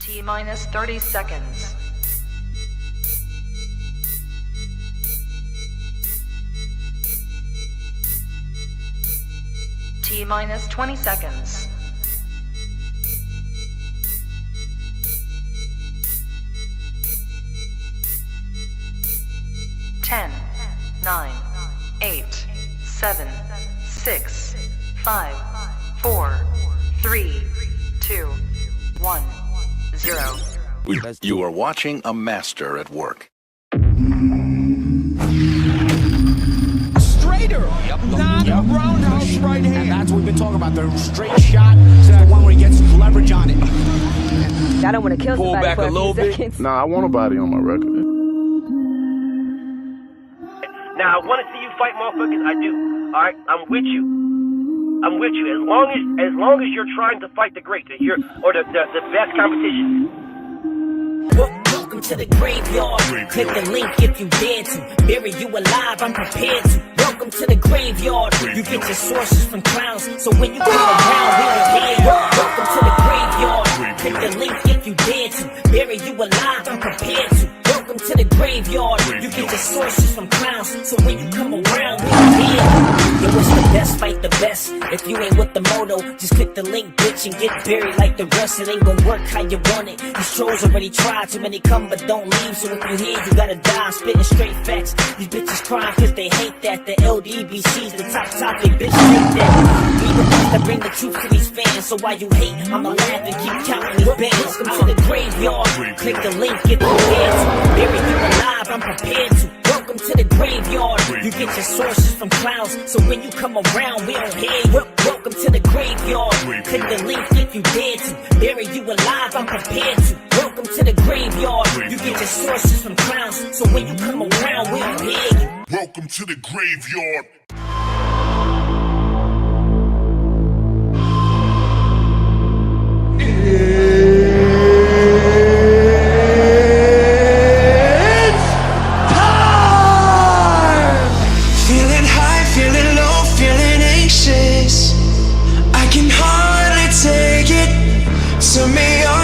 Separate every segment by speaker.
Speaker 1: T-minus 30 seconds. T-minus 20 seconds. Ten, 9, 8, 7, 6, 5, 4, 3, 2, 1, 0.
Speaker 2: You are watching a master at work.
Speaker 3: Straighter, not a roundhouse right hand. And that's what we've been talking about. The straight shot is the one where he gets leverage on it.
Speaker 4: I don't want to kill somebody
Speaker 5: back
Speaker 4: for
Speaker 5: a little
Speaker 4: few
Speaker 5: bit.
Speaker 4: seconds.
Speaker 6: Nah, I want a body on my record.
Speaker 7: Now, I want to see you fight motherfuckers. I do. All right, I'm with you. I'm with you. As long as you're trying to fight the great, the best competition.
Speaker 8: Welcome to the graveyard. Click the link if you dare to. Bury you alive, I'm prepared to. Welcome to the graveyard. You get your sources from clowns, so when you come around, we don't hear you. Welcome to the graveyard. Click the link if you dare to. Bury you alive, I'm prepared to. Welcome to the graveyard. You get your sources from clowns, so when you come around, we don't hear you. Yo, it's the best, fight the best. If you ain't with the moto, just click the link, bitch, and get buried like the rest. It ain't gon' work how you want it. These trolls already tried, too many come but don't leave. So if you here, you gotta die. I'm spitting straight facts. These bitches crying cause they hate that. The LDBC's the top topic, bitch, hate that. We the ones that bring the truth to these fans. So why you hate, I'ma laugh and keep counting these bands. Welcome to the graveyard. Click the link if you dare to. Bury you alive, I'm prepared to. Welcome to the graveyard. You get your sources from clowns, so when you come around, we don't hear you. Welcome to the graveyard. Click the link if you dare to. Bury you alive, I'm prepared to. Welcome to the graveyard. You get your sources from clowns, so when you come around, we don't hear you.
Speaker 9: Welcome to the graveyard.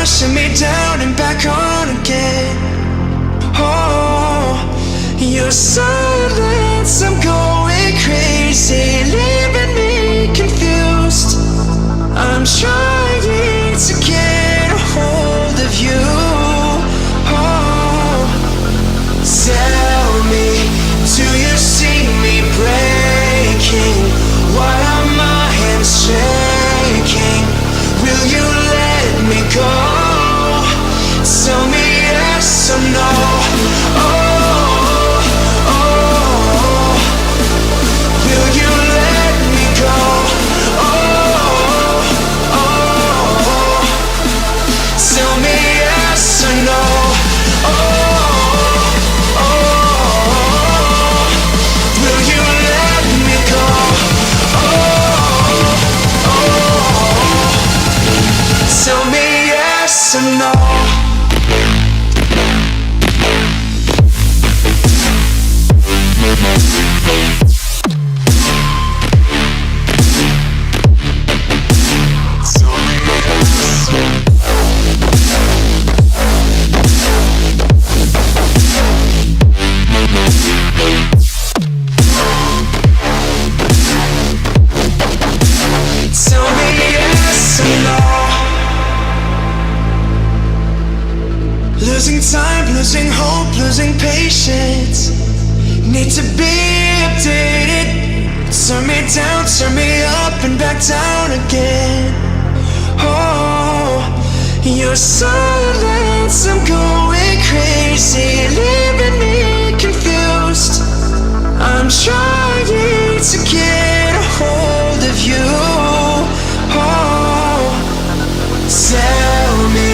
Speaker 10: Shut me down and back on again. Oh, your silence, I'm going crazy, leaving me confused. I'm trying to get a hold of you. Oh, tell me, do you see me breaking? Why are my hands shaking? Will you let me go? Tell me yes or no. Oh, oh, will you let me go? Oh, oh, tell me yes or no. Oh, oh, will you let me go? Oh, oh, tell me yes or no. Losing time, losing hope, losing patience. Need to be updated. Turn me down, turn me up and back down again. Oh, your silence, I'm going crazy, leaving me confused. I'm trying to get a hold of you. Oh, tell me,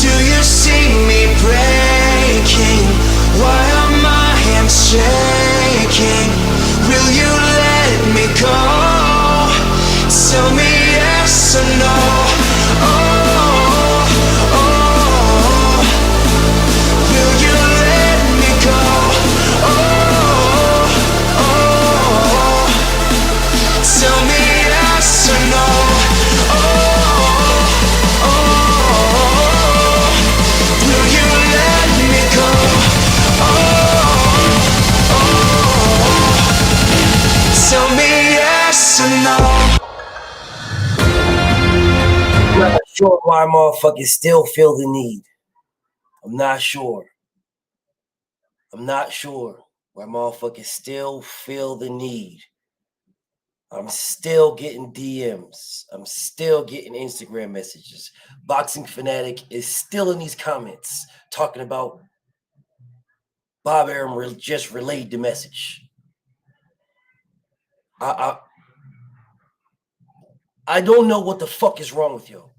Speaker 10: do you see me breaking? Why are my hands shaking? Will you let me go? Tell me yes or no. Oh, oh, will you let me go? Oh, oh, tell me yes or no. Oh, oh,
Speaker 5: sure why motherfuckers still feel the need. I'm not sure. I'm not sure why motherfuckers still feel the need. I'm still getting DMs. I'm still getting Instagram messages. Boxing Fanatic is still in these comments talking about Bob Arum just relayed the message. I don't know what the fuck is wrong with you.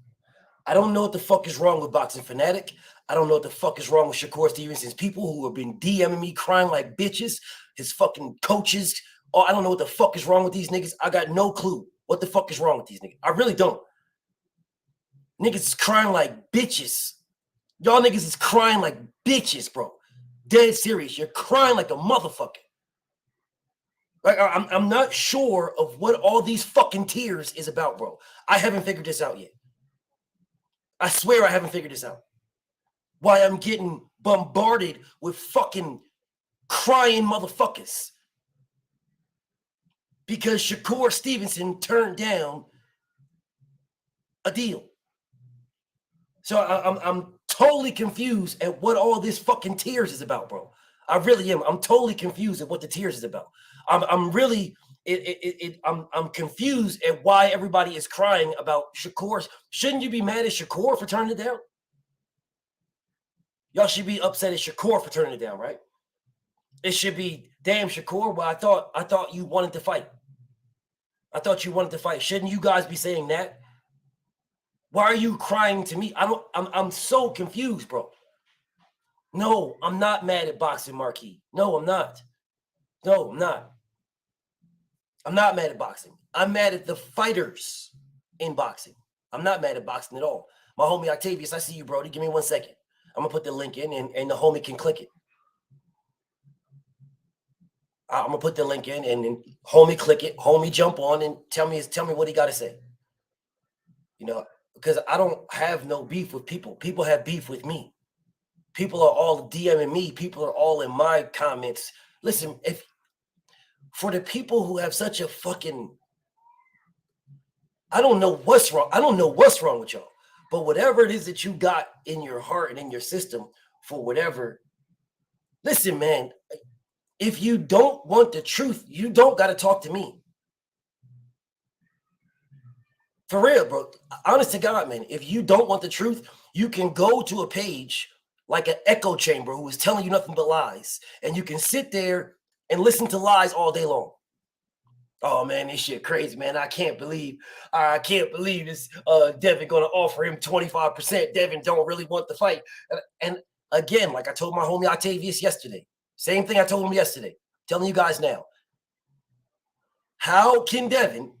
Speaker 5: I don't know what the fuck is wrong with Boxing Fanatic. I don't know what the fuck is wrong with Shakur Stevenson's people who have been DMing me crying like bitches, his fucking coaches. Oh, I don't know what the fuck is wrong with these niggas. I got no clue what the fuck is wrong with these niggas. I really don't. Niggas is crying like bitches. Y'all niggas is crying like bitches, bro. Dead serious. You're crying like a motherfucker. Like, I'm not sure of what all these fucking tears is about, bro. I haven't figured this out yet. I swear I haven't figured this out. Why I'm getting bombarded with fucking crying motherfuckers. Because Shakur Stevenson turned down a deal. So I'm totally confused at what all this fucking tears is about, bro. I really am. I'm totally confused at what the tears is about. I'm really I'm confused at why everybody is crying about Shakur. Shouldn't you be mad at Shakur for turning it down? Y'all should be upset at Shakur for turning it down, right? It should be, damn, Shakur. Well, I thought you wanted to fight. I thought you wanted to fight. Shouldn't you guys be saying that? Why are you crying to me? I'm so confused, bro. No, I'm not mad at Boxing Marquee. No, I'm not. No, I'm not. I'm not mad at boxing. I'm mad at the fighters in boxing. I'm not mad at boxing at all. My homie Octavius, I see you, Brody. Give me 1 second. I'm going to put the link in and the homie can click it. I'm going to put the link in and homie click it. Homie jump on and tell me what he got to say. You know, because I don't have no beef with people. People have beef with me. People are all DMing me. People are all in my comments. Listen, for the people who have such a fucking, I don't know what's wrong. I don't know what's wrong with y'all. But whatever it is that you got in your heart and in your system for whatever, listen, man, if you don't want the truth, you don't got to talk to me. For real, bro. Honest to God, man, if you don't want the truth, you can go to a page like an echo chamber who is telling you nothing but lies. And you can sit there and listen to lies all day long. Oh man, this shit crazy, man. I can't believe this Devin gonna offer him 25%. Devin don't really want the fight. And again, like I told my homie Octavius yesterday, same thing I told him yesterday, I'm telling you guys now. How can Devin,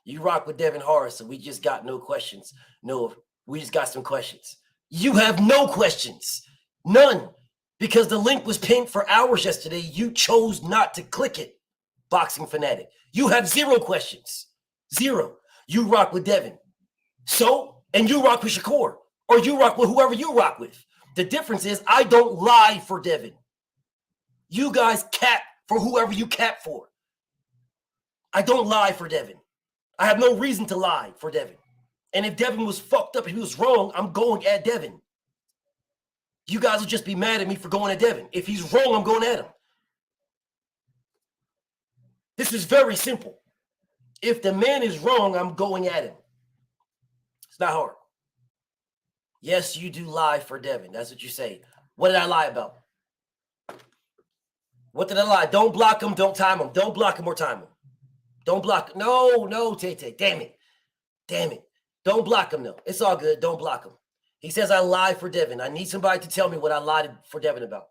Speaker 5: you rock with Devin Harris, so we just got no questions. No, we just got some questions. You have no questions, none. Because the link was pinned for hours yesterday. You chose not to click it, Boxing Fanatic. You have zero questions. Zero. You rock with Devin. So, and you rock with Shakur. Or you rock with whoever you rock with. The difference is I don't lie for Devin. You guys cap for whoever you cap for. I don't lie for Devin. I have no reason to lie for Devin. And if Devin was fucked up, if he was wrong, I'm going at Devin. You guys will just be mad at me for going at Devin. If he's wrong, I'm going at him. This is very simple. If the man is wrong, I'm going at him. It's not hard. Yes, you do lie for Devin. That's what you say. What did I lie about? What did I lie? Don't block him. Don't time him. Don't block him or time him. Don't block. No, Tay. Damn it. Don't block him, though. It's all good. Don't block him. He says I lied for Devin. I need somebody to tell me what I lied for Devin about.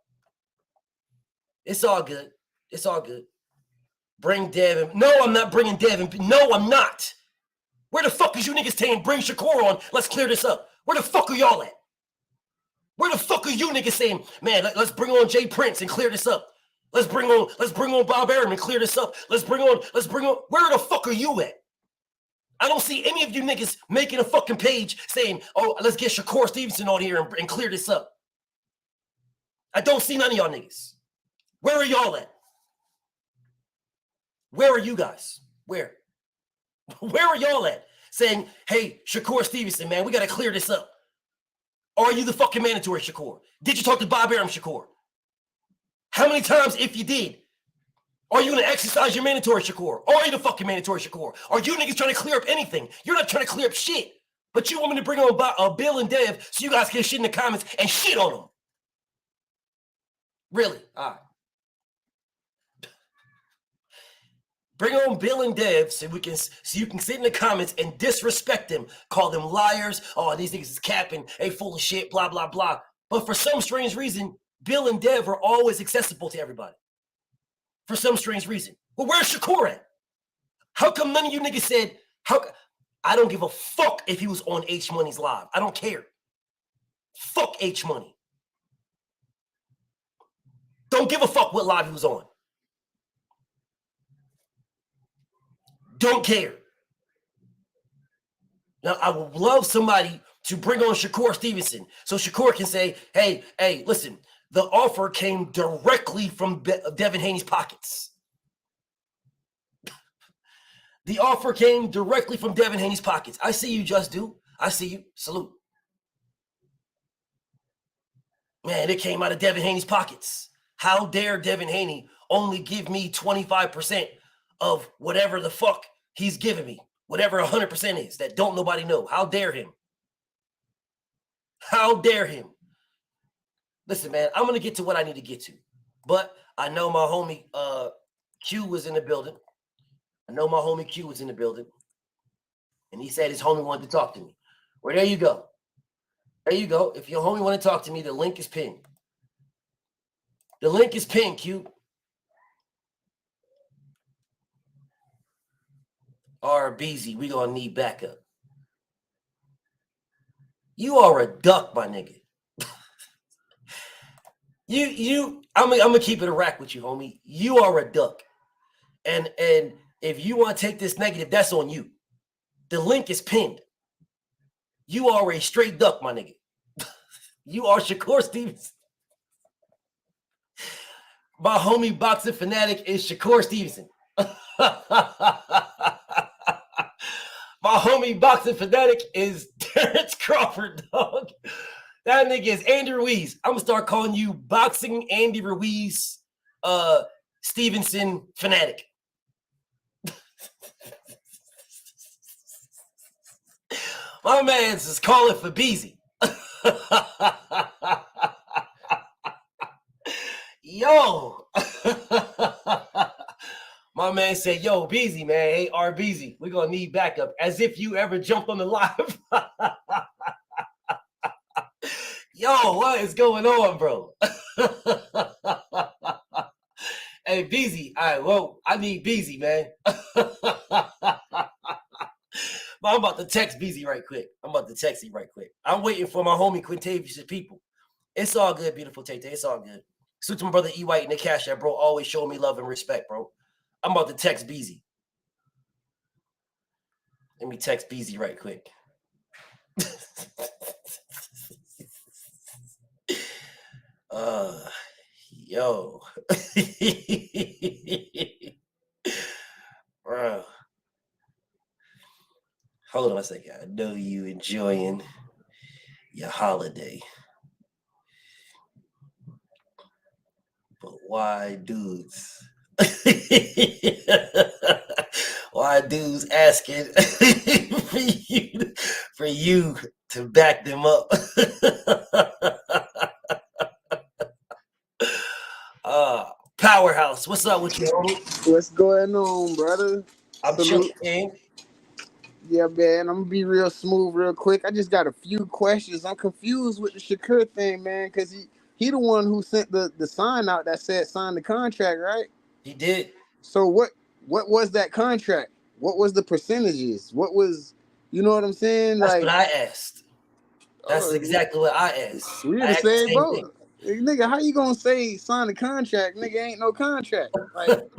Speaker 5: It's all good. It's all good. Bring Devin. No, I'm not bringing Devin. No, I'm not. Where the fuck is you niggas saying bring Shakur on? Let's clear this up. Where the fuck are y'all at? Where the fuck are you niggas saying, man, let's bring on Jay Prince and clear this up. Let's bring on Bob Arum and clear this up. Let's bring on. Where the fuck are you at? I don't see any of you niggas making a fucking page saying, oh, let's get Shakur Stevenson on here and clear this up. I don't see none of y'all niggas. Where are y'all at? Where are you guys? Where are y'all at? saying, hey, Shakur Stevenson, man, we got to clear this up? Or are you the fucking mandatory Shakur? Did you talk to Bob Arum, Shakur? How many times, if you did, are you going to exercise your mandatory Shakur? Or are you the fucking mandatory Shakur? Are you niggas trying to clear up anything? You're not trying to clear up shit. But you want me to bring on Bill and Dev so you guys can shit in the comments and shit on them. Really? All right. Bring on Bill and Dev so you can sit in the comments and disrespect them, call them liars. Oh, these niggas is capping, they full of shit, blah, blah, blah. But for some strange reason, Bill and Dev are always accessible to everybody. For some strange reason. Well, where's Shakur at? How come none of you niggas said, I don't give a fuck if he was on H Money's live. I don't care. Fuck H Money. Don't give a fuck what live he was on. Don't care. Now, I would love somebody to bring on Shakur Stevenson so Shakur can say, hey, listen, the offer came directly from Devin Haney's pockets. The offer came directly from Devin Haney's pockets. I see you, Just Do. I see you. Salute. Man, it came out of Devin Haney's pockets. How dare Devin Haney only give me 25% of whatever the fuck he's giving me, whatever 100% is that don't nobody know. How dare him? How dare him? Listen, man, I'm going to get to what I need to get to. But I know my homie Q was in the building. And he said his homie wanted to talk to me. Well, there you go. There you go. If your homie want to talk to me, the link is pinned. The link is pinned, Q. RBZ, we gonna need backup. You are a duck, my nigga. I'm gonna keep it a rack with you, homie. You are a duck. And if you want to take this negative, that's on you. The link is pinned. You are a straight duck, my nigga. You are Shakur Stevenson. My homie boxing fanatic is Shakur Stevenson. My homie boxing fanatic is Terrence Crawford, dog. That nigga is Andy Ruiz. I'm gonna start calling you boxing Andy Ruiz Stevenson fanatic. My man's is calling for Beezy. Yo. My man said, yo, Beezy, man. Hey, RBZ, we're going to need backup. As if you ever jumped on the live. Yo, what is going on, bro? Hey, Beezy. All right, well, I need Beezy, man. I'm about to text Beezy right quick. I'm waiting for my homie Quintavious' people. It's all good, beautiful Tay. It's all good. Salute to my brother E. White and the Cashapp, bro. Always show me love and respect, bro. I'm about to text Beezy. Let me text Beezy right quick. Yo. Bro. Hold on a second. I know you enjoying your holiday. But why dudes? Why dudes asking for you to back them up? Powerhouse, what's up with you, homie?
Speaker 6: What's going on, brother?
Speaker 5: I'm chilling, man.
Speaker 6: Yeah, man, I'm gonna be real smooth real quick. I just got a few questions. I'm confused with the Shakur thing, man, because he the one who sent the sign out that said sign the contract, right?
Speaker 5: He did.
Speaker 6: So what was that contract? What was the percentages? What was, you know what I'm saying?
Speaker 5: That's what I asked. That's exactly what I asked.
Speaker 6: We're the same boat. Nigga, how you gonna say sign the contract? Nigga, ain't no contract. Like,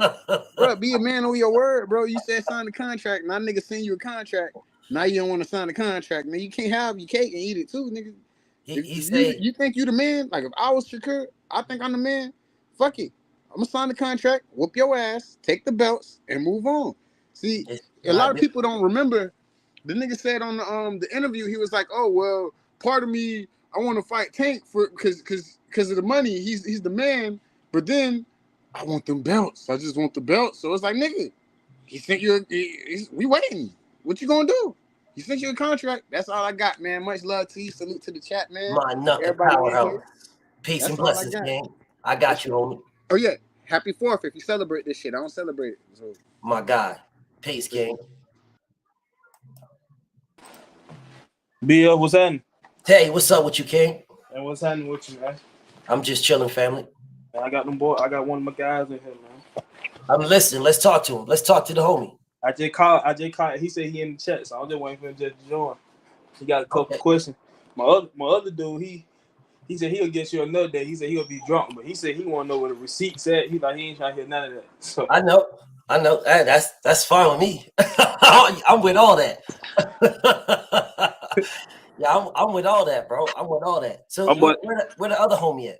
Speaker 6: bro, be a man on your word, bro. You said sign the contract. Now nigga send you a contract. Now you don't want to sign the contract. Now you can't have your cake and eat it too, nigga. You think you the man? Like if I was Shakur, I think I'm the man. Fuck it. I'm gonna sign the contract, whoop your ass, take the belts, and move on. See, a lot of people don't remember The nigga said on the interview, he was like, "Oh well, part of me, I want to fight Tank for because of the money. He's the man, but then I want them belts. I just want the belts. So it's like, nigga, he think we waiting. What you gonna do? He sent you a contract. That's all I got, man. Much love to you. Salute to the chat, man.
Speaker 5: My knuckle
Speaker 6: Everybody in
Speaker 5: powerhouse.
Speaker 6: here.
Speaker 5: Peace
Speaker 6: That's
Speaker 5: and
Speaker 6: all I
Speaker 5: blessings,
Speaker 6: got.
Speaker 5: King. I got you, homie.
Speaker 6: Oh yeah, happy 4th if you celebrate this shit. I don't celebrate it. So.
Speaker 5: My guy. Peace, King.
Speaker 11: Bill, what's happening?
Speaker 5: Hey, what's up with you, King?
Speaker 11: And what's happening with you, man?
Speaker 5: I'm just chilling, family.
Speaker 11: I got them boy. I got one of my guys in here, man.
Speaker 5: I'm listening. Let's talk to him. Let's talk to the homie.
Speaker 11: I just called. He said he in the chat, so I'm just waiting for him just to join. He got a couple questions. My other dude, he said he'll get you another day. He said he'll be drunk, but he said he want to know where the receipt's at. He ain't trying to hear none of that. So
Speaker 5: I know. That's fine with me. I'm with all that. Yeah, I'm with all that, bro. I'm with all that. So where the other homie at?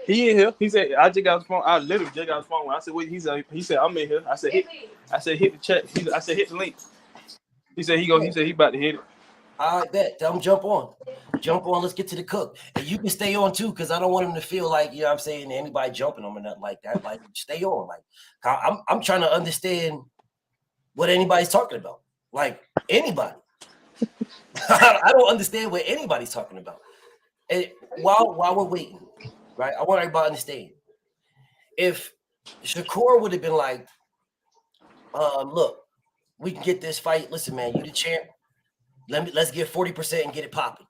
Speaker 11: He in here. He said I just got his phone. I literally just got his phone. I said, "Wait." He said I'm in here. I said hit the chat. I said hit the link. He said he about to hit it.
Speaker 5: I bet. Tell him jump on. Let's get to the cook. And you can stay on too, because I don't want him to feel like, you know what I'm saying, anybody jumping on him or nothing like that. Like, stay on. Like, I'm trying to understand what anybody's talking about. Like, anybody. I don't understand what anybody's talking about. And while we're waiting, right, I want everybody to understand. If Shakur would have been like, look, we can get this fight. Listen, man, you the champ. Let's get 40% and get it popping.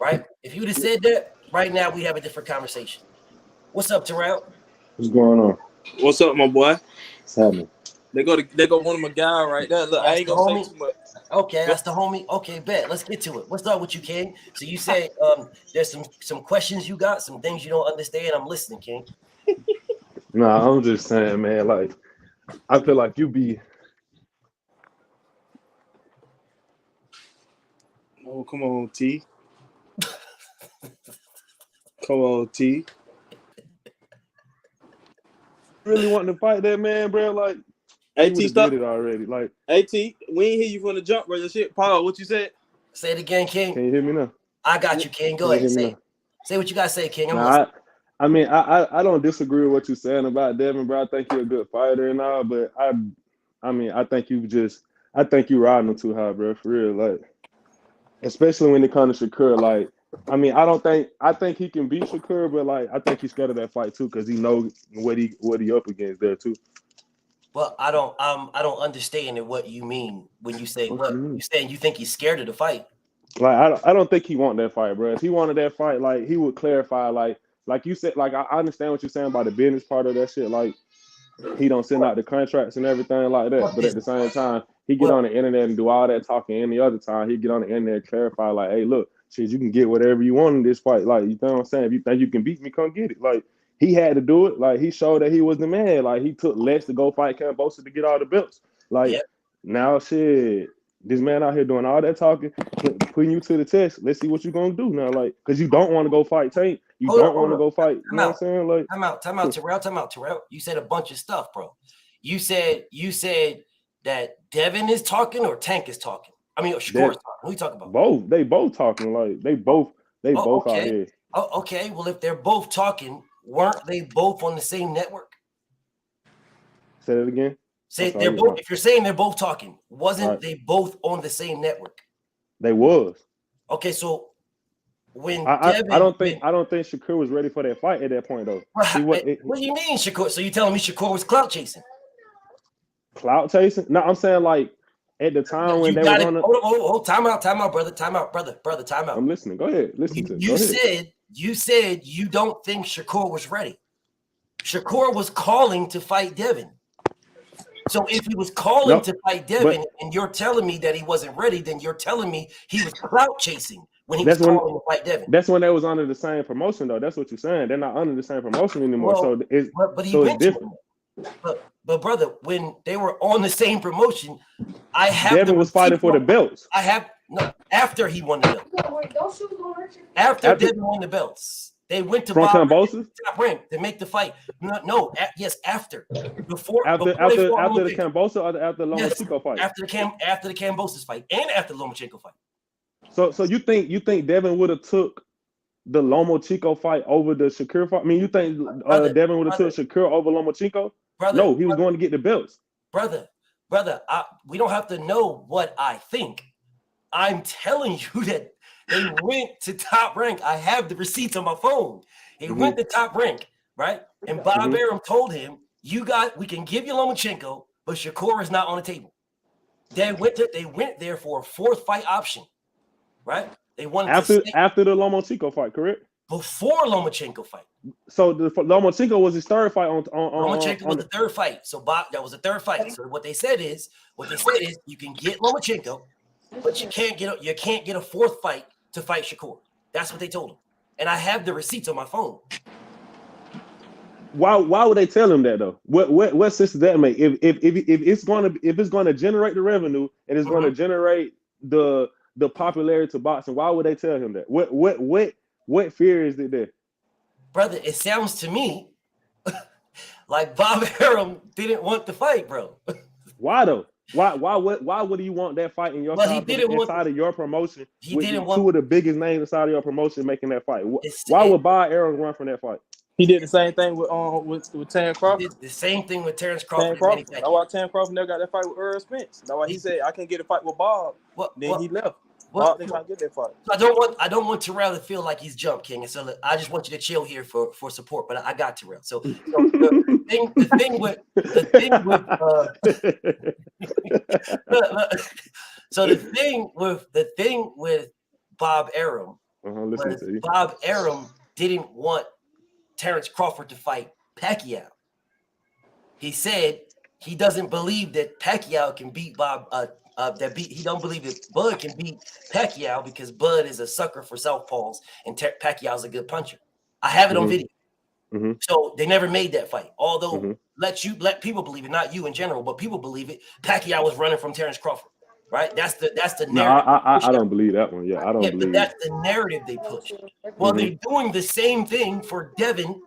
Speaker 5: Right? If you'd have said that, right now we have a different conversation. What's up, Terrell?
Speaker 12: What's going on?
Speaker 11: What's up, my boy?
Speaker 12: What's happening?
Speaker 11: They go one of my guys right there. Look, I ain't gonna say too much.
Speaker 5: Okay, that's the homie. Okay, bet. Let's get to it. What's up with you, King? So you say there's some questions you got, some things you don't understand. I'm listening, King.
Speaker 12: Nah, I'm just saying, man, like, I feel like you be.
Speaker 11: Oh, come on, T. Come on, T.
Speaker 12: Really wanting to fight that man, bro? Like,
Speaker 11: AT, stop
Speaker 12: it already. Like,
Speaker 11: AT, we ain't hear you from the jump, bro. Shit, Paul, what you said?
Speaker 5: Say it again, King.
Speaker 12: Can you hear me now?
Speaker 5: I got you, King. Go ahead. Say what you gotta say, King.
Speaker 12: I mean, I don't disagree with what you're saying about Devin, bro. I think you're a good fighter and all, but I think you riding him too high, bro. For real, like, especially when it comes to Shakur. Like, I mean, I think he can beat Shakur, but like, I think he's scared of that fight too because he knows what he up against there too.
Speaker 5: Well, I don't understand what you mean when you say what you saying. You think he's scared of the fight?
Speaker 12: Like, I don't think he want that fight, bro. If he wanted that fight, like, he would clarify, like you said, like, I understand what you're saying about the business part of that shit. Like, he don't send out the contracts and everything like that. But at the same time, he get on the internet and do all that talking. Any other time, he get on the internet and clarify, like, hey, look, shit, you can get whatever you want in this fight. Like, you know what I'm saying? If you think you can beat me, come get it. Like, he had to do it. Like, he showed that he was the man. Like, he took less to go fight Kambosos to get all the belts. Like, now, shit, this man out here doing all that talking, putting you to the test. Let's see what you're going to do now. Like, because you don't want to go fight Tank. You don't want to go fight. You know what I'm saying? Like,
Speaker 5: Time out, Terrell. You said a bunch of stuff, bro. You said that Devin is talking or Tank is talking. I mean, Shakur is talking. Who are you talking about?
Speaker 12: Both. They both talking. Like, they both out here.
Speaker 5: Oh, okay. Well, if they're both talking, weren't they both on the same network?
Speaker 12: Say that again.
Speaker 5: Say they're both. If you're saying they're both talking, wasn't they both on the same network?
Speaker 12: They was.
Speaker 5: Okay, so when
Speaker 12: I don't think Shakur was ready for that fight at that point though.
Speaker 5: What do you mean, Shakur? So you telling me Shakur was clout chasing?
Speaker 12: Clout chasing? No, I'm saying like at the time when they was on
Speaker 5: hold, time out, brother, time out.
Speaker 12: I'm listening. Go ahead.
Speaker 5: You said you don't think Shakur was ready. Shakur was calling to fight Devin. So if he was calling to fight Devin and you're telling me that he wasn't ready, then you're telling me he was clout chasing when he was calling to fight Devin.
Speaker 12: That's when they was under the same promotion though. That's what you're saying. They're not under the same promotion anymore.
Speaker 5: Well,
Speaker 12: so it's different.
Speaker 5: But brother, when they were on the same promotion,
Speaker 12: Devin was fighting for the belts.
Speaker 5: After he won the belt. After Devin won the belts. They went to
Speaker 12: from
Speaker 5: Bob
Speaker 12: Cambosis?
Speaker 5: Top Rank to make the fight. No, yes, after. Before
Speaker 12: After
Speaker 5: they fought
Speaker 12: the
Speaker 5: Lomachenko.
Speaker 12: Cambosa or after the
Speaker 5: Yes,
Speaker 12: Lomachenko fight?
Speaker 5: after the Cambosis fight and after the Lomachenko fight.
Speaker 12: So you think Devin would have took the Lomachenko fight over the Shakur fight? I mean, you think Devin would have took Shakur over Lomachenko? No, he was going to get the belts.
Speaker 5: Brother, we don't have to know what I think. I'm telling you that they went to Top Rank. I have the receipts on my phone. They went to Top Rank, right? And Bob Arum told him, we can give you Lomachenko, but Shakur is not on the table. They went there for a fourth fight option, right? They wanted
Speaker 12: after the Lomachenko fight, correct?
Speaker 5: Before Lomachenko fight.
Speaker 12: So the Lomachenko was his third fight on
Speaker 5: Lomachenko was the third fight. So that was the third fight. So what they said is you can get Lomachenko, but you can't get a fourth fight to fight Shakur. That's what they told him. And I have the receipts on my phone.
Speaker 12: Why would they tell him that though? What sense does that make? If it's going to generate the revenue and it's going to generate the popularity to boxing, why would they tell him that? What fear is it there?
Speaker 5: Brother, it sounds to me like Bob Arum didn't want the fight, bro.
Speaker 12: Why though? Why would he want that fight in your inside of your promotion? He didn't want two of the biggest names inside of your promotion making that fight. Why would Bob Arum run from that fight?
Speaker 11: He did the same thing with Terrence Crawford.
Speaker 5: He did the same thing with Terrence Crawford.
Speaker 11: That's why Terrence Crawford never got that fight with Earl Spence. That's why he said I can't get a fight with Bob. Then he left. Bob didn't try to get that fight.
Speaker 5: I don't want Terrell to feel like he's jumped, King. And so I just want you to chill here for support. But I got Terrell. So the thing with Bob Arum, Bob Arum didn't want Terrence Crawford to fight Pacquiao. He said he doesn't believe that Pacquiao can beat he don't believe that Bud can beat Pacquiao because Bud is a sucker for southpaws and Pacquiao's a good puncher. I have it on video. So they never made that fight. Although let people believe it, not you in general, but people believe it. Pacquiao was running from Terrence Crawford. Right? That's the narrative.
Speaker 12: No, I don't believe that one. Yeah, I don't believe
Speaker 5: but that's the narrative they pushed. Well, they're doing the same thing for Devin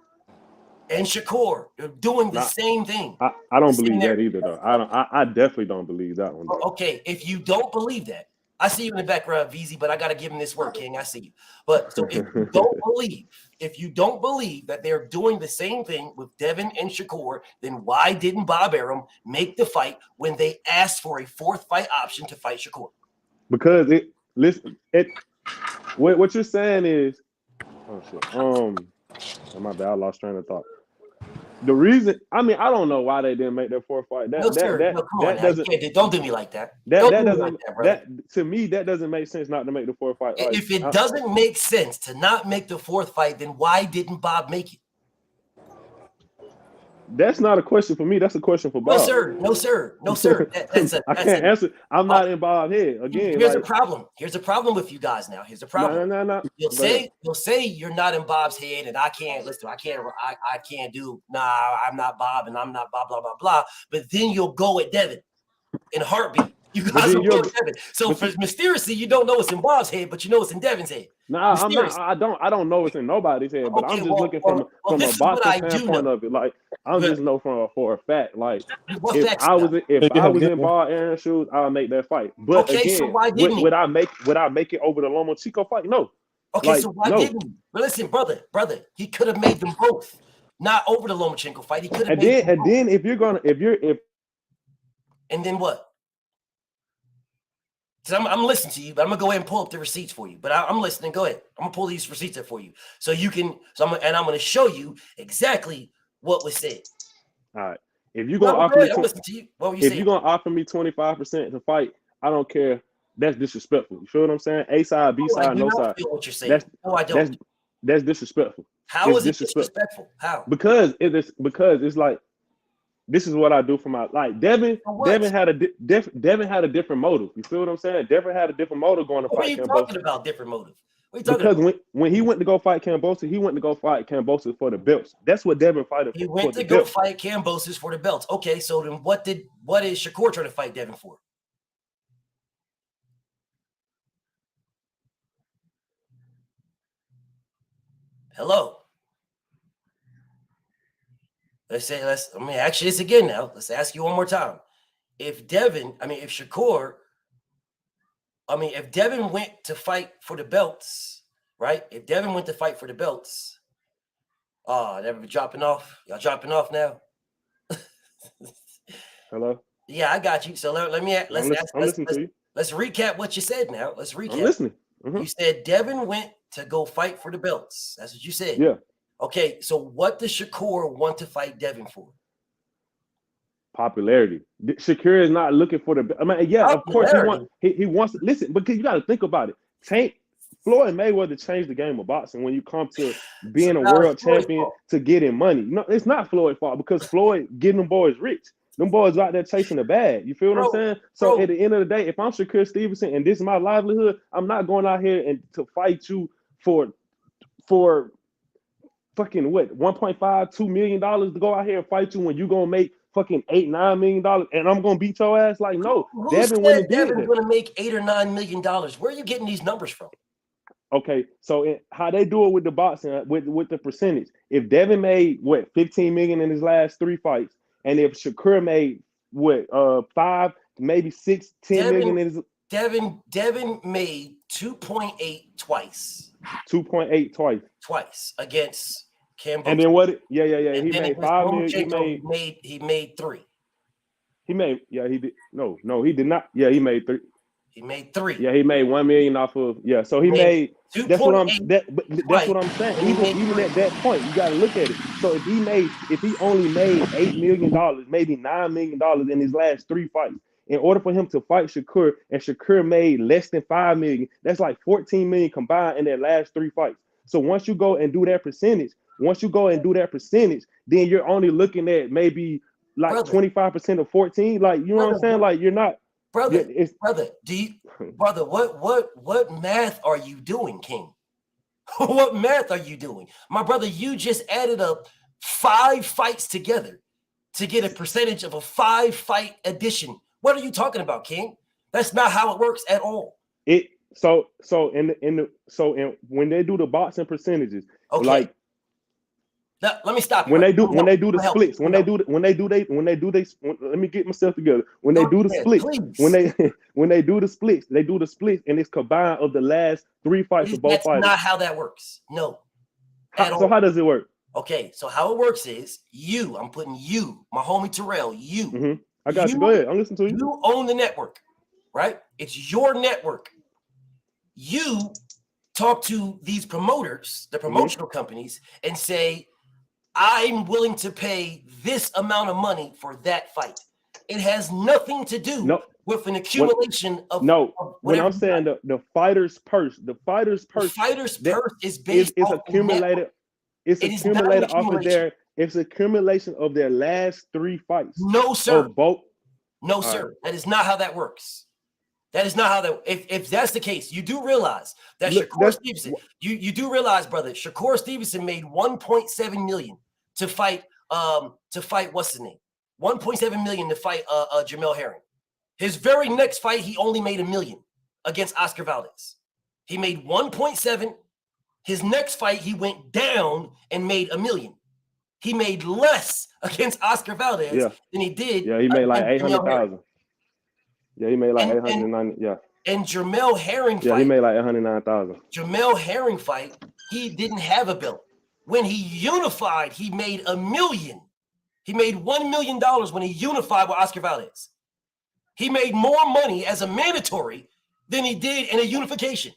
Speaker 5: and Shakur. They're doing the same thing.
Speaker 12: I don't believe that either, though. I definitely don't believe that one.
Speaker 5: Okay, if you don't believe that, I see you in the background, VZ, but I got to give him this work, King. I see you. But so if you don't believe that they're doing the same thing with Devin and Shakur, then why didn't Bob Arum make the fight when they asked for a fourth fight option to fight Shakur?
Speaker 12: Because what you're saying is, oh shit, my bad, I lost train of thought. The reason, I don't know why they didn't make that fourth fight. Don't
Speaker 5: do me like that.
Speaker 12: To me, that doesn't make sense not to make the fourth fight.
Speaker 5: If it doesn't make sense to not make the fourth fight, then why didn't Bob make it?
Speaker 12: That's not a question for me. That's a question for Bob.
Speaker 5: No, sir.
Speaker 12: I can't answer. I'm not in Bob's head. Again,
Speaker 5: here's a problem. Here's a problem with you guys now. Here's a problem.
Speaker 12: No.
Speaker 5: You'll say you're not in Bob's head, and I can't listen. I can't do. Nah, I'm not Bob, and I'm not blah blah blah blah. But then you'll go at Devin in a heartbeat. You guys will go at Devin. So mysteriously, you don't know it's in Bob's head, but you know it's in Devin's head.
Speaker 12: Nah, I'm not. I don't know it's in nobody's head, but I'm just looking from a boxing standpoint of it. Like I'm just know for a fact. Like if I was in Bob Aron's shoes, I'll make that fight. But again,
Speaker 5: so why didn't
Speaker 12: would I make it over the Lomachenko fight? No.
Speaker 5: Okay, so why didn't he? But listen, brother, he could have made them both. Not over the Lomachenko fight. He could have.
Speaker 12: And then
Speaker 5: and then what? So I'm listening to you, but I'm gonna go ahead and pull up the receipts for you. But I'm listening. Go ahead. I'm gonna pull these receipts up for you, so you can. I'm gonna show you exactly what was said.
Speaker 12: All right. If you're gonna offer me,
Speaker 5: if
Speaker 12: you're gonna offer me 25% to fight, I don't care. That's disrespectful. You feel what I'm saying? A side, B side, no side.
Speaker 5: Feel what you're saying. I don't.
Speaker 12: That's disrespectful.
Speaker 5: How is it disrespectful? How?
Speaker 12: Because it's like. This is what I do for my Devin. Devin had a different motive. You feel what I'm saying? Devin had a different motive going to fight.
Speaker 5: What are you talking about? Different motive?
Speaker 12: Because when he went to go fight Cambosis, he went to go fight Cambosis for the belts. That's what Devin fighted for.
Speaker 5: He went to go fight Cambosis for the belts. Okay, so then what is Shakur trying to fight Devin for? Hello. Let me ask you this again now. Let's ask you one more time. If Devin went to fight for the belts, right? If Devin went to fight for the belts, they're dropping off. Y'all dropping off now?
Speaker 12: Hello?
Speaker 5: Yeah, I got you. So let's recap what you said now. Let's recap.
Speaker 12: I'm listening.
Speaker 5: You said Devin went to go fight for the belts. That's what you said.
Speaker 12: Yeah.
Speaker 5: Okay, so what does Shakur want to fight Devin for?
Speaker 12: Popularity. Shakur is not looking for the. I mean, yeah, of course he wants to listen, because you got to think about it. Floyd Mayweather changed the game of boxing when you come to being a world champion to getting money. No, it's not Floyd's fault, because Floyd getting them boys rich. Them boys out there chasing the bag. You feel what I'm saying? So at the end of the day, if I'm Shakur Stevenson and this is my livelihood, I'm not going out here and to fight you for fucking what, $1.5-2 million to go out here and fight you when you gonna make fucking $8-9 million and I'm gonna beat your ass. Like, no, Devin went and did
Speaker 5: Devin's gonna make $8 or $9 million. Where are you getting these numbers from?
Speaker 12: Okay, so how they do it with the boxing, with the percentage. If Devin made what, 15 million in his last 3 fights, and if Shakur made what, 5, maybe 6, 10 million in his
Speaker 5: Devin made 2.8 twice.
Speaker 12: 2.8 twice.
Speaker 5: Twice against Cam.
Speaker 12: And then what? Yeah.
Speaker 5: And
Speaker 12: he made 5 million.
Speaker 5: He made 3.
Speaker 12: He made, yeah, he did. No, he did not. Yeah, he made 3.
Speaker 5: He made 3.
Speaker 12: Yeah, he made 1 million off of, yeah. So he made that's what I'm saying. Even at that point, you gotta look at it. So if he only made $8 million, maybe $9 million in his last 3 fights, in order for him to fight Shakur, and Shakur made less than 5 million, that's like 14 million combined in their last 3 fights. So once you go and do that percentage, then you're only looking at maybe like 25% of 14. Like, you know what I'm saying? Like, you're not.
Speaker 5: Brother, what math are you doing, King? What math are you doing? My brother, you just added up 5 fights together to get a percentage of a 5-fight addition. What are you talking about, King? That's not how it works at all.
Speaker 12: So when they do the boxing percentages,
Speaker 5: okay.
Speaker 12: Like,
Speaker 5: let me stop.
Speaker 12: When they do the splits, let me get myself together. When they do the splits, when they do the splits, and it's combined of the last 3 fights of both fighters.
Speaker 5: That's not how that works. No.
Speaker 12: So how does it work?
Speaker 5: Okay, so how it works is I'm putting you, my homie Terrell, you.
Speaker 12: I got you. Go ahead. I'm listening to you.
Speaker 5: You own the network, right? It's your network. You talk to these promoters, the promotional companies, and say, I'm willing to pay this amount of money for that fight. It has nothing to do with an accumulation of.
Speaker 12: When I'm saying the fighter's purse, is based off accumulated. It's accumulated off of it's accumulation of their last 3 fights.
Speaker 5: No, sir. No,
Speaker 12: sir.
Speaker 5: Right. That is not how that works. That is not how that. If that's the case, you do realize that Shakur Stevenson. You do realize, brother, Shakur Stevenson made 1.7 million to fight what's his name? 1.7 million to fight Jamel Herring. His very next fight, he only made $1 million against Oscar Valdez. He made 1.7. His next fight, he went down and made $1 million. He made less against Oscar Valdez than he did.
Speaker 12: Yeah, he made like 800,000. Yeah, he made like 890. Yeah.
Speaker 5: And Jamel Herring fight.
Speaker 12: Yeah, he made like 109,000.
Speaker 5: Jamel Herring fight, he didn't have a belt. When he unified, he made $1 million. He made $1 million when he unified with Oscar Valdez. He made more money as a mandatory than he did in a unification.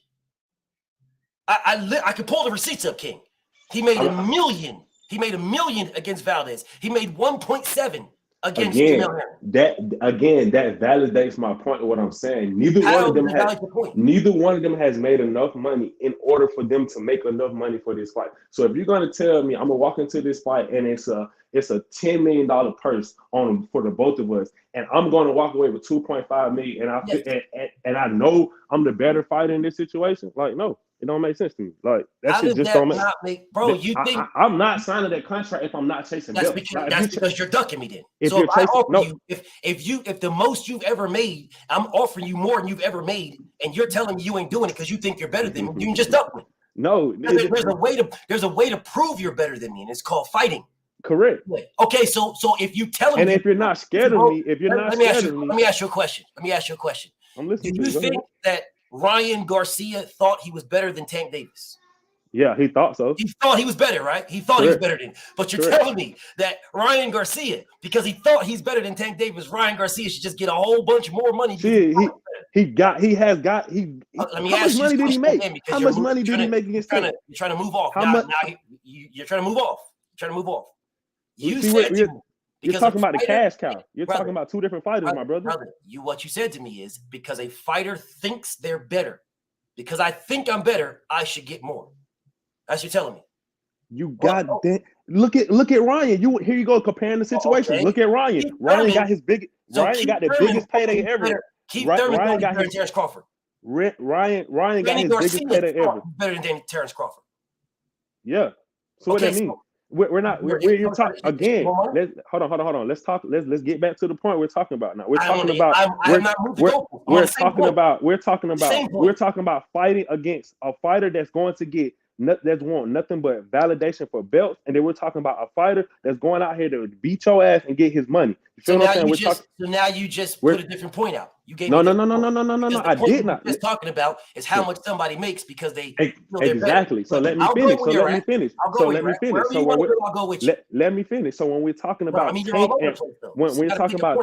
Speaker 5: I could pull the receipts up, King. He made $1 million. He made $1 million against Valdez. He made 1.7 against Jamel Herring. That
Speaker 12: validates my point of what I'm saying. Neither one of them has made enough money in order for them to make enough money for this fight. So if you're gonna tell me I'm gonna walk into this fight and it's a $10 million purse for the both of us, and I'm gonna walk away with 2.5 million, and I know I'm the better fighter in this situation, like, no. It don't make sense to me. Like, that shit just don't make.
Speaker 5: Bro, you think
Speaker 12: I'm not signing that contract if I'm not chasing
Speaker 5: that's
Speaker 12: belts.
Speaker 5: Because you're ducking me then. If the most you've ever made, I'm offering you more than you've ever made, and you're telling me you ain't doing it because you think you're better than me, you can just duck me.
Speaker 12: No,
Speaker 5: there's a way to prove you're better than me, and it's called fighting.
Speaker 12: Correct.
Speaker 5: Okay, so if you tell me,
Speaker 12: and if you're not scared of me, if you're not scared of me,
Speaker 5: let me ask you a question.
Speaker 12: I'm listening.
Speaker 5: Do you think that Ryan Garcia thought he was better than Tank Davis?
Speaker 12: Yeah, he thought so.
Speaker 5: He thought he was better, right? He thought he was better than. But you're telling me that Ryan Garcia, because he thought he's better than Tank Davis, Ryan Garcia should just get a whole bunch more money.
Speaker 12: Let me
Speaker 5: how
Speaker 12: much money did he make? How much money did he make against Tank?
Speaker 5: You're trying to move off. You're trying to move off. You said
Speaker 12: you're talking about the cash cow. You're talking about two different fighters, my brother.
Speaker 5: What you said to me is because a fighter thinks they're better. Because I think I'm better, I should get more. That's what you're telling me.
Speaker 12: You got that. Look at Ryan. Here you go comparing the situations. Okay. Look at Ryan. Ryan got his big. Ryan got the biggest payday ever.
Speaker 5: Ryan got his Terrence Crawford.
Speaker 12: Ryan got his biggest payday ever.
Speaker 5: Better than Terrence Crawford.
Speaker 12: Yeah. So what that mean? We're talking again. Hold on. Let's talk. Let's get back to the point we're talking about now. We're talking about fighting against a fighter that's going to get that's want nothing but validation for belts, and then we're talking about a fighter that's going out here to beat your ass and get his money. You feel what I'm saying?
Speaker 5: So now you just put a different point out. You gave
Speaker 12: no. I did not.
Speaker 5: Just talking about is how much somebody makes because they
Speaker 12: exactly. So let me finish. So let me finish. So let me finish. Let me finish. So when we're talking about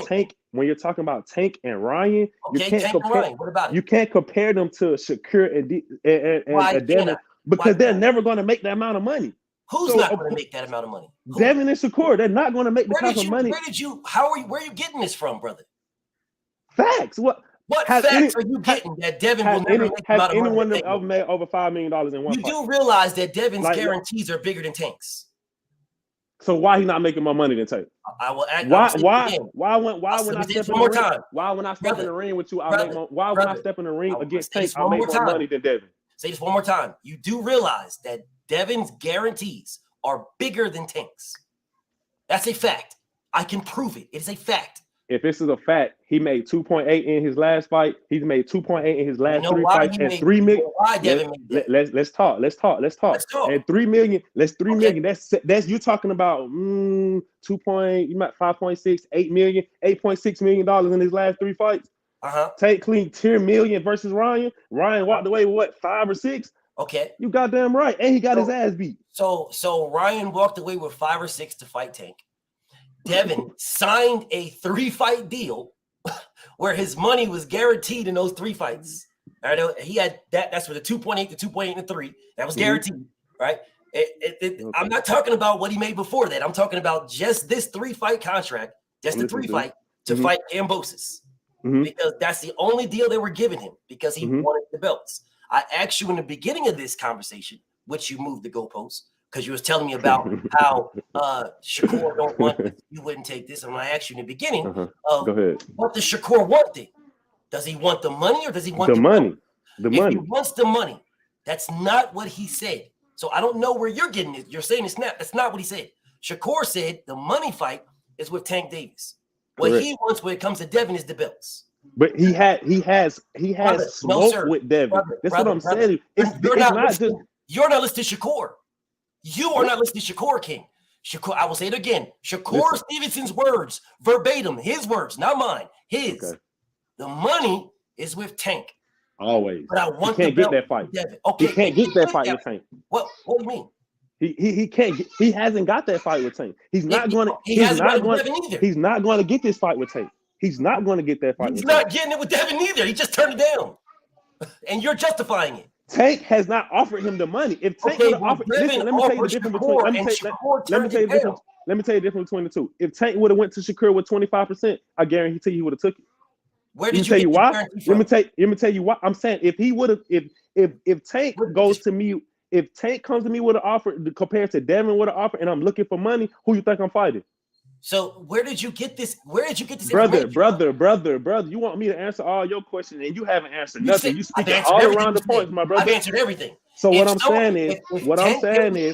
Speaker 12: Tank, when you're talking about Tank and Ryan, you can't compare them to Shakur and Devin. Because they're never going to make that amount of money.
Speaker 5: Who's not going to make that amount of money?
Speaker 12: Devin and Shakur, they're not going to make the kind of money.
Speaker 5: Where are you getting this from, brother?
Speaker 12: Facts. What
Speaker 5: facts are you getting that Devin will never make the amount of money?
Speaker 12: Has anyone ever made over $5 million in one fight?
Speaker 5: You do realize that Devin's guarantees are bigger than Tank's.
Speaker 12: So why he not making more money than Tank?
Speaker 5: I will act.
Speaker 12: Why when I step in the ring with you, I make more? Why when I step in the ring against Tank, I make more money than Devin?
Speaker 5: Say this one more time. You do realize that Devin's guarantees are bigger than Tank's. That's a fact. I can prove it. It is a fact.
Speaker 12: If this is a fact, he made 2.8 in his last fight. He's made 2.8 in his last 3 fights and 3 million. Let's talk. And 3 million. Let's 3 million. That's you talking about 5.6, 8 million, $8.6 million in his last 3 fights. Tank clean 10 million versus Ryan. Ryan walked away with what, 5 or 6?
Speaker 5: Okay.
Speaker 12: You goddamn right. And he got his ass beat.
Speaker 5: So Ryan walked away with 5 or 6 to fight Tank. Devin signed a 3-fight deal where his money was guaranteed in those 3 fights. All right, he had that's for the 2.8, the 2.8, and the 3. That was guaranteed, right? I'm not talking about what he made before that. I'm talking about just this 3-fight contract, just the 3-fight to fight Kambosos. Because that's the only deal they were giving him because he wanted the belts. I asked you in the beginning of this conversation, which you moved the goalposts, because you was telling me about how Shakur don't want this, you wouldn't take this. And when I asked you in the beginning of what does Shakur want then? Does he want the money or does he want
Speaker 12: the money? The money.
Speaker 5: If he wants the money, that's not what he said. So I don't know where you're getting it. You're saying it's not. That's not what he said. Shakur said the money fight is with Tank Davis. What he wants when it comes to Devin is the belts.
Speaker 12: But he has smoke with Devin. That's what I'm saying.
Speaker 5: You're not listening to Shakur. You are not listening to Shakur, King. Shakur, I will say it again. Shakur Stevenson's words, verbatim, his words, not mine. His. Okay. The money is with Tank.
Speaker 12: Always.
Speaker 5: But I want
Speaker 12: he can't get that fight.
Speaker 5: Okay.
Speaker 12: He can't get that fight with Tank.
Speaker 5: What do you mean?
Speaker 12: He can't. He hasn't got that fight with Tank. He's not going to. He's not going to get this fight with Tank. He's not going to get that fight.
Speaker 5: He's not getting it with Devin either. He just turned it down, and you're justifying it.
Speaker 12: Tank has not offered him the money. If Tank would have offered, listen, let me tell you the difference between. Let me tell you the difference between the two. If Tank would have went to Shakur with 25%, I guarantee you he would have took it.
Speaker 5: Where did you tell you
Speaker 12: why? Let me tell you why. I'm saying if he would have, if Tank goes to me. If Tank comes to me with an offer compared to Devin with an offer, and I'm looking for money, who you think I'm fighting?
Speaker 5: So where did you get this?
Speaker 12: Brother? You want me to answer all your questions, and you haven't answered nothing. You speaking all around the points, my brother.
Speaker 5: I've answered everything.
Speaker 12: So what I'm saying is,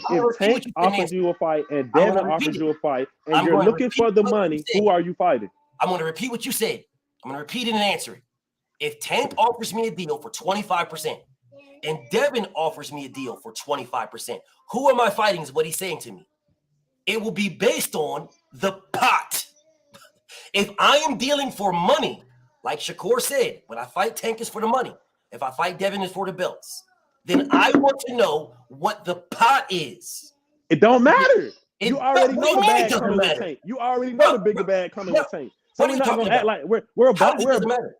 Speaker 12: if Tank offers you a fight and Devin offers you a fight, and you're looking for the money, who are you fighting?
Speaker 5: I'm going to repeat what you said. I'm going to repeat it and answer it. If Tank offers me a deal for 25%, and Devin offers me a deal for 25%, who am I fighting is what he's saying to me. It will be based on the pot. If I am dealing for money, like Shakur said, when I fight Tank is for the money. If I fight Devin is for the belts. Then I want to know what the pot is.
Speaker 12: It don't matter. You already
Speaker 5: what
Speaker 12: know
Speaker 5: do
Speaker 12: the
Speaker 5: you mean it
Speaker 12: bag
Speaker 5: doesn't
Speaker 12: coming with
Speaker 5: matter?
Speaker 12: Tank. You already know the bigger bag coming with Tank. So
Speaker 5: What are
Speaker 12: we're
Speaker 5: you
Speaker 12: not
Speaker 5: talking
Speaker 12: gonna act
Speaker 5: about?
Speaker 12: like we're
Speaker 5: How
Speaker 12: about
Speaker 5: does it doesn't matter?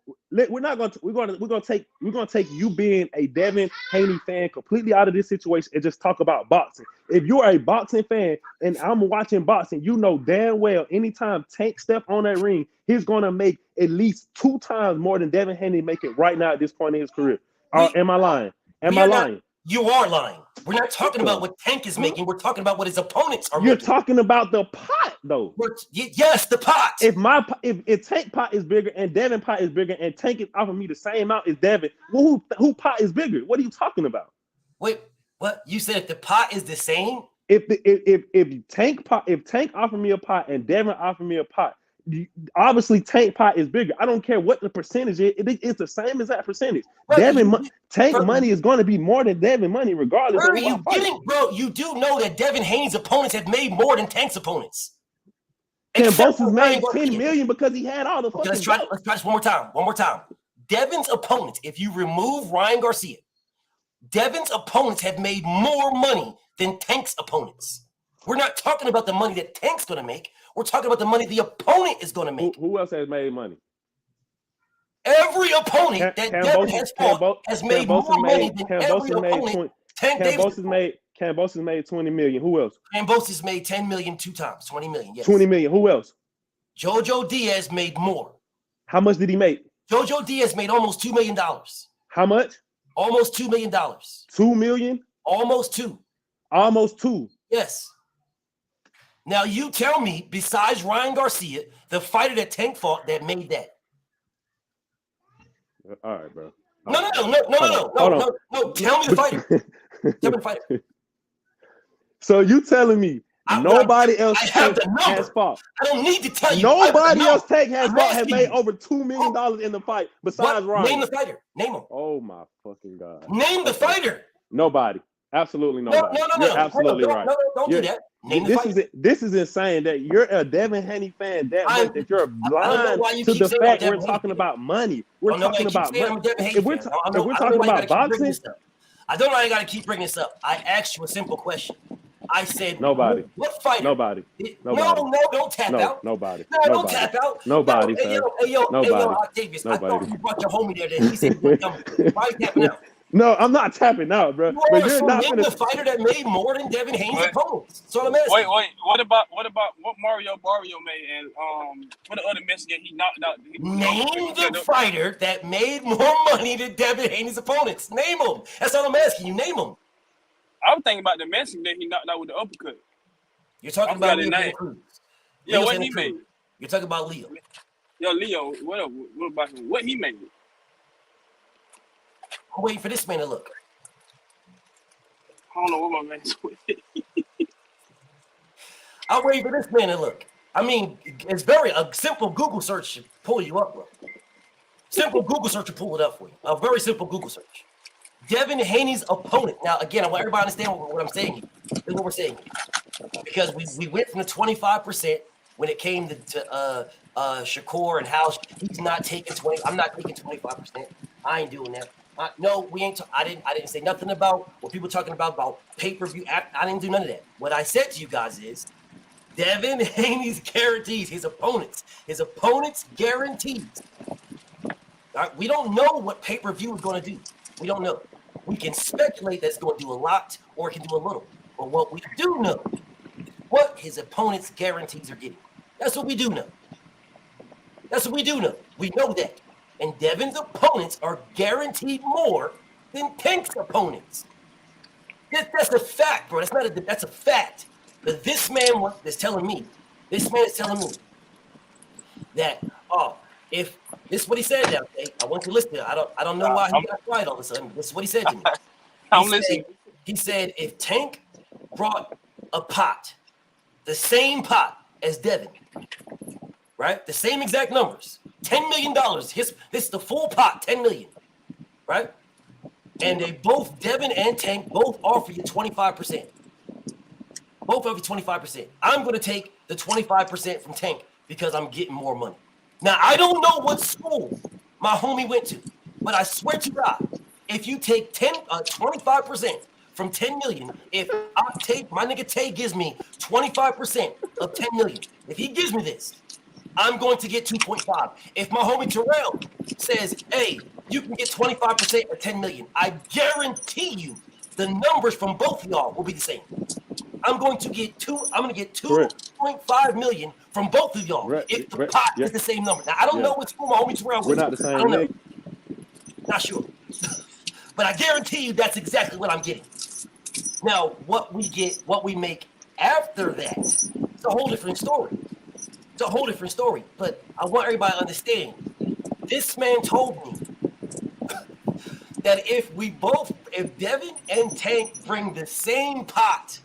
Speaker 12: we're gonna take you being a Devin Haney fan completely out of this situation and just talk about boxing. If you're a boxing fan and I'm watching boxing, you know damn well anytime Tank step on that ring, he's gonna make at least 2 times more than Devin Haney making right now at this point in his career. Am I lying? Am I lying?
Speaker 5: You are lying. We're not talking about what Tank is making. We're talking about what his opponents are
Speaker 12: You're
Speaker 5: making.
Speaker 12: talking about the pot, though.
Speaker 5: Yes, the pot.
Speaker 12: If Tank pot is bigger and Devin pot is bigger and Tank is offering me the same amount as Devin, well, who pot is bigger? What are you talking about?
Speaker 5: Wait, what? You said if the pot is the same?
Speaker 12: If Tank offered me a pot and Devin offered me a pot, obviously Tank pot is bigger. I don't care what the percentage is. It's the same as that percentage. Tank money is going to be more than Devin money, regardless.
Speaker 5: Where are you getting, bro? You do know that Devin Haney's opponents have made more than Tank's opponents.
Speaker 12: Kambosos made $10 million because he had all the fucking.
Speaker 5: Let's try this one more time. One more time. Devin's opponents, if you remove Ryan Garcia, Devin's opponents have made more money than Tank's opponents. We're not talking about the money that Tank's going to make. We're talking about the money the opponent is going to make.
Speaker 12: Who else has made money?
Speaker 5: Every opponent that Devin has fought has made more money than every opponent.
Speaker 12: Kambosos made $20 million. Who else?
Speaker 5: Kambosos made $10 million 2 times. $20 million, yes.
Speaker 12: $20 million. Who else?
Speaker 5: Jojo Diaz made more.
Speaker 12: How much did he make?
Speaker 5: Jojo Diaz made almost $2 million.
Speaker 12: How much?
Speaker 5: Almost $2 million.
Speaker 12: $2 million?
Speaker 5: Almost 2.
Speaker 12: Almost 2.
Speaker 5: Yes. Now you tell me, besides Ryan Garcia, the fighter that Tank fought that made that.
Speaker 12: All right, bro.
Speaker 5: No. Tell me the fighter. Tell me the fighter.
Speaker 12: So you telling me nobody else has fought?
Speaker 5: I don't need to tell you.
Speaker 12: Nobody else has made over $2 million in the fight besides Ryan.
Speaker 5: Name the fighter. Name him.
Speaker 12: Oh my fucking God.
Speaker 5: Name the fighter.
Speaker 12: Nobody. Absolutely nobody.
Speaker 5: No.
Speaker 12: You're absolutely right.
Speaker 5: No, don't do that.
Speaker 12: This is insane that you're a Devin Haney fan that you're blind to the fact we're talking about money. We're talking about money. If we're talking about boxing,
Speaker 5: I don't know why you got to keep bringing this up. I asked you a simple question. I said,
Speaker 12: nobody.
Speaker 5: What fighter?
Speaker 12: Nobody.
Speaker 5: No, don't tap out.
Speaker 12: Nobody.
Speaker 5: No, don't tap out.
Speaker 12: Nobody.
Speaker 5: Hey, yo, Octavius. I thought you brought your homie there. He said, why are you tapping out?
Speaker 12: No, I'm not tapping out, bro.
Speaker 5: But you're not the fighter that made more than Devin Haney's opponents. So I'm asking.
Speaker 11: Wait. What about what Mario made and what the other Mexican he knocked out?
Speaker 5: Name the fighter that made more money than Devin Haney's opponents. Name them. That's all I'm asking you. Name them.
Speaker 11: I was thinking about the Mexican that he knocked out with the uppercut.
Speaker 5: You're talking about Leo Cruz.
Speaker 11: Yeah, what he made?
Speaker 5: You're talking about Leo.
Speaker 11: Yo, Leo, what about him? What he made?
Speaker 5: I'm waiting for this man to look.
Speaker 11: I don't know what my man's with.
Speaker 5: I'm waiting for this man to look. I mean, it's a simple Google search should pull you up, bro. Simple Google search will pull it up for you. A very simple Google search. Devin Haney's opponent. Now, again, I want everybody to understand what I'm saying here. This is what we're saying here. Because we went from the 25% when it came to Shakur and House. He's not taking 20. I'm not taking 25%. I ain't doing that. No, we ain't. I didn't say nothing about what people talking about pay-per-view. I didn't do none of that. What I said to you guys is Devin Haney's guarantees his opponents guarantees. Right? We don't know what pay-per-view is going to do. We don't know. We can speculate that it's going to do a lot or it can do a little. But what we do know is what his opponents' guarantees are getting. That's what we do know. We know that. And Devin's opponents are guaranteed more than Tank's opponents. That's a fact, bro. That's a fact. But this man is telling me that, if this is what he said now, okay? I want to listen. I don't know why he got quiet all of a sudden. This is what he said to me.
Speaker 11: I'm listening.
Speaker 5: He said if Tank brought a pot, the same pot as Devin, right? The same exact numbers. $10 million. This is the full pot, $10 million, right? and they both, Devin and Tank, both offer you 25%. Both of you 25%. I'm going to take the 25% from Tank because I'm getting more money. Now, I don't know what school my homie went to, but I swear to God, if you take 25% from 10 million, if I take, my nigga Tay gives me 25% of 10 million, if he gives me this, I'm going to get 2.5. If my homie Terrell says, hey, you can get 25% of 10 million, I guarantee you the numbers from both of y'all will be the same. I'm going to get 2.5 million from both of y'all if the pot is the same number. Now I don't know what school my homie Terrell
Speaker 12: We're
Speaker 5: went
Speaker 12: not the
Speaker 5: to.
Speaker 12: same.
Speaker 5: I don't know. Not sure. But I guarantee you that's exactly what I'm getting. Now, what we make after that, it's a whole different story. It's a whole different story. But I want everybody to understand, this man told me that if Devin and Tank bring the same pot,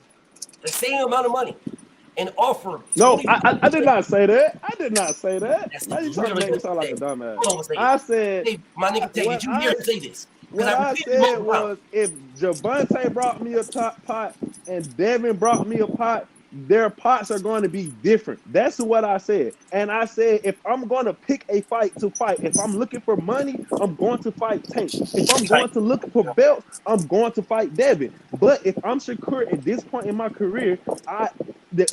Speaker 5: the same amount of money, and offer.
Speaker 12: No, I did not say that. I did not say that. Now you trying to make me sound like a dumbass. I said,
Speaker 5: hey, my nigga, did you hear him say this?
Speaker 12: What I said was, if Javante brought me a top pot and Devin brought me a pot, their pots are going to be different. That's what I said. And I said, if I'm going to pick a fight to fight, if I'm looking for money, I'm going to fight Tank. If I'm going to look for belts, I'm going to fight Devin. But if I'm Shakur at this point in my career,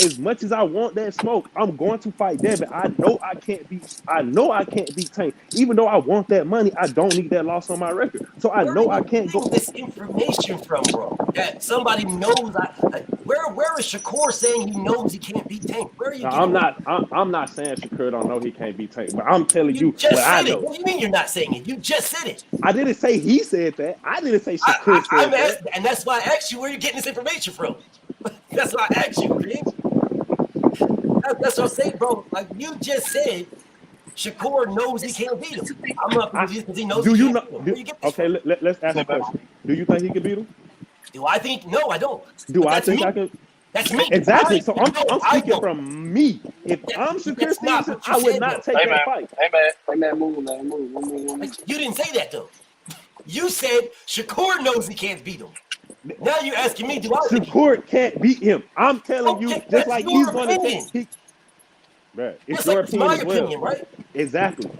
Speaker 12: as much as I want that smoke, I'm going to fight Devin. I know I can't beat Tank. Even though I want that money, I don't need that loss on my record. So I know I can't go.
Speaker 5: This information from, bro, that somebody knows. Where is Shakur saying he knows he can't beat Tank? Where are you?
Speaker 12: I'm not saying Shakur don't know he can't beat Tank, but I'm telling you
Speaker 5: just
Speaker 12: what
Speaker 5: said
Speaker 12: I
Speaker 5: it.
Speaker 12: know.
Speaker 5: What do you mean you're not saying it? You just said it.
Speaker 12: I didn't say he said that. I didn't say Shakur said that.
Speaker 5: And that's why I asked you where you're getting this information from. That's why I asked you, man. That's what I'm saying, bro. Like you just said, Shakur knows he can't beat him. I'm not confused because he knows.
Speaker 12: Do you know? Okay, let's ask a question. Do you think he can beat him?
Speaker 5: Do I think? No, I don't.
Speaker 12: Do I think I can?
Speaker 5: That's me.
Speaker 12: Exactly. So I'm speaking from me. If I'm Shakur Stevenson, I would not take that fight.
Speaker 6: Hey man, move.
Speaker 5: You didn't say that though. You said Shakur knows he can't beat him. Now you're asking me, do I think
Speaker 12: Shakur can't beat him? I'm telling you, just like he's going to take. Bruh, it's your opinion as well.
Speaker 5: Opinion, right?
Speaker 12: Exactly.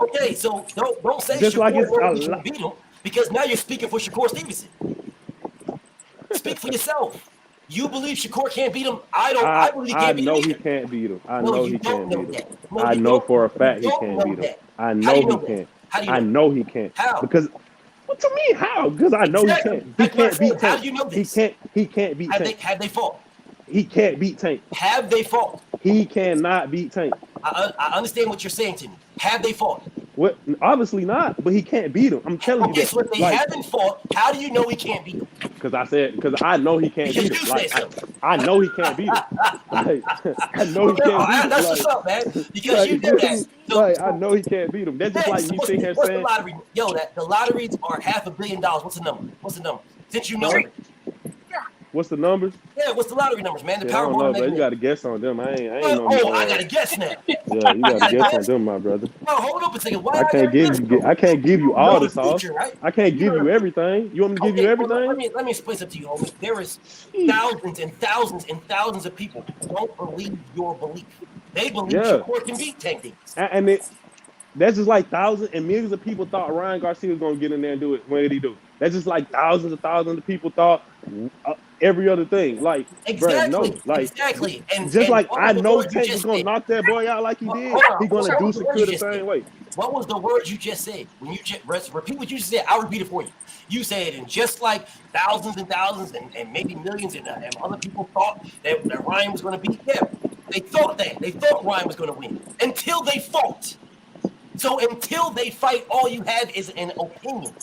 Speaker 5: Okay, so don't say
Speaker 12: just
Speaker 5: Shakur
Speaker 12: like
Speaker 5: knows he can beat him because now you're speaking for Shakur Stevenson. Speak for yourself. You believe Shakur can't beat him? I believe he can't beat him.
Speaker 12: I know he can't beat him. I know he can't beat him.
Speaker 5: No,
Speaker 12: I know for a fact he can't beat him. I know he can't. I know he can't.
Speaker 5: How?
Speaker 12: Because what do you mean how? Because I know he can't. He can't beat Tank.
Speaker 5: How do you know this?
Speaker 12: He can't beat Tank.
Speaker 5: Have they fought?
Speaker 12: He can't beat Tank.
Speaker 5: Have they fought?
Speaker 12: He cannot beat Tank.
Speaker 5: I understand what you're saying to me. Have they fought?
Speaker 12: What? Obviously not, but he can't beat him. I'm telling you that.
Speaker 5: So if they haven't fought, how do you know he can't beat him?
Speaker 12: Because I know he can't beat him. Like, I know he can't beat him. Like, I know he can't beat him.
Speaker 5: That's what's up, man. Because you did that.
Speaker 12: So, like, I know he can't beat him. That's just like me sitting here saying.
Speaker 5: The lottery? Yo, the lotteries are $500 million. What's the number? Since you know it.
Speaker 12: What's the numbers?
Speaker 5: Yeah, what's the lottery numbers, man? The
Speaker 12: I don't know, but you got to guess on them. I ain't know.
Speaker 5: I got to guess now.
Speaker 12: Yeah, you got to guess on them, my brother.
Speaker 5: No, hold up a second.
Speaker 12: I can't give you all the sauce. Right? I can't give you everything. You want me to give you everything?
Speaker 5: Well, let me explain something to you, homie. There is thousands and thousands and thousands of people who don't believe your belief. They believe Shakur can beat Tank Davis.
Speaker 12: And that's just like thousands and millions of people thought Ryan Garcia was going to get in there and do it. When did he do it? That's just like thousands of people thought every other thing. Like,
Speaker 5: exactly.
Speaker 12: Bro, no. Like,
Speaker 5: exactly. And
Speaker 12: I know Tank was going to knock that boy out like he did. He's going to do Shakur the same way.
Speaker 5: What was the words you just said? When you repeat what you just said, I'll repeat it for you. You said, and just like thousands and thousands and maybe millions and other people thought that Ryan was going to beat them. They thought Ryan was going to win until they fought. So until they fight, all you have is an opinion.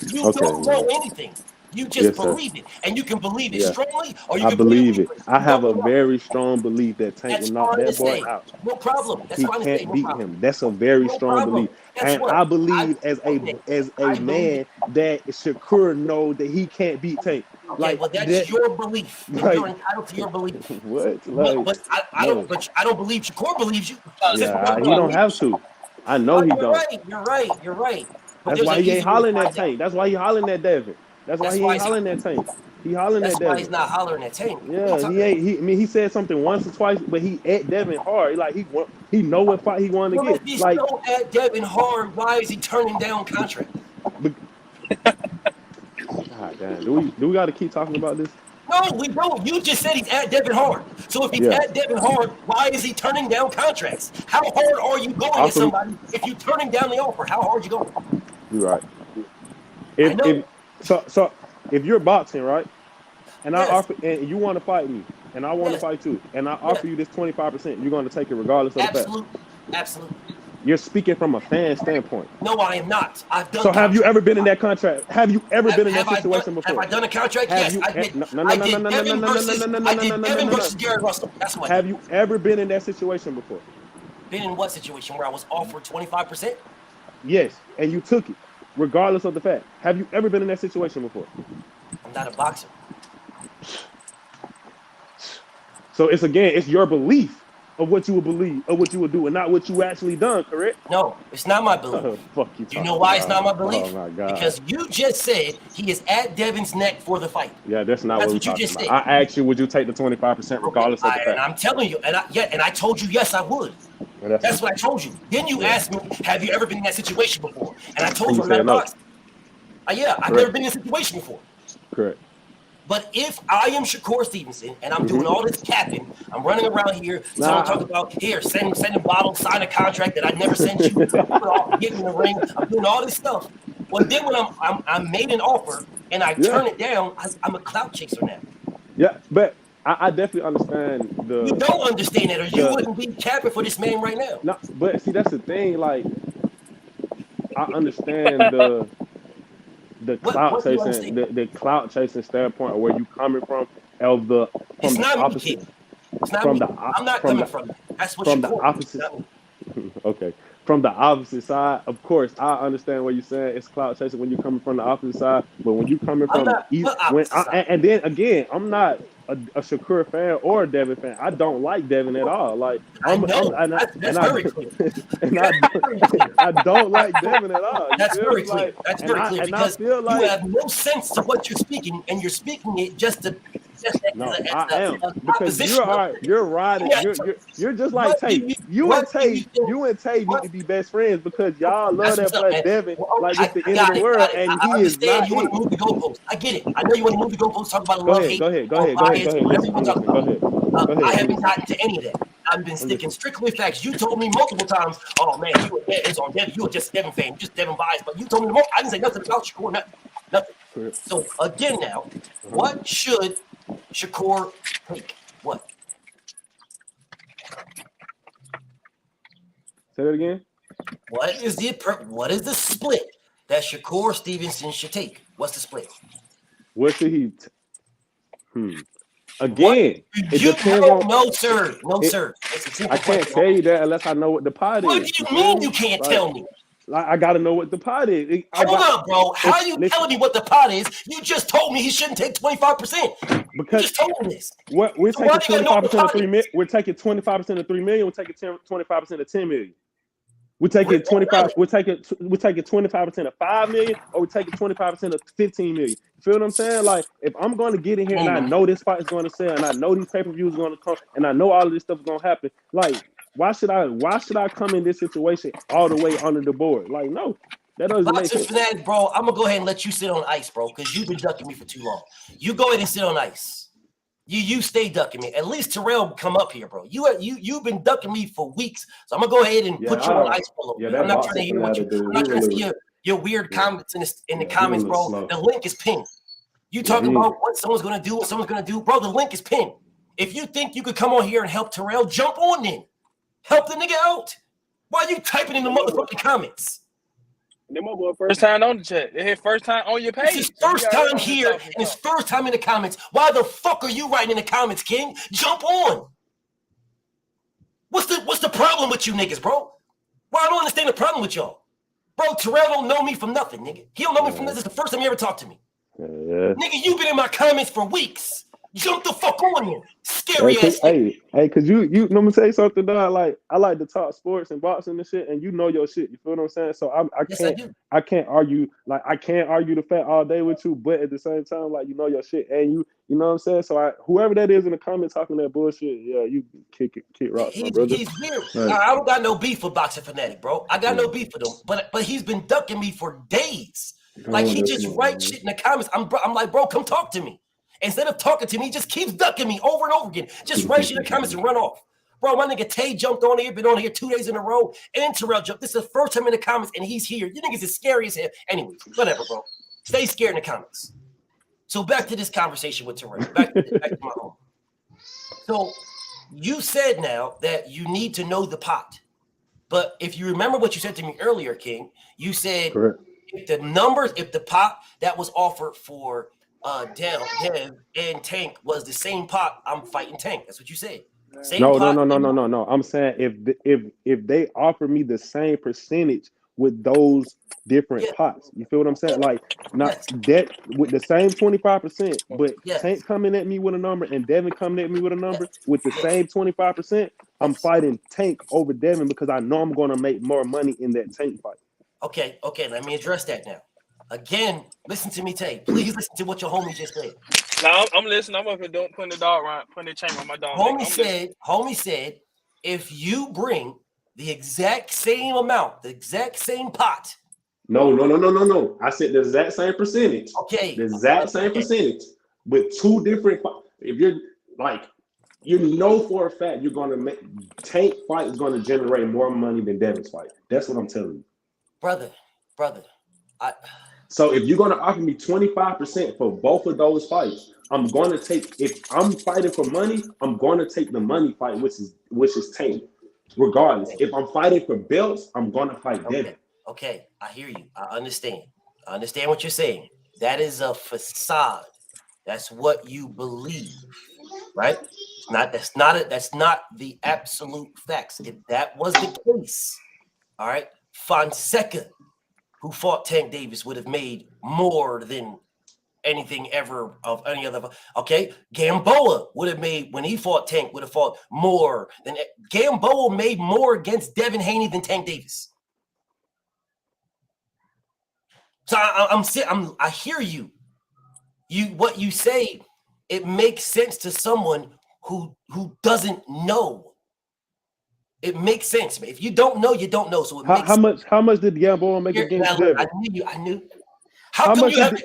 Speaker 5: You don't know anything. You just believe it, and you can believe it strongly, or you can
Speaker 12: believe it. I have a very strong belief that Tank will knock that boy out.
Speaker 5: No problem. That's
Speaker 12: he can't beat him. That's a very strong belief, and I believe as a man that Shakur knows that he can't beat Tank.
Speaker 5: Okay, like, well, that's your belief. Like, you're entitled to your belief.
Speaker 12: What? Like,
Speaker 5: but I don't believe Shakur believes you.
Speaker 12: Yeah, he don't have to. I know he don't.
Speaker 5: You're right.
Speaker 12: That's why he ain't hollering at Tank. That's why he hollering at Devin. That's why he ain't hollering at Tank. He hollering at Devin.
Speaker 5: That's why he's not hollering at Tank.
Speaker 12: Yeah, he ain't. I mean, he said something once or twice, but he at Devin hard. Like he know what fight he wanted to get.
Speaker 5: If he's
Speaker 12: like
Speaker 5: so at Devin hard, why is he turning down contract?
Speaker 12: God damn. Do we got to keep talking about this?
Speaker 5: No, we don't. You just said he's at Devin hard. So if he's at Devin hard, why is he turning down contracts? How hard are you going at somebody if you're turning down the offer? How hard are you going?
Speaker 12: You're right. If you're boxing, right, and I offer, and you want to fight me, and I want to fight you, and I offer you this 25%, you're going to take it regardless of the fact.
Speaker 5: Absolutely.
Speaker 12: You're speaking from a fan standpoint.
Speaker 5: No, I am not. I've done.
Speaker 12: So have you ever been in that contract? Have you ever been in that situation before?
Speaker 5: Have I done a contract? Yes, I did. I did Devin versus Gary Russell. That's what.
Speaker 12: Have you ever been in that situation before?
Speaker 5: Been in what situation where I was offered 25%?
Speaker 12: Yes, and you took it, regardless of the fact. Have you ever been in that situation before?
Speaker 5: I'm not a boxer.
Speaker 12: So it's your belief of what you would believe, of what you would do, and not what you actually done, correct?
Speaker 5: No, it's not my belief.
Speaker 12: Fuck you.
Speaker 5: Do you know why it's not my belief?
Speaker 12: Oh my God.
Speaker 5: Because you just said he is at Devin's neck for the fight.
Speaker 12: Yeah, that's what you just said. I asked you, would you take the 25% regardless of the fact?
Speaker 5: And I'm telling you, and I told you, yes, I would. That's what I told you. Then you asked me, have you ever been in that situation before? And I told you I'm not a boxer. I've never been in a situation before.
Speaker 12: Correct.
Speaker 5: But if I am Shakur Stevenson and I'm doing all this capping, I'm running around here, talking about here, sending bottles, sign a contract that I never sent you, get in the ring, I'm doing all this stuff. Well, then when I'm made an offer and I turn it down, I'm a clout chaser now.
Speaker 12: Yeah, but I definitely understand the.
Speaker 5: You don't understand it, or you wouldn't be capping for this man right now.
Speaker 12: No, but see, that's the thing. Like, I understand the clout chasing, the clout chasing standpoint, of where you coming from, of the from the opposite.
Speaker 5: It's not from me. I'm not coming from that. That's what
Speaker 12: from the opposite. Okay, from the opposite side, of course, I understand what you're saying. It's clout chasing when you're coming from the opposite side, but when you coming from and then again, I'm not a Shakur fan or a Devin fan. I don't like Devin at all. Like I don't like Devin at all.
Speaker 5: That's very clear. That's very clear because you have no sense to what you're speaking, and you're speaking it just to.
Speaker 12: I am because you're riding. You're just like Tate. You and Tate need to be best friends because y'all love that boy Devin like it's the end of the world, and he is not.
Speaker 5: You want to move the goalposts. I get it. I know you want to move the goalposts. Talk about love, hate.
Speaker 12: Go ahead.
Speaker 5: I haven't gotten to any of that. I've been sticking strictly with facts. You told me multiple times, "Oh man, you were it's on Devin. You were just Devin fan, just Devin bias." But you told me I didn't say nothing about Shakur. Nothing. So again, now, what should Shakur take? What?
Speaker 12: Say that again.
Speaker 5: What is the split that Shakur Stevenson should take? What's the split?
Speaker 12: What should he? Again, it depends on.
Speaker 5: No, sir.
Speaker 12: I can't tell you that unless I know what the pot is.
Speaker 5: What do you mean you can't tell me?
Speaker 12: Like I gotta know what the pot is.
Speaker 5: Hold on, bro. How are you telling me what the pot is? You just told me he shouldn't take 25%.
Speaker 12: Because
Speaker 5: you just told me this.
Speaker 12: We're taking 25% of 3 million. We're taking 25% of 3 million. We're taking 25% of 10 million. We're taking 25. We're taking 25% of 5 million, or we're taking 25% of 15 million. Feel what I'm saying? Like if I'm going to get in here and I know this fight is going to sell, and I know these pay-per-views are going to come, and I know all of this stuff is going to happen, like. Why should I come in this situation all the way under the board? Like, no, that doesn't make sense.
Speaker 5: Fanatic, bro, I'm gonna go ahead and let you sit on ice, bro, because you've been ducking me for too long. You go ahead and sit on ice. You stay ducking me. At least Terrell come up here, bro. You've been ducking me for weeks, so I'm gonna go ahead and put you on ice for a little bit. I'm not trying to hear what I'm not trying to see your weird comments in the comments, bro. Slow. The link is pinned. You talking about what someone's gonna do, bro. The link is pinned. If you think you could come on here and help Terrell, jump on then. Help the nigga out. Why are you typing in the motherfucking comments?
Speaker 11: They my boy first time on the chat. They his first time on your page.
Speaker 5: It's his first time here and his first time in the comments. Why the fuck are you writing in the comments, King? Jump on. What's the problem with you niggas, bro? Well, I don't understand the problem with y'all. Bro, Terrell don't know me from nothing, nigga. He don't know me from this. This is the first time you ever talked to me. Nigga, you've been in my comments for weeks. Jump the fuck on him. Scary ass
Speaker 12: nigga. Hey, cause you know what I'm saying something, dog. Like I like to talk sports and boxing and shit, and you know your shit. You feel what I'm saying? So I can't argue. Like I can't argue the fact all day with you, but at the same time, like you know your shit, and you know what I'm saying. So whoever that is in the comments talking that bullshit, yeah, you kick rocks, my brother.
Speaker 5: He's weird. Right. I don't got no beef with Boxing Fanatic, bro. I got no beef with him, but he's been ducking me for days. Like he just writes shit in the comments. I'm like, bro, come talk to me. Instead of talking to me, he just keeps ducking me over and over again. Just write shit in the comments and run off. Bro, my nigga Tay jumped on here, been on here 2 days in a row, and Terrell jumped. This is the first time in the comments, and he's here. You niggas is scary as hell. Anyways, whatever, bro. Stay scared in the comments. So back to this conversation with Terrell. Back to my home. So you said now that you need to know the pot. But if you remember what you said to me earlier, King, you said if the pot that was offered for Dev and Tank was the same pot, I'm fighting Tank. That's what you said.
Speaker 12: No. I'm saying if they offer me the same percentage with those different pots, you feel what I'm saying? Like not that with the same 25%, but Tank coming at me with a number and Devin coming at me with a number with the same 25%, I'm fighting Tank over Devin because I know I'm going to make more money in that Tank fight. Okay. Let me address that now. Again, listen to me, Tay. Please listen to what your homie just said.
Speaker 11: No, I'm listening. I'm up here putting the dog around, putting the chain on my dog.
Speaker 5: Homie said, if you bring the exact same amount, the exact same pot.
Speaker 12: No. I said the exact same percentage.
Speaker 5: Okay.
Speaker 12: The exact same percentage with two different. If you're like, you know for a fact you're gonna make Tank fight is gonna generate more money than Devin's fight. That's what I'm telling you,
Speaker 5: brother.
Speaker 12: So if you're gonna offer me 25% for both of those fights, I'm gonna take. If I'm fighting for money, I'm gonna take the money fight, which is Tank. Regardless, if I'm fighting for belts, I'm gonna fight Devin.
Speaker 5: Okay, I hear you. I understand. I understand what you're saying. That is a facade. That's what you believe, right? That's not the absolute facts. If that was the case, all right, Fonseca, who fought Tank Davis, would have made more than anything ever of any other. Okay, Gamboa would have made, when he fought Tank, would have fought more than Gamboa made more against Devin Haney than Tank Davis. So I hear you. What you say, it makes sense to someone who doesn't know. It makes sense, man. If you don't know, you don't know. So it makes sense.
Speaker 12: How much did Gamboa make against Devin?
Speaker 5: I knew. How come you have,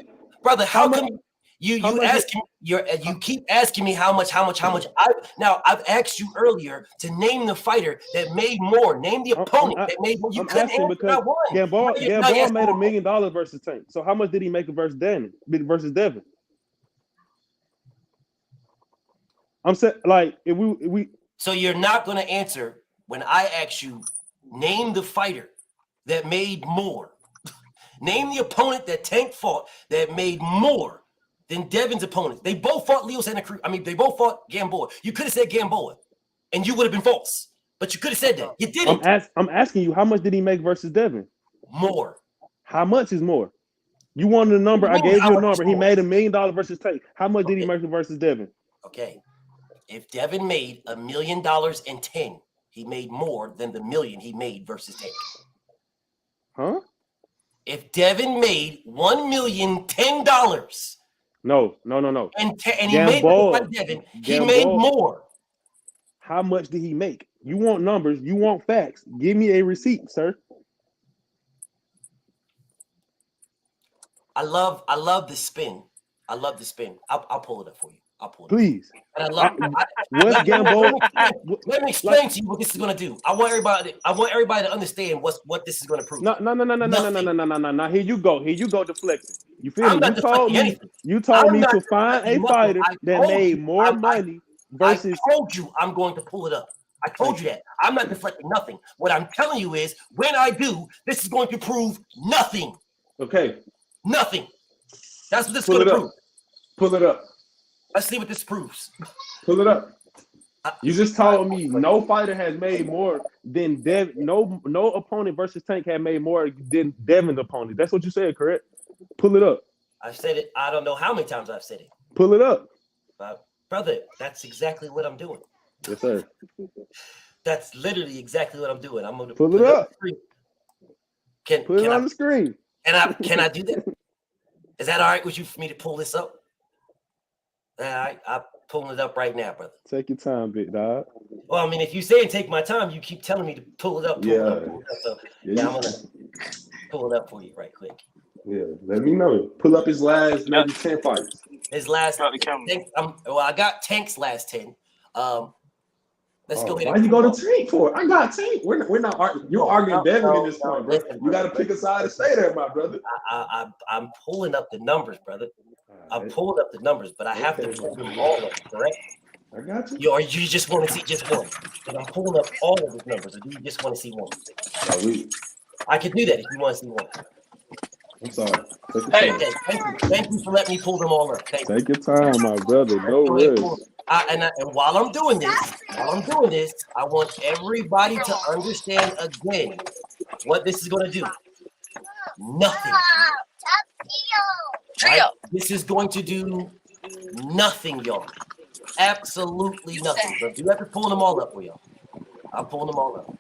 Speaker 5: brother? How come you asking you keep asking me how much? I've asked you earlier to name the fighter that made more. Name the opponent that made more. You couldn't answer
Speaker 12: because Gamboa made $1 million versus Tank. So how much did he make versus Devin? I'm saying, like, if we.
Speaker 5: So you're not going to answer when I ask you, name the fighter that made more. Name the opponent that Tank fought that made more than Devin's opponent. They both fought Leo Santa Cruz. I mean, they both fought Gamboa. You could have said Gamboa, and you would have been false. But you could have said that. You didn't.
Speaker 12: I'm asking you, how much did he make versus Devin?
Speaker 5: More.
Speaker 12: How much is more? You wanted a number. I gave you a number. He made $1 million versus Tank. How much did he make versus Devin?
Speaker 5: Okay. If Devin made $1 million and 10, he made more than the $1 million he made versus Tank.
Speaker 12: Huh?
Speaker 5: If Devin made $1,010.
Speaker 12: No.
Speaker 5: And he made more by Devin, he made more.
Speaker 12: How much did he make? You want numbers, you want facts. Give me a receipt, sir.
Speaker 5: I love the spin. I'll pull it up for you. I'll pull it.
Speaker 12: Please.
Speaker 5: And I love
Speaker 12: what's Gamboa?
Speaker 5: Let me explain to you what this is going to do. I want everybody to understand what this is going to prove.
Speaker 12: No. Here you go deflecting. You feel me? You told me to find a fighter that made more money versus.
Speaker 5: I told you I'm going to pull it up. I told you that. I'm not deflecting nothing. What I'm telling you is when I do, this is going to prove nothing.
Speaker 12: Okay.
Speaker 5: Nothing. That's what this is going to prove.
Speaker 12: Pull it up.
Speaker 5: Let's see what this proves.
Speaker 12: Pull it up. You just told me no fighter has made more than Devin. No opponent versus Tank had made more than Devin's opponent. That's what you said, correct? Pull it up.
Speaker 5: I've said it. I don't know how many times I've said it.
Speaker 12: Pull it up.
Speaker 5: Brother, that's exactly what I'm doing.
Speaker 12: Yes, sir.
Speaker 5: That's literally exactly what I'm doing. I'm gonna
Speaker 12: pull it up.
Speaker 5: Put
Speaker 12: it on the screen.
Speaker 5: Can I do that? Is that all right with you for me to pull this up? All right, I'm pulling it up right now, brother.
Speaker 12: Take your time, big dog.
Speaker 5: Well, I mean, if you say and take my time, you keep telling me to pull it up. Pull it up. So, I'm gonna pull it up for you right quick.
Speaker 12: Yeah, let me know. Pull up his last maybe 10 fights.
Speaker 5: His last. I got Tank's last 10. Let's go ahead.
Speaker 12: Why you go to Tank for? I got Tank. We're not arguing. You're arguing Devin in this point, bro. You got to pick a side and stay there, my brother.
Speaker 5: I'm pulling up the numbers, brother. I'm pulling up the numbers, but I have to pull them all up, correct?
Speaker 12: I got you.
Speaker 5: Or you just want to see just one? Because I'm pulling up all of the numbers, or do you just want to see one? I can do that if you want to see one.
Speaker 12: I'm sorry.
Speaker 5: Hey, thank you for letting me pull them all up.
Speaker 12: Take your time, my brother. No rush.
Speaker 5: And while I'm doing this, I want everybody to understand again what this is going to do. Nothing. Right? This is going to do nothing, y'all. Absolutely nothing. But you have to pull them all up for y'all. I'm pulling them all up.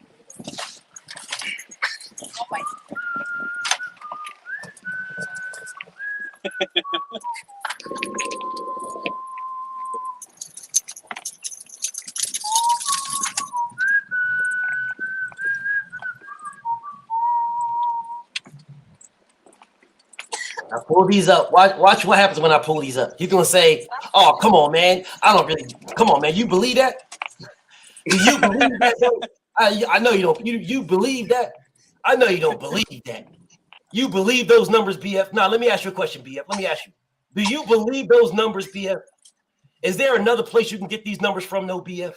Speaker 5: I pull these up. Watch what happens when I pull these up. You're gonna say, "Oh, come on, man! Come on, man! You believe that? Do you believe that? I know you don't. You believe that? I know you don't believe that. You believe those numbers, BF? Now, let me ask you a question, BF. Let me ask you: do you believe those numbers, BF? Is there another place you can get these numbers from, no, BF?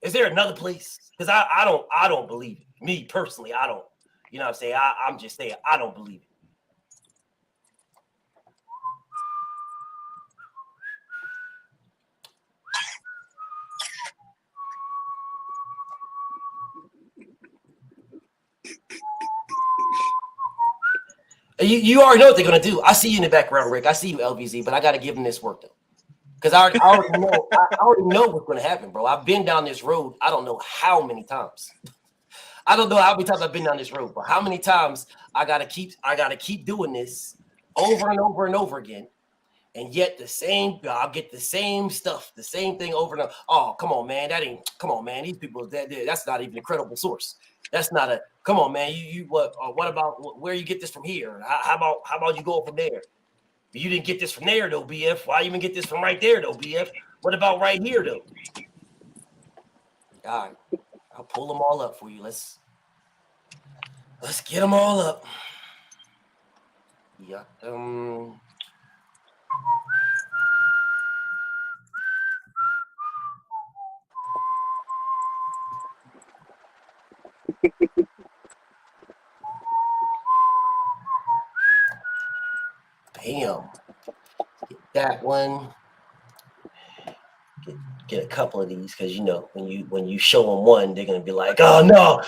Speaker 5: Is there another place? Because I don't believe it. Me personally, I don't. You know what I'm saying? I'm just saying I don't believe it. You already know what they're gonna do. I see you in the background, Rick. I see you, LVZ, but I gotta give them this work though, because I already know. I already know what's gonna happen, bro. I've been down this road. I don't know how many times. I don't know how many times I've been down this road, but how many times I gotta keep doing this over and over and over again, and yet I'll get the same stuff, the same thing over and over. Oh, come on, man, come on, man. These people, that's not even a credible source. That's not a. Come on, man. What about where you get this from here? How about you go from there? You didn't get this from there though, BF. Why even get this from right there though, BF? What about right here though? All right, I'll pull them all up for you. Let's get them all up. Yeah. Bam. Get that one. Get a couple of these, because you know when you show them one, they're gonna be like, oh no,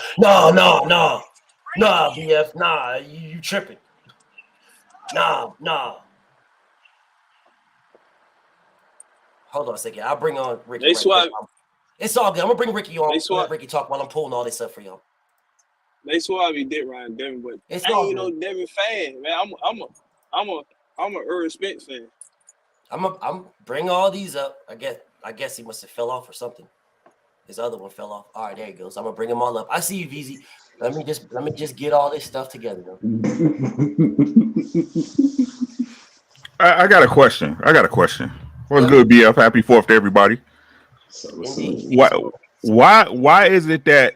Speaker 5: BF, nah, you tripping. Nah. Hold on a second. I'll bring on Ricky.
Speaker 11: They swap.
Speaker 5: It's all good. I'm gonna bring Ricky on. Let Ricky talk while I'm pulling all this up for y'all.
Speaker 11: They swap me did Ryan Devin, but
Speaker 5: it's
Speaker 11: I ain't no Devin fan, man. I'm a Earl Spence fan.
Speaker 5: I'm bring all these up. I guess he must have fell off or something. His other one fell off. All right, there he goes. I'm gonna bring them all up. I see you, VZ. Let me just get all this stuff together, though.
Speaker 13: I got a question. What's good, BF? Happy 4th to everybody. Why is it that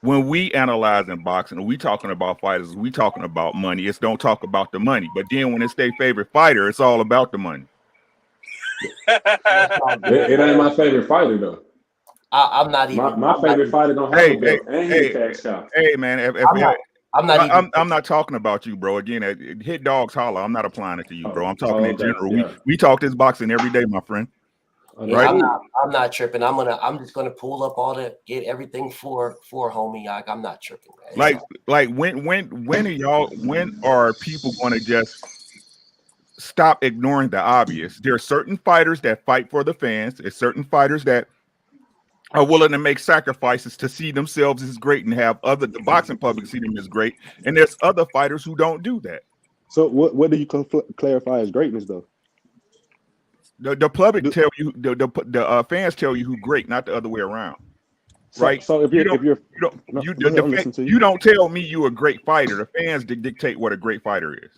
Speaker 13: when we analyze in boxing, we talking about fighters, we talking about money, it's don't talk about the money. But then when it's their favorite fighter, it's all about the money.
Speaker 12: It ain't my favorite fighter though.
Speaker 5: I'm not even.
Speaker 12: My favorite fighter don't have a belt. Hey,
Speaker 13: man. I'm not talking about you, bro. Again, hit dogs holler. I'm not applying it to you, bro. I'm talking in general. Yeah. We talk this boxing every day, my friend.
Speaker 5: Yeah, right? I'm not tripping. I'm just gonna pull up all get everything for homie. I'm not tripping, man.
Speaker 13: Like when are people gonna just stop ignoring the obvious. There are certain fighters that fight for the fans. There's certain fighters that are willing to make sacrifices to see themselves as great and have the boxing public see them as great. And there's other fighters who don't do that.
Speaker 12: So what do you clarify as greatness, though?
Speaker 13: The public tell you, the fans tell you who great, not the other way around. Right?
Speaker 12: So if you
Speaker 13: don't tell me you're a great fighter. The fans dictate what a great fighter is.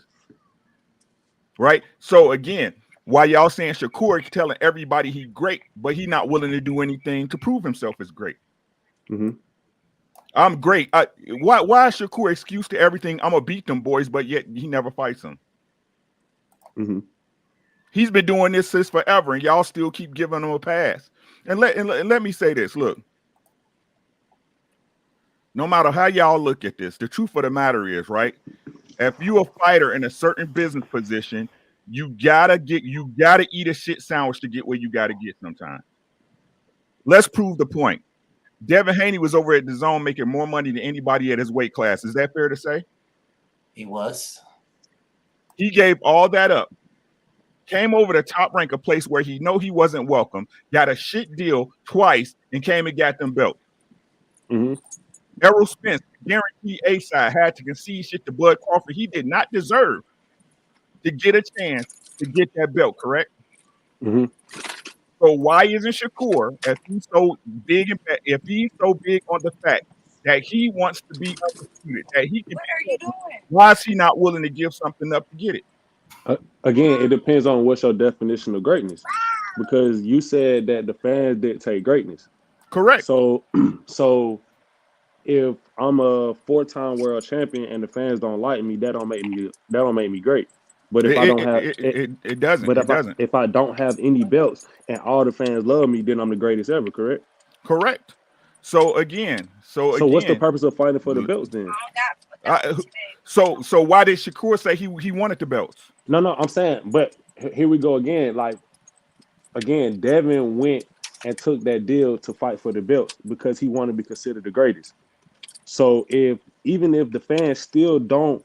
Speaker 13: Right? So again, why y'all saying Shakur is telling everybody he's great, but he's not willing to do anything to prove himself as great.
Speaker 12: Mm-hmm.
Speaker 13: I'm great. Why is Shakur excuse to everything? I'm gonna beat them boys, but yet he never fights them.
Speaker 12: Mm-hmm.
Speaker 13: He's been doing this since forever, and y'all still keep giving him a pass. And let me say this: look, no matter how y'all look at this, the truth of the matter is, right? If you're a fighter in a certain business position, you gotta eat a shit sandwich to get where you gotta get sometimes. Let's prove the point. Devin Haney was over at the Zone making more money than anybody at his weight class. Is that fair to say?
Speaker 5: He was.
Speaker 13: He gave all that up. Came over to Top Rank, a place where he wasn't welcome, got a shit deal twice, and came and got them belts.
Speaker 12: Mm-hmm.
Speaker 13: Errol Spence, guaranteed A-side, had to concede shit to Bud Crawford. He did not deserve to get a chance to get that belt, correct?
Speaker 12: Mm-hmm.
Speaker 13: So why isn't Shakur, if he's so big on the fact that he wants to be undisputed, that he can, why is he not willing to give something up to get it?
Speaker 12: Again, it depends on what's your definition of greatness, because you said that the fans dictate greatness.
Speaker 13: Correct.
Speaker 12: So if I'm a 4-time world champion and the fans don't like me, that don't make me great. But if I don't have
Speaker 13: it doesn't.
Speaker 12: But
Speaker 13: if
Speaker 12: I don't have any belts and all the fans love me, then I'm the greatest ever. Correct.
Speaker 13: Correct. So what's the purpose of fighting for the belts then? So why did Shakur say he wanted the belts?
Speaker 12: No, I'm saying, but here we go again. Like again, Devin went and took that deal to fight for the belts because he wanted to be considered the greatest. So even if the fans still don't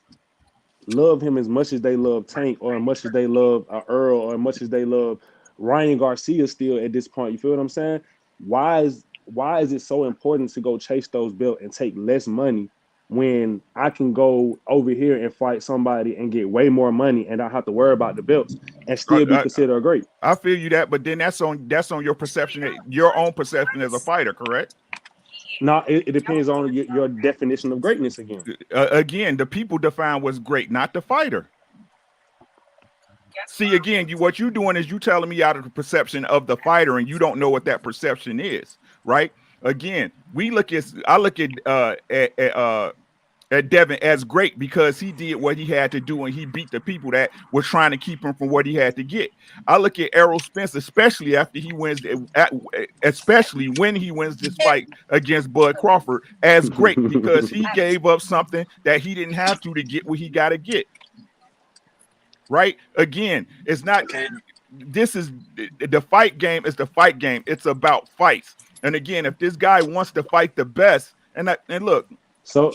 Speaker 12: love him as much as they love Tank, or as much as they love Earl, or as much as they love Ryan Garcia still at this point, you feel what I'm saying? Why is it so important to go chase those belts and take less money when I can go over here and fight somebody and get way more money and not have to worry about the belts and still be considered great? I
Speaker 13: feel you that, but then that's on your perception, your own perception as a fighter, correct?
Speaker 12: No, it depends on your definition of greatness again.
Speaker 13: Again, the people define what's great, not the fighter. See, again, what you're doing is you telling me out of the perception of the fighter, and you don't know what that perception is, right? Again, I look at Devin as great because he did what he had to do and he beat the people that were trying to keep him from what he had to get. I look at Errol Spence, especially after he wins, especially when he wins this fight against Bud Crawford, as great because he gave up something that he didn't have to get what he got to get. Right? Again, it's not. This is the fight game. Is the fight game. It's about fights. And again, if this guy wants to fight the best, and look.
Speaker 12: So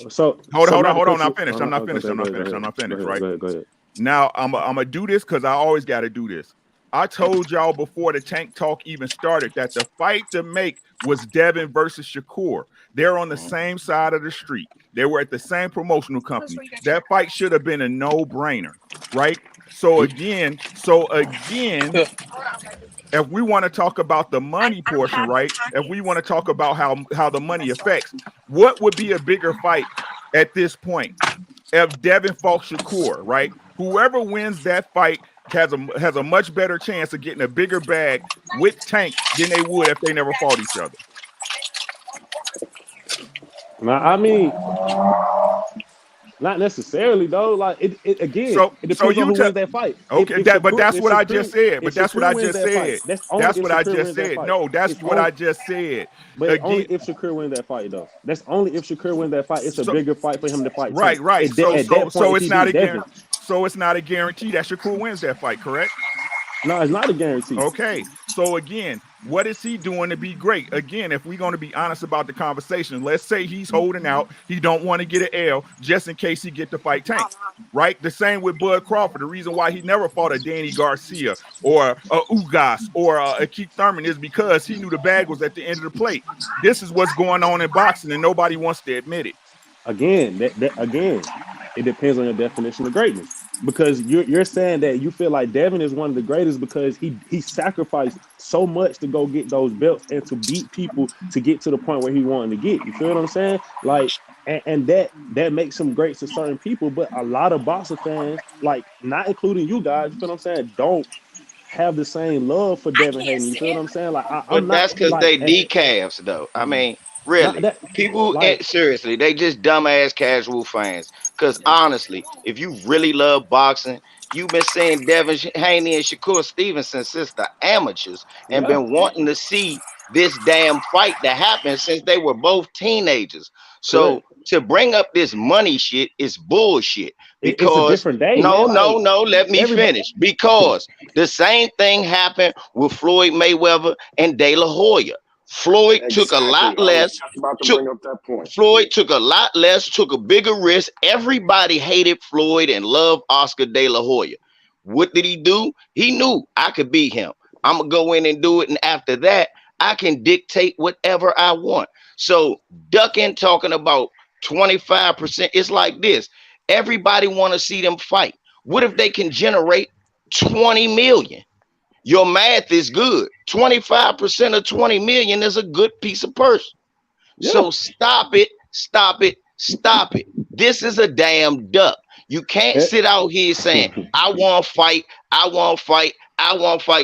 Speaker 13: hold on. I'm not finished. I'm not finished. Right.
Speaker 12: Go ahead.
Speaker 13: Now I'm gonna do this because I always got to do this. I told y'all before the Tank Talk even started that the fight to make was Devin versus Shakur. They're on the same side of the street. They were at the same promotional company. That fight should have been a no-brainer, right? So again, if we want to talk about the money portion, right? If we want to talk about how the money affects, what would be a bigger fight at this point? If Devin fought Shakur, right? Whoever wins that fight has a much better chance of getting a bigger bag with Tank than they would if they never fought each other.
Speaker 12: I mean, not necessarily though. Like it again.
Speaker 13: So
Speaker 12: it depends on who wins that fight.
Speaker 13: Okay, but that's what I just said. But that's what I just said. That's what I just said. No, that's what I just said.
Speaker 12: But again, only if Shakur wins that fight, though. That's only if Shakur wins that fight. It's a bigger fight for him to fight.
Speaker 13: Right. So it's not a guarantee. So it's not a guarantee that Shakur wins that fight, correct?
Speaker 12: No, it's not a guarantee.
Speaker 13: Okay. So again, what is he doing to be great? Again, if we're going to be honest about the conversation, let's say he's holding out. He don't want to get an L just in case he get to fight Tank, right? The same with Bud Crawford. The reason why he never fought a Danny Garcia or a Ugas or a Keith Thurman is because he knew the bag was at the end of the plate. This is what's going on in boxing, and nobody wants to admit it.
Speaker 12: Again, it depends on your definition of greatness. Because you're saying that you feel like Devin is one of the greatest because he sacrificed so much to go get those belts and to beat people to get to the point where he wanted to get. You feel what I'm saying? Like, and that makes him great to certain people, but a lot of boxer fans, like not including you guys, you feel what I'm saying, don't have the same love for Devin Haney. You feel what I'm saying? Like, I'm not.
Speaker 14: That's because
Speaker 12: like,
Speaker 14: they decalves, though. I mean, really, people
Speaker 12: like,
Speaker 14: seriously, they just dumbass casual fans. Because honestly, if you really love boxing, you've been seeing Devin Haney and Shakur Stevenson since the amateurs, and been wanting to see this damn fight that happened since they were both teenagers. So to bring up this money shit is bullshit. Because
Speaker 12: it's a different day.
Speaker 14: No,
Speaker 12: man.
Speaker 14: let me finish. Because the same thing happened with Floyd Mayweather and De La Hoya. Floyd took a lot less. Floyd took a lot less, took a bigger risk. Everybody hated Floyd and loved Oscar De La Hoya. What did he do? He knew I could beat him. I'm gonna go in and do it, and after that, I can dictate whatever I want. So ducking, talking about 25%, it's like this. Everybody want to see them fight. What if they can generate 20 million? Your math is good. 25% of 20 million is a good piece of purse. Yeah. So stop it. This is a damn duck. You can't sit out here saying, I want to fight.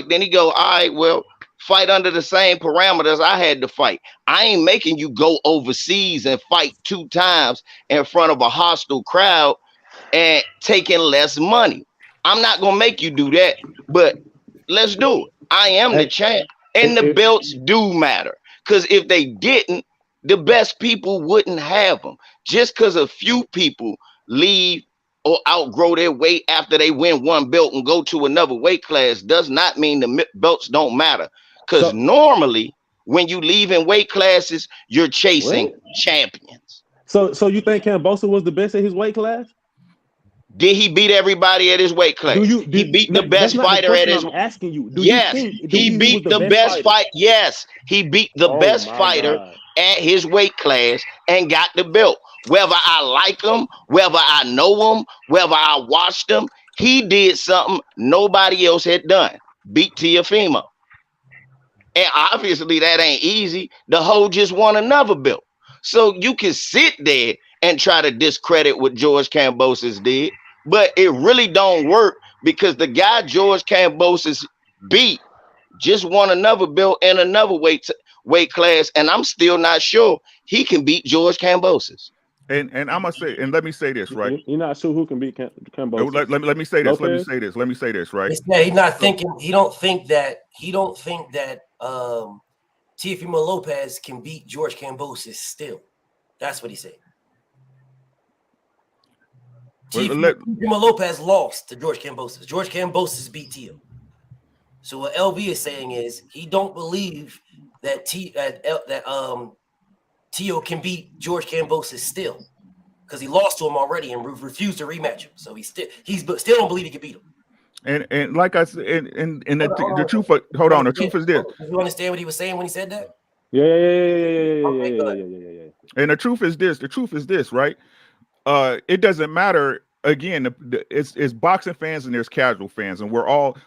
Speaker 14: Then he go, all right, well, fight under the same parameters I had to fight. I ain't making you go overseas and fight 2 times in front of a hostile crowd and taking less money. I'm not going to make you do that, but let's do it. I am the champ, and the belts do matter. Because if they didn't, the best people wouldn't have them. Just because a few people leave or outgrow their weight after they win one belt and go to another weight class does not mean the belts don't matter. Because normally, when you leave in weight classes, you're chasing champions.
Speaker 12: So you think Kambosos was the best at his weight class?
Speaker 14: Did he beat everybody at his weight class? He beat the best fighter at his.
Speaker 12: I'm asking you.
Speaker 14: Yes, he beat the best fight. Yes, he beat the best fighter at his weight class and got the belt. Whether I like him, whether I know him, whether I watched him, he did something nobody else had done. Beat Teofimo. And obviously that ain't easy. The hoe just won another belt. So you can sit there and try to discredit what George Kambosos did, but it really don't work because the guy George Kambosos beat just won another belt in another weight class, and I'm still not sure he can beat George Kambosos.
Speaker 13: And I'm gonna say, and let me say this, right?
Speaker 12: You're not sure who can beat Kambosos.
Speaker 13: Let me say this.
Speaker 12: Lopez?
Speaker 13: Let me say this, right?
Speaker 5: Yeah, he's not thinking. He don't think that Teofimo Lopez can beat George Kambosos still. That's what he said. Teofimo Lopez lost to George Kambosos. George Kambosos beat Teo. So what LV is saying is he don't believe that Teo can beat George Kambosos still because he lost to him already and refused to rematch him. So he still don't believe he can beat him.
Speaker 13: And like I said, and the truth. Hold on. The truth is this.
Speaker 5: You understand what he was saying when he said that?
Speaker 12: Yeah.
Speaker 13: And the truth is this. The truth is this, right? It doesn't matter. Again, it's boxing fans and there's casual fans, and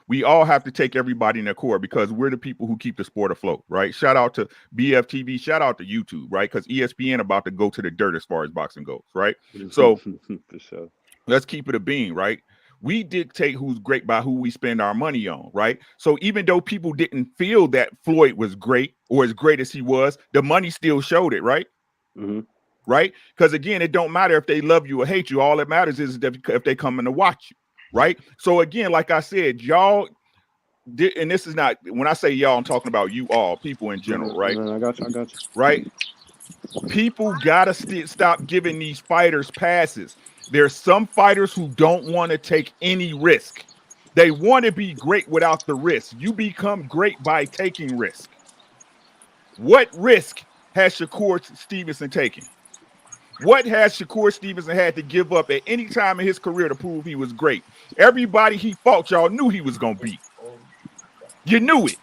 Speaker 13: we all have to take everybody in their core because we're the people who keep the sport afloat, right? Shout out to BFTV, shout out to YouTube, right? Because ESPN about to go to the dirt as far as boxing goes, right? So
Speaker 12: for sure.
Speaker 13: Let's keep it a bean, right? We dictate who's great by who we spend our money on, right? So even though people didn't feel that Floyd was great or as great as he was, the money still showed it, right?
Speaker 12: Mm-hmm.
Speaker 13: Right? Because again, it don't matter if they love you or hate you. All that matters is if they come in to watch you, right? So again, like I said, y'all, and this is not, when I say y'all, I'm talking about you all, people in general, right?
Speaker 12: I got you.
Speaker 13: Right? People gotta stop giving these fighters passes. There's some fighters who don't want to take any risk. They want to be great without the risk. You become great by taking risk. What risk has Shakur Stevenson taken? What has Shakur Stevenson had to give up at any time in his career to prove he was great? Everybody he fought, y'all knew he was going to beat. You knew it.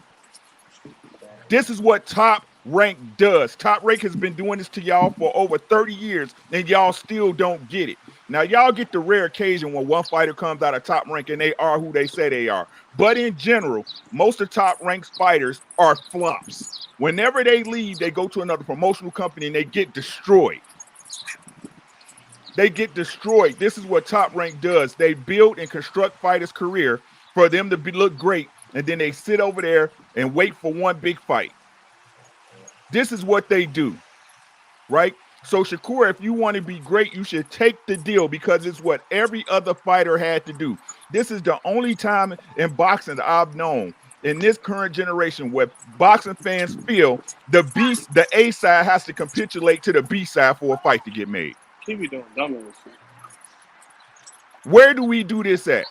Speaker 13: This is what Top Rank does. Top Rank has been doing this to y'all for over 30 years, and y'all still don't get it. Now, y'all get the rare occasion when one fighter comes out of Top Rank and they are who they say they are. But in general, most of Top Rank's fighters are flops. Whenever they leave, they go to another promotional company and they get destroyed. They get destroyed. This is what Top Rank does. They build and construct fighters' career for them to look great, and then they sit over there and wait for one big fight. This is what they do, right? So, Shakur, if you want to be great, you should take the deal because it's what every other fighter had to do. This is the only time in boxing that I've known in this current generation where boxing fans feel the A side has to capitulate to the B side for a fight to get made.
Speaker 11: He be doing dumb shit.
Speaker 13: Where do we do this at?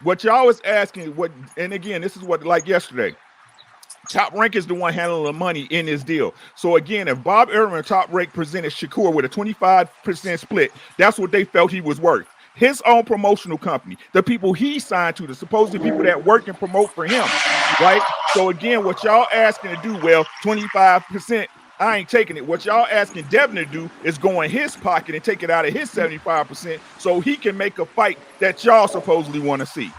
Speaker 13: What y'all was asking, and again, this is what, like yesterday, Top Rank is the one handling the money in this deal. So again, if Bob Arum and Top Rank presented Shakur with a 25% split, that's what they felt he was worth. His own promotional company, the people he signed to, the supposed people that work and promote for him, right? So again, what y'all asking to do, well, 25%, I ain't taking it. What y'all asking Devin to do is go in his pocket and take it out of his 75% so he can make a fight that y'all supposedly want to see.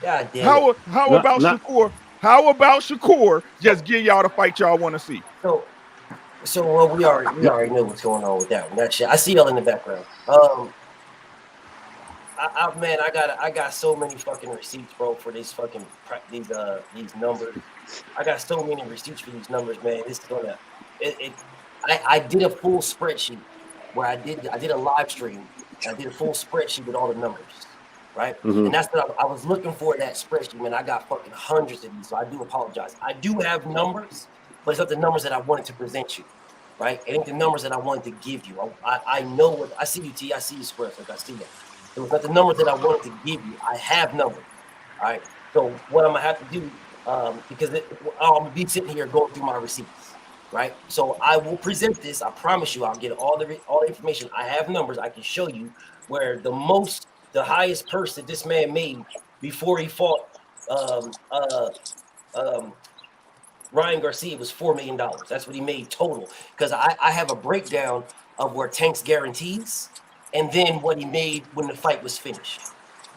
Speaker 5: God damn
Speaker 13: how about Shakur? How about Shakur just give y'all the fight y'all want to see?
Speaker 5: So well, we already know what's going on with that one. That shit. I see y'all in the background. Man, I got so many fucking receipts, bro, for these fucking these numbers. I got so many receipts for these numbers, man. This is gonna. I did a full spreadsheet where I did a live stream. I did a full spreadsheet with all the numbers, right?
Speaker 12: Mm-hmm.
Speaker 5: And that's what I was looking for, that spreadsheet, man. I got fucking hundreds of these, so I do apologize. I do have numbers, but it's not the numbers that I wanted to present you, right? It ain't the numbers that I wanted to give you. I know what I see you, T. I see you, Squares. Like I see that. It was not the numbers that I wanted to give you. I have numbers, all right? So what I'm gonna have to do, because I'm gonna be sitting here going through my receipts. Right, so I will present this. I promise you, I'll get all the information. I have numbers. I can show you where the highest purse that this man made before he fought Ryan Garcia was $4 million. That's what he made total. Because I have a breakdown of where Tank's guarantees and then what he made when the fight was finished.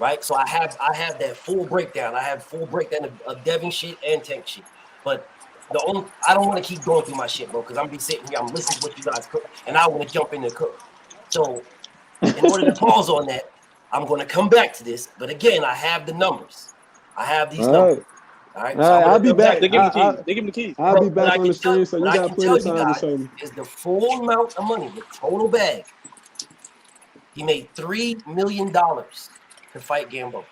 Speaker 5: Right, so I have that full breakdown. I have full breakdown of Devin shit and Tank shit, but. I don't want to keep going through my shit, bro, because I'm be sitting here, I'm listening to what you guys cook, and I want to jump in and cook. So, in order to pause on that, I'm going to come back to this. But again, I have the numbers. I have these numbers. All right. So
Speaker 12: I'll be back.
Speaker 11: They give him the keys.
Speaker 12: I'll be back on the stream, so you got plenty of time to show me.
Speaker 5: Is the full amount of money, the total bag. He made $3 million to fight Gambo.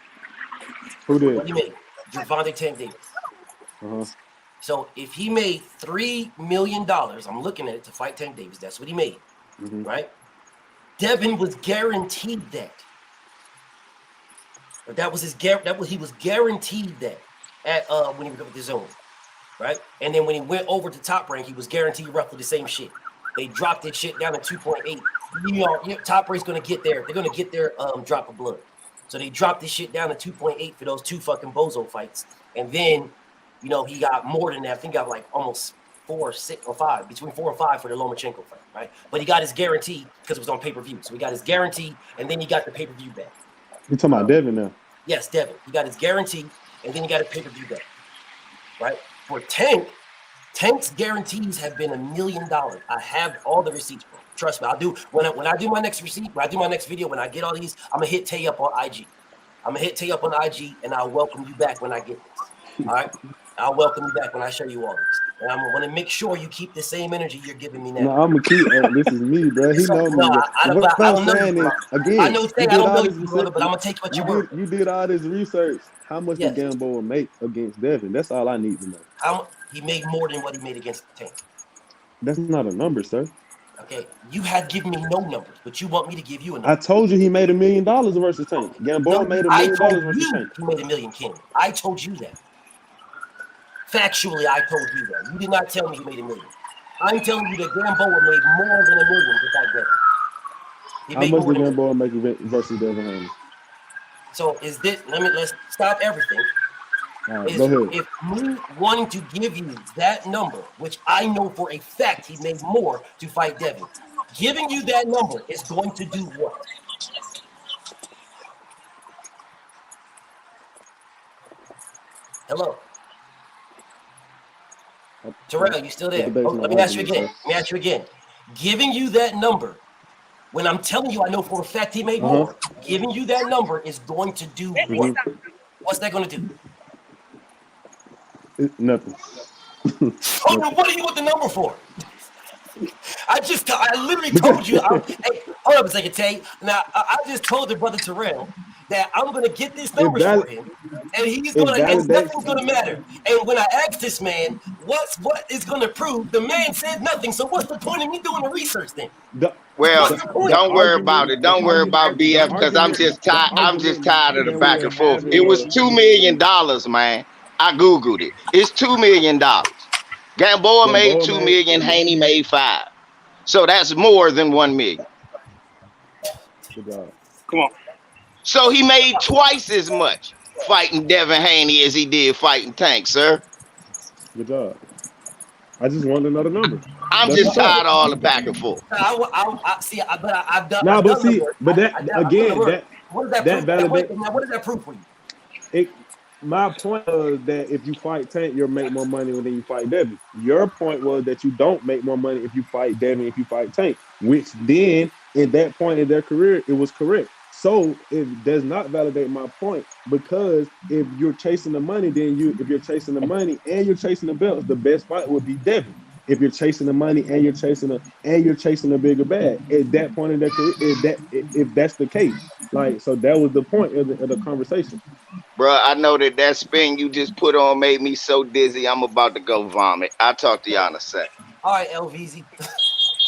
Speaker 12: Who did?
Speaker 5: What did he make? Gervonta Tank Davis.
Speaker 12: Uh-huh.
Speaker 5: So if he made $3 million, I'm looking at it, to fight Tank Davis. That's what he made, right? Devin was guaranteed that. He was guaranteed that at when he was with the zone, right? And then when he went over to Top Rank, he was guaranteed roughly the same shit. They dropped that shit down to 2.8. You know, Top Rank's gonna get there. They're gonna get their drop of blood. So they dropped this shit down to 2.8 for those two fucking bozo fights, and then. You know, he got more than that. I think he got like almost 4, 6, or 5, between 4 and 5 for the Lomachenko fight, right? But he got his guarantee because it was on pay-per-view. So he got his guarantee, and then he got the pay-per-view back.
Speaker 12: You talking about Devin now?
Speaker 5: Yes, Devin. He got his guarantee, and then he got a pay-per-view back, right? For Tank, Tank's guarantees have been $1 million. I have all the receipts, bro. Trust me, I'll do when I do my next receipt, when I do my next video, when I get all these, I'm gonna hit Tay up on IG. I'm gonna hit Tay up on IG, and I'll welcome you back when I get this. All right. I'll welcome you back when I show you all this. And I'm going to make sure you keep the same energy you're giving me now.
Speaker 12: No, I'm going to keep this is me, bro. He know me.
Speaker 5: I don't know.
Speaker 12: Again,
Speaker 5: I know I don't know you, brother, but I'm going to take what you word.
Speaker 12: You did all this research. How much did Gamboa make against Devin? That's all I need to know.
Speaker 5: He made more than what he made against Tank.
Speaker 12: That's not a number, sir.
Speaker 5: Okay, you have given me no numbers, but you want me to give you a number.
Speaker 12: I told you he made $1 million versus Tank. Gamboa made $1 million versus Tank.
Speaker 5: He made $1 million, King. I told you that. Factually, I told you that. You did not tell me he made $1 million. I'm telling you that Gamboa made more than $1 million besides Devin.
Speaker 12: How much did Gamboa make versus Devin Haney?
Speaker 5: So is this? Let's stop everything.
Speaker 12: All right, go ahead.
Speaker 5: If me wanting to give you that number, which I know for a fact he made more to fight Devin, giving you that number is going to do what? Hello. Terrell, you still there? Oh, let me ask you again. Giving you that number, when I'm telling you I know for a fact he made more, giving you that number is going to do what? What's that going to do?
Speaker 12: Nothing.
Speaker 5: Oh, what do you want the number for? I literally told you. Hey, hold up a second, Tay. Now, I just told the brother Terrell that I'm going to get this number for him, and he's going to, and nothing's going to matter. And when I asked this man, what is going to prove, the man said nothing. So what's the point of me doing the research then?
Speaker 14: Well, don't worry about it. Don't worry about BF because I'm just tired. I'm just tired of the back and forth. It was $2 million, man. I googled it. It's $2 million. Gamboa made $2 million. Haney made $5 million. So that's more than $1 million.
Speaker 12: Good job.
Speaker 11: Come on.
Speaker 14: So he made twice as much fighting Devin Haney as he did fighting Tank, sir.
Speaker 12: Good job. I just wanted another number.
Speaker 14: I'm just tired of all the back and forth.
Speaker 5: I've done.
Speaker 12: No, but see,
Speaker 5: work.
Speaker 12: but that again,
Speaker 5: what does that prove? What does that prove for you?
Speaker 12: My point was that if you fight Tank, you'll make more money than you fight Devin. Your point was that you don't make more money if you fight Devin, if you fight Tank, which then, at that point in their career, it was correct. So it does not validate my point because if you're chasing the money, if you're chasing the money and you're chasing the belts, the best fight would be Devin. If you're chasing the money and you're chasing a bigger bag, at that point in their career, if that's the case, like, so that was the point of the conversation.
Speaker 14: Bro, I know that spin you just put on made me so dizzy. I'm about to go vomit. I'll talk to y'all in a sec.
Speaker 5: All right, LVZ.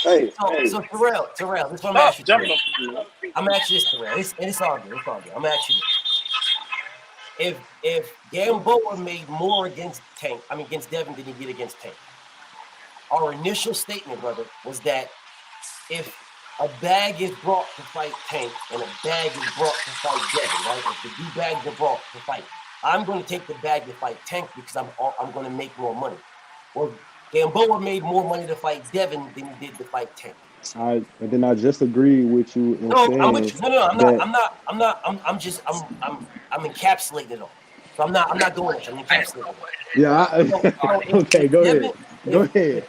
Speaker 5: So Terrell, this is what I'm asking you. I'm asking this, Terrell. It's all good. I'm asking you. If Gamboa made more against Devin than he did against Tank, our initial statement, brother, was that if a bag is brought to fight Tank and a bag is brought to fight Devin, right? If the two bags are brought to fight, I'm going to take the bag to fight Tank because I'm going to make more money. Well, Gamboa made more money to fight Devin than he did to fight Tank.
Speaker 12: And then I just agree with you.
Speaker 5: I'm with you. No, I'm not. I'm encapsulating it all. So I'm not doing it. I'm encapsulating it.
Speaker 12: Yeah. Okay, go ahead. Go ahead.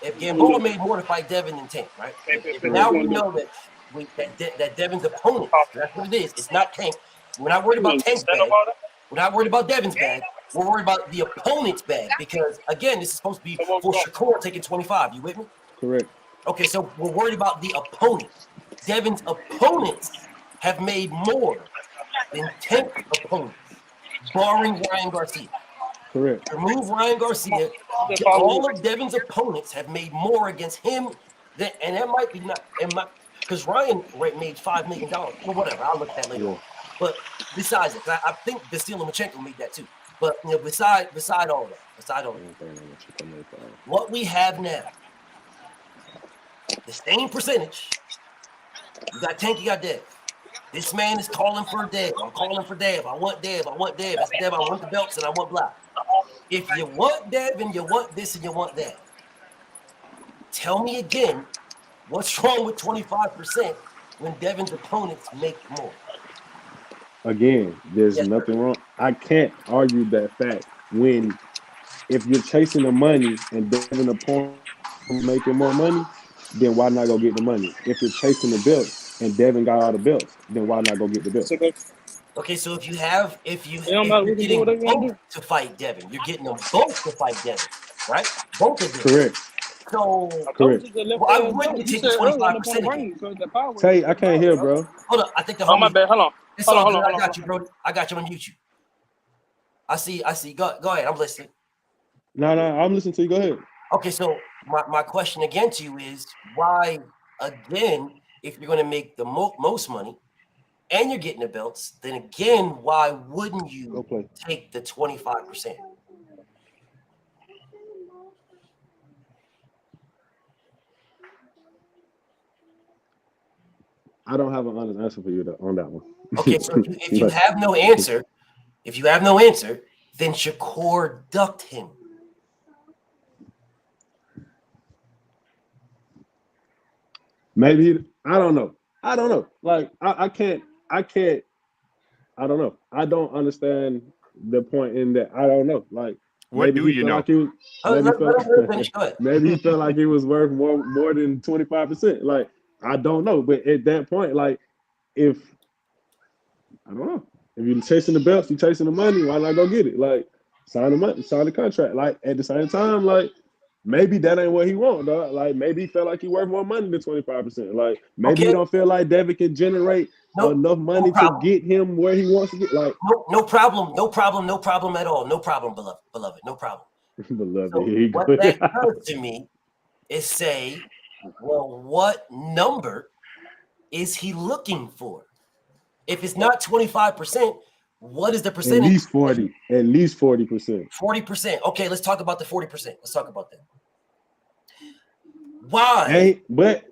Speaker 5: If Gamboa made more to fight Devin than Tank, right? Now we know that Devin's opponent, that's what it is. It's not Tank. We're not worried about Tank's bag. We're not worried about Devin's bag. We're worried about the opponent's bag because, again, this is supposed to be for Shakur taking 25. You with me?
Speaker 12: Correct.
Speaker 5: Okay, so we're worried about the opponent. Devin's opponents have made more than Tank's opponents, barring Ryan Garcia.
Speaker 12: Correct.
Speaker 5: Remove Ryan Garcia. All of Devin's opponents have made more against him, and that might be not, because Ryan made $5 million or whatever. I'll look at that later. Yeah. But besides it, I think Vasyl made that too. But beside all that, what we have now, the same percentage. You got Tank, you got Dev. This man is calling for Dev. I'm calling for Dev. I want Dev. I want Dev. It's Dev. I want the belts and I want blah. If you want Dev and you want this and you want that, tell me again, what's wrong with 25% when Devin's opponents make more?
Speaker 12: Again, there's nothing wrong. I can't argue that fact when if you're chasing the money and Devin opponent making more money, then why not go get the money? If you're chasing the belts and Devin got all the belts, then why not go get the belts?
Speaker 5: Okay, so if you're getting both to fight Devin, you're getting them both to fight Devin, right? Both of them.
Speaker 12: Correct.
Speaker 5: So
Speaker 12: correct.
Speaker 5: I wouldn't take the 25%.
Speaker 12: Tay, I can't hear, bro.
Speaker 5: Hold on, I think the
Speaker 11: homie. Oh, my bad. Hold on.
Speaker 5: Hold on. I got you, bro. I got you. I'm gonna mute you. I see. Go ahead. I'm listening.
Speaker 12: No, I'm listening to you. Go ahead.
Speaker 5: Okay, so my question again to you is why, again, if you're going to make the most money and you're getting the belts, then again, why wouldn't you take the 25%?
Speaker 12: I don't have an honest answer for you on that one.
Speaker 5: Okay, so if you have no answer, then Shakur ducked him.
Speaker 12: Maybe I don't know. Like I can't. I don't know. I don't understand the point in that. I don't know. Like
Speaker 13: what do you know?
Speaker 12: Like maybe he felt like he was worth more than 25%. Like I don't know. But at that point, like I don't know. If you're chasing the belts, you're chasing the money, why not go get it? Like sign the contract. Like at the same time, like maybe that ain't what he want, dog. Like maybe he felt like he worth more money than 25%. Like maybe he don't feel like Devin can generate enough money to get him where he wants to get. Like
Speaker 5: no problem at all. No problem, beloved. No problem.
Speaker 12: Beloved,
Speaker 5: so
Speaker 12: here you go.
Speaker 5: What that does to me is say, well, what number is he looking for? If it's not 25%, what is the percentage?
Speaker 12: At least 40. At least 40%.
Speaker 5: 40%. Okay, let's talk about the 40%. Let's talk about that. Why?
Speaker 12: Hey, but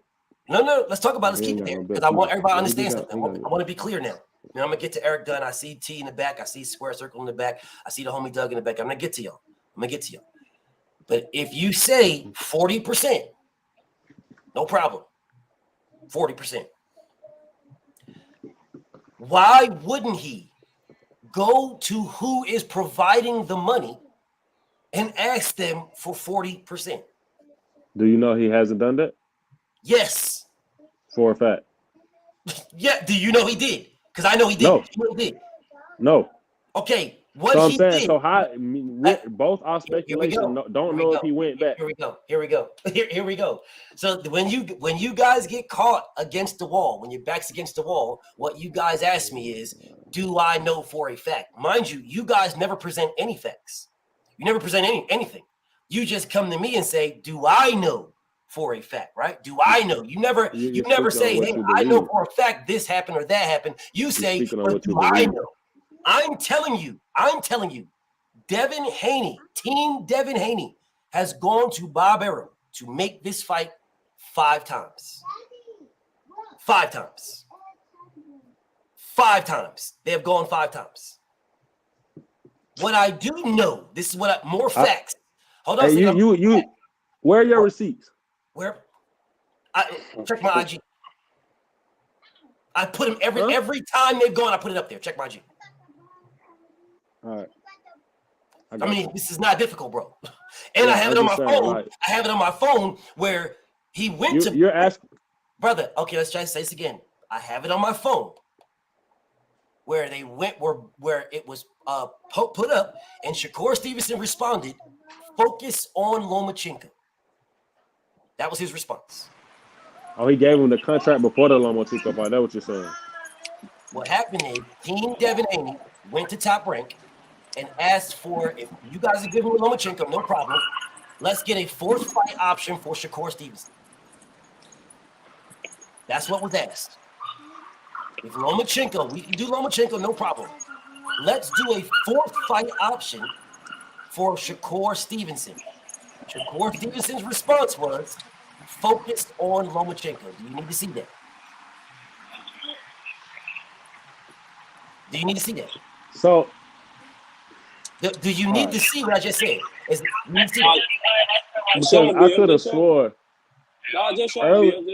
Speaker 5: no. Let's talk about it. Let's keep it there because I want everybody to understand something. I want to be clear now. I'm gonna get to Eric Dunn. I see T in the back. I see Square Circle in the back. I see the homie Doug in the back. I'm gonna get to y'all. But if you say 40%, no problem. 40%. Why wouldn't he go to who is providing the money and ask them for 40%?
Speaker 12: Do you know he hasn't done that?
Speaker 5: Yes.
Speaker 12: For a fact.
Speaker 5: Yeah. Do you know he did? Because I know he did.
Speaker 12: No.
Speaker 5: You know he did.
Speaker 12: No.
Speaker 5: Okay. What
Speaker 12: so I'm
Speaker 5: he
Speaker 12: saying,
Speaker 5: did.
Speaker 12: So how? Both our speculation. Don't know if he went back.
Speaker 5: Here we go. So when you guys get caught against the wall, when your back's against the wall, what you guys ask me is, do I know for a fact? Mind you, you guys never present any facts. You never present anything. You just come to me and say, do I know for a fact, right? Do I know? You never say, hey, I know for a fact this happened or that happened. You say, but do I know? I'm telling you, Devin Haney, Team Devin Haney has gone to Bob Arum to make this fight 5 times. 5 times. 5 times. They have gone 5 times. What I do know, this is what more facts. Hold on.
Speaker 12: You where are your receipts?
Speaker 5: Where? Check my IG. I put them every time they've gone, I put it up there. Check my IG.
Speaker 12: All right.
Speaker 5: I mean, this is not difficult, bro. And I have it on my phone. Right. I have it on my phone where he went to.
Speaker 12: You're asking,
Speaker 5: brother. Okay, let's try to say this again. I have it on my phone where they went, where it was put up, and Shakur Stevenson responded, "Focus on Lomachenko." That was his response.
Speaker 12: Oh, he gave him the contract before the Lomachenko fight. That's what you're saying.
Speaker 5: What happened is Team Devin Haney went to Top Rank and asked for, if you guys are giving Lomachenko, no problem. Let's get a 4th fight option for Shakur Stevenson. That's what was asked. If Lomachenko, we can do Lomachenko, no problem. Let's do a 4th fight option for Shakur Stevenson. Shakur Stevenson's response was, focused on Lomachenko. Do you need to see that? Do you need to see that?
Speaker 12: So,
Speaker 5: do you need to see what I just said? You need to see
Speaker 12: that? Because I could have swore.
Speaker 11: No, just show him.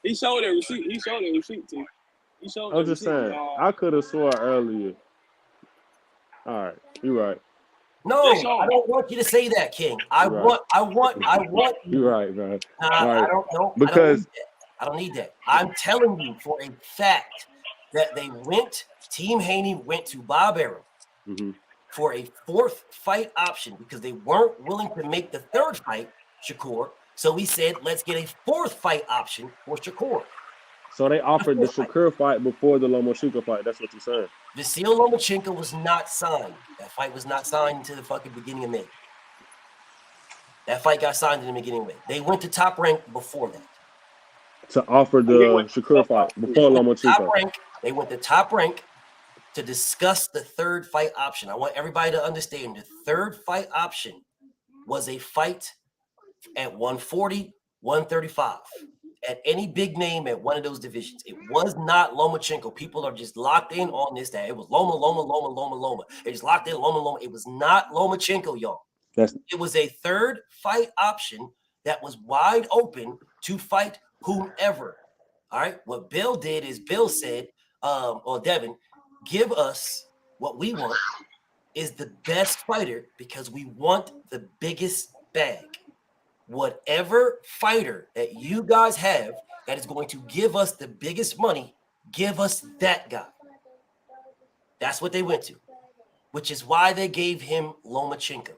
Speaker 11: He showed the receipt. He showed the receipt to you.
Speaker 12: I'm just saying, I could have swore earlier. All right, you're right.
Speaker 5: No, I don't want you to say that, King. I want.
Speaker 12: You're right, bro.
Speaker 5: I don't know.
Speaker 12: Because
Speaker 5: I don't need that. I'm telling you for a fact that Team Haney went to Bob Arum for a 4th fight option because they weren't willing to make the 3rd fight, Shakur. So we said, let's get a 4th fight option for Shakur.
Speaker 12: So they offered the Shakur fight before the Lomachenko fight. That's what you're saying.
Speaker 5: Vasil Lomachenko was not signed. That fight was not signed until the fucking beginning of May. That fight got signed in the beginning of it. They went to Top Rank before that.
Speaker 12: To offer the Shakur fight before Lomachenko.
Speaker 5: They went to Top Rank to discuss the third fight option. I want everybody to understand the third fight option was a fight at 140, 135. At any big name at one of those divisions. It was not Lomachenko. People are just locked in on this, that it was Loma. It was locked in, Loma. It was not Lomachenko, y'all. It was a third fight option that was wide open to fight whomever. All right. What Bill did is Bill said, or Devin, give us what we want is the best fighter because we want the biggest bag. Whatever fighter that you guys have that is going to give us the biggest money, give us that guy. That's what they went to, which is why they gave him Lomachenko.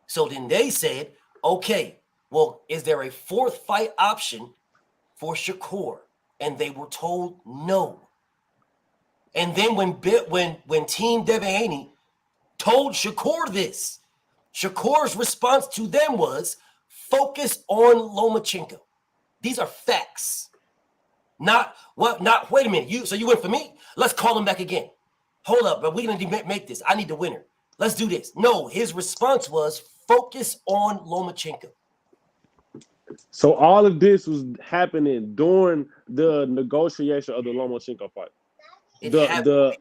Speaker 5: So then they said, okay, well, is there a fourth fight option for Shakur? And they were told no. And then when Team Devin told Shakur this, Shakur's response to them was, focus on Lomachenko. These are facts. Not wait a minute. You went for me? Let's call him back again. Hold up, but we're gonna make this. I need the winner. Let's do this. No, his response was focus on Lomachenko.
Speaker 12: So all of this was happening during the negotiation of the Lomachenko fight. The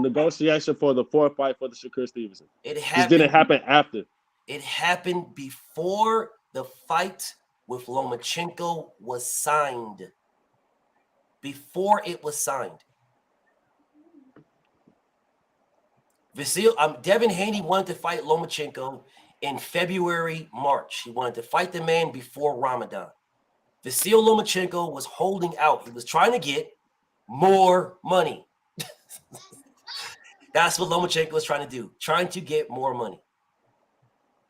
Speaker 12: negotiation for the fourth fight for the Shakur Stevenson. It didn't happen after.
Speaker 5: It happened before the fight with Lomachenko was signed. Before it was signed. Devin Haney wanted to fight Lomachenko in February, March. He wanted to fight the man before Ramadan. Vasyl Lomachenko was holding out. He was trying to get more money. That's what Lomachenko was trying to do, trying to get more money.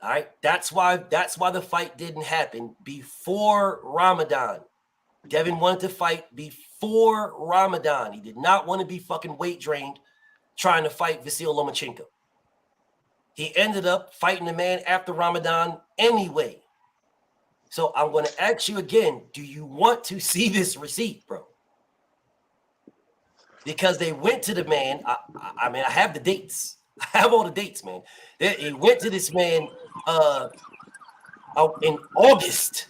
Speaker 5: All right, that's why the fight didn't happen before Ramadan. Devin wanted to fight before Ramadan. He did not want to be fucking weight drained trying to fight Vasyl Lomachenko. He ended up fighting the man after Ramadan anyway. So I'm going to ask you again, do you want to see this receipt, bro? Because they went to the man. I mean, I have the dates. I have all the dates, man. He went to this man in August.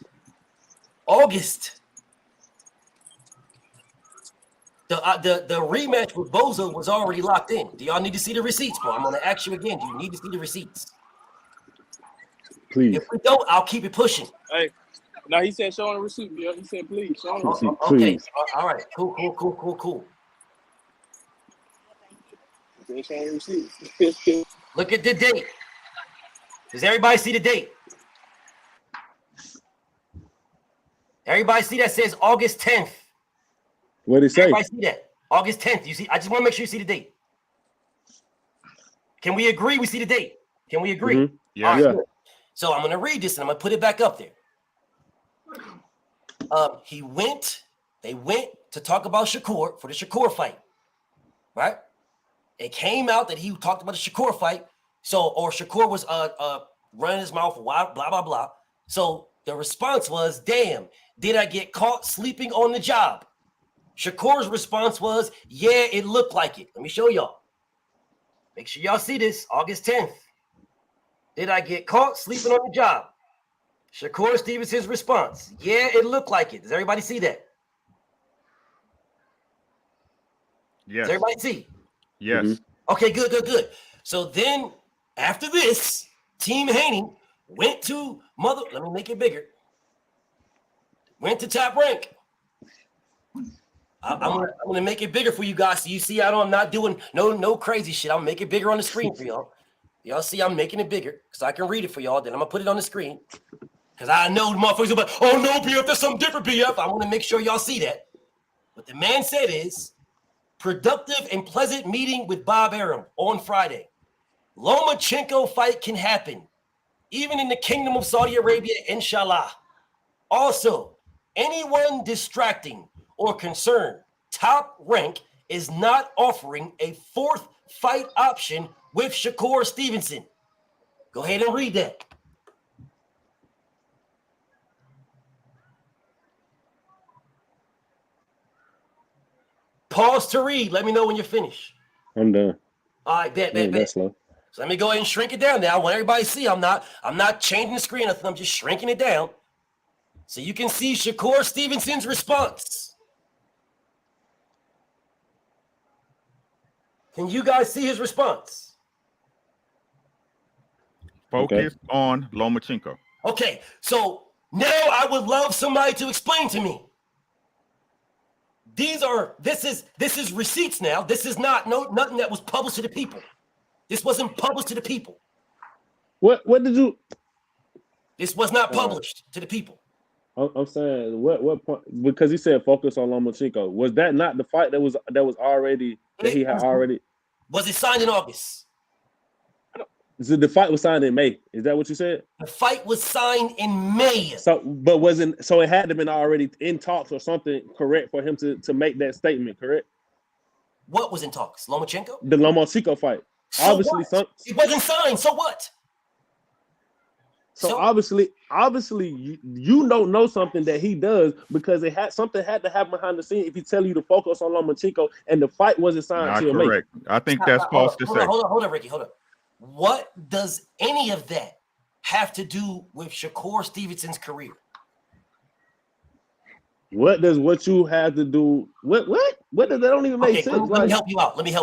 Speaker 5: The rematch with Bozo was already locked in. Do y'all need to see the receipts, bro? I'm going to ask you again. Do you need to see the receipts?
Speaker 12: Please.
Speaker 5: If we don't, I'll keep it pushing.
Speaker 11: Hey, no, he said show on the receipt. Yeah, he said please. Show on the
Speaker 12: receipt.
Speaker 5: Okay. All right. Cool. Look at the date. Does everybody see the date? Everybody see that says August 10th.
Speaker 12: What did it say?
Speaker 5: Everybody see that? August 10th. You see? I just want to make sure you see the date. Can we agree we see the date? Can we agree?
Speaker 12: Mm-hmm.
Speaker 13: Yeah.
Speaker 5: Right, so I'm going to read this and I'm going to put it back up there. They went to talk about Shakur for the Shakur fight, right? It came out that he talked about the Shakur fight. Or Shakur was running his mouth a while, blah, blah, blah. So the response was, damn, did I get caught sleeping on the job? Shakur's response was, yeah, it looked like it. Let me show y'all. Make sure y'all see this, August 10th. Did I get caught sleeping on the job? Shakur Stevenson's response, yeah, it looked like it. Does everybody see that?
Speaker 13: Yes.
Speaker 5: Does everybody see?
Speaker 13: Yes.
Speaker 12: Mm-hmm.
Speaker 5: Okay, good. So then after this, Team Haney went to let me make it bigger. Went to Top Rank. I'm gonna make it bigger for you guys so you see I'm not doing no crazy shit. I'm gonna make it bigger on the screen for y'all. Y'all see I'm making it bigger because I can read it for y'all. Then I'm gonna put it on the screen because I know the motherfuckers will be like, oh no, BF, that's something different, BF. I want to make sure y'all see that. What the man said is, productive and pleasant meeting with Bob Arum on Friday. Lomachenko fight can happen, even in the Kingdom of Saudi Arabia, inshallah. Also, anyone distracting or concerned, Top Rank is not offering a fourth fight option with Shakur Stevenson. Go ahead and read that. Pause to read. Let me know when you're finished.
Speaker 12: I'm done.
Speaker 5: All right, bet.
Speaker 12: That's slow.
Speaker 5: So let me go ahead and shrink it down now. I want everybody to see I'm not changing the screen. I'm just shrinking it down. So you can see Shakur Stevenson's response. Can you guys see his response?
Speaker 13: Focus on Lomachenko.
Speaker 5: Okay, so now I would love somebody to explain to me. This is receipts now. This is nothing that was published to the people. This wasn't published to the people.
Speaker 12: What did you?
Speaker 5: This was not published to the people.
Speaker 12: I'm saying what point? Because he said focus on Lomachenko. Was that not the fight that was already that he had already?
Speaker 5: Was it signed in August?
Speaker 12: So the fight was signed in May. Is that what you said?
Speaker 5: The fight was signed in May.
Speaker 12: So, but wasn't so it had to have been already in talks or something, correct, for him to make that statement, correct?
Speaker 5: What was in talks? Lomachenko?
Speaker 12: The Lomachenko fight.
Speaker 5: So obviously, it wasn't signed. So what?
Speaker 12: So obviously, you don't know something that he does because something had to happen behind the scene if he tell you to focus on Lomachenko and the fight wasn't signed till May.
Speaker 13: Correct. I think that's false to say.
Speaker 5: Hold on, Ricky. Hold on. What does any of that have to do with Shakur Stevenson's career?
Speaker 12: What does what you have to do? What does that don't even make sense?
Speaker 5: Let me help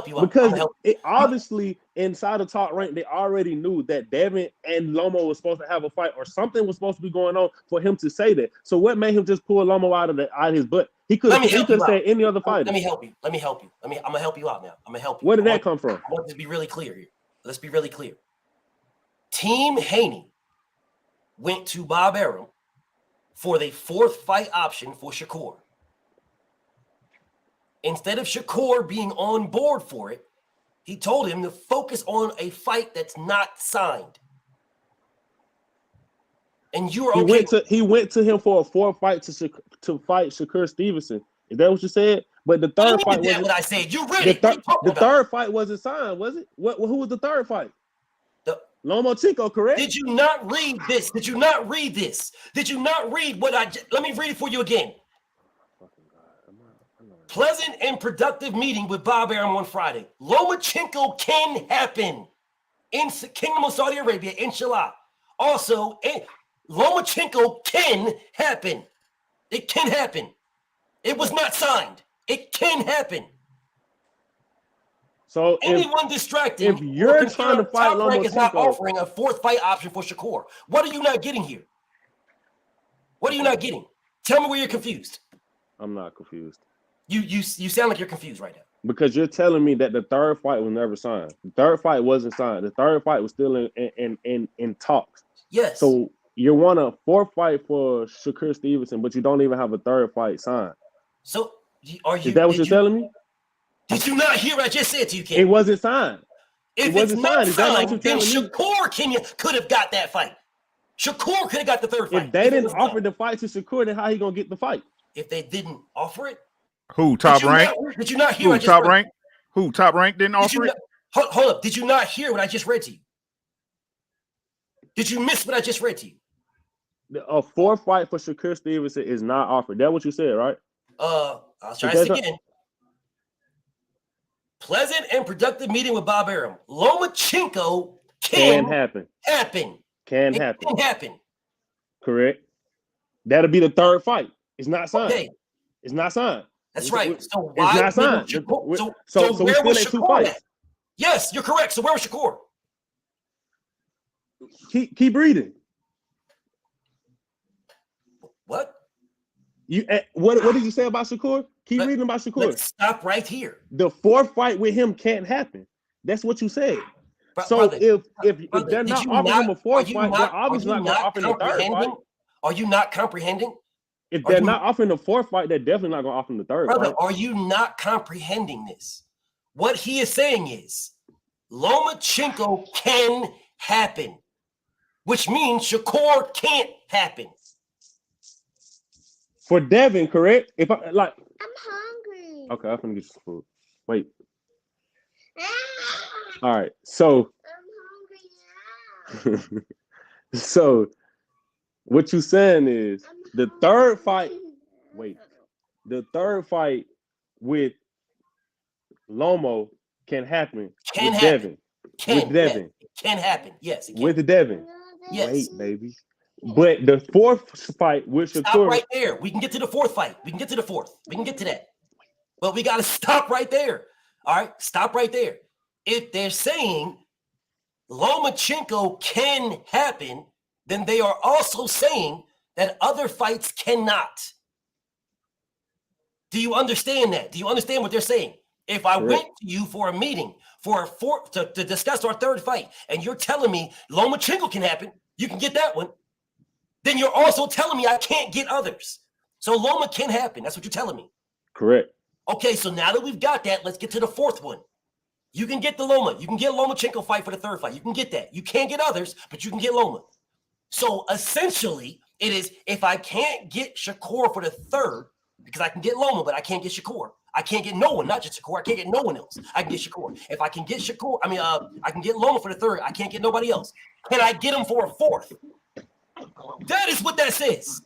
Speaker 5: you out.
Speaker 12: Because it obviously inside the Top Rank, they already knew that Devin and Lomo was supposed to have a fight or something was supposed to be going on for him to say that. So what made him just pull Lomo out of his butt? He could have said any other fighter.
Speaker 5: Let me help you. I'm gonna help you out now. I'm gonna help you.
Speaker 12: Where did that come from?
Speaker 5: I want this to be really clear here. Let's be really clear. Team Haney went to Bob Arum for the fourth fight option for Shakur. Instead of Shakur being on board for it, he told him to focus on a fight that's not signed. And you were okay.
Speaker 12: He went to him for a fourth fight to fight Shakur Stevenson. Is that what you said? But the third fight wasn't.
Speaker 5: What I said. You read it.
Speaker 12: The third fight wasn't signed, was it? Who was the third fight? Lomachenko, correct?
Speaker 5: Did you not read this? Did you not read what let me read it for you again. Pleasant and productive meeting with Bob Arum on Friday. Lomachenko can happen in Kingdom of Saudi Arabia, inshallah. Also, Lomachenko can happen. It can happen. It was not signed. It can happen.
Speaker 12: So
Speaker 5: anyone distracted,
Speaker 12: if you're trying to fight Lomachenko,
Speaker 5: is not offering a fourth fight option for Shakur. What are you not getting here? What are you not getting? Tell me where you're confused.
Speaker 12: I'm not confused.
Speaker 5: You sound like you're confused right now.
Speaker 12: Because you're telling me that the third fight was never signed. The third fight wasn't signed. The third fight was still in talks.
Speaker 5: Yes.
Speaker 12: So you want a fourth fight for Shakur Stevenson, but you don't even have a third fight signed.
Speaker 5: So
Speaker 12: is that what you're telling me?
Speaker 5: Did you not hear what I just said to you, Ken?
Speaker 12: It wasn't signed.
Speaker 5: If it's not signed, then Shakur could have got that fight. Shakur could have got the third fight.
Speaker 12: If they didn't offer the fight to Shakur, then how he gonna get the fight?
Speaker 5: If they didn't offer it,
Speaker 13: who top rank?
Speaker 5: Did you not hear?
Speaker 13: Who top rank? Who top rank didn't offer it?
Speaker 5: Hold up! Did you not hear what I just read to you? Did you miss what I just read to you?
Speaker 12: A fourth fight for Shakur Stevenson is not offered. That's what you said, right?
Speaker 5: I'll try this again. Pleasant and productive meeting with Bob Arum. Lomachenko can happen.
Speaker 12: Can
Speaker 5: happen.
Speaker 12: Correct. That'll be the third fight. It's not signed.
Speaker 5: Okay.
Speaker 12: It's not signed.
Speaker 5: That's right. So
Speaker 12: why it's not signed. So
Speaker 5: where was Shakur
Speaker 12: at?
Speaker 5: Yes, you're correct. So where was Shakur?
Speaker 12: Keep reading.
Speaker 5: What?
Speaker 12: What did you say about Shakur? Keep reading about Shakur.
Speaker 5: Let's stop right here.
Speaker 12: The fourth fight with him can't happen. That's what you said. So if they're not offering him a fourth fight, they're obviously not going to offer the third fight.
Speaker 5: Are you not comprehending?
Speaker 12: If they're not offering the fourth fight, they're definitely not going to offer him the third fight.
Speaker 5: Are you not comprehending this? What he is saying is Lomachenko can happen, which means Shakur can't happen.
Speaker 12: For Devin, correct? If I'm
Speaker 10: hungry.
Speaker 12: Okay, I'm gonna get you some food. Wait. All right. So
Speaker 10: I'm hungry now.
Speaker 12: so what you saying is the third fight. Wait. The third fight with Lomo can happen
Speaker 5: Can
Speaker 12: with
Speaker 5: happen.
Speaker 12: Devin.
Speaker 5: Can,
Speaker 12: with Devin.
Speaker 5: Yes. It can happen. Yes, it can.
Speaker 12: With Devin.
Speaker 5: Yes.
Speaker 12: Wait, baby. But the fourth fight with Shakur.
Speaker 5: Stop right there. We can get to the fourth fight. We can get to the fourth. We can get to that. But we got to stop right there. All right? Stop right there. If they're saying Lomachenko can happen, then they are also saying that other fights cannot. Do you understand that? Do you understand what they're saying? If I went to you for a meeting to discuss our third fight, and you're telling me Lomachenko can happen, you can get that one, then you're also telling me I can't get others. So Loma can happen. That's what you're telling me.
Speaker 12: Correct.
Speaker 5: Okay, so now that we've got that, let's get to the fourth one. You can get the Loma. You can get Lomachenko fight for the third fight. You can get that. You can't get others, but you can get Loma. So essentially, it is if I can't get Shakur for the third, because I can get Loma, but I can't get Shakur. I can't get no one, not just Shakur. I can't get no one else. I can get Shakur. If I can get Shakur, I can get Loma for the third. I can't get nobody else. Can I get him for a fourth? That is what that says.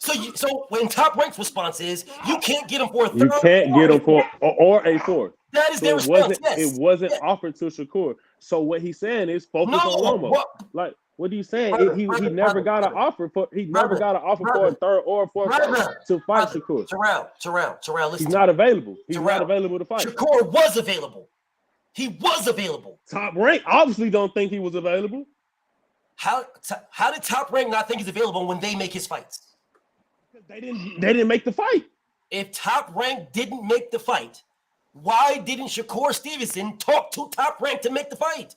Speaker 5: So when Top Rank's response is you can't get him for a third.
Speaker 12: You can't get him for or a fourth.
Speaker 5: That is their response.
Speaker 12: It wasn't offered to Shakur. So what he's saying is focus on Lomo. Like what are you saying? He never got an offer for a third or a fourth to fight Shakur.
Speaker 5: Terrell, listen.
Speaker 12: He's not available. He's not available to fight.
Speaker 5: Shakur was available. He was available.
Speaker 12: Top Rank obviously don't think he was available.
Speaker 5: How did Top Rank not think he's available when they make his fights?
Speaker 12: They didn't make the fight.
Speaker 5: If Top Rank didn't make the fight, why didn't Shakur Stevenson talk to Top Rank to make the fight?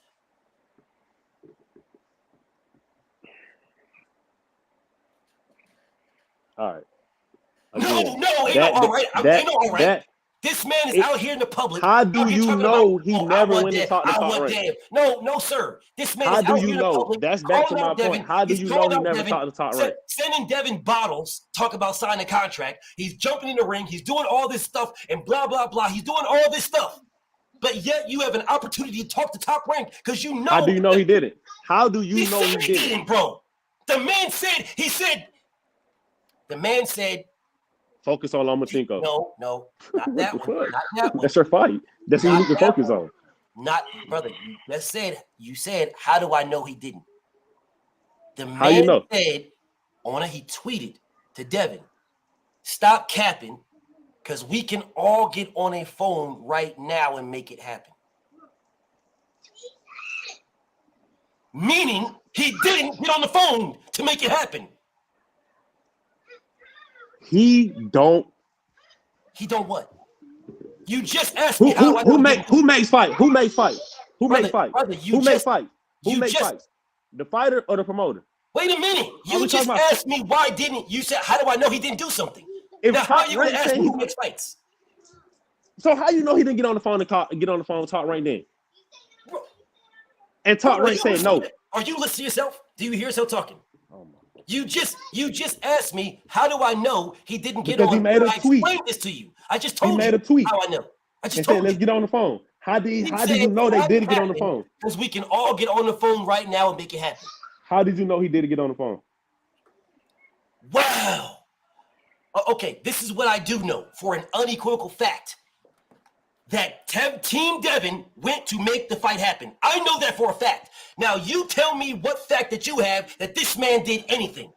Speaker 12: All right.
Speaker 5: Again, all right. This man is out here in the public.
Speaker 12: How do you know he never went and talked to Top Rank?
Speaker 5: No, sir. This man
Speaker 12: is
Speaker 5: out here
Speaker 12: in the public. That's back to my point. How do you know he never talked to Top Rank?
Speaker 5: Sending Devin bottles, talk about signing a contract. He's jumping in the ring. He's doing all this stuff and blah, blah, blah. He's doing all this stuff. But yet you have an opportunity to talk to Top Rank because you know.
Speaker 12: How do you know he did it? How do you know he didn't,
Speaker 5: bro? The man said,
Speaker 12: focus on Lomachenko.
Speaker 5: No, not that one. Not that one.
Speaker 12: That's your fight. That's what you can focus on.
Speaker 5: Not, brother. You said, how do I know he didn't? The man
Speaker 12: how you know?
Speaker 5: Said, he tweeted to Devin, stop capping, because we can all get on a phone right now and make it happen. Meaning, he didn't get on the phone to make it happen.
Speaker 12: He don't
Speaker 5: what? You just asked me
Speaker 12: who makes fights? Who makes fights? The fighter or the promoter?
Speaker 5: Wait a minute. You just asked me why didn't you said how do I know he didn't do something? Now how are you gonna ask me who makes fights?
Speaker 12: So how you know he didn't get on the phone and talk right then? And Top Rank said no.
Speaker 5: Are you listening to yourself? Do you hear yourself talking? You just asked me, how do I know he didn't get on?
Speaker 12: He made a tweet.
Speaker 5: I explained this to you. I just told you.
Speaker 12: He made a tweet.
Speaker 5: How I know. I just
Speaker 12: told you. Let's get on the phone. How did you know they didn't get on the phone?
Speaker 5: Because we can all get on the phone right now and make it happen.
Speaker 12: How did you know he didn't get on the phone?
Speaker 5: Wow. Okay, this is what I do know for an unequivocal fact. That Team Devin went to make the fight happen. I know that for a fact. Now, you tell me what fact that you have that this man did anything.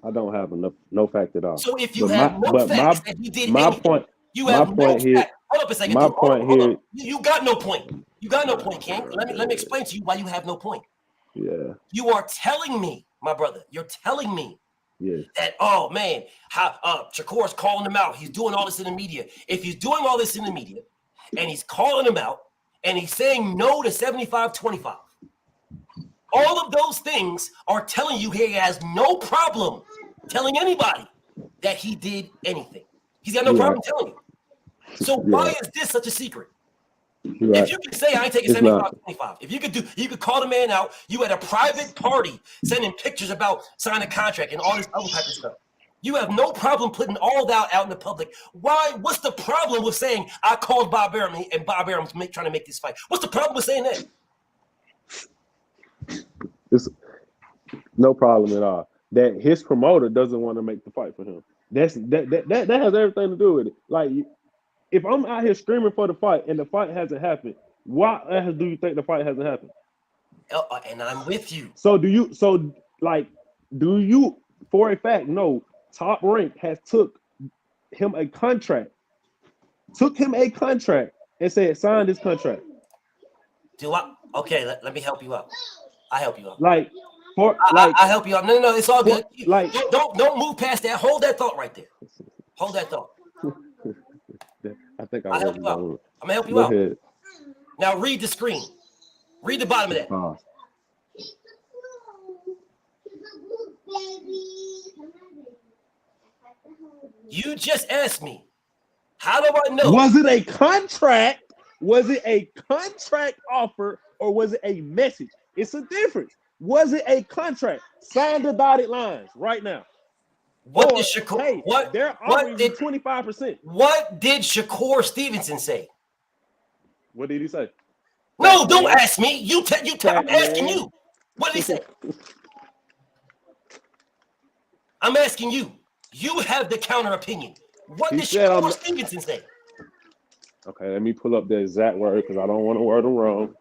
Speaker 12: I don't have no fact at all.
Speaker 5: So if you have no facts that he did anything, you have no fact. Hold up a second. Hold up. You got no point. You got no point, King. Let me explain to you why you have no point.
Speaker 12: Yeah.
Speaker 5: You are telling me, my brother, you're telling me that, oh man, how Shakur's calling him out. He's doing all this in the media. If he's doing all this in the media and he's calling him out and he's saying no to 75-25, all of those things are telling you he has no problem telling anybody that he did anything. He's got no problem telling you. So why is this such a secret? If you can say I ain't taking 75-25, if you could call the man out, you had a private party sending pictures about signing a contract and all this other type of stuff. You have no problem putting all that out in the public. Why? What's the problem with saying I called Bob Arum and Bob Arum's trying to make this fight? What's the problem with saying that?
Speaker 12: It's no problem at all. That his promoter doesn't want to make the fight for him. That has everything to do with it. Like if I'm out here screaming for the fight and the fight hasn't happened, why do you think the fight hasn't happened?
Speaker 5: And I'm with you.
Speaker 12: So do you for a fact know Top Rank has took him a contract and said sign this contract?
Speaker 5: Do I? Okay, let me help you out. I help you out.
Speaker 12: I
Speaker 5: help you out. No, it's all good.
Speaker 12: Like,
Speaker 5: don't move past that. Hold that thought right there. Hold that thought.
Speaker 12: I think
Speaker 5: I'll help you out. I'm gonna help you
Speaker 12: Go
Speaker 5: out.
Speaker 12: ahead.
Speaker 5: Now read the screen. Read the bottom of that. You just asked me, how do I know?
Speaker 12: Was it a contract? Was it a contract offer or was it a message? It's a difference. Was it a contract? Sign the dotted lines right now.
Speaker 5: What did Shakur?
Speaker 12: Hey, they're offering 25%.
Speaker 5: What did Shakur Stevenson say?
Speaker 12: What did he say?
Speaker 5: No, don't ask me. You tell. I'm asking you. What did he say? I'm asking you. You have the counter opinion. What did Shakur Stevenson say?
Speaker 12: Okay, let me pull up the exact word because I don't want to word them wrong.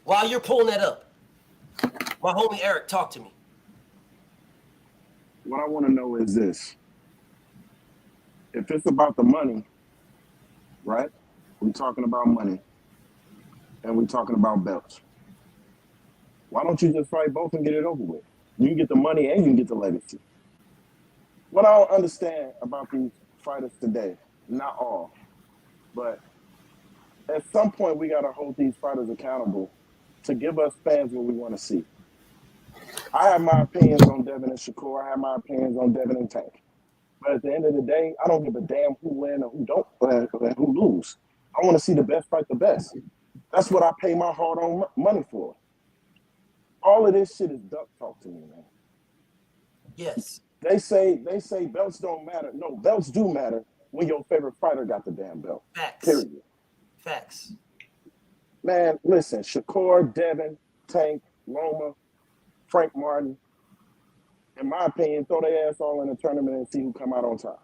Speaker 5: While you're pulling that up, my homie Eric, talk to me.
Speaker 15: What I want to know is this. If it's about the money, right? We're talking about money. And we're talking about belts. Why don't you just fight both and get it over with? You can get the money and you can get the legacy. What I don't understand about these fighters today, not all, but at some point we got to hold these fighters accountable to give us fans what we want to see. I have my opinions on Devin and Shakur. I have my opinions on Devin and Tank. But at the end of the day, I don't give a damn who win or who don't and who lose. I want to see the best fight the best. That's what I pay my hard-earned money for. All of this shit is duck talk to me, man.
Speaker 5: Yes.
Speaker 15: They say belts don't matter. No, belts do matter when your favorite fighter got the damn belt.
Speaker 5: Facts.
Speaker 15: Period.
Speaker 5: Facts.
Speaker 15: Man, listen, Shakur, Devin, Tank, Loma, Frank Martin, in my opinion, throw their ass all in the tournament and see who come out on top.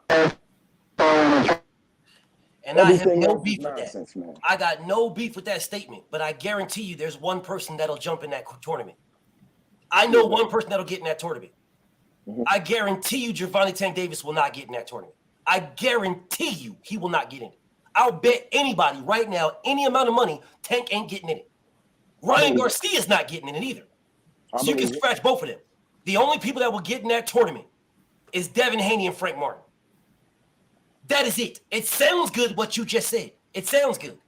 Speaker 5: And everything I have no beef with that. Man. I got no beef with that statement, but I guarantee you there's one person that'll jump in that tournament. I know one person that'll get in that tournament. Mm-hmm. I guarantee you Gervonta Tank Davis will not get in that tournament. I guarantee you he will not get in it. I'll bet anybody right now, any amount of money, Tank ain't getting in it. Ryan Garcia's not getting in it either. So you can scratch both of them. The only people that will get in that tournament is Devin Haney and Frank Martin. That is it. It sounds good what you just said. It sounds good.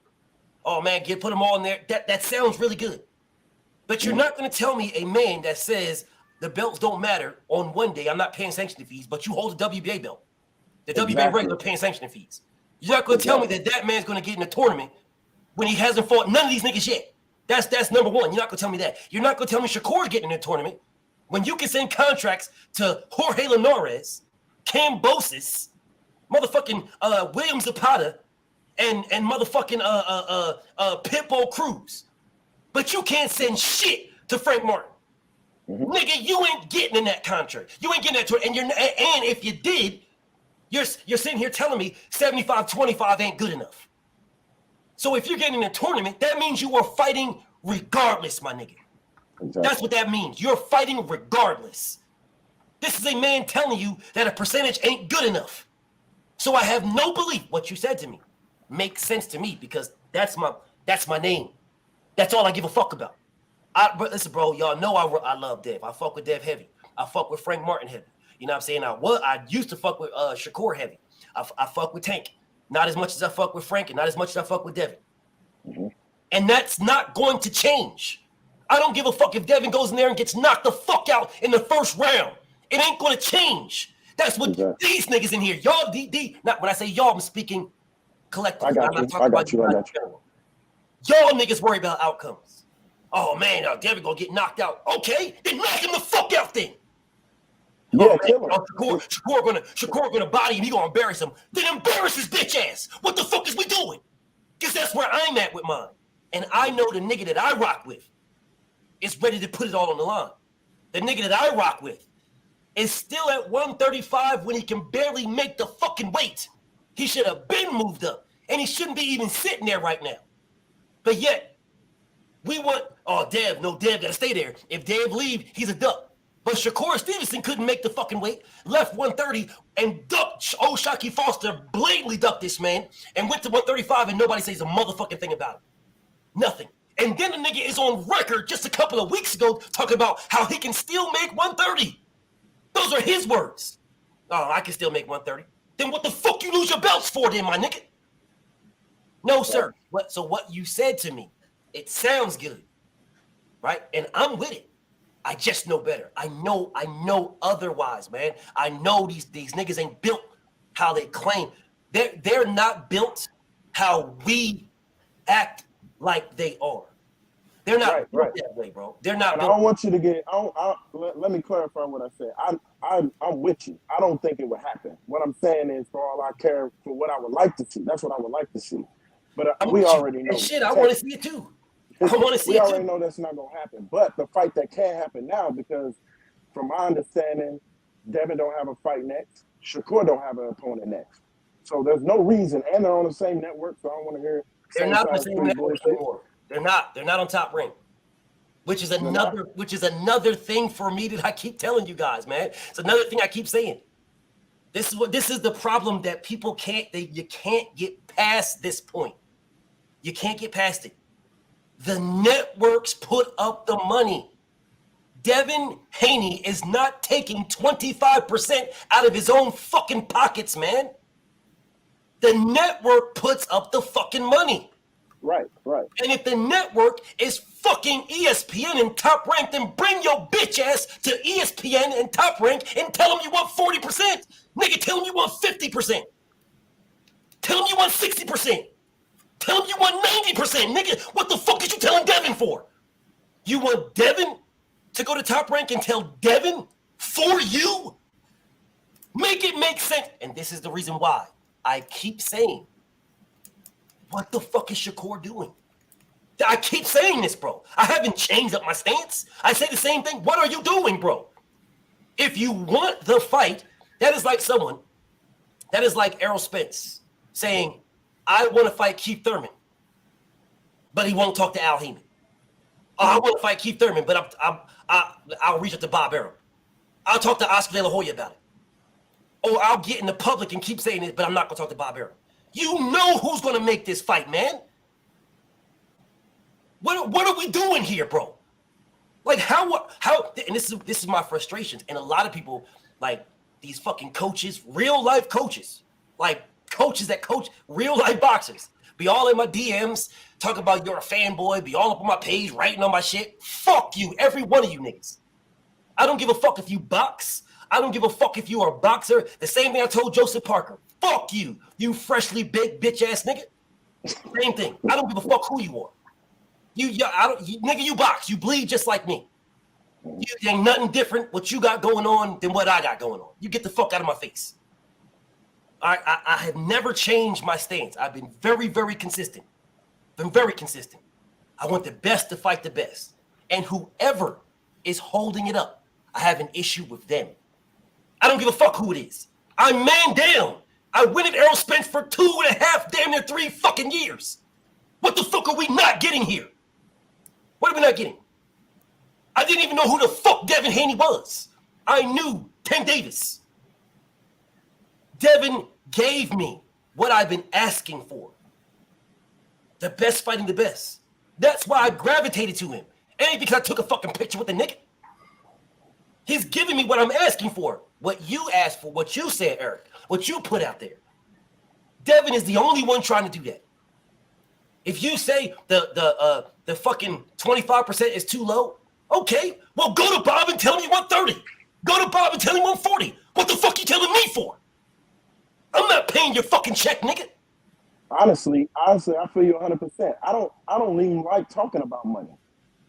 Speaker 5: Oh, man, put them all in there. That sounds really good. But you're not going to tell me a man that says the belts don't matter on one day, I'm not paying sanctioning fees, but you hold the WBA belt. The WBA regular paying sanctioning fees. You're not going to tell me that man's going to get in a tournament when he hasn't fought none of these niggas yet. That's number one. You're not going to tell me that. You're not going to tell me Shakur's getting in a tournament when you can send contracts to Jorge Linares, Kambosos, motherfucking William Zapata, and motherfucking Pitbull Cruz. But you can't send shit to Frank Martin. Mm-hmm. Nigga, you ain't getting in that contract. You ain't getting that tournament. And if you did, you're sitting here telling me 75-25 ain't good enough. So if you're getting in a tournament, that means you are fighting regardless, my nigga. Exactly. That's what that means. You're fighting regardless. This is a man telling you that a percentage ain't good enough. So I have no belief what you said to me makes sense to me because that's my name. That's all I give a fuck about. Listen, bro, y'all know I love Dev. I fuck with Dev heavy. I fuck with Frank Martin heavy. You know what I'm saying? I used to fuck with Shakur heavy. I fuck with Tank. Not as much as I fuck with Frank and not as much as I fuck with Devin. Mm-hmm. And that's not going to change. I don't give a fuck if Devin goes in there and gets knocked the fuck out in the first round. It ain't going to change. That's what these niggas in here. Y'all, not when I say y'all, I'm speaking collectively.
Speaker 15: I got you.
Speaker 5: Y'all niggas worry about outcomes. Oh, man, Devin gonna get knocked out. Okay, then knock him the fuck out then.
Speaker 15: Yeah,
Speaker 5: Shakur gonna body him. He gonna embarrass him. Then embarrass his bitch ass. What the fuck is we doing? Because that's where I'm at with mine. And I know the nigga that I rock with is ready to put it all on the line. the nigga that I rock with, is still at 135 when he can barely make the fucking weight. He should have been moved up, and he shouldn't be even sitting there right now. But yet, we want, oh, Dev gotta stay there. If Dev leave, he's a duck. But Shakur Stevenson couldn't make the fucking weight, left 130, and ducked. Oh, Shockey Foster blatantly ducked this man and went to 135, and nobody says a motherfucking thing about it. Nothing. And then the nigga is on record just a couple of weeks ago talking about how he can still make 130. Those are his words. Oh, I can still make 130. Then what the fuck you lose your belts for then, my nigga? No, sir. So what you said to me, it sounds good, right? And I'm with it. I just know better. I know otherwise, man. I know these niggas ain't built how they claim. They're not built how we act like they are. They're not built that way, bro. They're not.
Speaker 15: And I don't want you to get. Let me clarify what I said. I'm with you. I don't think it would happen. What I'm saying is, for all I care, for what I would like to see. That's what I would like to see. But we already know.
Speaker 5: Shit, I want to see it too. I want to see it too.
Speaker 15: We already know that's not gonna happen. But the fight that can happen now, because from my understanding, Devin don't have a fight next. Shakur don't have an opponent next. So there's no reason, and they're on the same network. So I don't want to hear.
Speaker 5: They're not on the same network anymore. They're not on Top Rank, which is another thing for me that I keep telling you guys, man. It's another thing I keep saying. This is the problem that people you can't get past this point. You can't get past it. The networks put up the money. Devin Haney is not taking 25% out of his own fucking pockets, man. The network puts up the fucking money.
Speaker 15: Right.
Speaker 5: And if the network is fucking ESPN and Top Rank, then bring your bitch ass to ESPN and Top Rank and tell them you want 40%. Nigga, tell them you want 50%. Tell them you want 60%. Tell them you want 90%. Nigga, what the fuck is you telling Devin for? You want Devin to go to Top Rank and tell Devin for you? Make it make sense. And this is the reason why I keep saying, what the fuck is Shakur doing? I keep saying this, bro. I haven't changed up my stance. I say the same thing. What are you doing, bro? If you want the fight, that is like Errol Spence saying, I want to fight Keith Thurman, but he won't talk to Al Heyman. Oh, I want to fight Keith Thurman, but I'll reach out to Bob Arum. I'll talk to Oscar De La Hoya about it. Or I'll get in the public and keep saying it, but I'm not going to talk to Bob Arum. You know who's going to make this fight, man. What are we doing here, bro? Like how and this is my frustrations. And a lot of people, like these fucking coaches, real life coaches, like coaches that coach real life boxers, be all in my DMs, talk about you're a fanboy, be all up on my page, writing on my shit. Fuck you, every one of you niggas. I don't give a fuck if you box. I don't give a fuck if you are a boxer. The same thing I told Joseph Parker. Fuck you, you freshly baked bitch ass nigga. Same thing. I don't give a fuck who you are. Nigga, you box. You bleed just like me. You ain't nothing different what you got going on than what I got going on. You get the fuck out of my face. I have never changed my stance. I've been very, very consistent. Been very consistent. I want the best to fight the best. And whoever is holding it up, I have an issue with them. I don't give a fuck who it is. I'm man down. I win at Errol Spence for 2.5, damn near 3 fucking years. What the fuck are we not getting here? What are we not getting? I didn't even know who the fuck Devin Haney was. I knew Ken Davis. Devin gave me what I've been asking for. The best fighting the best. That's why I gravitated to him. It ain't because I took a fucking picture with the nigga. He's giving me what I'm asking for. What you asked for, what you said, Eric, what you put out there. Devin is the only one trying to do that. If you say the fucking 25% is too low, okay, well, go to Bob and tell him you want 30. Go to Bob and tell him you want 40. What the fuck you telling me for? I'm not paying your fucking check, nigga.
Speaker 15: Honestly, I feel you 100%. I don't even like talking about money.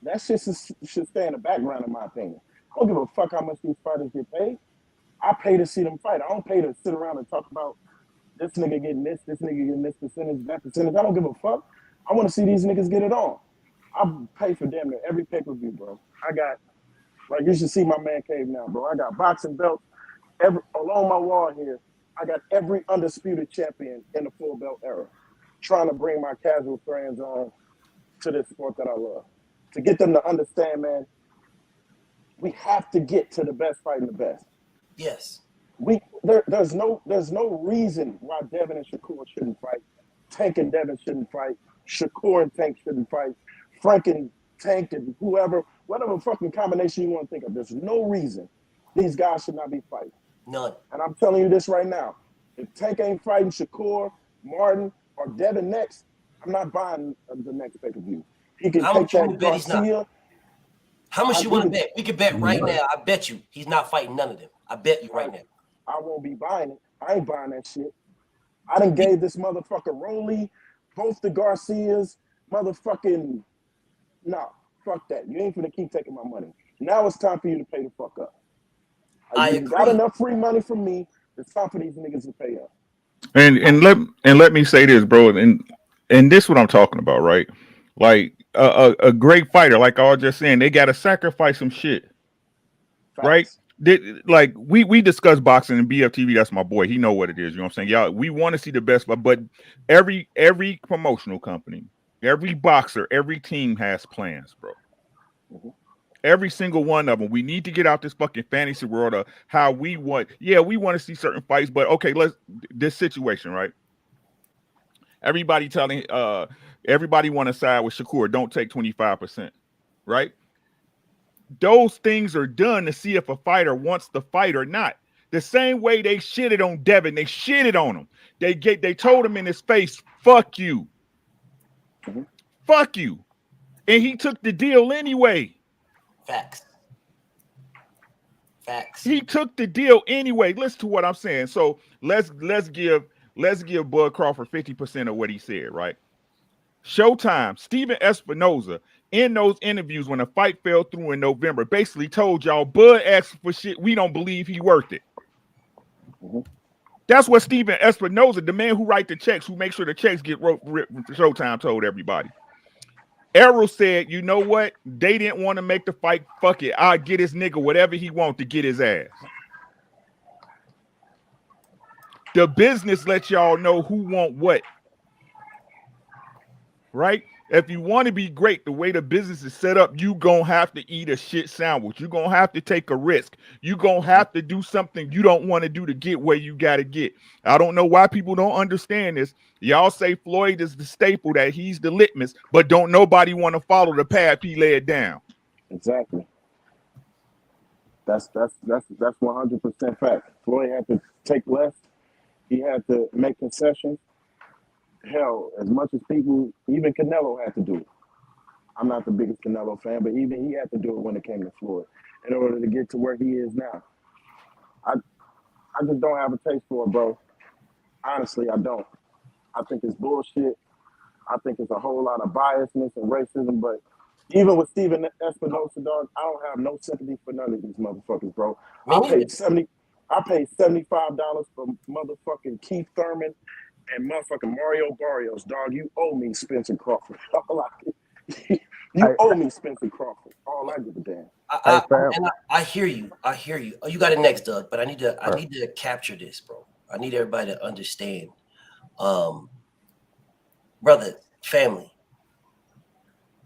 Speaker 15: That shit should stay in the background, in my opinion. I don't give a fuck how much these fighters get paid. I pay to see them fight. I don't pay to sit around and talk about this nigga getting this nigga getting this percentage, that percentage. I don't give a fuck. I want to see these niggas get it on. I pay for damn near every pay-per-view, bro. I got Like, you should see my man cave now, bro. I got boxing belts along my wall here. I got every undisputed champion in the full belt era, trying to bring my casual friends on to this sport that I love. To get them to understand, man, we have to get to the best fighting the best.
Speaker 5: Yes.
Speaker 15: There's no reason why Devin and Shakur shouldn't fight. Tank and Devin shouldn't fight. Shakur and Tank shouldn't fight. Frank and Tank and whoever, whatever fucking combination you want to think of. There's no reason these guys should not be fighting.
Speaker 5: None.
Speaker 15: And I'm telling you this right now. If Tank ain't fighting Shakur, Martin, or Devin next, I'm not buying the next pay-per-view. He can take that Garcia.
Speaker 5: How much you want to bet? We could bet right now. I bet you he's not fighting none of them. I bet you right now.
Speaker 15: I won't be buying it. I ain't buying that shit. I done gave this motherfucker Rolly, both the Garcias, motherfucking, nah, fuck that. You ain't finna keep taking my money. Now it's time for you to pay the fuck up. You got enough free money from me. It's time for these niggas to pay up.
Speaker 13: And let me say this, bro, and this is what I'm talking about, right? Like a great fighter, like I was just saying, they got to sacrifice some shit, right? Like we discuss boxing and BFTV. That's my boy. He know what it is. You know what I'm saying? Y'all, we want to see the best, but every promotional company, every boxer, every team has plans, bro.
Speaker 15: Mm-hmm.
Speaker 13: Every single one of them. We need to get out this fucking fantasy world of how we want. Yeah, we want to see certain fights, but okay, this situation, right? Everybody everybody want to side with Shakur. Don't take 25%, right? Those things are done to see if a fighter wants the fight or not. The same way they shitted on Devin, they shitted on him. They told him in his face, "Fuck you, fuck you," and he took the deal anyway.
Speaker 5: Facts.
Speaker 13: He took the deal anyway. Listen to what I'm saying. So let's give Bud Crawford 50% of what he said, right? Showtime, Steven Espinoza, in those interviews when the fight fell through in November, basically told y'all, Bud asked for shit, we don't believe he worth it.
Speaker 15: Mm-hmm.
Speaker 13: That's what Steven Espinoza, the man who write the checks, who makes sure the checks get Showtime, told everybody. Arum said, you know what? They didn't want to make the fight. Fuck it. I'll get his nigga whatever he wants to get his ass. The business lets y'all know who want what. Right? If you want to be great, the way the business is set up, you gonna have to eat a shit sandwich. You gonna have to take a risk. You gonna have to do something you don't want to do to get where you gotta get. I don't know why people don't understand this. Y'all say Floyd is the staple, that he's the litmus, but don't nobody want to follow the path he laid down.
Speaker 15: Exactly. That's 100% fact. Floyd had to take less. He had to make concessions. Hell, as much as people, even Canelo had to do it. I'm not the biggest Canelo fan, but even he had to do it when it came to Floyd in order to get to where he is now. I just don't have a taste for it, bro. Honestly, I don't. I think it's bullshit. I think it's a whole lot of biasness and racism, but even with Steven Espinoza, dog, I don't have no sympathy for none of these motherfuckers, bro. I paid $75 for motherfucking Keith Thurman and motherfucking Mario Barrios, dog. You owe me Spencer Crawford. You owe me Spencer Crawford. All I give a damn.
Speaker 5: I hear you. I hear you. Oh, you got it next, Doug. But I need to capture this, bro. I need everybody to understand. Brother, family.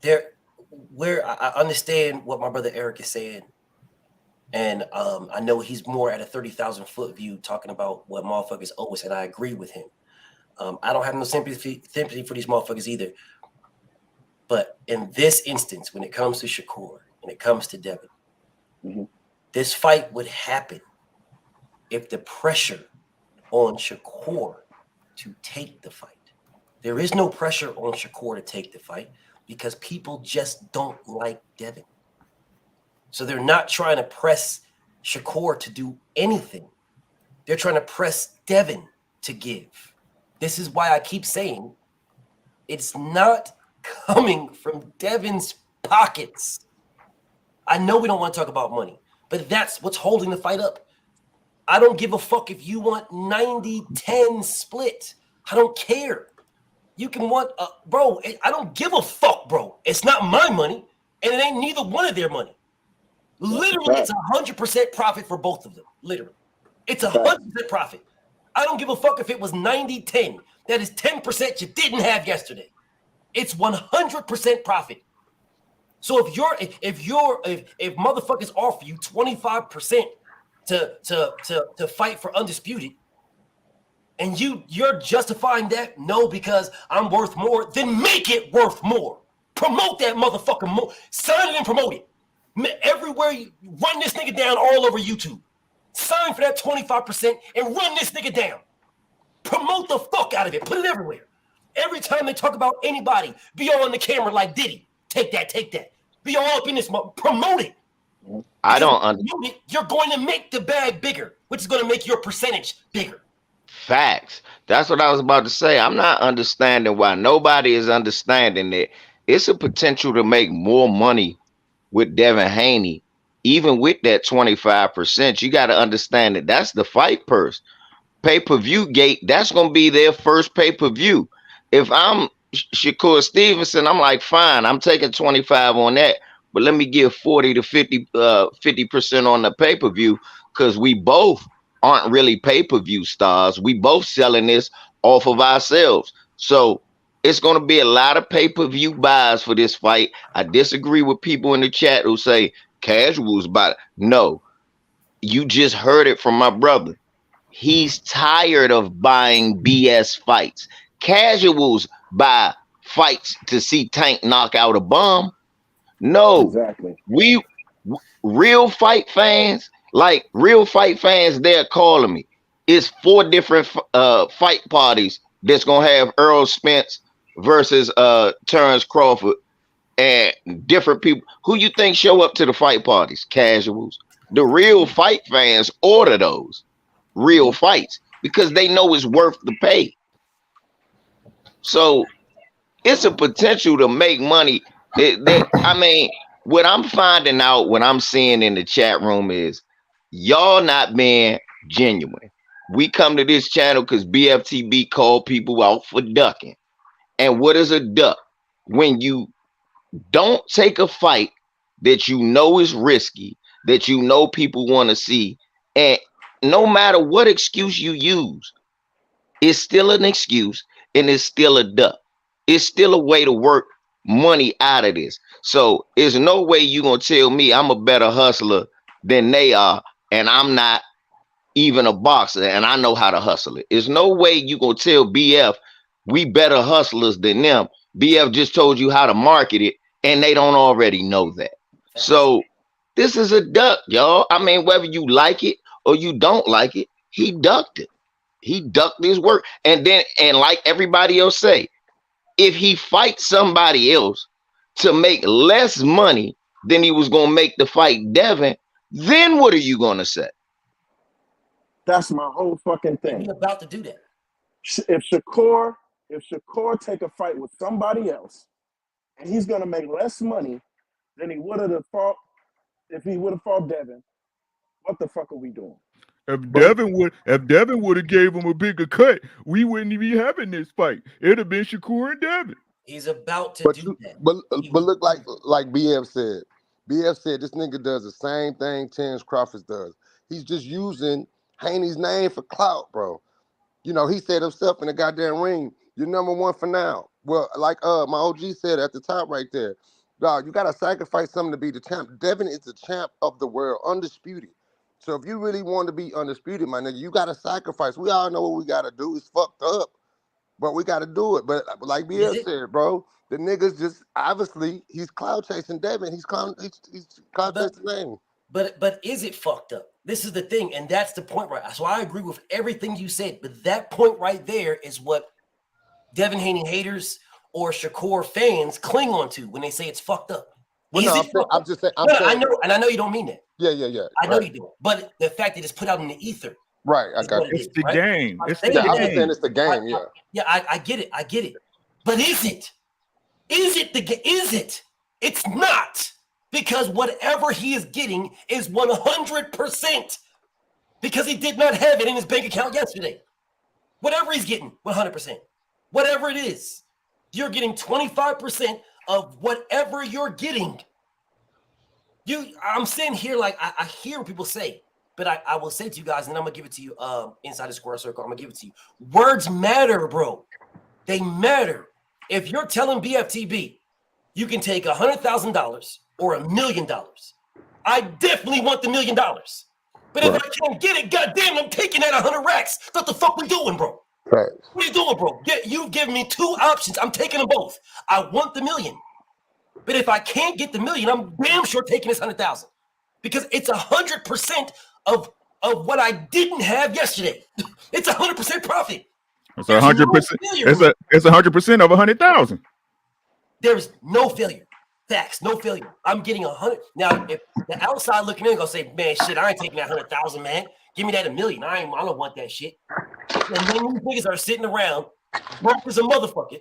Speaker 5: I understand what my brother Eric is saying. And I know he's more at a 30,000-foot view talking about what motherfuckers owe us, and I agree with him. I don't have no sympathy for these motherfuckers either. But in this instance, when it comes to Shakur, when it comes to Devin, this fight would happen if the pressure on Shakur to take the fight. There is no pressure on Shakur to take the fight because people just don't like Devin. So they're not trying to press Shakur to do anything. They're trying to press Devin to give. This is why I keep saying it's not coming from Devin's pockets. I know we don't want to talk about money, but that's what's holding the fight up. I don't give a fuck if you want 90-10 split. I don't care. You can want, bro, I don't give a fuck, bro. It's not my money, and it ain't neither one of their money. Literally, it's 100% profit for both of them. Literally. It's 100% profit. I don't give a fuck if it was 90-10. That is 10% you didn't have yesterday. It's 100% profit. So if motherfuckers offer you 25% to fight for undisputed, and you're justifying that, no, because I'm worth more, then make it worth more. Promote that motherfucker more. Sign it and promote it. Everywhere you run this nigga down all over YouTube. Sign for that 25% and run this nigga down. Promote the fuck out of it. Put it everywhere. Every time they talk about anybody, be on the camera like Diddy. Take that. Be all up in this. Promote it.
Speaker 14: I don't understand.
Speaker 5: You're going to make the bag bigger, which is going to make your percentage bigger.
Speaker 14: Facts. That's what I was about to say. I'm not understanding why nobody is understanding that it's a potential to make more money with Devin Haney, even with that 25%. You got to understand that that's the fight purse. Pay-per-view gate, that's going to be their first pay-per-view. If I'm Shakur Stevenson, I'm like, fine, I'm taking 25 on that, but let me give 40 to 50% on the pay-per-view, because we both aren't really pay-per-view stars. We both selling this off of ourselves. So it's going to be a lot of pay-per-view buys for this fight. I disagree with people in the chat who say casuals about it. No, you just heard it from my brother. He's tired of buying BS fights. Casuals buy fights to see Tank knock out a bum. No,
Speaker 15: exactly.
Speaker 14: Real fight fans, they're calling me. It's 4 different fight parties that's gonna have Errol Spence versus Terrence Crawford and different people. Who you think show up to the fight parties? Casuals. The real fight fans order those real fights because they know it's worth the pay. So it's a potential to make money. I mean, what I'm finding out, what I'm seeing in the chat room is y'all not being genuine. We come to this channel because BFTB called people out for ducking. And what is a duck? When you don't take a fight that you know is risky, that you know people want to see, and no matter what excuse you use, it's still an excuse and it's still a duck. It's still a way to work money out of this. So there's no way you're going to tell me I'm a better hustler than they are, and I'm not even a boxer, and I know how to hustle it. There's no way you're going to tell BF we better hustlers than them. BF just told you how to market it, and they don't already know that. So this is a duck, y'all. I mean, whether you like it or you don't like it, he ducked it. He ducked his work. And like everybody else say, if he fights somebody else to make less money than he was going to make to fight Devin, then what are you going to say?
Speaker 15: That's my whole fucking thing.
Speaker 5: He's about to do that.
Speaker 15: If Shakur take a fight with somebody else and he's going to make less money than he would have fought if he would have fought Devin, what the fuck are we doing?
Speaker 13: If Devin would have gave him a bigger cut, we wouldn't be having this fight. It'd have been Shakur and Devin.
Speaker 5: He's about to do that.
Speaker 16: But look, like BF said. BF said this nigga does the same thing Terrence Crawford does. He's just using Haney's name for clout, bro. You know, he said himself in the goddamn ring, you're number one for now. Well, like my OG said at the top right there, dog, you gotta sacrifice something to be the champ. Devin is the champ of the world, undisputed. So if you really want to be undisputed, my nigga, you gotta sacrifice. We all know what we gotta do. It's fucked up, but we gotta do it. But like BF said, bro, the niggas just obviously he's cloud chasing Devin. He's cloud chasing name.
Speaker 5: But is it fucked up? This is the thing, and that's the point, right? So I agree with everything you said, but that point right there is what Devin Haney haters or Shakur fans cling on to when they say it's fucked up.
Speaker 16: Well, no, I'm just saying.
Speaker 5: I know, and I know you don't mean that.
Speaker 16: Yeah.
Speaker 5: I know you do, but the fact that it's put out in the ether,
Speaker 16: right? I got it.
Speaker 13: It's the game.
Speaker 16: I'm just saying it's the game.
Speaker 5: I get it. But is it? Is it? It's not. Because whatever he is getting is 100%. Because he did not have it in his bank account yesterday. Whatever he's getting, 100%. Whatever it is, you're getting 25% of whatever you're getting. I'm sitting here like I hear what people say, but I will say to you guys, and I'm gonna give it to you inside the square circle. I'm gonna give it to you. Words matter, bro. They matter. If you're telling BFTB you can take $100,000 or $1 million, I definitely want the $1 million. But if I can't get it, goddamn, I'm taking that 100 racks. What the fuck we doing, bro?
Speaker 16: Right.
Speaker 5: What are you doing, bro? You've given me 2 options. I'm taking them both. I want the $1 million. But if I can't get the $1 million, I'm damn sure taking this 100,000 because it's 100% of what I didn't have yesterday. It's 100% profit.
Speaker 13: It's 100%. It's 100% of 100,000.
Speaker 5: There's no failure. Facts, no failure. I'm getting 100. Now, if the outside looking in gonna say, man, shit, I ain't taking that 100,000, man. Give me that $1 million. I don't want that shit. And then these niggas are sitting around, broke as a motherfucker,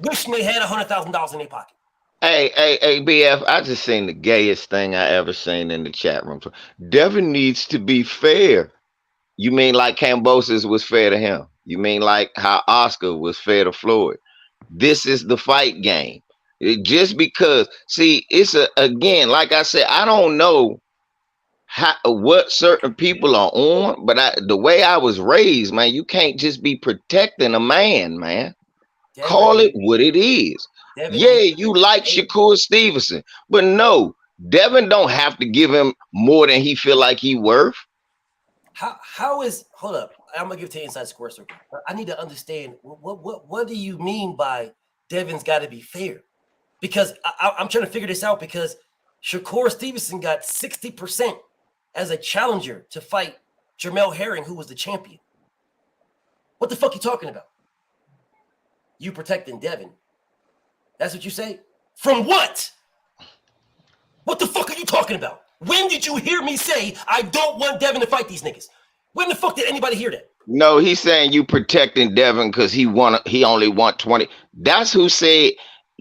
Speaker 5: wishing they had $100,000 in their pocket.
Speaker 14: Hey, BF, I just seen the gayest thing I ever seen in the chat room. Devin needs to be fair. You mean like Kambosos was fair to him? You mean like how Oscar was fair to Floyd? This is the fight game. Just because, see, it's again, like I said, I don't know what certain people are on, but the way I was raised, man, you can't just be protecting a man, man. Devin, call it what it is. Devin, yeah, you like Shakur Stevenson, but no, Devin don't have to give him more than he feel like he worth.
Speaker 5: How is, hold up, I'm gonna give it to you inside square circle. I need to understand what do you mean by Devin's got to be fair? Because I'm trying to figure this out because Shakur Stevenson got 60% as a challenger to fight Jermell Herring, who was the champion. What the fuck you talking about? You protecting Devin. That's what you say? From what? What the fuck are you talking about? When did you hear me say I don't want Devin to fight these niggas? When the fuck did anybody hear that?
Speaker 14: No, he's saying you protecting Devin because he only want 20. That's who said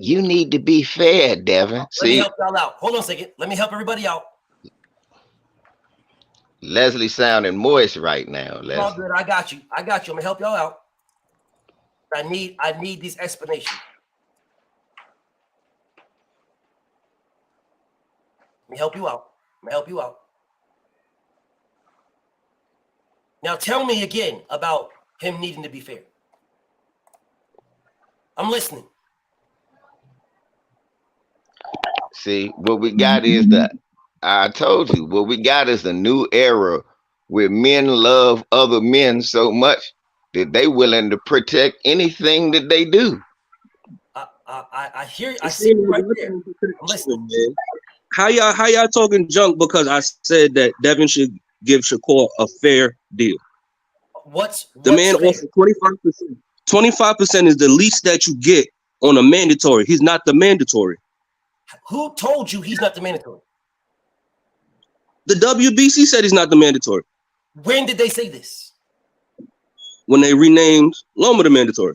Speaker 14: you need to be fair, Devin.
Speaker 5: Let me help y'all out. Hold on a second. Let me help everybody out.
Speaker 14: Leslie sounding moist right now. Leslie.
Speaker 5: All good. I got you. I'm gonna help y'all out. I need these explanations. Let me help you out. Now tell me again about him needing to be fair. I'm listening.
Speaker 14: See, what we got is that I told you, what we got is a new era where men love other men so much that they willing to protect anything that they do.
Speaker 5: I hear, I see you right there. I'm listening.
Speaker 17: How y'all talking junk because I said that Devin should give Shakur a fair deal?
Speaker 5: What's
Speaker 17: the man offered 25%? 25% is the least that you get on a mandatory. He's not the mandatory.
Speaker 5: Who told you he's not the mandatory?
Speaker 17: The WBC said he's not the mandatory.
Speaker 5: When did they say this?
Speaker 17: When they renamed Loma the mandatory.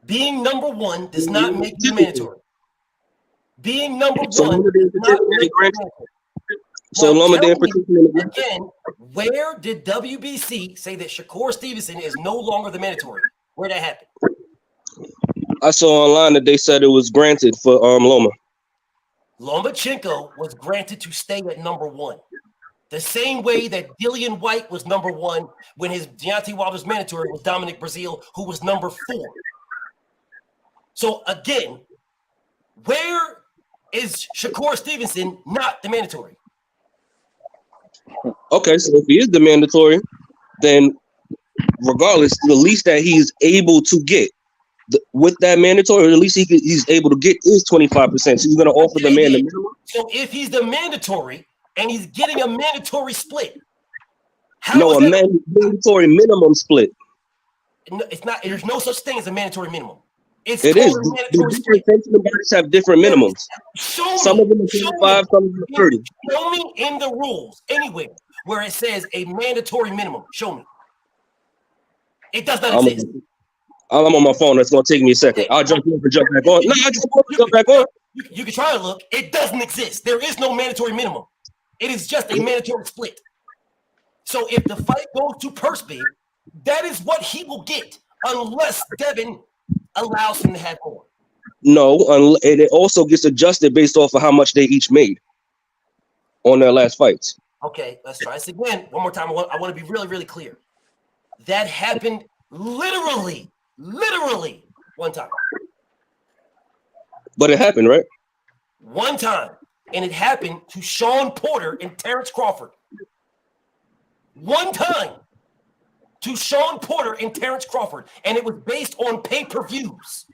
Speaker 5: Being number one does not make you mandatory. Being number one does not make you mandatory.
Speaker 17: So Loma
Speaker 5: again, where did WBC say that Shakur Stevenson is no longer the mandatory? Where that happened?
Speaker 17: I saw online that they said it was granted for Loma.
Speaker 5: Lomachenko was granted to stay at number one. The same way that Dillian White was number one when his Deontay Wilder's mandatory was Dominic Breazeale, who was number 4. So again, where is Shakur Stevenson not the mandatory?
Speaker 17: Okay, so if he is the mandatory, then regardless, the least that he's able to get with that mandatory, the least he's able to get is 25%. So he's going to offer the man the minimum.
Speaker 5: So if he's the mandatory and he's getting a mandatory split,
Speaker 17: mandatory minimum split.
Speaker 5: No, it's not. There's no such thing as a mandatory minimum.
Speaker 17: It is. The different bodies have different minimums. Some of them are 25, some of them are 30.
Speaker 5: Show me in the rules anywhere where it says a mandatory minimum. Show me. It does not exist.
Speaker 17: I'm on my phone. That's going to take me a second. I'll jump in and jump back on. No, I just want to jump back on.
Speaker 5: You can try to look. It doesn't exist. There is no mandatory minimum. It is just a mandatory split. So if the fight goes to purse bid, that is what he will get unless Devin allows him to have more.
Speaker 17: No, and it also gets adjusted based off of how much they each made. on their last fights.
Speaker 5: Okay, let's try this again. One more time. I want to be really, really clear. That happened literally one time.
Speaker 17: But it happened, right?
Speaker 5: One time. And it happened to Sean Porter and Terrence Crawford. One time to Sean Porter and Terrence Crawford. And it was based on pay-per-views.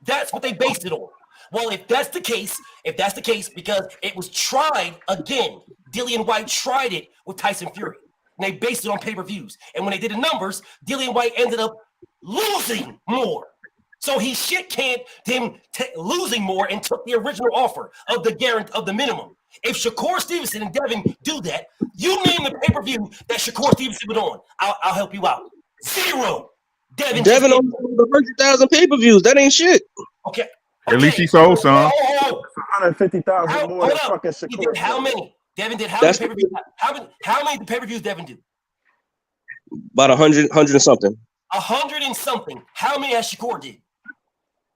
Speaker 5: That's what they based it on. Well, if that's the case, because it was tried again, Dillian White tried it with Tyson Fury. And they based it on pay-per-views. And when they did the numbers, Dillian White ended up losing more. So he shit-canned him losing more and took the original offer of the minimum. If Shakur Stevenson and Devin do that, you name the pay-per-view that Shakur Stevenson went on. I'll help you out. 0. Devin
Speaker 17: on 100,000 pay-per-views. That ain't shit.
Speaker 5: Okay.
Speaker 13: At least he sold some.
Speaker 15: 150,000 more than fucking Shakur.
Speaker 5: He did how many? Devin did how many pay-per-views? How many pay-per-views Devin do?
Speaker 17: About 100 and something.
Speaker 5: 100 and something. How many has Shakur did?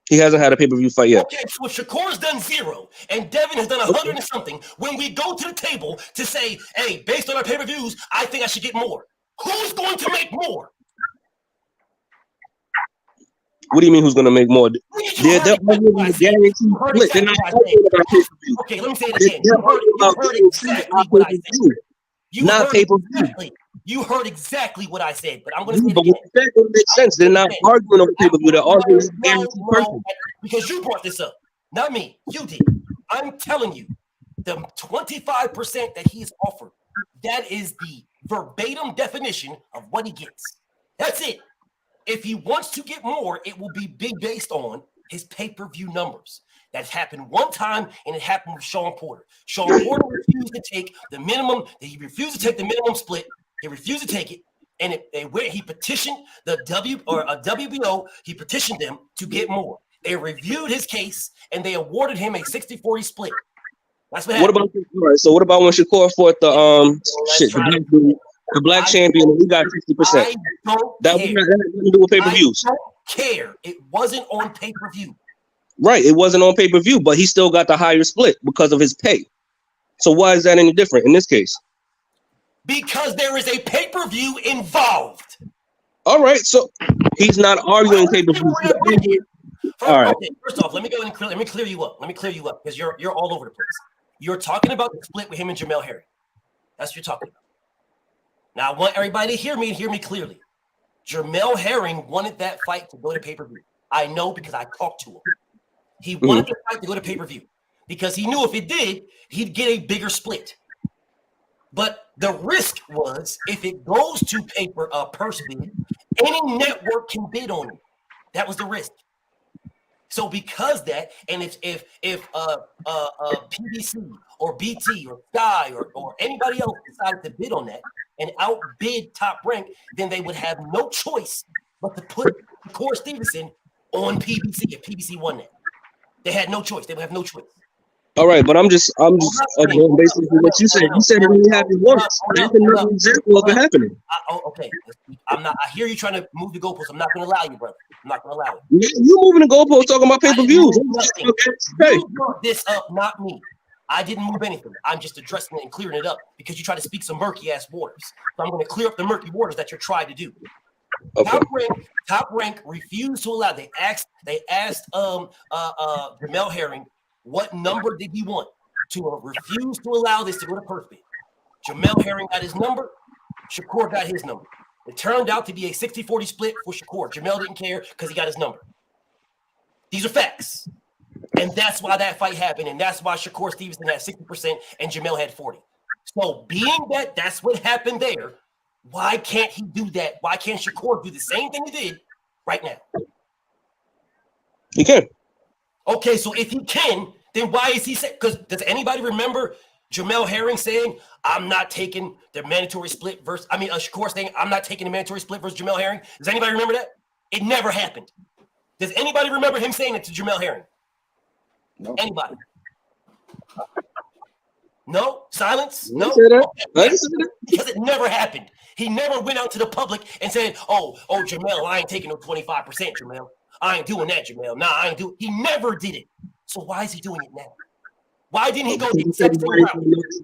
Speaker 17: He hasn't had a pay-per-view fight yet.
Speaker 5: Okay, so Shakur's done 0 and Devin has done 100 and something. When we go to the table to say, hey, based on our pay-per-views, I think I should get more. Who's going to make more?
Speaker 17: What do you mean who's going to make more? They're arguing the guaranteed split. They're not arguing about pay-per-view.
Speaker 5: Okay, let me say it again. You heard exactly what I said.
Speaker 17: Not pay-per-view.
Speaker 5: You heard exactly what I said, but I'm going to say it
Speaker 17: but
Speaker 5: again.
Speaker 17: that don't make sense. They're not arguing over pay-per-view. They're arguing over guaranteed person.
Speaker 5: Because you brought this up, not me. You did. I'm telling you, the 25% that he's offered, that is the verbatim definition of what he gets. That's it. If he wants to get more, it will be based on his pay-per-view numbers. That's happened one time, and it happened with Sean Porter. Sean Porter refused to take the minimum. He refused to take the minimum split. He refused to take it, and he petitioned the WBO. He petitioned them to get more. They reviewed his case, and they awarded him a 60-40 split. That's what happened.
Speaker 17: What about when Shakur fought the black champion, and he got 60%? That had nothing to do with pay-per-views.
Speaker 5: I don't care. It wasn't on pay-per-view.
Speaker 17: Right, it wasn't on pay-per-view, but he still got the higher split because of his pay. So why is that any different in this case?
Speaker 5: Because there is a pay-per-view involved.
Speaker 17: All right, so he's not arguing pay-per-view. All right.
Speaker 5: Okay, first off, let me clear you up. Let me clear you up because you're all over the place. You're talking about the split with him and Jamel Herring. That's what you're talking about. Now I want everybody to hear me and hear me clearly. Jamel Herring wanted that fight to go to pay-per-view. I know because I talked to him. He wanted the fight to go to pay-per-view because he knew if it did, he'd get a bigger split. But the risk was if it goes to purse bid, any network can bid on it. That was the risk. So because that, and if PBC or BT or Sky or anybody else decided to bid on that and outbid Top Rank, then they would have no choice but to put Shakur Stevenson on PBC if PBC won that. They had no choice. They would have no choice.
Speaker 17: All right, but I'm just again, basically what you said. You said it only happened once. That's another example of it happening.
Speaker 5: Okay, I'm not. I hear you trying to move the goalposts. I'm not going to allow you, brother. I'm not going to allow it.
Speaker 17: Yeah, you moving the goalposts talking about pay-per-views.
Speaker 5: You brought this up, not me. I didn't move anything. I'm just addressing it and clearing it up because you try to speak some murky ass waters. So I'm going to clear up the murky waters that you're trying to do. Okay. Top rank refused to allow. They asked Jamel Herring what number did he want to refuse to allow this to go to purse bid. Jamel Herring got his number. Shakur got his number. It turned out to be a 60-40 split for Shakur. Jamel didn't care because he got his number. These are facts. And that's why that fight happened. And that's why Shakur Stevenson had 60% and Jamel had 40%. So being that that's what happened there, why can't he do that? Why can't Shakur do the same thing he did right now?
Speaker 17: He can.
Speaker 5: Okay, so if he can, then why is he saying? Because does anybody remember Jamel Herring saying, I'm not taking the mandatory split versus, Shakur saying, I'm not taking the mandatory split versus Jamel Herring? Does anybody remember that? It never happened. Does anybody remember him saying it to Jamel Herring? No. Anybody? No? Silence? No? Okay. Because it never happened. He never went out to the public and said, oh, Jamel, I ain't taking no 25%, Jamel. I ain't doing that, Jamel. Nah, I ain't doing. He never did it. So why is he doing it now? Why didn't he go the
Speaker 17: He
Speaker 5: exact same route?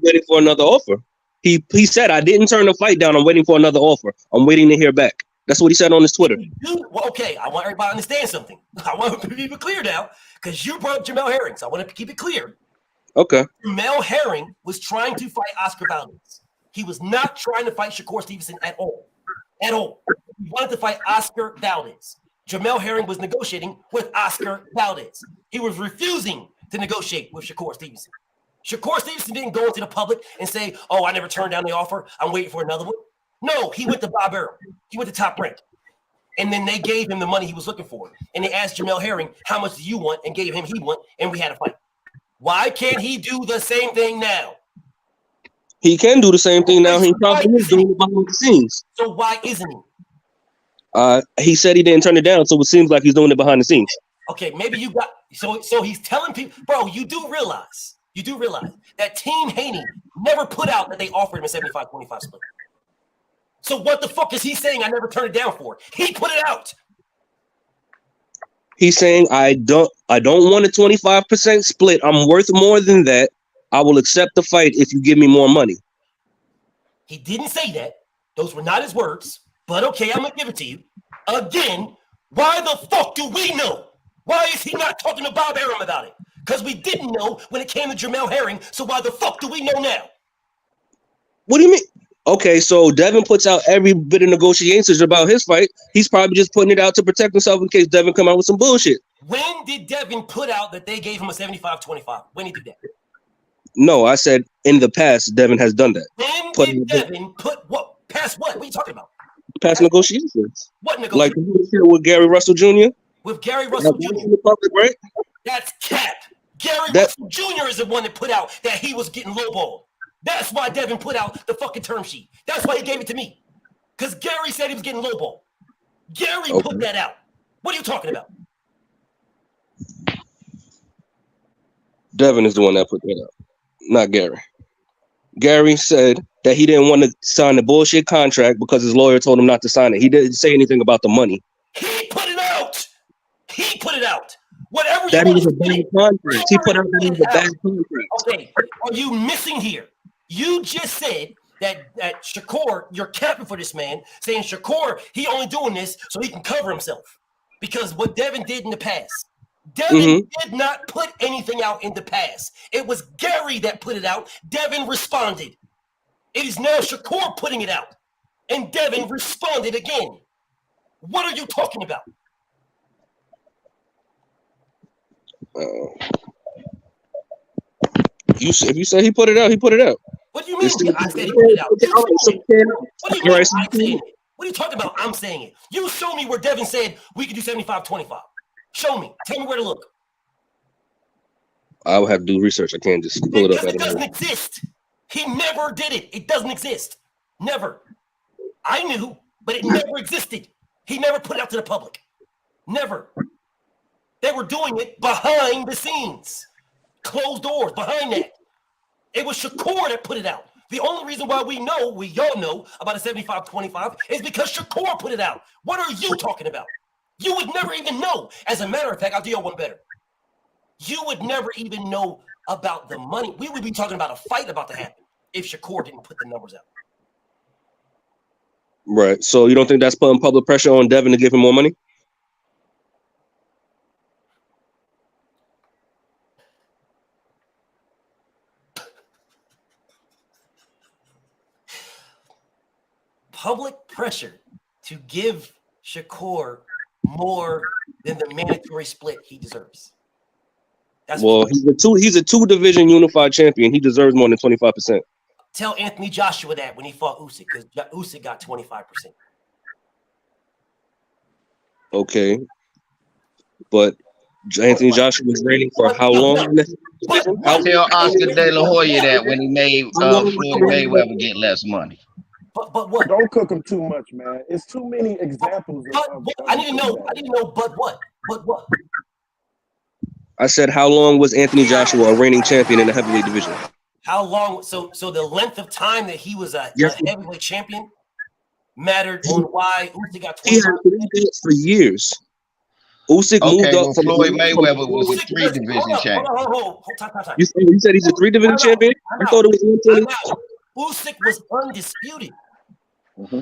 Speaker 17: waiting for another offer. He said, I didn't turn the fight down. I'm waiting for another offer. I'm waiting to hear back. That's what he said on his Twitter.
Speaker 5: Well, okay, I want everybody to understand something. I want to be clear now, because you brought up Jamel Herring, so I want to keep it clear.
Speaker 17: Okay.
Speaker 5: Jamel Herring was trying to fight Oscar Valdez. He was not trying to fight Shakur Stevenson at all. At all. He wanted to fight Oscar Valdez. Jamel Herring was negotiating with Oscar Valdez. He was refusing to negotiate with Shakur Stevenson. Shakur Stevenson didn't go into the public and say, oh, I never turned down the offer. I'm waiting for another one. No, he went to Bob Arum. He went to Top Rank. And then they gave him the money he was looking for. And they asked Jamel Herring, how much do you want? And gave him he want, and we had a fight. Why can't he do the same thing now?
Speaker 17: He can do the same thing now. He probably is doing it behind the scenes.
Speaker 5: So why isn't he?
Speaker 17: He said he didn't turn it down, so it seems like he's doing it behind the scenes.
Speaker 5: Okay, maybe you got so he's telling people, bro, you do realize that Team Haney never put out that they offered him a 75-25 split. So what the fuck is he saying I never turned it down for? He put it out.
Speaker 17: He's saying I don't want a 25% split. I'm worth more than that. I will accept the fight if you give me more money.
Speaker 5: He didn't say that. Those were not his words. But okay, I'm gonna give it to you. Again, why the fuck do we know? Why is he not talking to Bob Arum about it? Because we didn't know when it came to Jamel Herring, so why the fuck do we know now?
Speaker 17: What do you mean? Okay, so Devin puts out every bit of negotiations about his fight. He's probably just putting it out to protect himself in case Devin come out with some bullshit.
Speaker 5: When did Devin put out that they gave him a 75-25? When he did that?
Speaker 17: No, I said in the past, Devin has done that.
Speaker 5: When did Devin put what? Past what? What are you talking about?
Speaker 17: Past negotiations.
Speaker 5: What negotiations?
Speaker 17: Like with Gary Russell Jr.?
Speaker 5: With Gary Russell Jr.
Speaker 17: In the public, right?
Speaker 5: That's cap. Gary Russell Jr. is the one that put out that he was getting lowballed. That's why Devin put out the fucking term sheet. That's why he gave it to me. Because Gary said he was getting lowballed. Gary put that out. What are you talking about?
Speaker 17: Devin is the one that put that out, not Gary. Gary said that he didn't want to sign the bullshit contract because his lawyer told him not to sign it. He didn't say anything about the money.
Speaker 5: He put it out. He put it out. Whatever
Speaker 17: that
Speaker 5: you
Speaker 17: was a bad contract. He put out that it was a bad contract.
Speaker 5: Okay, are you missing here? You just said that Shakur, you're capping for this man, saying Shakur, he only doing this so he can cover himself. Because what Devin did in the past. Devin did not put anything out in the past. It was Gary that put it out. Devin responded. It is now Shakur putting it out. And Devin responded again. What are you talking about?
Speaker 17: If you say he put it out, he put it out.
Speaker 5: What do you mean? I said he put it out. What do you mean I'm saying it? What are you talking about? I'm saying it. You show me where Devin said we could do 75-25. Show me. Tell me where to look.
Speaker 17: I would have to do research. I can't just pull it up.
Speaker 5: It doesn't exist. He never did it. It doesn't exist. Never. I knew, but it never existed. He never put it out to the public. Never. They were doing it behind the scenes. Closed doors behind that. It was Shakur that put it out. The only reason why we all know about a 75-25 is because Shakur put it out. What are you talking about? You would never even know. As a matter of fact, I'll do you one better. You would never even know about the money. We would be talking about a fight about to happen if Shakur didn't put the numbers out.
Speaker 17: Right. So you don't think that's putting public pressure on Devin to give him more money?
Speaker 5: Public pressure to give Shakur more than the mandatory split he deserves.
Speaker 17: He's a two-division unified champion. He deserves more than 25%.
Speaker 5: Tell Anthony Joshua that when he fought Usyk, because Usyk got 25%.
Speaker 17: Okay, but Anthony Joshua was reigning for how long?
Speaker 14: Tell Oscar De La Hoya that when he made Floyd Mayweather get less money.
Speaker 5: But what?
Speaker 15: Don't cook him too much, man. It's too many examples.
Speaker 5: I didn't know. But what? But what?
Speaker 17: I said, how long was Anthony Joshua a reigning champion in the heavyweight division?
Speaker 5: How long? So the length of time that he was a heavyweight champion mattered on why Usyk got 25%.
Speaker 17: He had 3 belts for years. Usyk moved
Speaker 14: Okay,
Speaker 17: up
Speaker 14: well,
Speaker 17: from
Speaker 14: Floyd Mayweather was a
Speaker 5: Usyk,
Speaker 14: 3-division champ.
Speaker 5: hold on, time.
Speaker 17: You said he's a 3-division champion? I thought it was 120.
Speaker 5: Usyk was undisputed.
Speaker 15: Mm-hmm.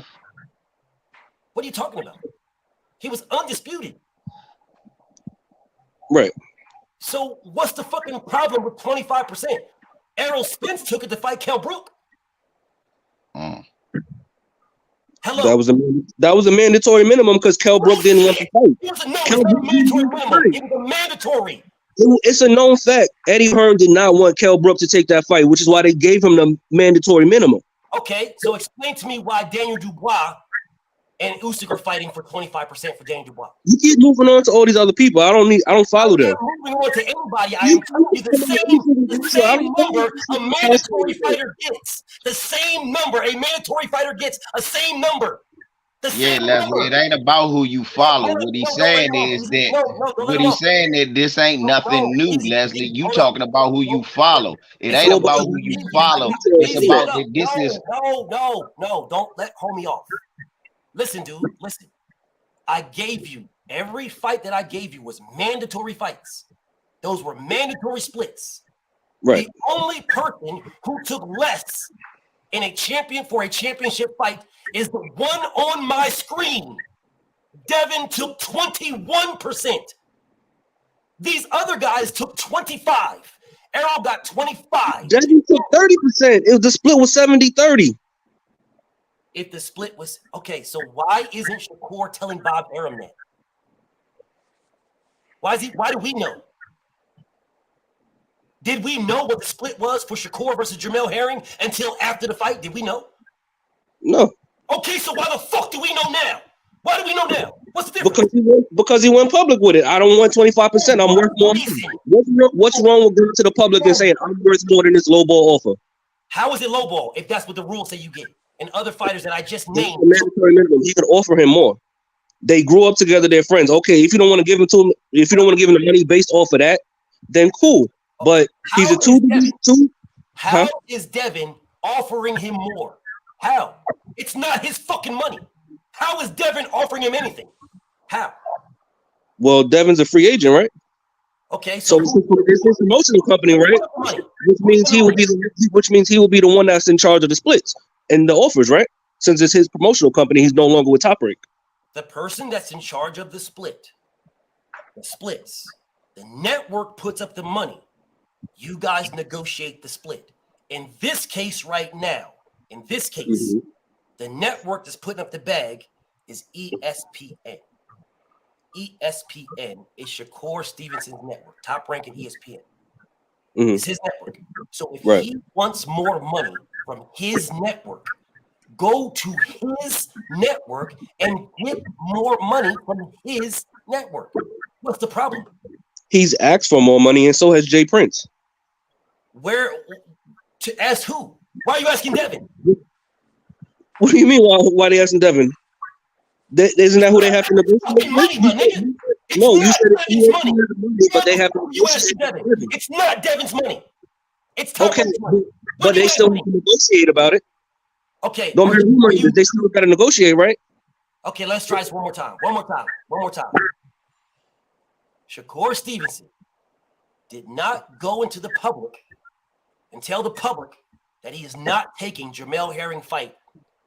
Speaker 5: What are you talking about? He was undisputed.
Speaker 17: Right.
Speaker 5: So what's the fucking problem with 25%? Errol Spence took it to fight Kell Brook. Hello.
Speaker 17: That was a mandatory minimum because Kell Brook didn't want to fight.
Speaker 5: It was a mandatory minimum. It was a mandatory.
Speaker 17: It's a known fact. Eddie Hearn did not want Kell Brook to take that fight, which is why they gave him the mandatory minimum.
Speaker 5: Okay, so explain to me why Daniel Dubois and Usyk are fighting for 25% for Daniel Dubois.
Speaker 17: You keep moving on to all these other people. I don't follow them.
Speaker 5: I'm not moving on to anybody. I am telling you the same number a mandatory fighter gets. The same number a mandatory fighter gets. A same number.
Speaker 14: Yeah, Leslie, it ain't about who you follow. What he's saying is that this ain't nothing new, Leslie. You talking about who you follow. It ain't about who you follow. It's about that this is.
Speaker 5: No, don't let homie off. Listen, dude, listen. I gave you, every fight that I gave you was mandatory fights. Those were mandatory splits.
Speaker 17: Right.
Speaker 5: The only person who took less in a championship fight is the one on my screen. Devin took 21%. These other guys took 25%. Errol got 25%.
Speaker 17: Devin took 30%. The split was 70-30.
Speaker 5: If the split was okay, so why isn't Shakur telling Bob Arum that? Why do we know? Did we know what the split was for Shakur versus Jamel Herring until after the fight? Did we know?
Speaker 17: No.
Speaker 5: Okay, so why the fuck do we know now? Why do we know now? What's the difference?
Speaker 17: Because he went public with it. I don't want 25%. I'm worth more. What's wrong with going to the public and saying I'm worth more than this lowball offer?
Speaker 5: How is it lowball if that's what the rules say you get? And other fighters that I just named,
Speaker 17: mandatory minimum. He can offer him more. They grew up together. They're friends. Okay, if you don't want to give him to him, if you don't want to give him the money based off of that, then cool. But he's a two.
Speaker 5: How is Devin offering him more? How? It's not his fucking money. How is Devin offering him anything? How?
Speaker 17: Well, Devin's a free agent, right?
Speaker 5: Okay,
Speaker 17: so it's his promotional company, right? Which means he will be the one that's in charge of the splits and the offers, right? Since it's his promotional company, he's no longer with Top Rank.
Speaker 5: The person that's in charge of the splits, the network puts up the money. You guys negotiate the split. In this case right now, the network that's putting up the bag is ESPN. ESPN is Shakur Stevenson's network, Top Rank and ESPN. It's his network. So if he wants more money from his network, go to his network and get more money from his network. What's the problem?
Speaker 17: He's asked for more money, and so has Jay Prince.
Speaker 5: Where to ask who? Why are you asking Devin?
Speaker 17: What do you mean? Why they asking Devin? Isn't that who they have to negotiate?
Speaker 5: Money, my nigga.
Speaker 17: No, you said
Speaker 5: it's money.
Speaker 17: But they have to.
Speaker 5: You asking Devin? It's not Devin's money. It's Top Rank's money.
Speaker 17: But they still have to negotiate about it.
Speaker 5: Okay.
Speaker 17: Don't matter who money, they still got to negotiate, right?
Speaker 5: Okay, let's try this one more time. Shakur Stevenson did not go into the public and tell the public that he is not taking Jamel Herring fight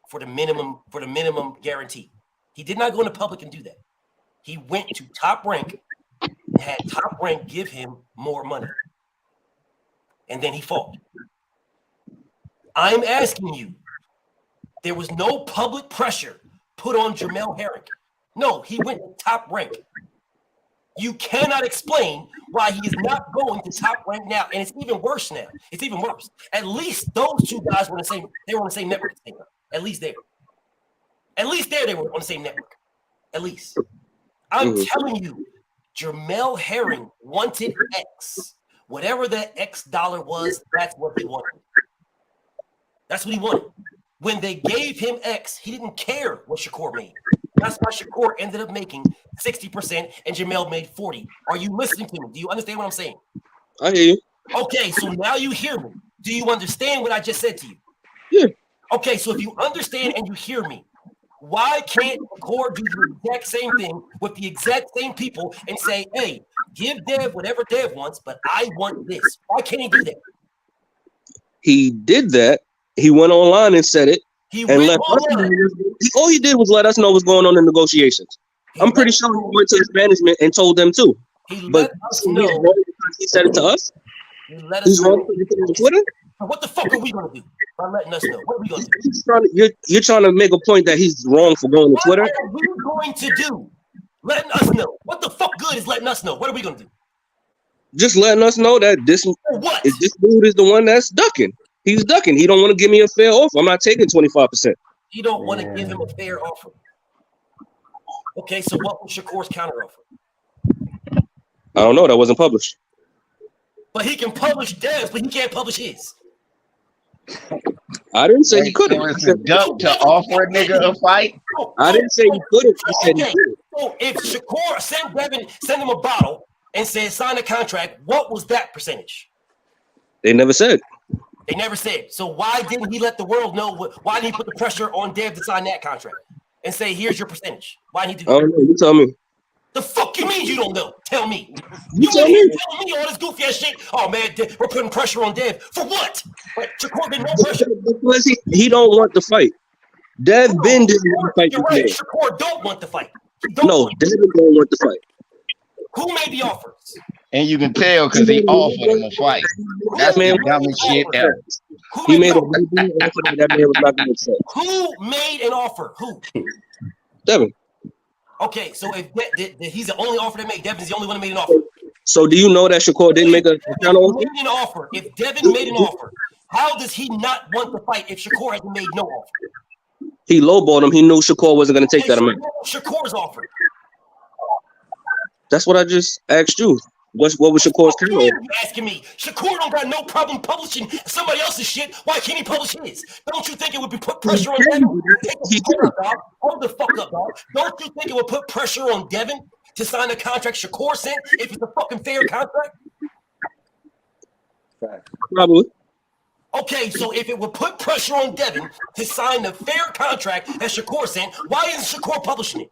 Speaker 5: for the minimum guarantee. He did not go into public and do that. He went to Top Rank and had Top Rank give him more money. And then he fought. I'm asking you, there was no public pressure put on Jamel Herring. No, he went to Top Rank. You cannot explain why he is not going to Top Rank now. And it's even worse now. It's even worse. At least those two guys were on the same network. At least there they were on the same network. At least. I'm telling you, Jamel Herring wanted X. Whatever that X dollar was, that's what he wanted. That's what he wanted. When they gave him X, he didn't care what Shakur made. That's why Shakur ended up making 60% and Jamel made 40%. Are you listening to me? Do you understand what I'm saying?
Speaker 17: I hear you.
Speaker 5: Okay, so now you hear me. Do you understand what I just said to you?
Speaker 17: Yeah.
Speaker 5: Okay, so if you understand and you hear me, Why can't Shakur do the exact same thing with the exact same people and say, hey, give Dev whatever Dev wants, but I want this? Why can't he do that?
Speaker 17: He did that. He went online and said it.
Speaker 5: He
Speaker 17: and
Speaker 5: went
Speaker 17: let us
Speaker 5: online.
Speaker 17: all he did was let us know what's going on in negotiations. I'm pretty sure he went to his management and told them too.
Speaker 5: But us know.
Speaker 17: He said it to us.
Speaker 5: He's
Speaker 17: wrong on Twitter.
Speaker 5: What the fuck are we gonna do by letting us know? What are we gonna do?
Speaker 17: You're trying to make a point that he's wrong for going to Twitter.
Speaker 5: What are we going to do? Letting us know. What the fuck good is letting us know? What are we gonna do?
Speaker 17: Just letting us know that this dude is the one that's ducking. He's ducking. He don't want to give me a fair offer. I'm not taking 25%.
Speaker 5: You don't want to give him a fair offer. Okay, so what was Shakur's counteroffer?
Speaker 17: I don't know. That wasn't published.
Speaker 5: But he can publish Dev's, but he can't publish his.
Speaker 17: I didn't say he couldn't.
Speaker 14: It's a duck to offer a nigga a fight.
Speaker 17: I didn't say he couldn't. I said he could.
Speaker 5: So if Shakur sent him a bottle and said sign a contract, what was that percentage?
Speaker 17: They never said.
Speaker 5: They never said. So why didn't he let the world know? Why didn't he put the pressure on Dev to sign that contract and say, here's your percentage? Why didn't he do that?
Speaker 17: I don't know. You tell me.
Speaker 5: The fuck you mean you don't know? Tell me.
Speaker 17: You tell me.
Speaker 5: Tell me all this goofy ass shit. Oh man, we're putting pressure on Dev. For what? Shakur did no pressure.
Speaker 17: Because he don't want the fight. Dev Ben didn't want the fight.
Speaker 5: You're right. Shakur don't want the fight.
Speaker 17: No, Devin don't want the fight.
Speaker 5: Who made the offers?
Speaker 14: And you can tell because he offered him a fight. That's the dumbest shit ever.
Speaker 17: He made a offer that man was not going to accept.
Speaker 5: Who made an offer? Who?
Speaker 17: Devin.
Speaker 5: Okay, so if he's the only offer that made, Devin's the only one that made an offer.
Speaker 17: So do you know that Shakur didn't make a counter offer?
Speaker 5: If Devin made an offer, how does he not want to fight if Shakur hasn't made no offer?
Speaker 17: He lowballed him. He knew Shakur wasn't going to take that amount.
Speaker 5: Shakur's offer.
Speaker 17: That's what I just asked you. What was Shakur's counter offer?
Speaker 5: You asking me? Shakur don't got no problem publishing somebody else's shit. Why can't he publish his? Don't you think it would be put pressure on Devin? Hold the fuck up, dog. Don't you think it would put pressure on Devin to sign the contract Shakur sent if it's a fucking fair contract?
Speaker 17: Probably.
Speaker 5: Okay, so if it would put pressure on Devin to sign the fair contract that Shakur sent, why isn't Shakur publishing it?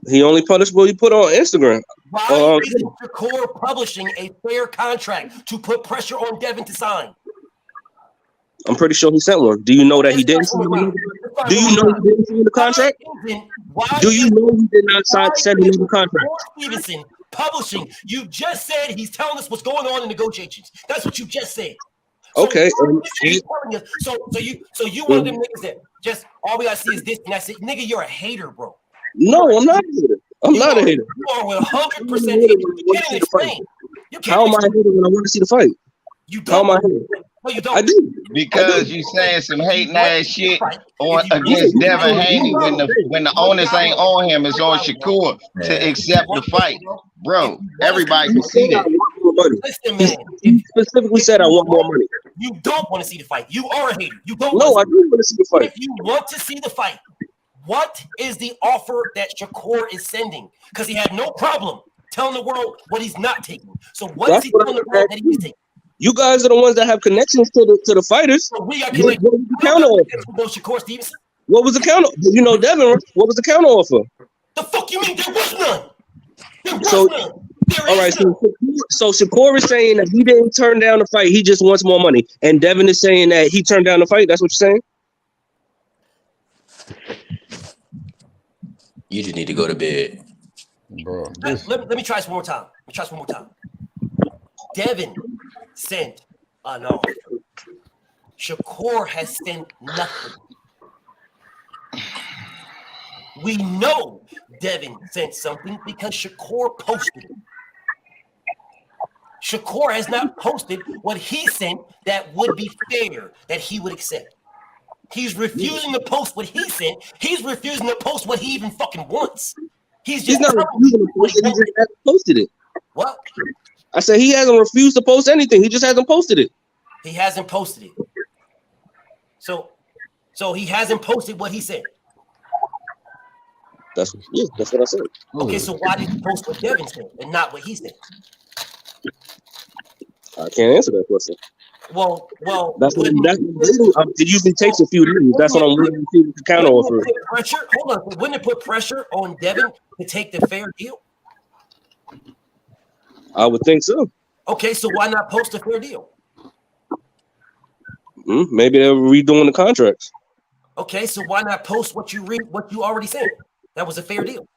Speaker 17: He only published what he put on Instagram.
Speaker 5: Why isn't Shakur publishing a fair contract to put pressure on Devin to sign?
Speaker 17: I'm pretty sure he sent one. Do you know that he didn't sign one? Do you know he didn't sign the contract? Do you know he did not send him the contract?
Speaker 5: Stevenson publishing. You just said he's telling us what's going on in negotiations. That's what you just said. So
Speaker 17: okay.
Speaker 5: So you one of them niggas that just all we gotta see is this and that's it. Nigga, you're a hater, bro.
Speaker 17: No, I'm not a hater. I'm not a hater.
Speaker 5: You are 100% hater. You can't even explain.
Speaker 17: How am I a hater when I want to see the fight?
Speaker 5: You don't.
Speaker 17: How am I a hater?
Speaker 5: No, you don't.
Speaker 17: I do.
Speaker 14: Because you saying some hating ass shit against Devin Haney when the onus ain't on him, it's on Shakur to accept the fight. Bro, everybody can see that.
Speaker 5: Listen, man.
Speaker 17: He specifically said I want more money.
Speaker 5: You don't want to see the fight. You are a hater. You don't.
Speaker 17: No, I do want to see the fight.
Speaker 5: If you want to see the fight, what is the offer that Shakur is sending? Because he had no problem telling the world what he's not taking. So what is he telling the world that he's taking?
Speaker 17: You guys are the ones that have connections to the fighters.
Speaker 5: So we got
Speaker 17: what was the counter offer?
Speaker 5: Shakur Stevenson.
Speaker 17: What was the counter? You know, Devin. What was the counter offer?
Speaker 5: The fuck you mean there was none? There was none.
Speaker 17: All right. So Shakur is saying that he didn't turn down the fight. He just wants more money. And Devin is saying that he turned down the fight. That's what you're saying?
Speaker 18: You just need to go to bed.
Speaker 12: Bro.
Speaker 5: Let me try this one more time. Devin sent an offer. Shakur has sent nothing. We know Devin sent something because Shakur posted it. Shakur has not posted what he sent that would be fair, that he would accept. He's refusing to post what he sent. He's refusing to post what he even fucking wants. He's
Speaker 17: not refusing to post it. He just hasn't posted it.
Speaker 5: What?
Speaker 17: I said he hasn't refused to post anything. He just hasn't posted it.
Speaker 5: He hasn't posted it. So he hasn't posted what he said.
Speaker 17: That's what I said.
Speaker 5: Okay, so why did he post what Devin said and not what he said?
Speaker 17: I can't answer that question.
Speaker 5: Well.
Speaker 17: That's what it usually takes a few days. That's what I'm waiting to see the counter offer.
Speaker 5: Pressure. Hold on. Wouldn't it put pressure on Devin to take the fair deal?
Speaker 17: I would think so.
Speaker 5: Okay, so why not post a fair deal?
Speaker 17: Maybe they're redoing the contracts.
Speaker 5: Okay, so why not post what you already said? That was a fair deal.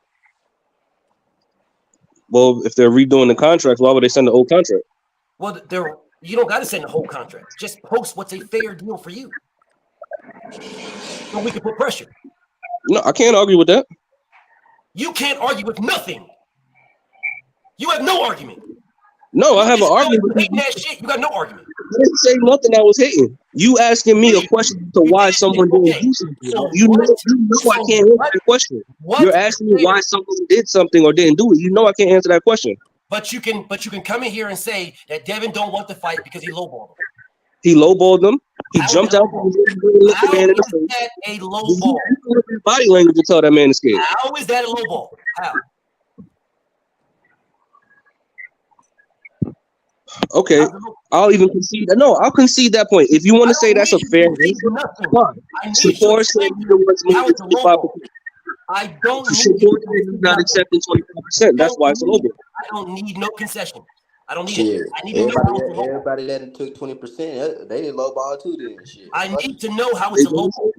Speaker 17: Well, if they're redoing the contracts, why would they send the old contract?
Speaker 5: Well, you don't got to send the whole contract. Just post what's a fair deal for you. So we can put pressure.
Speaker 17: No, I can't argue with that.
Speaker 5: You can't argue with nothing. You have no argument.
Speaker 17: No, I have an argument.
Speaker 5: Hating that shit, you got no argument.
Speaker 17: I didn't say nothing I was hating. You asking me a question to why someone didn't do something.
Speaker 5: So
Speaker 17: you know I can't answer that question. You're asking me why someone did something or didn't do it. You know I can't answer that question.
Speaker 5: But you can come in here and say that Devin don't want to fight because he lowballed him.
Speaker 17: He lowballed them. He jumped out.
Speaker 5: How is that a lowball?
Speaker 17: Body language to tell that man to skate.
Speaker 5: How is that a lowball? How?
Speaker 17: Okay, I'll even concede that. No, I'll concede that point. If you want to say that's a fair answer, fine. Shakur said he wants to move to 25%.
Speaker 5: I don't
Speaker 17: need not accepting 25%. That's why it's a low ball.
Speaker 5: I don't need no concession. I don't need
Speaker 18: Shit.
Speaker 5: it. I need to know
Speaker 18: Everybody that took 20%, they did low ball too. Then shit.
Speaker 5: I need to know how it's a low ball.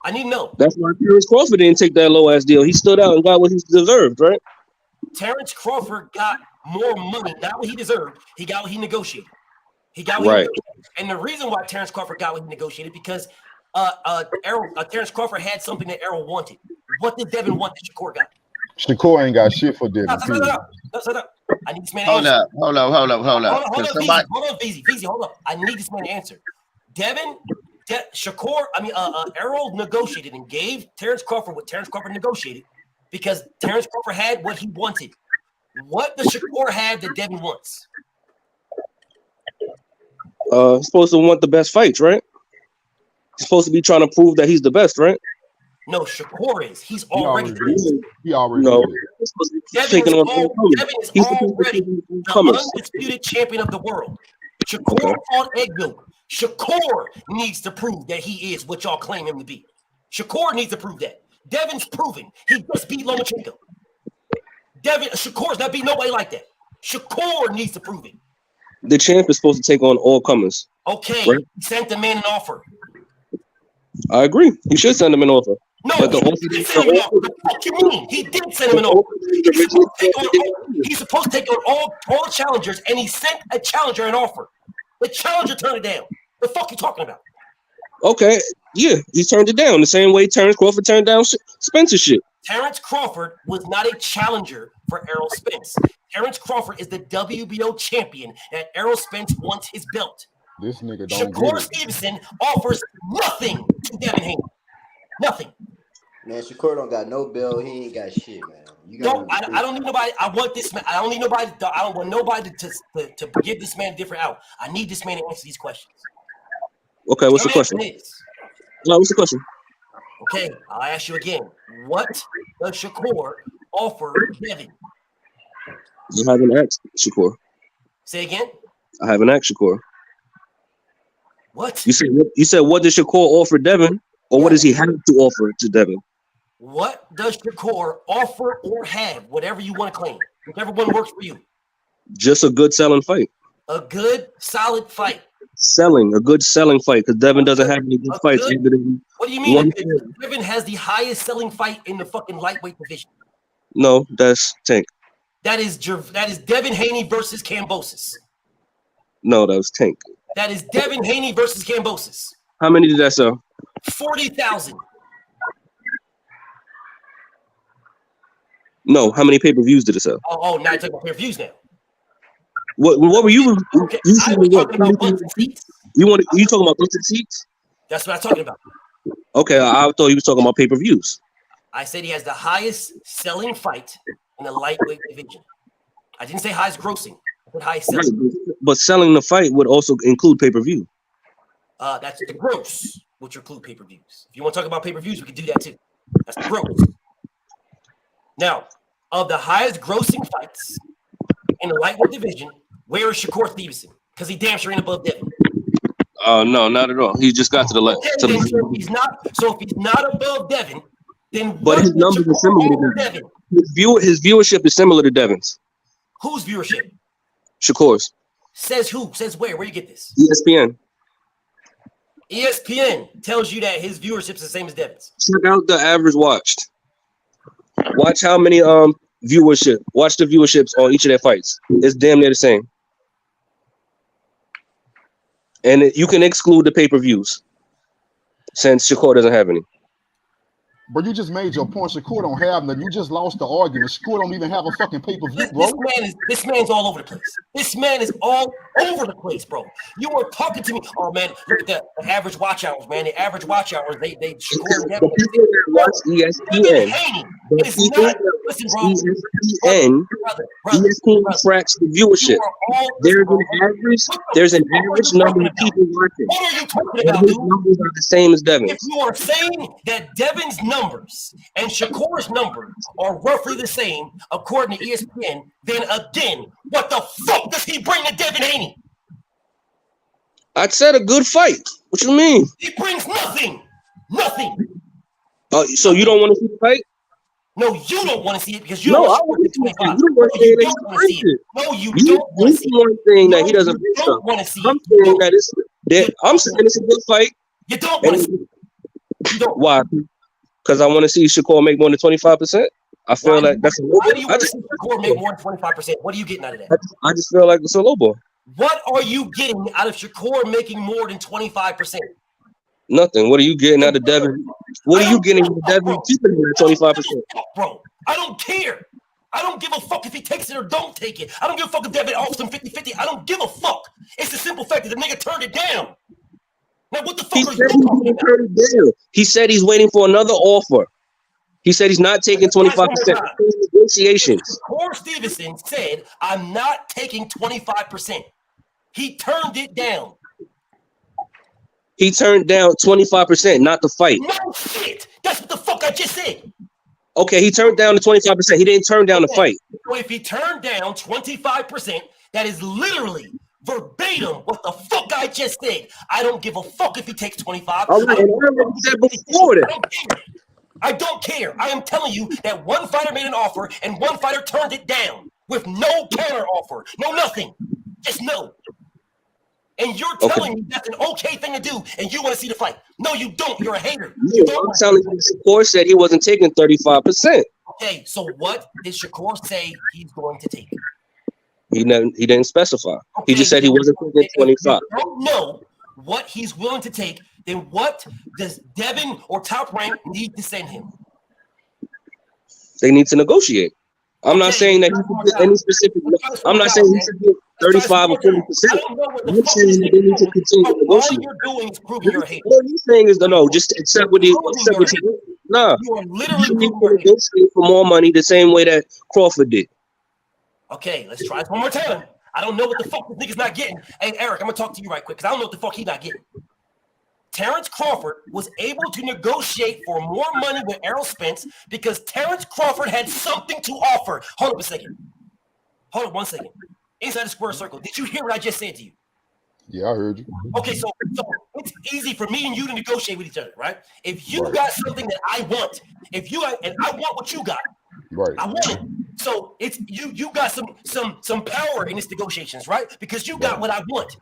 Speaker 5: I need to know.
Speaker 17: That's why Terrence Crawford didn't take that low ass deal. He stood out and got what he deserved, right?
Speaker 5: Terrence Crawford got more money, not what he deserved. He got what he negotiated. He got what
Speaker 17: right.
Speaker 5: he negotiated. And the reason why Terrence Crawford got what he negotiated because Terrence Crawford had something that Errol wanted. What did Devin want that Shakur got?
Speaker 19: Shakur ain't got shit for Devin.
Speaker 5: I need this man to answer.
Speaker 14: Hold up.
Speaker 5: Hold on, VZ, hold up. I need this man to answer. Errol negotiated and gave Terrence Crawford what Terrence Crawford negotiated because Terrence Crawford had what he wanted. What does Shakur have that Devin wants?
Speaker 17: He's supposed to want the best fights, right? He's supposed to be trying to prove that he's the best, right?
Speaker 5: No, Shakur is. He's already the best.
Speaker 19: He already
Speaker 5: Devin is already the undisputed champion of the world. Shakur fought egg milk. Shakur needs to prove that he is what y'all claim him to be. Shakur needs to prove that. Devin's proven. He just beat Lomachenko. Shakur's not beat nobody like that. Shakur needs to prove it.
Speaker 17: The champ is supposed to take on all comers.
Speaker 5: Okay,
Speaker 17: right?
Speaker 5: He sent the man an offer.
Speaker 17: I agree. He should send him an offer.
Speaker 5: No, but he didn't send him an offer. What you mean? He did send him an offer. He's supposed to take on all challengers, and he sent a challenger an offer. The challenger turned it down. The fuck you talking about?
Speaker 17: Okay, yeah, he turned it down the same way Terrence Crawford turned down Spencer shit.
Speaker 5: Terrence Crawford was not a challenger for Errol Spence. Terrence Crawford is the WBO champion, and Errol Spence wants his belt.
Speaker 19: This nigga don't
Speaker 5: Shakur Stevenson offers nothing to Devin Haney. Nothing.
Speaker 18: Man, Shakur don't got no belt. He ain't got shit, man.
Speaker 5: I don't need nobody. I want this man. I don't need nobody. I don't want nobody to give this man a different out. I need this man to answer these questions.
Speaker 17: Okay, what's the question? No, what's the question?
Speaker 5: Okay, I'll ask you again. What does Shakur offer Devin?
Speaker 17: You haven't asked Shakur.
Speaker 5: Say again.
Speaker 17: I haven't asked Shakur.
Speaker 5: What?
Speaker 17: You said what does Shakur offer Devin, or what does he have to offer to Devin?
Speaker 5: What does Shakur offer or have? Whatever you want to claim. Whichever one works for you.
Speaker 17: Just a good selling fight.
Speaker 5: A good, solid fight.
Speaker 17: A good selling fight, because Devin doesn't have any good fights.
Speaker 5: What do you mean? Devin has the highest selling fight in the fucking lightweight division.
Speaker 17: No, that's Tank.
Speaker 5: That is Devin Haney versus Kambosos.
Speaker 17: No, that was Tank.
Speaker 5: That is Devin Haney versus Kambosos.
Speaker 17: How many did that sell?
Speaker 5: 40,000.
Speaker 17: No, how many pay-per-views did it sell?
Speaker 5: Oh, now you're talking about pay-per-views now.
Speaker 17: What were you?
Speaker 5: Okay, I was talking about butts and seats.
Speaker 17: You talking about butts and seats?
Speaker 5: That's what I'm talking about.
Speaker 17: Okay, I thought he was talking about pay-per-views.
Speaker 5: I said he has the highest selling fight in the lightweight division. I didn't say highest grossing. I said highest selling.
Speaker 17: Right, but selling the fight would also include pay-per-view.
Speaker 5: That's the gross, which include pay-per-views. If you want to talk about pay-per-views, we can do that too. That's the gross. Now, of the highest grossing fights in the lightweight division, where is Shakur Stevenson? Because he damn sure ain't above Devin.
Speaker 17: No, not at all. He just got to the left.
Speaker 5: Okay, so if he's not above Devin, then
Speaker 17: but his numbers are similar to Devin. His viewership is similar to Devin's.
Speaker 5: Whose viewership?
Speaker 17: Shakur's.
Speaker 5: Says who? Says where? Where you get this?
Speaker 17: ESPN.
Speaker 5: ESPN tells you that his viewership is the same as Devin's.
Speaker 17: Check out the average watched. Watch how many viewership. Watch the viewerships on each of their fights. It's damn near the same. And you can exclude the pay-per-views since Shakur doesn't have any.
Speaker 19: But you just made your point. Shakur don't have none. You just lost the argument. Shakur don't even have a fucking pay-per-view, bro.
Speaker 5: This man's all over the place. This man is all over the place, bro. You were talking to me. Oh man, look at the average watch hours, man. The average watch hours, they Shakur.
Speaker 17: The people that watch ESPN. The people that watch ESPN. ESPN tracks the viewership. There's an average number of people watching.
Speaker 5: What are you talking about, dude?
Speaker 17: Numbers are the same as Devin's.
Speaker 5: If you are saying that Devin's numbers and Shakur's numbers are roughly the same according to ESPN, then again, what the fuck does he bring to Devin Haney?
Speaker 17: I said a good fight. What you mean?
Speaker 5: He brings nothing. Nothing.
Speaker 17: So you don't want to see the fight?
Speaker 5: No, you don't want to see it because you don't want to see it.
Speaker 17: You don't want to see it.
Speaker 5: No, you don't want to see it.
Speaker 17: One thing that he doesn't
Speaker 5: want to see it.
Speaker 17: I'm saying that I'm saying it's a good fight.
Speaker 5: You don't want to see it. You don't.
Speaker 17: Why? Because I want to see Shakur make more than 25%. I feel like that's a low ball.
Speaker 5: Why do you want to see Shakur make more than 25%? What are you getting out of that?
Speaker 17: I just feel like it's a low ball.
Speaker 5: What are you getting out of Shakur making more than 25%?
Speaker 17: Nothing. What are you getting out of Devin? What are you getting out of Devin keeping him at 25%?
Speaker 5: Bro, I don't care. I don't give a fuck if he takes it or don't take it. I don't give a fuck if Devin offers him 50-50. I don't give a fuck. It's the simple fact that the nigga turned it down. Now, what the fuck are you talking about?
Speaker 17: He said he's waiting for another offer. He said he's not taking 25%. Negotiations.
Speaker 5: Shakur Stevenson said, I'm not taking 25%. He turned it down.
Speaker 17: He turned down 25%, not the fight.
Speaker 5: No shit. That's what the fuck I just said.
Speaker 17: Okay, he turned down the 25%. He didn't turn down the fight.
Speaker 5: So if he turned down 25%, that is literally verbatim what the fuck I just said. I don't give a fuck if he takes 25.
Speaker 17: All right, and I said before that.
Speaker 5: I don't care. I am telling you that one fighter made an offer and one fighter turned it down with no counter offer, no nothing, just no. And you're telling me that's an okay thing to do, and you want to see the fight. No, you don't. You're a hater.
Speaker 17: I'm telling you, Shakur said he wasn't taking 35%.
Speaker 5: Okay, so what did Shakur say he's going to take?
Speaker 17: He didn't specify. He just said he wasn't taking 25.
Speaker 5: If you don't know what he's willing to take, then what does Devin or Top Rank need to send him?
Speaker 17: They need to negotiate. I'm not saying that he should get any specific. I'm not saying he should get 35 or 40%. I'm saying that they need to continue to negotiate.
Speaker 5: All you're doing is proving you're a hater.
Speaker 17: What you're saying is no, just accept what you Nah.
Speaker 5: You are literally
Speaker 17: need to negotiate for more money the same way that Crawford did.
Speaker 5: Okay, let's try this one more time. I don't know what the fuck this nigga's not getting. Hey, Eric, I'm gonna talk to you right quick because I don't know what the fuck he's not getting. Terrence Crawford was able to negotiate for more money with Errol Spence because Terrence Crawford had something to offer. Hold up a second. Hold up 1 second. Inside the square circle, did you hear what I just said to you?
Speaker 19: Yeah, I heard you.
Speaker 5: Okay, so it's easy for me and you to negotiate with each other, right? If you got something that I want, and I want what you got,
Speaker 19: right?
Speaker 5: I want it. So it's you got some power in these negotiations, right? Because you got what I want.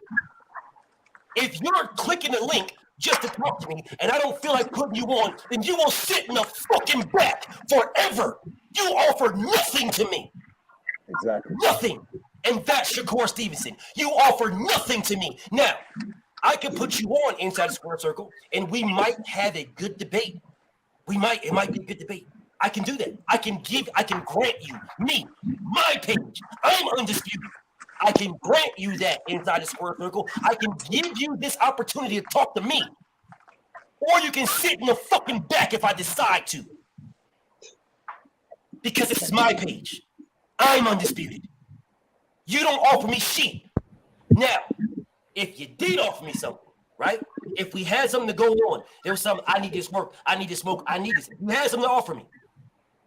Speaker 5: If you're clicking the link just to talk to me, and I don't feel like putting you on, then you will sit in the fucking back forever. You offer nothing to me.
Speaker 15: Exactly.
Speaker 5: Nothing. And that's Shakur Stevenson. You offer nothing to me. Now, I can put you on Inside the Square Circle, and we might have a good debate. It might be a good debate. I can do that. I can grant you, my page. I'm undisputed. I can grant you that Inside the Square Circle. I can give you this opportunity to talk to me. Or you can sit in the fucking back if I decide to. Because this is my page. I'm undisputed. You don't offer me shit. Now, if you did offer me something, right? If we had something to go on, there was something, I need this work, I need this smoke, I need this. You had something to offer me.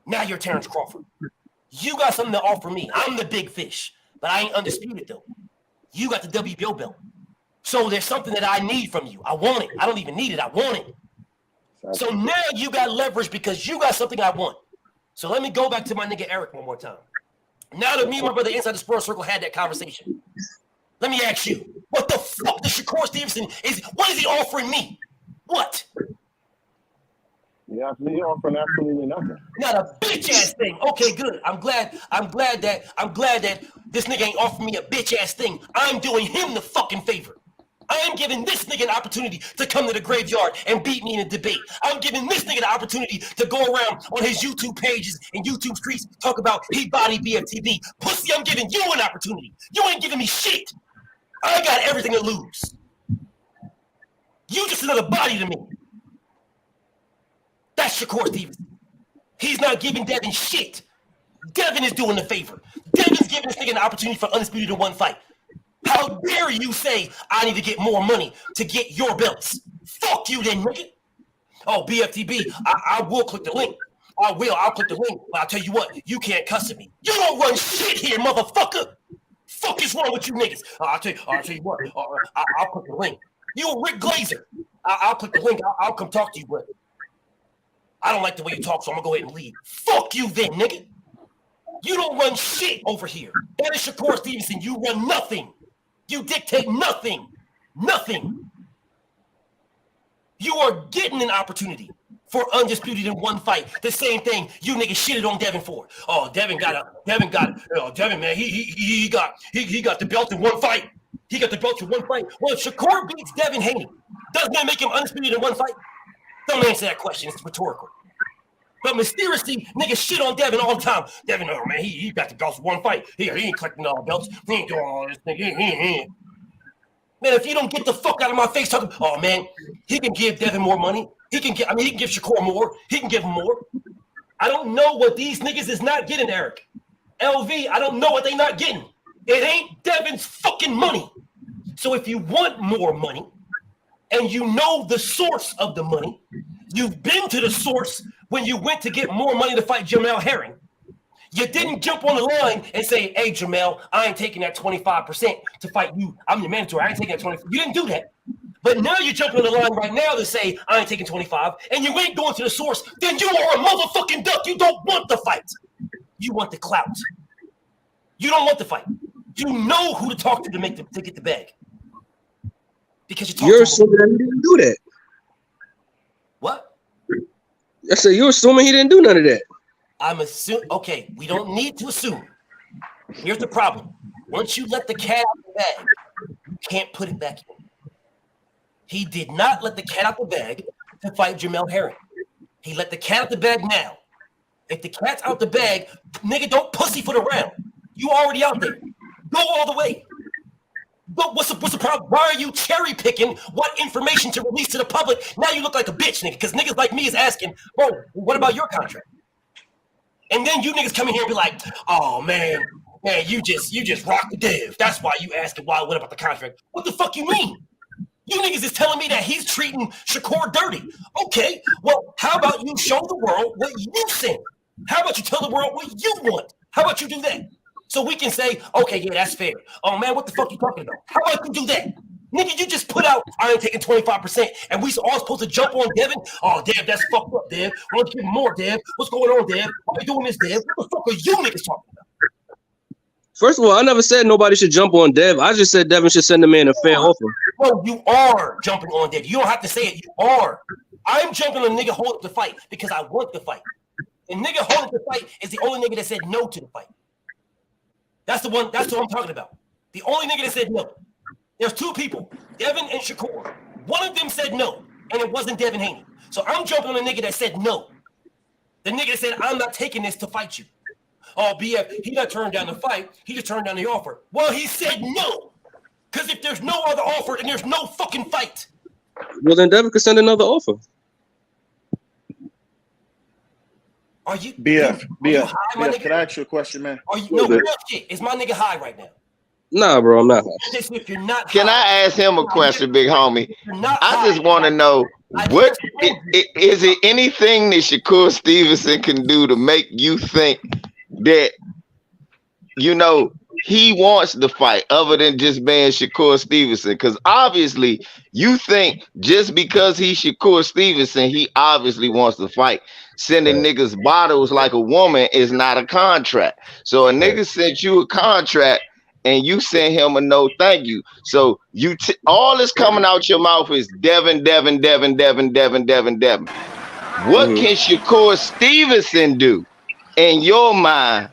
Speaker 5: Now you're Terrence Crawford. You got something to offer me. I'm the big fish, but I ain't undisputed though. You got the WBO belt. So there's something that I need from you. I want it. I don't even need it. I want it. So now you got leverage because you got something I want. So let me go back to my nigga Eric one more time. Now that me and my brother inside the sports circle had that conversation, let me ask you, what the fuck does Shakur Stevenson what is he offering me? What?
Speaker 15: Yeah, he offering absolutely nothing.
Speaker 5: Not a bitch ass thing. Okay, good. I'm glad that this nigga ain't offering me a bitch ass thing. I'm doing him the fucking favor. I am giving this nigga an opportunity to come to the graveyard and beat me in a debate. I'm giving this nigga the opportunity to go around on his YouTube pages and YouTube streets, talk about he body BFTB. Pussy, I'm giving you an opportunity. You ain't giving me shit. I got everything to lose. You just another body to me. That's Shakur Stevenson. He's not giving Devin shit. Devin is doing the favor. Devin's giving this nigga an opportunity for undisputed in one fight. How dare you say I need to get more money to get your belts? Fuck you then, nigga. Oh, BFTB, I will click the link. I'll click the link. But I'll tell you what, you can't cuss at me. You don't run shit here, motherfucker. Fuck is wrong with you niggas? I'll tell you what, I'll click the link. You a Rick Glazer. I'll click the link. I'll come talk to you, but I don't like the way you talk, so I'm gonna go ahead and leave. Fuck you then, nigga. You don't run shit over here. That is Shakur Stevenson. You run nothing. You dictate nothing. Nothing. You are getting an opportunity for undisputed in one fight. The same thing you niggas shitted on Devin for. Oh, Devin, man, he got the belt in one fight. He got the belt in one fight. Well, if Shakur beats Devin Haney, doesn't that make him undisputed in one fight? Don't answer that question. It's rhetorical. But mysteriously, niggas shit on Devin all the time. Devin, oh man, he got the belts in one fight. He ain't collecting all the belts. He ain't doing all this thing. Man, if you don't get the fuck out of my face talking, oh man, he can give Devin more money. He can give Shakur more. He can give him more. I don't know what these niggas is not getting, Eric. LV, I don't know what they not getting. It ain't Devin's fucking money. So if you want more money and you know the source of the money, you've been to the source when you went to get more money to fight Jamel Herring. You didn't jump on the line and say, hey, Jamel, I ain't taking that 25% to fight you. I'm your mandatory. I ain't taking that 25%. You didn't do that. But now you're jumping on the line right now to say, I ain't taking 25, and you ain't going to the source. Then you are a motherfucking duck. You don't want the fight. You want the clout. You don't want the fight. You know who to talk to to get the bag. Because
Speaker 17: you're assuming that he didn't do that.
Speaker 5: What?
Speaker 17: I said you're assuming he didn't do none of that.
Speaker 5: I'm assuming. Okay, we don't need to assume. Here's the problem. Once you let the cat out the bag, you can't put it back in. He did not let the cat out the bag to fight Jamel Herring. He let the cat out the bag now. If the cat's out the bag, nigga, don't pussyfoot around. You already out there. Go all the way. But what's the problem? Why are you cherry picking what information to release to the public? Now you look like a bitch, nigga, because niggas like me is asking, bro, what about your contract? And then you niggas come in here and be like, oh man, you just rock the Dev. That's why you asking what about the contract. What the fuck you mean? You niggas is telling me that he's treating Shakur dirty. Okay, well, how about you show the world what you think? How about you tell the world what you want? How about you do that? So we can say, okay, yeah, that's fair. Oh man, what the fuck you talking about? How about you do that? Nigga, you just put out, I ain't taking 25%, and we all supposed to jump on Devin? Oh, Dev, that's fucked up, Dev. Why don't you give him more, Dev? What's going on, Dev? Why are you doing this, Dev? What the fuck are you niggas talking about?
Speaker 17: First of all, I never said nobody should jump on Dev. I just said Devin should send the man a fair offer.
Speaker 5: Well, you are jumping on Dev. You don't have to say it. You are. I'm jumping on a nigga holding up the fight because I want the fight. The nigga holding up the fight is the only nigga that said no to the fight. That's the one. That's what I'm talking about. The only nigga that said no. There's two people, Devin and Shakur. One of them said no, and it wasn't Devin Haney. So I'm jumping on a nigga that said no. The nigga that said, I'm not taking this to fight you. Oh, BF, he not turned down the fight. He just turned down the offer. Well, he said no. Because if there's no other offer, then there's no fucking fight.
Speaker 17: Well, then Devin could send another offer.
Speaker 5: Are you
Speaker 20: BF,
Speaker 5: high,
Speaker 20: can I ask you a question, man?
Speaker 5: Are you no real shit? Is my nigga high right now?
Speaker 17: Nah, bro, I'm not high.
Speaker 5: If you're not
Speaker 14: Can I ask him a question, big homie? I just want to know, what is it anything that Shakur Stevenson can do to make you think that, you know, he wants the fight other than just being Shakur Stevenson? Because obviously you think just because he's Shakur Stevenson, he obviously wants to fight. Sending niggas bottles like a woman is not a contract. So a nigga sent you a contract and you sent him a no thank you. So you all that's coming out your mouth is Devin. What can Shakur Stevenson do in your mind?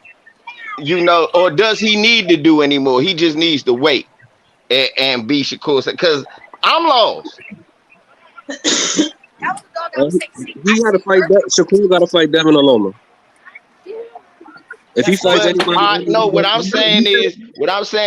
Speaker 14: You know, or does he need to do anymore? He just needs to wait and be Shakur. Because I'm lost.
Speaker 17: He got to fight. Shakur got to fight Devin alone. If he fights anybody,
Speaker 14: no. What I'm saying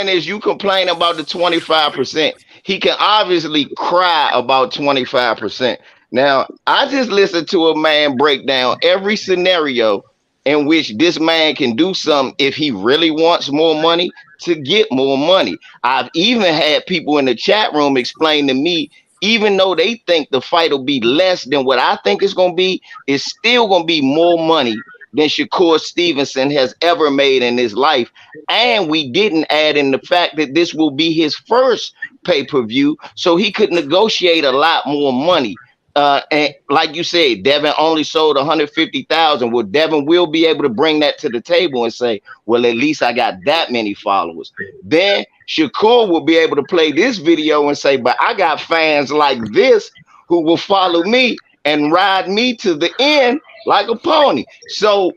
Speaker 14: is, you complain about the 25%. He can obviously cry about 25%. Now, I just listened to a man break down every scenario in which this man can do something if he really wants more money to get more money. I've even had people in the chat room explain to me, even though they think the fight will be less than what I think it's going to be, it's still going to be more money than Shakur Stevenson has ever made in his life. And we didn't add in the fact that this will be his first pay-per-view, so he could negotiate a lot more money. And like you said, Devin only sold 150,000. Well, Devin will be able to bring that to the table and say, well, at least I got that many followers. Then Shakur will be able to play this video and say, but I got fans like this who will follow me and ride me to the end like a pony. So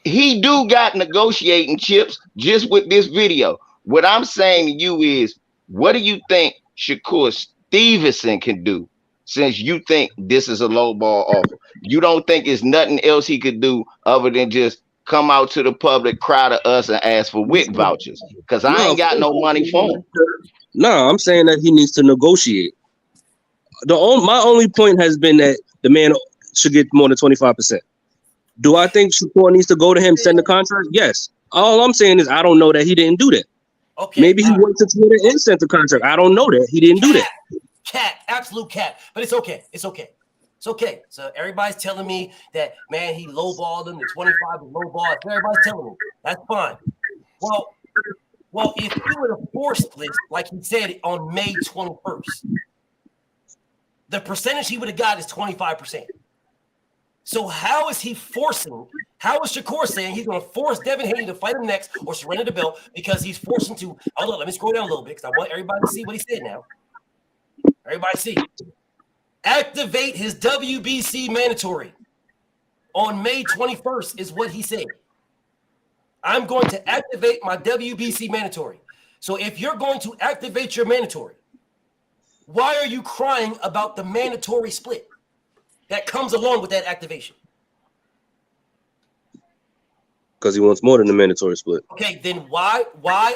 Speaker 14: he do got negotiating chips just with this video. What I'm saying to you is, what do you think Shakur Stevenson can do? Since you think this is a low ball offer, you don't think it's nothing else he could do other than just come out to the public, cry to us, and ask for WIC vouchers? Because I ain't got no money for him.
Speaker 17: No, I'm saying that he needs to negotiate. My only point has been that the man should get more than 25%. Do I think Shakur needs to go to him, send the contract? Yes. All I'm saying is I don't know that he didn't do that.
Speaker 5: Okay.
Speaker 17: Maybe he went to Twitter and sent the contract. I don't know that. He didn't do that.
Speaker 5: Absolute cat. But it's okay. It's okay. It's okay. So everybody's telling me that, man, he lowballed him. The 25 is lowball. Everybody's telling me. That's fine. Well, if he would have forced this, like he said, on May 21st, the percentage he would have got is 25%. So how is he forcing? How is Shakur saying he's going to force Devin Haney to fight him next or surrender the belt because he's forcing to? Hold on, let me scroll down a little bit because I want everybody to see what he said now. Everybody see. Activate his WBC mandatory on May 21st is what he said. I'm going to activate my WBC mandatory. So if you're going to activate your mandatory, why are you crying about the mandatory split that comes along with that activation?
Speaker 17: Because he wants more than the mandatory split.
Speaker 5: Okay, then why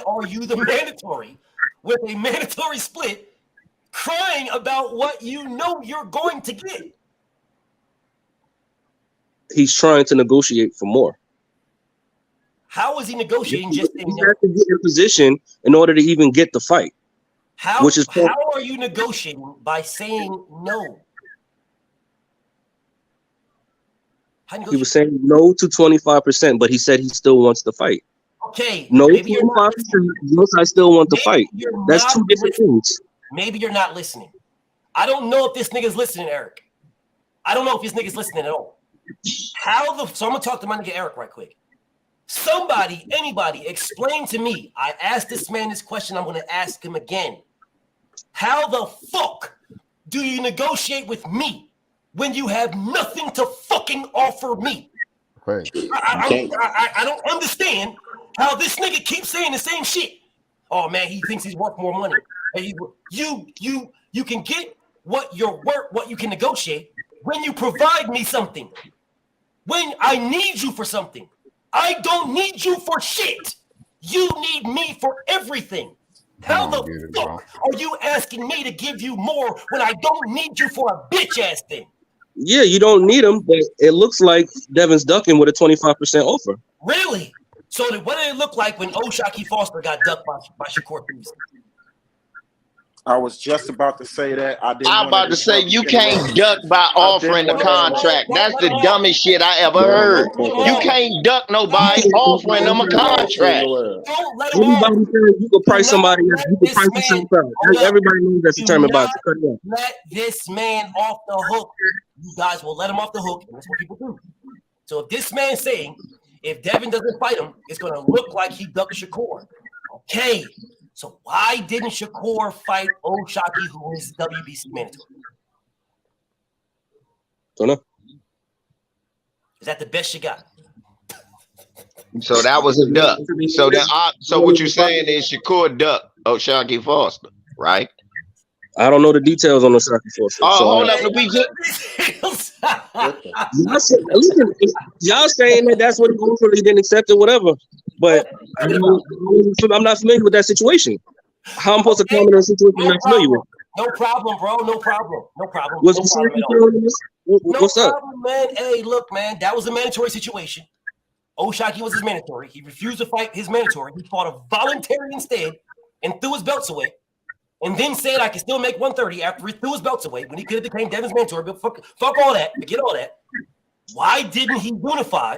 Speaker 5: are you the mandatory with a mandatory split crying about what you know you're going to get?
Speaker 17: He's trying to negotiate for more.
Speaker 5: How is he negotiating? Just
Speaker 17: he has to get in position in order to even get the fight.
Speaker 5: How are you negotiating by saying no?
Speaker 17: He was saying no to 25%, but he said he still wants to fight.
Speaker 5: Okay.
Speaker 17: No 25%. Yes, I still want to fight. That's two different things.
Speaker 5: Maybe you're not listening. I don't know if this nigga's listening, Eric. I don't know if this nigga's listening at all. So I'm gonna talk to my nigga Eric right quick. Somebody, anybody, explain to me. I asked this man this question. I'm gonna ask him again. How the fuck do you negotiate with me when you have nothing to fucking offer me?
Speaker 19: Right.
Speaker 5: I don't understand how this nigga keeps saying the same shit. Oh man, he thinks he's worth more money. And you can get what you're worth, what you can negotiate when you provide me something. When I need you for something. I don't need you for shit. You need me for everything. How the fuck are you asking me to give you more when I don't need you for a bitch ass thing?
Speaker 17: Yeah, you don't need him, but it looks like Devin's ducking with a 25% offer.
Speaker 5: Really? So what did it look like when Shakur Foster got ducked by Shakur Stevenson?
Speaker 15: I was just about to say that. I didn't.
Speaker 14: I'm about to say you can't duck by offering the contract. That's the dumbest shit I ever heard. You can't duck nobody offering them a contract.
Speaker 17: Anybody says you could price somebody, you could price yourself out. Everybody knows that's determined by cut it off.
Speaker 5: Let this man off the hook. You guys will let him off the hook, and that's what people do. So if this man's saying if Devin doesn't fight him, it's going to look like he ducked Shakur. Okay, so why didn't Shakur fight O'Shaquie, who is WBC mandatory?
Speaker 17: Don't know.
Speaker 5: Is that the best you got?
Speaker 14: So that was a duck. So so what you're saying is Shakur duck O'Shaquie Foster, right?
Speaker 17: I don't know the details on O'Shaquie Foster.
Speaker 14: Oh, hold up,
Speaker 17: y'all saying that that's what he going for, he didn't accept it, whatever. But I'm not familiar with that situation. How I'm supposed to comment on a situation I'm not familiar with?
Speaker 5: No problem, bro. No problem. No problem.
Speaker 17: What's
Speaker 5: up,
Speaker 17: up,
Speaker 5: man? Hey, look, man, that was a mandatory situation. O'Shaquie was his mandatory. He refused to fight his mandatory. He fought a voluntary instead and threw his belts away. And then said I can still make 130 after he threw his belts away when he could have became Devin's mentor. But fuck all that. Forget all that. Why didn't he unify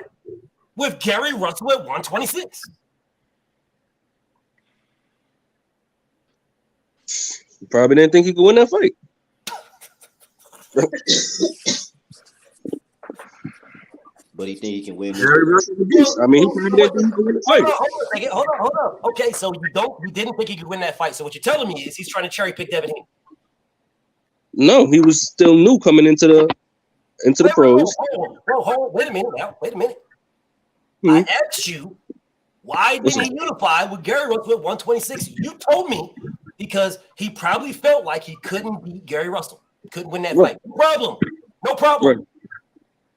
Speaker 5: with Gary Russell at 126?
Speaker 17: He probably didn't think he could win that fight.
Speaker 18: But he think he can win.
Speaker 17: Gary Russell the beast. I mean, he probably didn't think he could win the fight.
Speaker 5: Hold on. Okay, so you didn't think he could win that fight. So what you're telling me is he's trying to cherry pick Devin.
Speaker 17: No, he was still new coming into the pros.
Speaker 5: Wait a minute now. Wait a minute. I asked you, why didn't he unify with Gary Russell at 126? You told me because he probably felt like he couldn't beat Gary Russell. Couldn't win that fight. No problem. Right.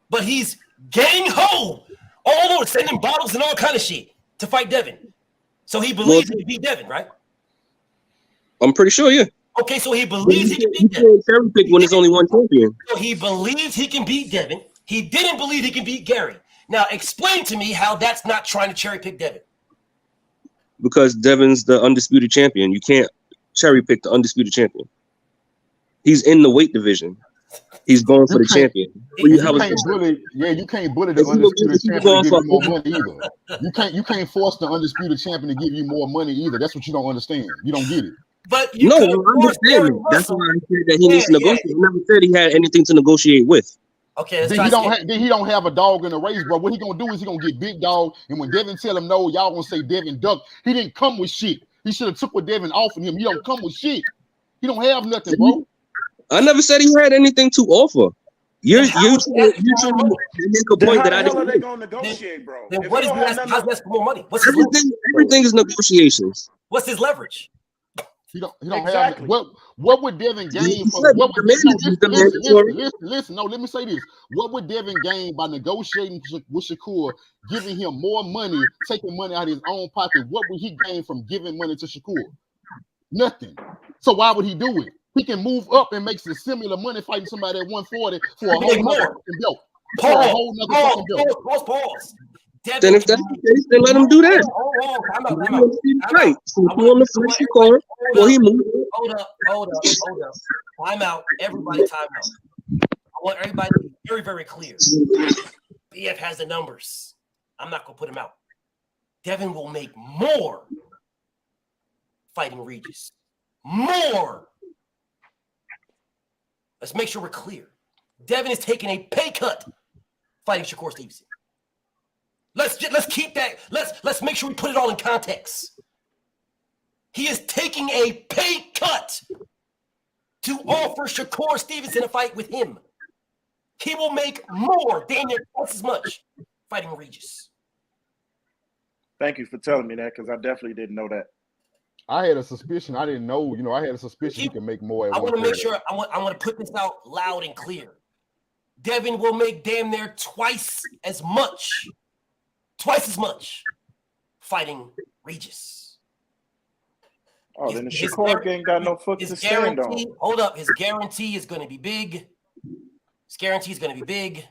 Speaker 5: But he's gang ho all over, sending bottles and all kind of shit to fight Devin. So he believes he can beat Devin, right?
Speaker 17: I'm pretty sure, yeah.
Speaker 5: Okay, so he believes he can beat Devin.
Speaker 17: He can't pick when there's only one champion.
Speaker 5: So he believes he can beat Devin. He didn't believe he can beat Gary. Now explain to me how that's not trying to cherry pick Devin.
Speaker 17: Because Devin's the undisputed champion. You can't cherry pick the undisputed champion. He's in the weight division. He's going for the champion.
Speaker 19: You can't bully the undisputed champion to give you more money either. You can't force the undisputed champion to give you more money either. That's what you don't understand. You don't get it.
Speaker 5: But
Speaker 17: no, I understand. That's why I said that he needs to negotiate. He never said he had anything to negotiate with.
Speaker 5: Okay,
Speaker 19: then he don't have a dog in the race, bro. What he gonna do is he gonna get big dog, and when Devin tell him no, y'all gonna say Devin duck. He didn't come with shit. He should have took what Devin offered him. He don't come with shit. He don't have nothing, bro.
Speaker 17: I never said he had anything to offer. You're trying to make a point that I didn't.
Speaker 15: How they gonna negotiate, bro?
Speaker 5: Then what is how's that for more money? What's
Speaker 17: everything is negotiations.
Speaker 5: What's his leverage?
Speaker 19: He don't have what would Devin gain from listen, no, let me say this. What would Devin gain by negotiating with Shakur, giving him more money, taking money out of his own pocket? What would he gain from giving money to Shakur? Nothing. So why would he do it? He can move up and make some similar money fighting somebody at 140 for a whole nother fucking belt.
Speaker 5: Pause.
Speaker 17: Then if that's the case, then let him do that. Right. So on the flexi card, well, he moved.
Speaker 5: Hold up. Time out. Everybody, time out. I want everybody to be very, very clear. BF has the numbers. I'm not gonna put him out. Devin will make more fighting Regis. More. Let's make sure we're clear. Devin is taking a pay cut fighting Shakur Stevenson. Let's keep that. Let's make sure we put it all in context. He is taking a pay cut to offer Shakur Stevenson a fight with him. He will make more, damn near twice as much, fighting Regis.
Speaker 15: Thank you for telling me that, because I definitely didn't know that.
Speaker 19: I had a suspicion. I didn't know. I had a suspicion he could make more.
Speaker 5: I want to make sure. I want to put this out loud and clear. Devin will make damn near twice as much fighting Regis.
Speaker 15: Oh, then the Shakur ain't got no foot to stand on.
Speaker 5: Hold up. His guarantee is going to be big. His guarantee is going to be big.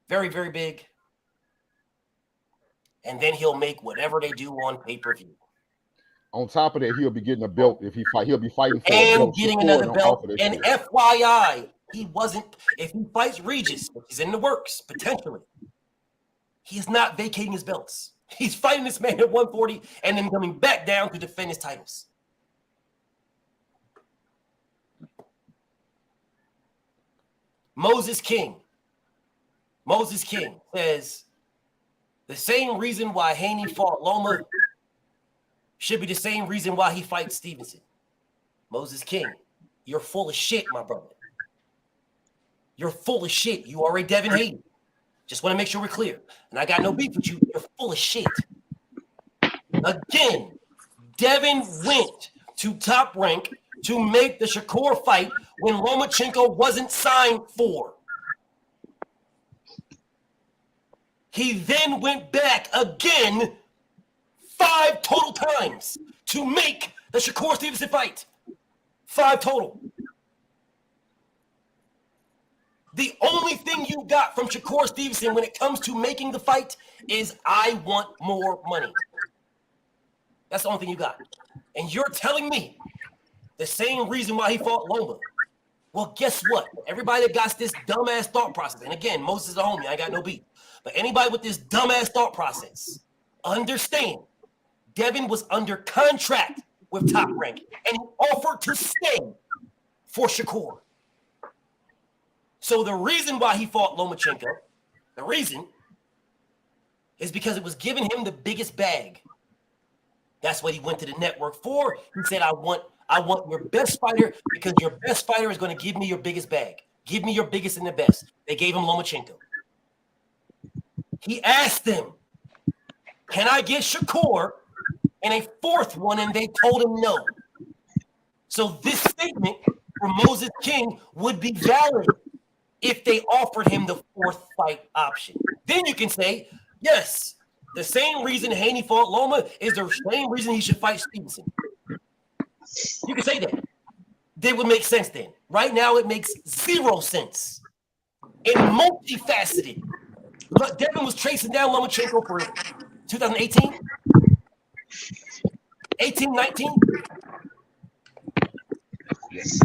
Speaker 5: Very, very big. And then he'll make whatever they do on pay-per-view.
Speaker 19: On top of that, he'll be getting a belt if he fight. He'll be fighting for a
Speaker 5: And
Speaker 19: belt.
Speaker 5: getting
Speaker 19: Shakur
Speaker 5: another
Speaker 19: don't
Speaker 5: belt.
Speaker 19: offer that
Speaker 5: And
Speaker 19: shit.
Speaker 5: FYI, he wasn't. If he fights Regis, which is in the works potentially, he is not vacating his belts. He's fighting this man at 140 and then coming back down to defend his titles. Moses King says the same reason why Haney fought Loma should be the same reason why he fights Stevenson. Moses King, you're full of shit, my brother. You're full of shit. You are a Devin Haney. Just want to make sure we're clear. And I got no beef with you. You're full of shit. Again, Devin went to Top Rank to make the Shakur fight when Lomachenko wasn't signed for. He then went back again 5 total times to make the Shakur Stevenson fight. 5 total. The only thing you got from Shakur Stevenson when it comes to making the fight is I want more money. That's the only thing you got. And you're telling me the same reason why he fought Loma. Well, guess what? Everybody that got this dumbass thought process, and again, Moses is a homie, I got no beef. But anybody with this dumbass thought process, understand, Devin was under contract with Top Rank, and he offered to stay for Shakur. So the reason why he fought Lomachenko, the reason, is because it was giving him the biggest bag. That's what he went to the network for. He said, I want your best fighter because your best fighter is going to give me your biggest bag. Give me your biggest and the best. They gave him Lomachenko. He asked them, can I get Shakur and a 4th one? And they told him no. So this statement from Moses King would be valid if they offered him the 4th fight option. Then you can say, yes, the same reason Haney fought Loma is the same reason he should fight Stevenson. You can say that. That would make sense then. Right now, it makes 0 sense. And multifaceted. Look, Devin was chasing down Lomachenko for 2018, 18, 19.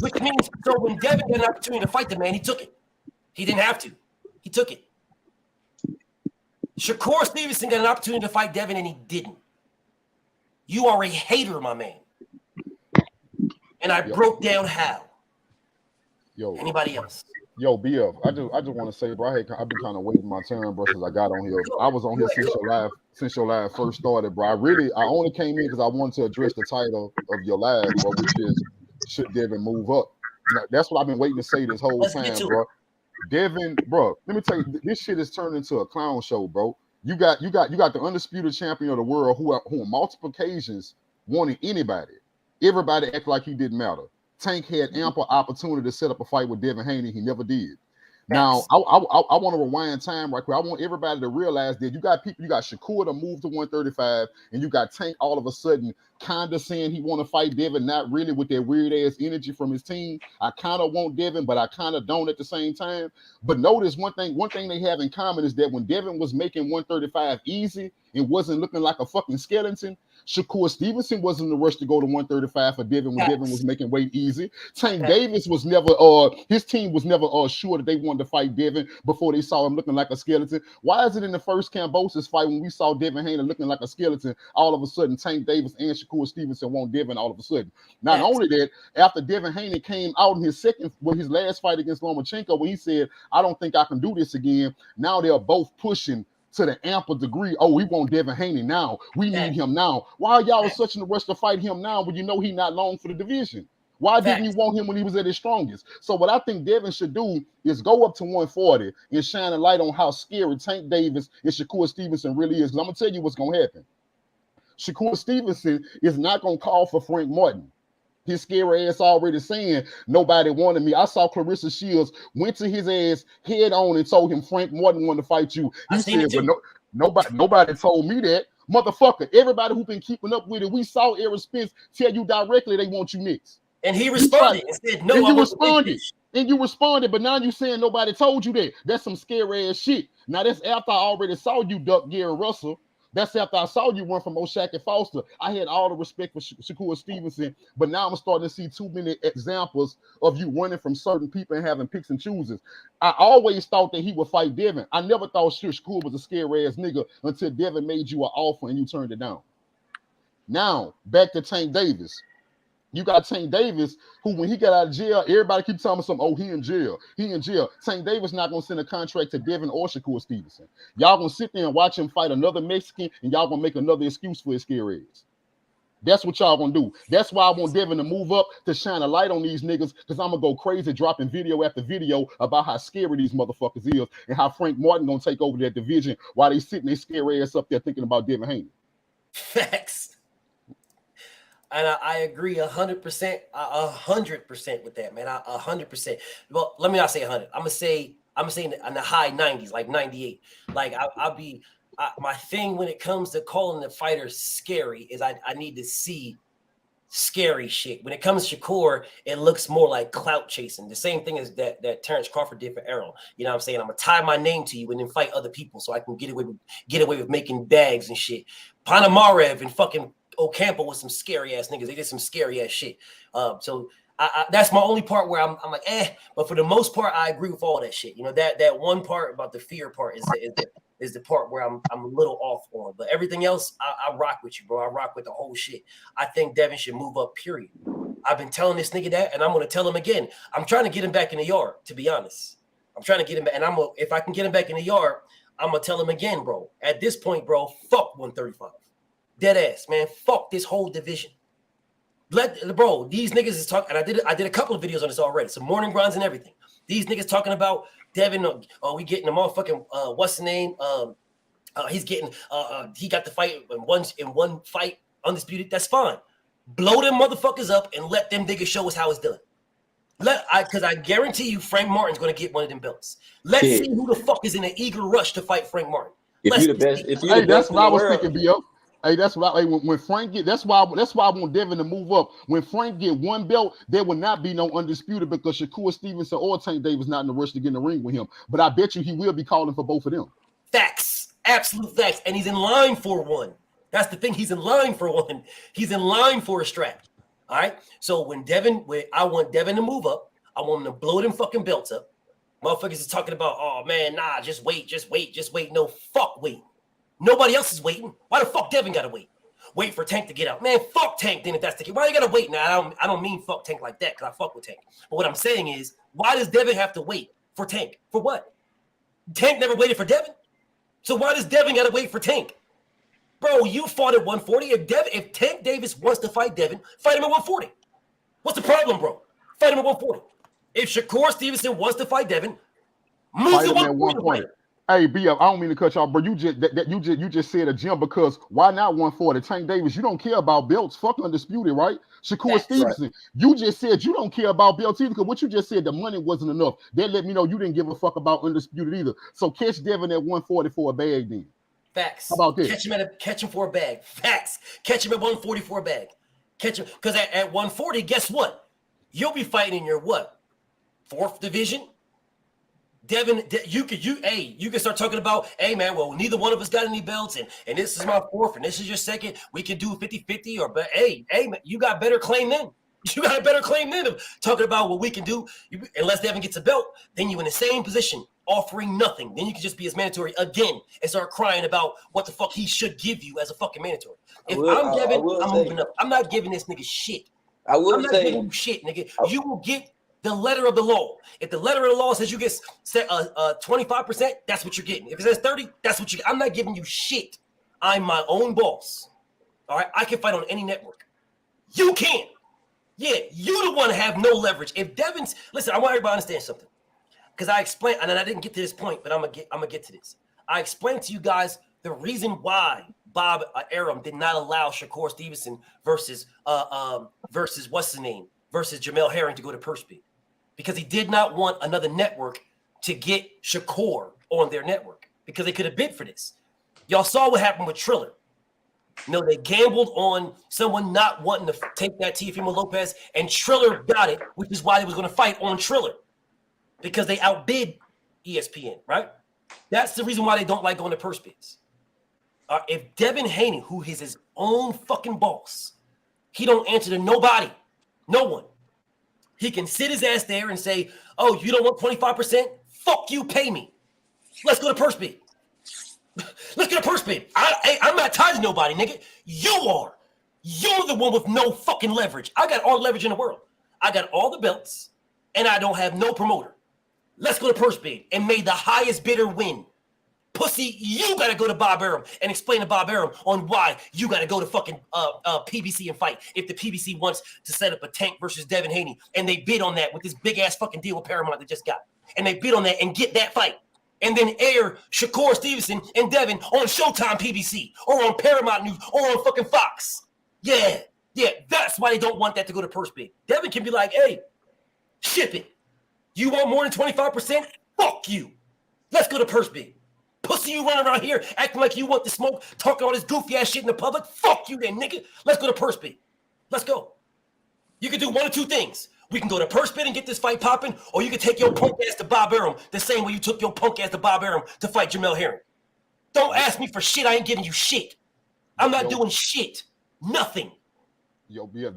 Speaker 5: Which means, so when Devin got an opportunity to fight the man, he took it. He didn't have to. He took it. Shakur Stevenson got an opportunity to fight Devin, and he didn't. You are a hater, my man. And I broke down how. Anybody else?
Speaker 19: Yo, BF, I just want to say, bro, I've been kind of waiting my turn, bro, since I got on here. I was on here since your live first started, bro. I only came in because I wanted to address the title of your live, bro, which is should Devin move up? Now, that's what I've been waiting to say this whole time, bro. Devin, bro, let me tell you, this shit is turned into a clown show, bro. You got the undisputed champion of the world who on multiple occasions wanted anybody. Everybody act like he didn't matter. Tank had ample opportunity to set up a fight with Devin Haney. He never did. Now, I want to rewind time right quick. I want everybody to realize that you got Shakur to move to 135, and you got Tank all of a sudden kind of saying he want to fight Devin, not really with that weird-ass energy from his team. I kind of want Devin, but I kind of don't at the same time. But notice one thing they have in common is that when Devin was making 135 easy and wasn't looking like a fucking skeleton, Shakur Stevenson wasn't in the rush to go to 135 for Devin when Devin was making weight easy. Tank Davis was never, his team was never sure that they wanted to fight Devin before they saw him looking like a skeleton. Why is it in the first Cambosis fight when we saw Devin Haney looking like a skeleton, all of a sudden Tank Davis and Shakur Stevenson want Devin all of a sudden? Not only that, after Devin Haney came out in his last fight against Lomachenko, when he said, I don't think I can do this again, now they're both pushing to the ample degree, oh, we want Devin Haney now. We need him now. Why are y'all such in a rush to fight him now when you know he's not long for the division? Why didn't you want him when he was at his strongest? So what I think Devin should do is go up to 140 and shine a light on how scary Tank Davis and Shakur Stevenson really is. Because I'm going to tell you what's going to happen. Shakur Stevenson is not going to call for Frank Martin. His scary ass already saying nobody wanted me. I saw Clarissa Shields went to his ass head on and told him Frank Martin wanted to fight you. He said, well, nobody told me that. Motherfucker, everybody who been keeping up with it, we saw Aaron Spence tell you directly they want you next.
Speaker 5: And he responded and said, no,
Speaker 19: and you responded, but now you saying nobody told you that. That's some scary ass shit. Now that's after I already saw you duck Gary Russell. That's after I saw you run from O'Shaq and Foster. I had all the respect for Shakur Stevenson, but now I'm starting to see too many examples of you running from certain people and having picks and chooses. I always thought that he would fight Devin. I never thought Shakur was a scary ass nigga until Devin made you an offer and you turned it down. Now, back to Tank Davis. You got Tank Davis, who when he got out of jail, everybody keep telling him something, oh, he in jail. He in jail. Tank Davis not going to send a contract to Devin or Shakur Stevenson. Y'all going to sit there and watch him fight another Mexican, and y'all going to make another excuse for his scary ass. That's what y'all going to do. That's why I want Devin to move up to shine a light on these niggas, because I'm going to go crazy dropping video after video about how scary these motherfuckers is and how Frank Martin going to take over that division while they sitting their scary ass up there thinking about Devin Haney.
Speaker 5: Facts. And I agree 100%, 100% with that, man. 100%. Well, let me not say 100. I'm saying in the high 90s, like 98. Like my thing when it comes to calling the fighters scary is I need to see scary shit. When it comes to Shakur, it looks more like clout chasing. The same thing as that Terrence Crawford did for Arum. You know what I'm saying? I'm gonna tie my name to you and then fight other people so I can get away with making bags and shit. Panamarev and fucking Ocampo was some scary ass niggas. They did some scary ass shit. So that's my only part where I'm like, but for the most part, I agree with all that shit. You know, that one part about the fear part is the part where I'm a little off on. But everything else, I rock with you, bro. I rock with the whole shit. I think Devin should move up, period. I've been telling this nigga that, and I'm gonna tell him again. I'm trying to get him back in the yard, to be honest. I'm trying to get him back, and if I can get him back in the yard, I'm gonna tell him again, bro. At this point, bro, fuck 135. Dead ass, man. Fuck this whole division. Bro, these niggas is talking, and I did a couple of videos on this already. Some morning grinds and everything. These niggas talking about Devin. We getting the motherfucking what's the name? He's getting he got the fight in one fight, undisputed. That's fine. Blow them motherfuckers up and let them niggas show us how it's done. Because I guarantee you, Frank Martin's gonna get one of them belts. Let's see who the fuck is in an eager rush to fight Frank Martin.
Speaker 18: If you're the best,
Speaker 19: that's what I was thinking, B.O. Hey, that's why when Frank get that's why I want Devin to move up. When Frank get one belt, there will not be no undisputed because Shakur Stevenson or Tank Davis not in the rush to get in the ring with him. But I bet you he will be calling for both of them.
Speaker 5: Facts, absolute facts, and he's in line for one. That's the thing. He's in line for one. He's in line for a strap. All right. So when I want Devin to move up. I want him to blow them fucking belts up. Motherfuckers is talking about, oh man, nah, just wait. No, fuck wait. Nobody else is waiting. Why the fuck Devin gotta wait? Wait for Tank to get out. Man, fuck Tank then if that's the case. Why you gotta wait? Now, I don't mean fuck Tank like that because I fuck with Tank. But what I'm saying is, why does Devin have to wait for Tank? For what? Tank never waited for Devin. So why does Devin gotta wait for Tank? Bro, you fought at 140. If Tank Davis wants to fight Devin, fight him at 140. What's the problem, bro? Fight him at 140. If Shakur Stevenson wants to fight Devin, move to 140.
Speaker 19: Hey, B.F., I don't mean to cut you off, but you just said a gem because why not 140? Tank Davis, you don't care about belts. Fuck undisputed, right? Shakur Stevenson, you just said you don't care about belts either because what you just said, the money wasn't enough. That let me know you didn't give a fuck about undisputed either. So catch Devin at 140 for a bag then.
Speaker 5: Facts.
Speaker 19: How about this?
Speaker 5: Catch him for a bag. Facts. Catch him at 140 for a bag. Catch him because at 140, guess what? You'll be fighting in your what? 4th division? Devin, you can start talking about, hey man, well, neither one of us got any belts, and this is my 4th, and this is your 2nd. We can do 50-50, but hey, man, you got better claim then. You got a better claim then of talking about what we can do. Unless Devin gets a belt, then you're in the same position, offering nothing. Then you can just be his mandatory again and start crying about what the fuck he should give you as a fucking mandatory. If I'm Devin, I'm moving up. I'm not giving this nigga shit. I'm not giving you shit, nigga. You will get the letter of the law. If the letter of the law says you get 25%, that's what you're getting. If it says 30, that's what you get. I'm not giving you shit. I'm my own boss. All right? I can fight on any network. You can. Yeah, you the one have no leverage. If Devin's, listen, I want everybody to understand something. Because I explained, and I didn't get to this point, but I'm gonna get to this. I explained to you guys the reason why Bob Arum did not allow Shakur Stevenson versus what's his name? Versus Jamel Herring to go to purse bid. Because he did not want another network to get Shakur on their network because they could have bid for this. Y'all saw what happened with Triller. You know, they gambled on someone not wanting to take that Teofimo Lopez, and Triller got it, which is why they was going to fight on Triller because they outbid ESPN, right? That's the reason why they don't like going to purse bids. If Devin Haney, who is his own fucking boss, he don't answer to nobody, no one. He can sit his ass there and say, "Oh, you don't want 25%? Fuck you, pay me. Let's go to purse bid. Let's get a purse bid. I'm not tied to nobody, nigga. You are. You're the one with no fucking leverage. I got all the leverage in the world. I got all the belts, and I don't have no promoter. Let's go to purse bid and may the highest bidder win. Pussy, you gotta go to Bob Arum and explain to Bob Arum on why you gotta go to fucking PBC and fight. If the PBC wants to set up a Tank versus Devin Haney, and they bid on that with this big ass fucking deal with Paramount they just got, and they bid on that and get that fight, and then air Shakur Stevenson and Devin on Showtime PBC or on Paramount News or on fucking Fox. Yeah, that's why they don't want that to go to purse bid. Devin can be like, hey, ship it. You want more than 25%? Fuck you. Let's go to purse bid. Pussy, you run around here acting like you want the smoke, talking all this goofy ass shit in the public. Fuck you then, nigga. Let's go to purse bid. Let's go. You can do one of two things. We can go to purse bid and get this fight popping, or you can take your punk ass to Bob Arum the same way you took your punk ass to Bob Arum to fight Jamel Herring. Don't ask me for shit. I ain't giving you shit. I'm not doing shit. Nothing.
Speaker 19: Yo, yeah,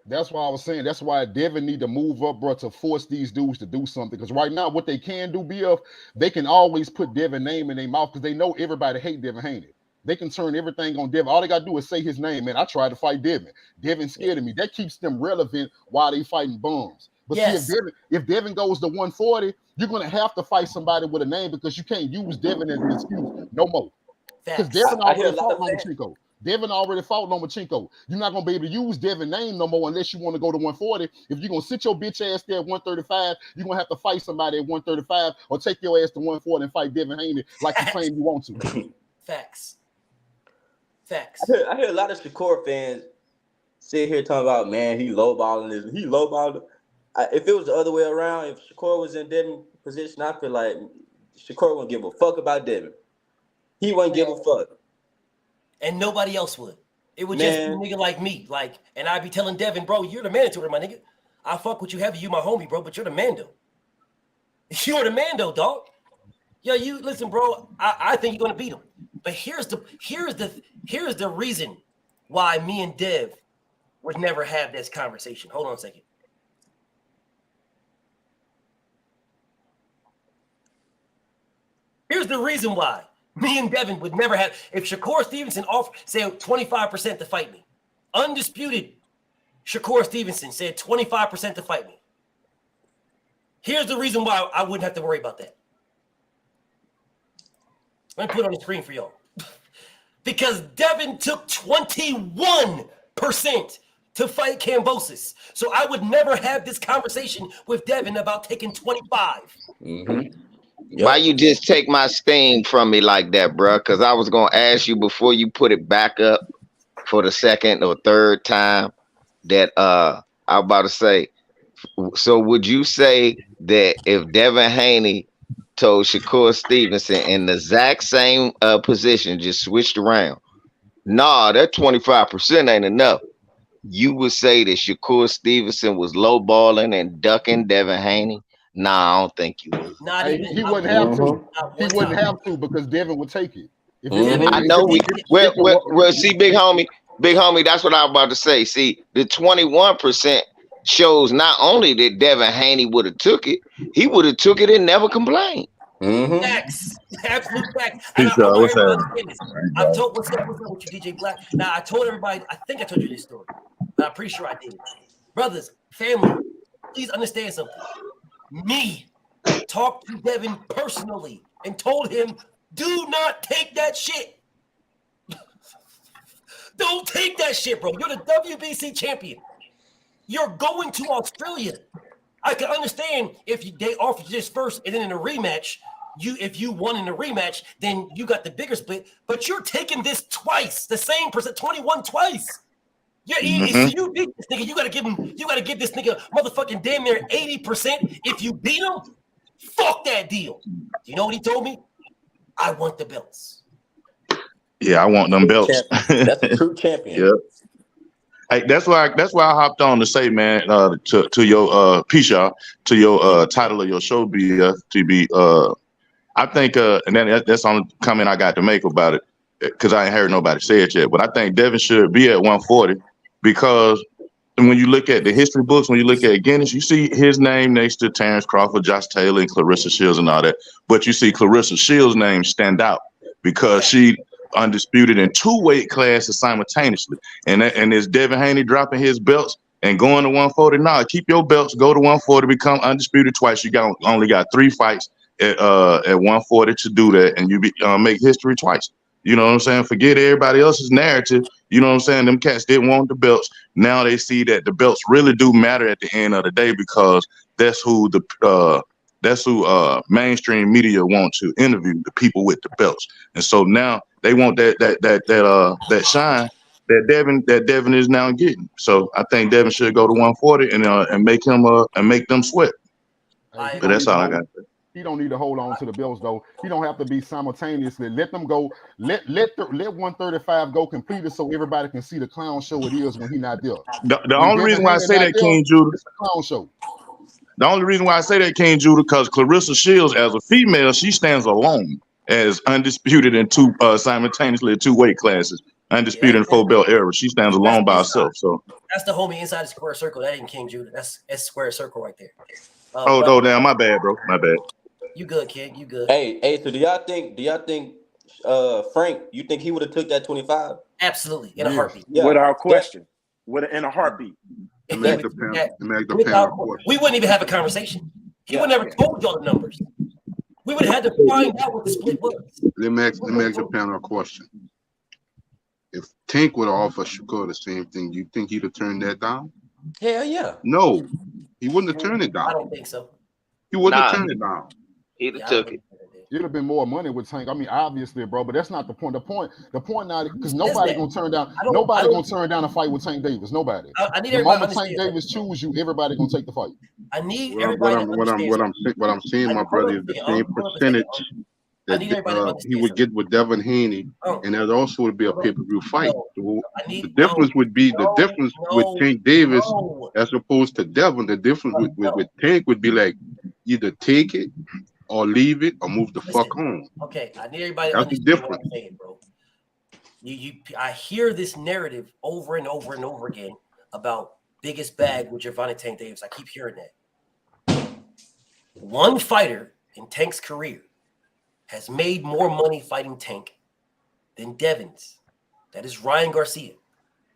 Speaker 19: that's why I was saying that's why Devin need to move up, bro, to force these dudes to do something. Because right now, what they can do, BF, they can always put Devin's name in their mouth because they know everybody hate Devin Haney. They can turn everything on Devin. All they gotta do is say his name. Man, I tried to fight Devin. Devin's scared of me. That keeps them relevant while they fighting bums. But see, if Devin goes to 140, you're gonna have to fight somebody with a name because you can't use Devin as an excuse no more. Because Devin already fought Lomachenko. Devin already fought Lomachenko. You're not gonna be able to use Devin's name no more unless you want to go to 140. If you're gonna sit your bitch ass there at 135, you're gonna have to fight somebody at 135 or take your ass to 140 and fight Devin Haney like you claim you want to.
Speaker 5: Facts.
Speaker 18: I hear a lot of Shakur fans sit here talking about, man, he lowballing this. He lowballing. If it was the other way around, if Shakur was in Devin's position, I feel like Shakur wouldn't give a fuck about Devin. He wouldn't give a fuck.
Speaker 5: And nobody else would. It would just be a nigga like me. And I'd be telling Devin, bro, you're the mandatory, my nigga. I fuck with you heavy, you my homie, bro, but you're the Mando. You're the Mando, dog. Yo, you listen, bro. I think you're gonna beat him. But here's the reason why me and Dev would never have this conversation. Hold on a second. Here's the reason why me and Devin would never have. If Shakur Stevenson offered, say, 25% to fight me, undisputed Shakur Stevenson said 25% to fight me. Here's the reason why I wouldn't have to worry about that. Let me put it on the screen for y'all. Because Devin took 21% to fight Kambosos. So I would never have this conversation with Devin about taking 25.
Speaker 14: Mm-hmm. Yep. Why you just take my sting from me like that, bro? Because I was going to ask you before you put it back up for the second or third time that I was about to say. So would you say that if Devin Haney told Shakur Stevenson in the exact same position, just switched around, nah, that 25% ain't enough, you would say that Shakur Stevenson was lowballing and ducking Devin Haney? Nah, I don't think you would.
Speaker 19: He wouldn't have to. He wouldn't have to because Devin would take it.
Speaker 14: I know. Well, see, big homie, that's what I was about to say. See, the 21% shows not only that Devin Haney would have took it, he would have took it and never complained.
Speaker 5: Facts. Absolute facts. I've told what's up with you, DJ Black. Now, I told everybody, I think I told you this story, but I'm pretty sure I did. Brothers, family, please understand something. Me talked to Devin personally and told him, do not take that shit. Don't take that shit, bro. You're the WBC champion. You're going to Australia. I can understand if they offered you this first and then in a rematch, if you won in a rematch, then you got the bigger split. But you're taking this twice, the same percent, 21 twice. Yeah, if you beat this nigga, you gotta give this nigga motherfucking damn near 80%. If you beat him, fuck that deal. You know what he told me? I want the belts.
Speaker 20: Yeah, I want them belts.
Speaker 18: That's a true champion.
Speaker 20: Yeah. Hey, that's why I hopped on to say, man, to your Pisha, to your title of your show, to be I think and then that's the only comment I got to make about it. because I ain't heard nobody say it yet, but I think Devin should be at 140 because when you look at the history books, when you look at Guinness, you see his name next to Terrence Crawford, Josh Taylor, and Clarissa Shields and all that. But you see Clarissa Shields' name stand out because she undisputed in 2 weight classes simultaneously. And is Devin Haney dropping his belts and going to 140? Nah, keep your belts, go to 140, become undisputed twice. You only got 3 fights at 140 to do that, and you make history twice. You know what I'm saying? Forget everybody else's narrative. You know what I'm saying? Them cats didn't want the belts. Now they see that the belts really do matter at the end of the day because that's who mainstream media want to interview, the people with the belts. And so now they want that shine that Devin is now getting. So I think Devin should go to 140 and make them sweat. But that's all I got.
Speaker 19: He don't need to hold on to the belts though. He don't have to be simultaneously. Let them go. Let 135 go completed so everybody can see the clown show it is when he's not there.
Speaker 20: The only reason why I say that, King Judah,
Speaker 19: it's a clown show.
Speaker 20: The only reason why I say that, King Judah, because Clarissa Shields, as a female, she stands alone as undisputed in simultaneously 2 weight classes, undisputed in 4 belt era. She stands alone by herself. So
Speaker 5: that's the homie inside the square circle. That ain't King Judah. That's square circle right there.
Speaker 20: Damn, my bad, bro. My bad.
Speaker 5: You good, kid? You good?
Speaker 18: Hey, so do y'all think Frank? You think he would have took that 25?
Speaker 5: Absolutely, in a heartbeat.
Speaker 15: Yeah. Without question. In a heartbeat.
Speaker 5: We wouldn't even have a conversation. He would never told y'all the numbers. We would have had to find out what the split was.
Speaker 21: Let me ask the panel a question. If Tank would have offered Shakur the same thing, you think he'd have turned that down?
Speaker 18: Hell yeah.
Speaker 21: No, he wouldn't have turned it down.
Speaker 5: I don't think so.
Speaker 21: He wouldn't have turned it down.
Speaker 14: He'd have took it.
Speaker 19: It'd have been more money with Tank. I mean, obviously, bro, but that's not the point. The point now, because nobody gonna turn down. Nobody gonna turn down a fight with Tank Davis. Nobody.
Speaker 5: I need
Speaker 19: the moment Tank Davis choose you, everybody gonna take the fight.
Speaker 5: I need everybody.
Speaker 21: What I'm saying, my brother, is the same percentage that he would get with Devin Haney, and that also would be a pay-per-view fight. The difference would be with Tank Davis as opposed to Devin. The difference with Tank would be like either take it or leave it or move the fuck on.
Speaker 5: Okay, I need everybody to
Speaker 21: That's
Speaker 5: understand what I'm saying, bro. I hear this narrative over and over and over again about biggest bag with Gervonta Tank Davis. I keep hearing that. One fighter in Tank's career has made more money fighting Tank than Devin's. That is Ryan Garcia.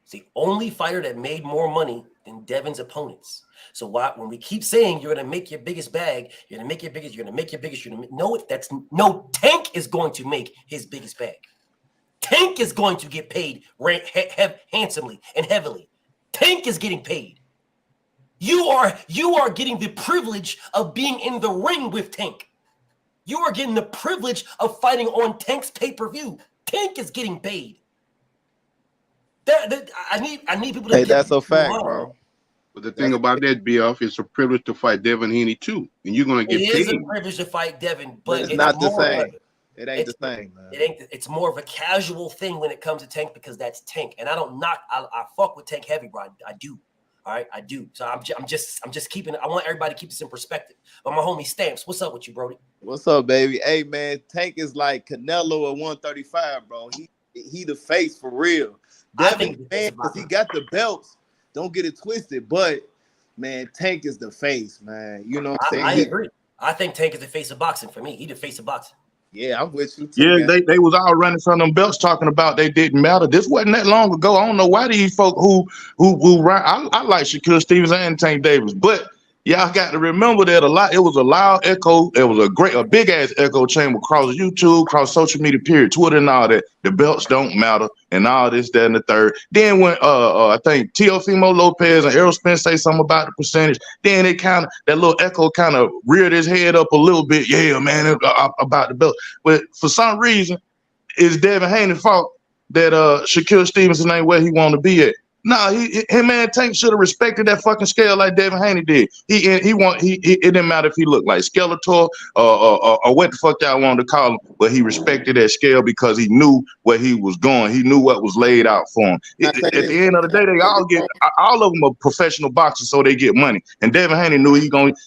Speaker 5: It's the only fighter that made more money than Devin's opponents. So when we keep saying you're going to make your biggest bag, you're going to make your biggest, Tank is going to make his biggest bag. Tank is going to get paid handsomely and heavily. Tank is getting paid. You are getting the privilege of being in the ring with Tank. You are getting the privilege of fighting on Tank's pay-per-view. Tank is getting paid. I need people to.
Speaker 21: Hey, that's a fact, bro. But the thing about that, BF, it's a privilege to fight Devin Haney too, and you're gonna get paid.
Speaker 5: It is a privilege to fight Devin, but
Speaker 21: it's not the same.
Speaker 22: It ain't the same, man.
Speaker 5: It ain't. It's more of a casual thing when it comes to Tank because that's Tank, and I don't knock. I fuck with Tank heavy, bro. I do. All right, I do. So I'm just keeping. I want everybody to keep this in perspective. But my homie Stamps, what's up with you, Brody?
Speaker 22: What's up, baby? Hey, man, Tank is like Canelo at 135, bro. He the face for real. Devin, man, because he got the belts. Don't get it twisted, but man, Tank is the face, man. You know what I'm saying?
Speaker 5: I agree. I think Tank is the face of boxing for me. He the face of boxing.
Speaker 22: Yeah, I'm with you too.
Speaker 20: Yeah, they was all running from them belts talking about they didn't matter. This wasn't that long ago. I don't know why these folk who run. I like Shakur Stevenson and Tank Davis, but y'all got to remember that it was a loud echo. It was a big ass echo chamber across YouTube, across social media, period, Twitter and all that. The belts don't matter and all this, that, and the third. Then when I think Teofimo Lopez and Errol Spence say something about the percentage, then that little echo kind of reared his head up a little bit. Yeah, man, about the belt. But for some reason, it's Devin Haney's fault that Shakur Stevenson ain't where he want to be at. Nah, him and Tank should have respected that fucking scale like Devin Haney did. It didn't matter if he looked like Skeletor or what the fuck y'all wanted to call him, but he respected that scale because he knew where he was going. He knew what was laid out for him. At the end of the day, all of them are professional boxers, so they get money. And Devin Haney knew he wasn't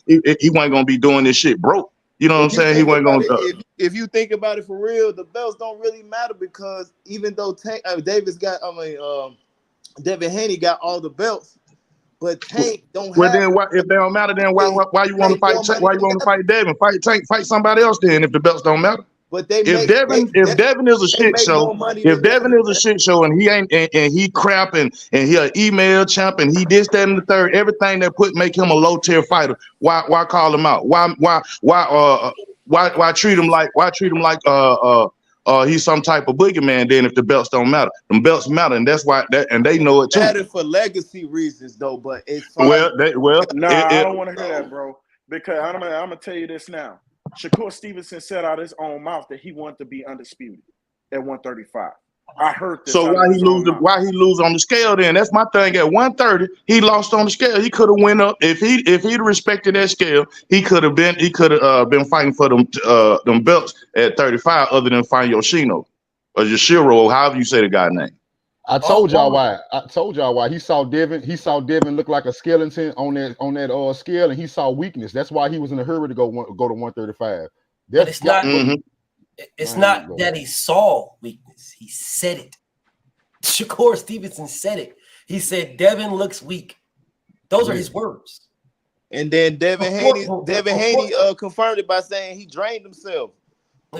Speaker 20: gonna be doing this shit broke. You know what I'm saying? He wasn't going to.
Speaker 22: If you think about it for real, the belts don't really matter because even though Devin Haney got all the belts, but Tank don't
Speaker 20: Well,
Speaker 22: have.
Speaker 20: then why, if they don't matter, then why you want to fight? Why you want to fight Devin? Fight Tank. Fight somebody else. Then if the belts don't matter.
Speaker 22: But they
Speaker 20: if Devin is a shit show, if Devin is a shit show and he ain't and he crap and he an email champ and he this, that, and the third, everything that make him a low tier fighter, why call him out? Why treat him like he's some type of boogeyman then if the belts don't matter? Them belts matter, and that's why and they know it too.
Speaker 22: Matter for legacy reasons though, but it's
Speaker 20: I
Speaker 15: don't want to hear that, bro. Because I'm gonna tell you this now. Shakur Stevenson said out his own mouth that he wanted to be undisputed at 135. I heard this.
Speaker 20: So why he lose on the scale then? That's my thing. At 130, he lost on the scale. He could have went up if he'd respected that scale. He could have been fighting for them belts at 35, other than fighting Yoshino or Yoshiro, however you say the guy's name.
Speaker 12: I told y'all why. He saw Devin. He saw Devin look like a skeleton on that scale, and he saw weakness. That's why he was in a hurry to go to 135.
Speaker 5: But it's not. It's not that he saw weakness. He said it. Shakur Stevenson said it. He said Devin looks weak. Those are his words.
Speaker 22: And then Devin Haney confirmed it by saying he drained himself.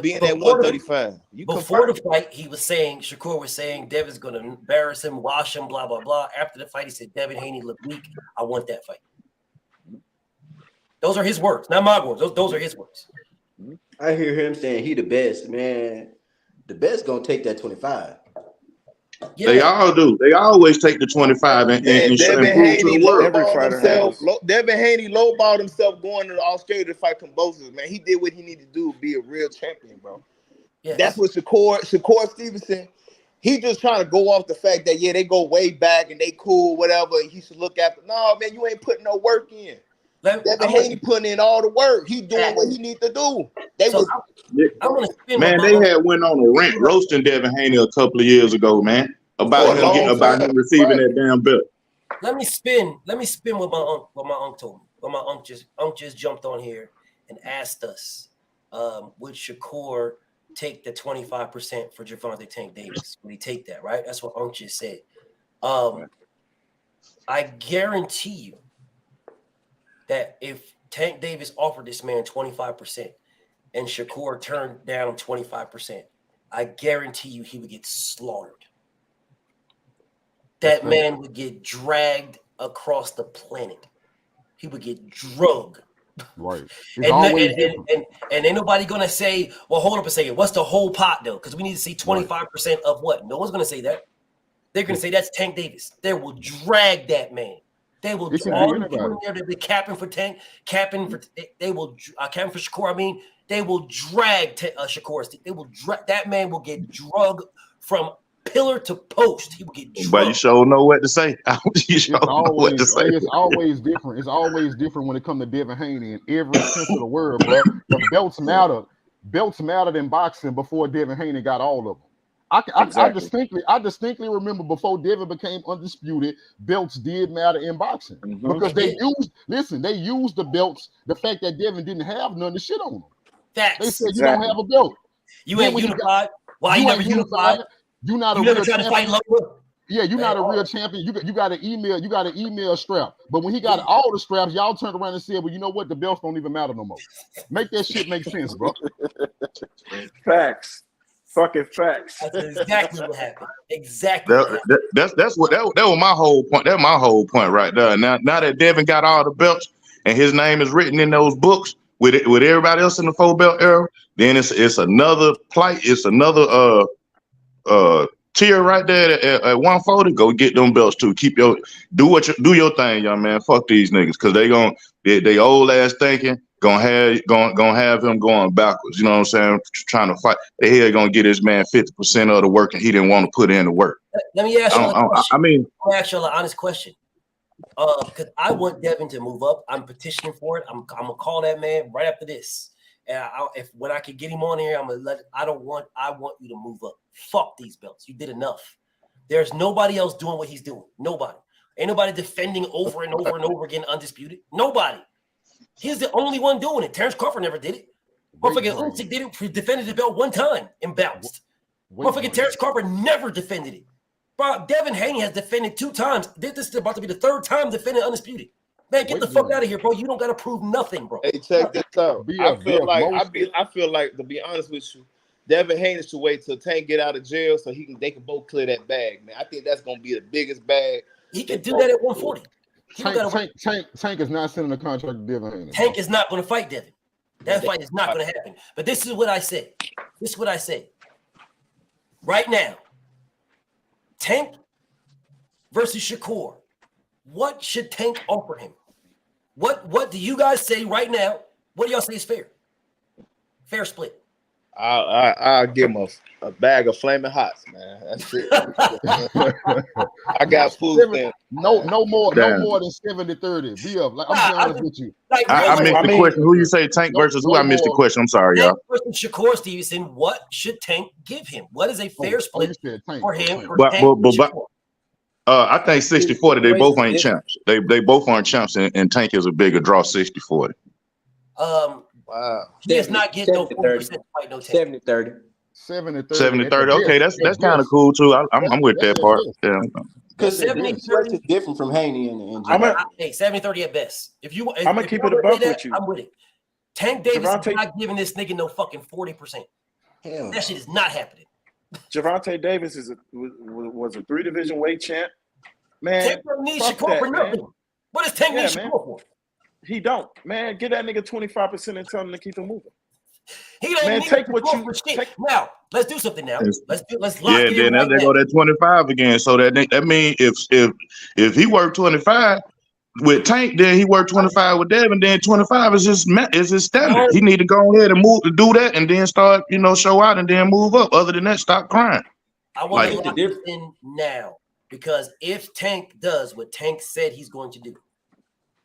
Speaker 22: Being at 135.
Speaker 5: Before the fight, Shakur was saying Devin's going to embarrass him, wash him, blah, blah, blah. After the fight, he said, Devin Haney looked weak. I want that fight. Those are his words, not my words. Those are his words.
Speaker 18: I hear him saying he the best, man. The best going to take that 25.
Speaker 20: Yeah. They all do. They always take the 25 and prove to the world.
Speaker 22: Devin Haney lowballed himself going to Australia to fight Kambosos, man. He did what he needed to do to be a real champion, bro. Yes. That's what Shakur Stevenson, he just trying to go off the fact that, they go way back and they cool, whatever. He should look after. No, man, you ain't putting no work in. Devin Haney putting in all the work. He doing what he need to do. They
Speaker 20: had went on a rant roasting Devin Haney a couple of years ago, man, about him receiving that damn belt.
Speaker 5: Let me spin what my uncle told me. What my uncle just jumped on here and asked us, would Shakur take the 25% for Gervonta Tank Davis? Would he take that? Right? That's what uncle just said. I guarantee you that if Tank Davis offered this man 25% and Shakur turned down 25%, I guarantee you he would get slaughtered. That man would get dragged across the planet. He would get drugged.
Speaker 12: Right.
Speaker 5: And ain't nobody going to say, well, hold up a second. What's the whole pot, though? Because we need to see 25% of what? No one's going to say that. They're going to say that's Tank Davis. They will drag that man. They will all the people in there that be capping for Tank, capping for Shakur. I mean, they will drag Shakur. They will drag that man. Will get drugged from pillar to post. He will get drugged.
Speaker 20: But you sure know what to say. It's
Speaker 12: always different. It's always different when it comes to Devin Haney in every sense of the word, bro. The belts matter. Belts mattered in boxing before Devin Haney got all of them. I distinctly remember before Devin became undisputed, belts did matter in boxing because they used the belts. The fact that Devin didn't have none to shit on them. They said you don't have a belt.
Speaker 5: You ain't unified. Why you never unified?
Speaker 12: You're not a real champion. Yeah, you're not a real champion. You got an email. You got an email strap. But when he got all the straps, y'all turned around and said, "Well, you know what? The belts don't even matter no more." Make that shit make sense, bro.
Speaker 15: Facts. Fucking facts.
Speaker 5: That's exactly what happened. Exactly.
Speaker 20: That was my whole point. That's my whole point right there. Now that Devin got all the belts and his name is written in those books with everybody else in the 4-belt era, then it's another plight. It's another tier right there at 140. Go get them belts too. Do your thing, young man. Fuck these niggas because they old ass thinking. Gonna have him going backwards. You know what I'm saying? Trying to fight. They here gonna get his man 50% of the work, and he didn't want to put in the work.
Speaker 5: Let me ask you a question. I'll ask you an honest question. Because I want Devin to move up. I'm petitioning for it. I'm gonna call that man right after this. And when I can get him on here, I'm gonna let. I want you to move up. Fuck these belts. You did enough. There's nobody else doing what he's doing. Nobody. Ain't nobody defending over and over and over again undisputed. Nobody. He's the only one doing it. Terrence Crawford never did it. Motherfucking Usyk didn't defended the belt one time and bounced. Motherfucking Terrence Crawford never defended it. Bro, Devin Haney has defended 2 times. This is about to be the 3rd time defending undisputed. Man, get the fuck out of here, bro. You don't gotta prove nothing, bro.
Speaker 22: Hey, check this out. I feel like to be honest with you, Devin Haney should wait till Tank get out of jail so they can both clear that bag, man. I think that's gonna be the biggest bag.
Speaker 5: He could do that at 140.
Speaker 12: Tank is not sending a contract to Devin Haney.
Speaker 5: Tank is not gonna fight Devin. That fight is not gonna happen. But this is what I say. Right now, Tank versus Shakur. What should Tank offer him? What do you guys say right now? What do y'all say is fair? Fair split.
Speaker 22: I'll give him a bag of flaming hots, man. That's it. I got food stamps.
Speaker 19: No more than 70-30. Be up. Like, I'm honest with you.
Speaker 20: I missed the question. Who you say Tank versus who? I missed the question. I'm sorry, y'all.
Speaker 5: Tank versus Shakur Stevenson. What should Tank give him? What is a fair split for him?
Speaker 20: I think 60-40. They both ain't champs. They both aren't champs, and Tank is a bigger draw 60-40.
Speaker 22: Wow.
Speaker 5: He is not getting no 40% fight, no
Speaker 18: 70-30.
Speaker 20: 70-30. Okay, that's kind of cool too. I'm with that part. Yeah.
Speaker 18: Because 70-30 is different from Haney and
Speaker 5: 70-30 at best. I'm
Speaker 1: gonna keep it a buck with you.
Speaker 5: I'm with it. Tank Davis is not giving this nigga no fucking 40%. That shit is not happening.
Speaker 1: Gervonta Davis was a 3-division weight champ. Man,
Speaker 5: Tank don't need Shakur for nothing. What does Tank need Shakur for?
Speaker 1: He don't. Man, get that nigga 25% and tell him to keep it moving.
Speaker 5: He don't need
Speaker 1: take what you
Speaker 5: take. Now, let's do something now. Let's lock it in.
Speaker 20: Yeah, then they go that 25 again. So that means if he worked 25 with Tank, then he worked 25 with Devin, then 25 is his standard. He need to go ahead and do that and then start, show out and then move up. Other than that, stop crying.
Speaker 5: I want to lock this in now because if Tank does what Tank said he's going to do,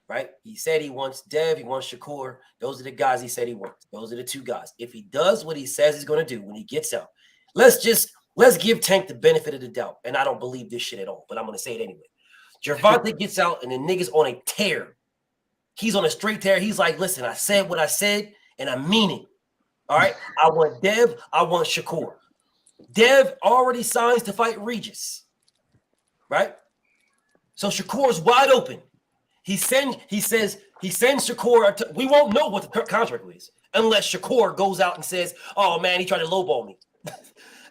Speaker 5: right? He said he wants Dev, he wants Shakur. Those are the guys he said he wants. Those are the 2 guys. If he does what he says he's going to do when he gets out, let's give Tank the benefit of the doubt. And I don't believe this shit at all, but I'm going to say it anyway. Gervonta gets out and the nigga's on a tear. He's on a straight tear. He's like, listen, I said what I said and I mean it. All right? I want Dev, I want Shakur. Dev already signs to fight Regis, right? So Shakur's wide open. He says Shakur. We won't know what the contract is unless Shakur goes out and says, "Oh man, he tried to lowball me."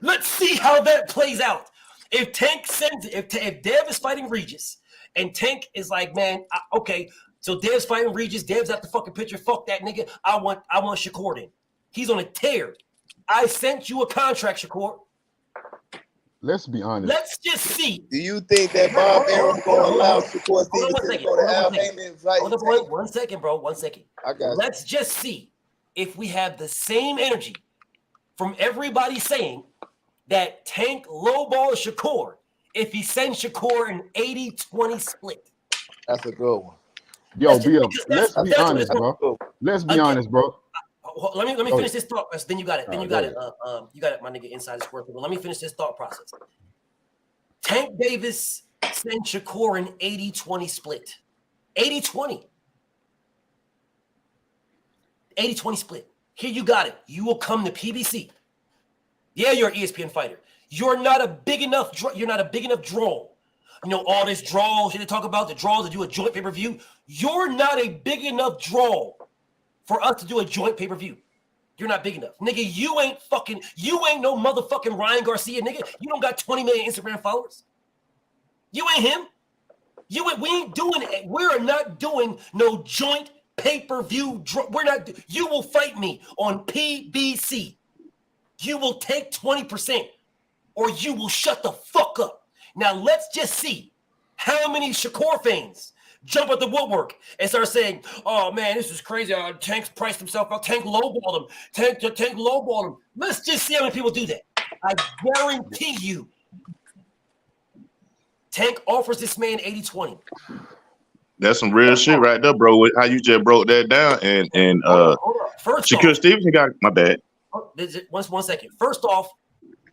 Speaker 5: Let's see how that plays out. If Dev is fighting Regis, and Tank is like, "Man, okay, so Dev's fighting Regis. Dev's at the fucking picture. Fuck that nigga. I want Shakur then. He's on a tear. I sent you a contract, Shakur.
Speaker 12: Let's be honest.
Speaker 5: Let's just see.
Speaker 22: Do you think that Bob Arum going to allow Shakur Stevenson to go to Al Heyman and fight?
Speaker 5: One second, bro. 1 second.
Speaker 22: I got you.
Speaker 5: Let's just see if we have the same energy from everybody saying that Tank lowball Shakur if he sends Shakur an 80-20 split.
Speaker 22: That's a good one.
Speaker 12: Yo, let's be honest, bro. Let's be honest, bro.
Speaker 5: Let me finish this thought. Then you got it. You got it, my nigga inside the square. But let me finish this thought process. Tank Davis sent Shakur an 80-20 split. 80-20. 80-20 split. Here you got it. You will come to PBC. Yeah, you're an ESPN fighter. You're not a big enough draw. All this draw shit they talk about, the draws to do a joint pay-per-view. You're not a big enough draw for us to do a joint pay-per-view. You're not big enough. Nigga, you ain't no motherfucking Ryan Garcia, nigga. You don't got 20 million Instagram followers. You ain't him. We're not doing no joint pay-per-view. You will fight me on PBC. You will take 20% or you will shut the fuck up. Now let's just see how many Shakur fans jump at the woodwork and start saying, "Oh man, this is crazy. Tank's priced himself out. Tank lowballed him. Tank lowballed him." Let's just see how many people do that. I guarantee you, Tank offers this man 80-20.
Speaker 20: That's some real shit right there, bro. How you just broke that down and Shakur Stevenson got my bad.
Speaker 5: One second. First off,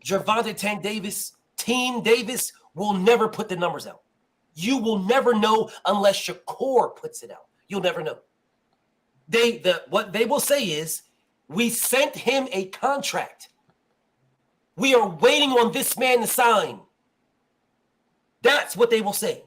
Speaker 5: Gervonta Tank Davis, Team Davis will never put the numbers out. You will never know unless Shakur puts it out. You'll never know. What they will say is We sent him a contract. We are waiting on this man to sign. That's what they will say.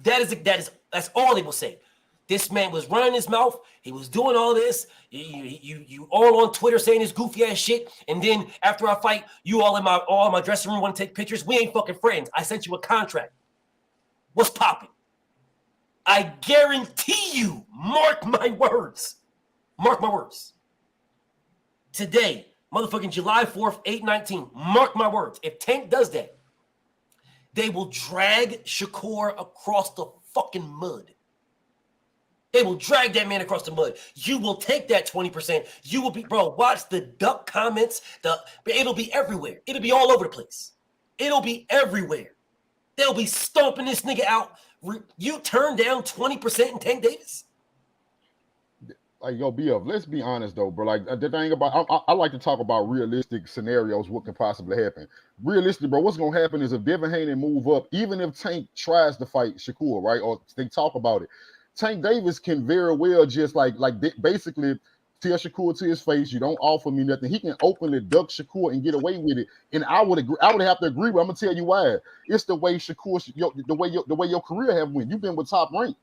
Speaker 5: That's all they will say. This man was running his mouth. He was doing all this. You all on Twitter saying this goofy ass shit. And then after I fight, you all in my dressing room want to take pictures. We ain't fucking friends. I sent you a contract. What's popping? I guarantee you, mark my words. Mark my words. Today, motherfucking July 4th, 8/19. Mark my words. If Tank does that, they will drag Shakur across the fucking mud. They will drag that man across the mud. You will take that 20%. You will be, bro, watch the duck comments. It'll be everywhere. It'll be all over the place. It'll be everywhere. They'll be stomping this nigga out. You turn down 20% in Tank Davis?
Speaker 21: Like, yo, BF, let's be honest though, bro. Like, the thing about I like to talk about realistic scenarios, what could possibly happen. Realistically, bro, what's gonna happen is if Devin Haney move up, even if Tank tries to fight Shakur, right, or they talk about it, Tank Davis can very well just basically tell Shakur to his face, you don't offer me nothing. He can openly duck Shakur and get away with it. And I would have to agree, but I'm gonna tell you why. It's the way Shakur, the way your career have went. You've been with Top Rank.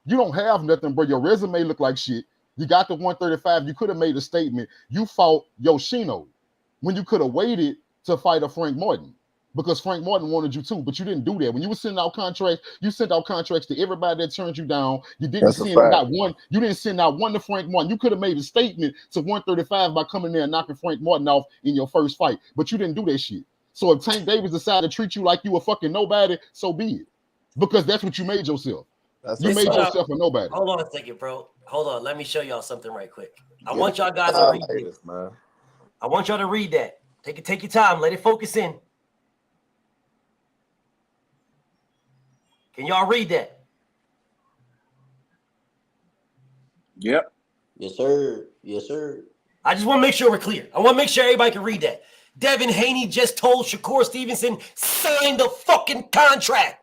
Speaker 21: You don't have nothing, bro. Your resume look like shit. You got the 135. You could have made a statement. You fought Yoshino when you could have waited to fight a Frank Martin because Frank Martin wanted you too, but you didn't do that. When you were sending out contracts, you sent out contracts to everybody that turned you down. You didn't send out one. You didn't send out one to Frank Martin. You could have made a statement to 135 by coming there and knocking Frank Martin off in your first fight, but you didn't do that shit. So if Tank Davis decided to treat you like you a fucking nobody, so be it, because that's what you made yourself. You made yourself a nobody.
Speaker 5: Hold on a second, bro. Hold on. Let me show y'all something right quick. I want y'all guys to read this, man. I want y'all to read that. Take your time. Let it focus in. Can y'all read that?
Speaker 1: Yep.
Speaker 18: Yes, sir. Yes, sir.
Speaker 5: I just want to make sure we're clear. I want to make sure everybody can read that. Devin Haney just told Shakur Stevenson, sign the fucking contract.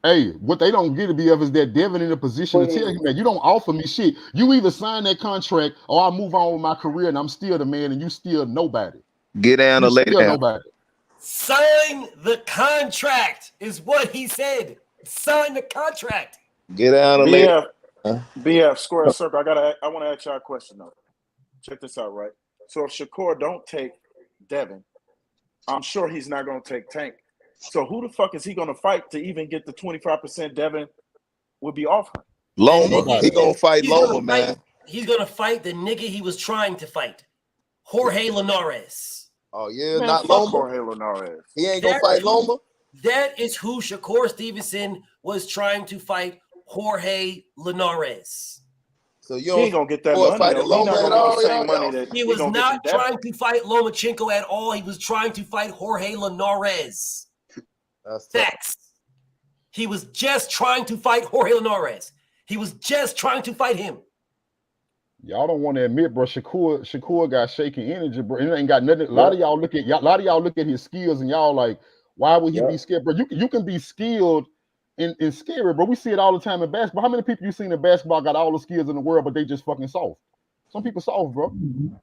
Speaker 21: Hey, what they don't get to be of is that Devin in a position to tell him that you don't offer me shit. You either sign that contract or I move on with my career and I'm still the man and you still nobody.
Speaker 22: Get down or lay down.
Speaker 21: Nobody.
Speaker 5: Sign the contract is what he said. Sign the contract.
Speaker 22: Get down or lay down.
Speaker 1: BF, square circle. I want to ask y'all a question though. Check this out, right? So if Shakur don't take Devin, I'm sure he's not going to take Tank. So who the fuck is he gonna fight to even get the 25% Devin would be offering?
Speaker 22: Loma. He gonna fight Loma, man.
Speaker 5: He's gonna fight the nigga he was trying to fight. Jorge Linares.
Speaker 22: Oh yeah,
Speaker 1: Man,
Speaker 22: not
Speaker 1: fuck
Speaker 22: Loma.
Speaker 1: Jorge Linares.
Speaker 22: He ain't gonna fight Loma.
Speaker 5: That is who Shakur Stevenson was trying to fight, Jorge Linares.
Speaker 22: So
Speaker 1: he ain't gonna get that money.
Speaker 22: Loma at all.
Speaker 5: He was not trying to fight Lomachenko at all. He was trying to fight Jorge Linares. Facts. He was just trying to fight Jorge Linares. He was just trying to fight him.
Speaker 21: Y'all don't want to admit, bro. Shakur got shaky energy, bro. It ain't got nothing. A lot of y'all look at his skills and y'all like, why would he be scared, bro? You can be skilled and scary, bro. We see it all the time in basketball. How many people you seen in basketball got all the skills in the world, but they just fucking soft? Some people soft, bro.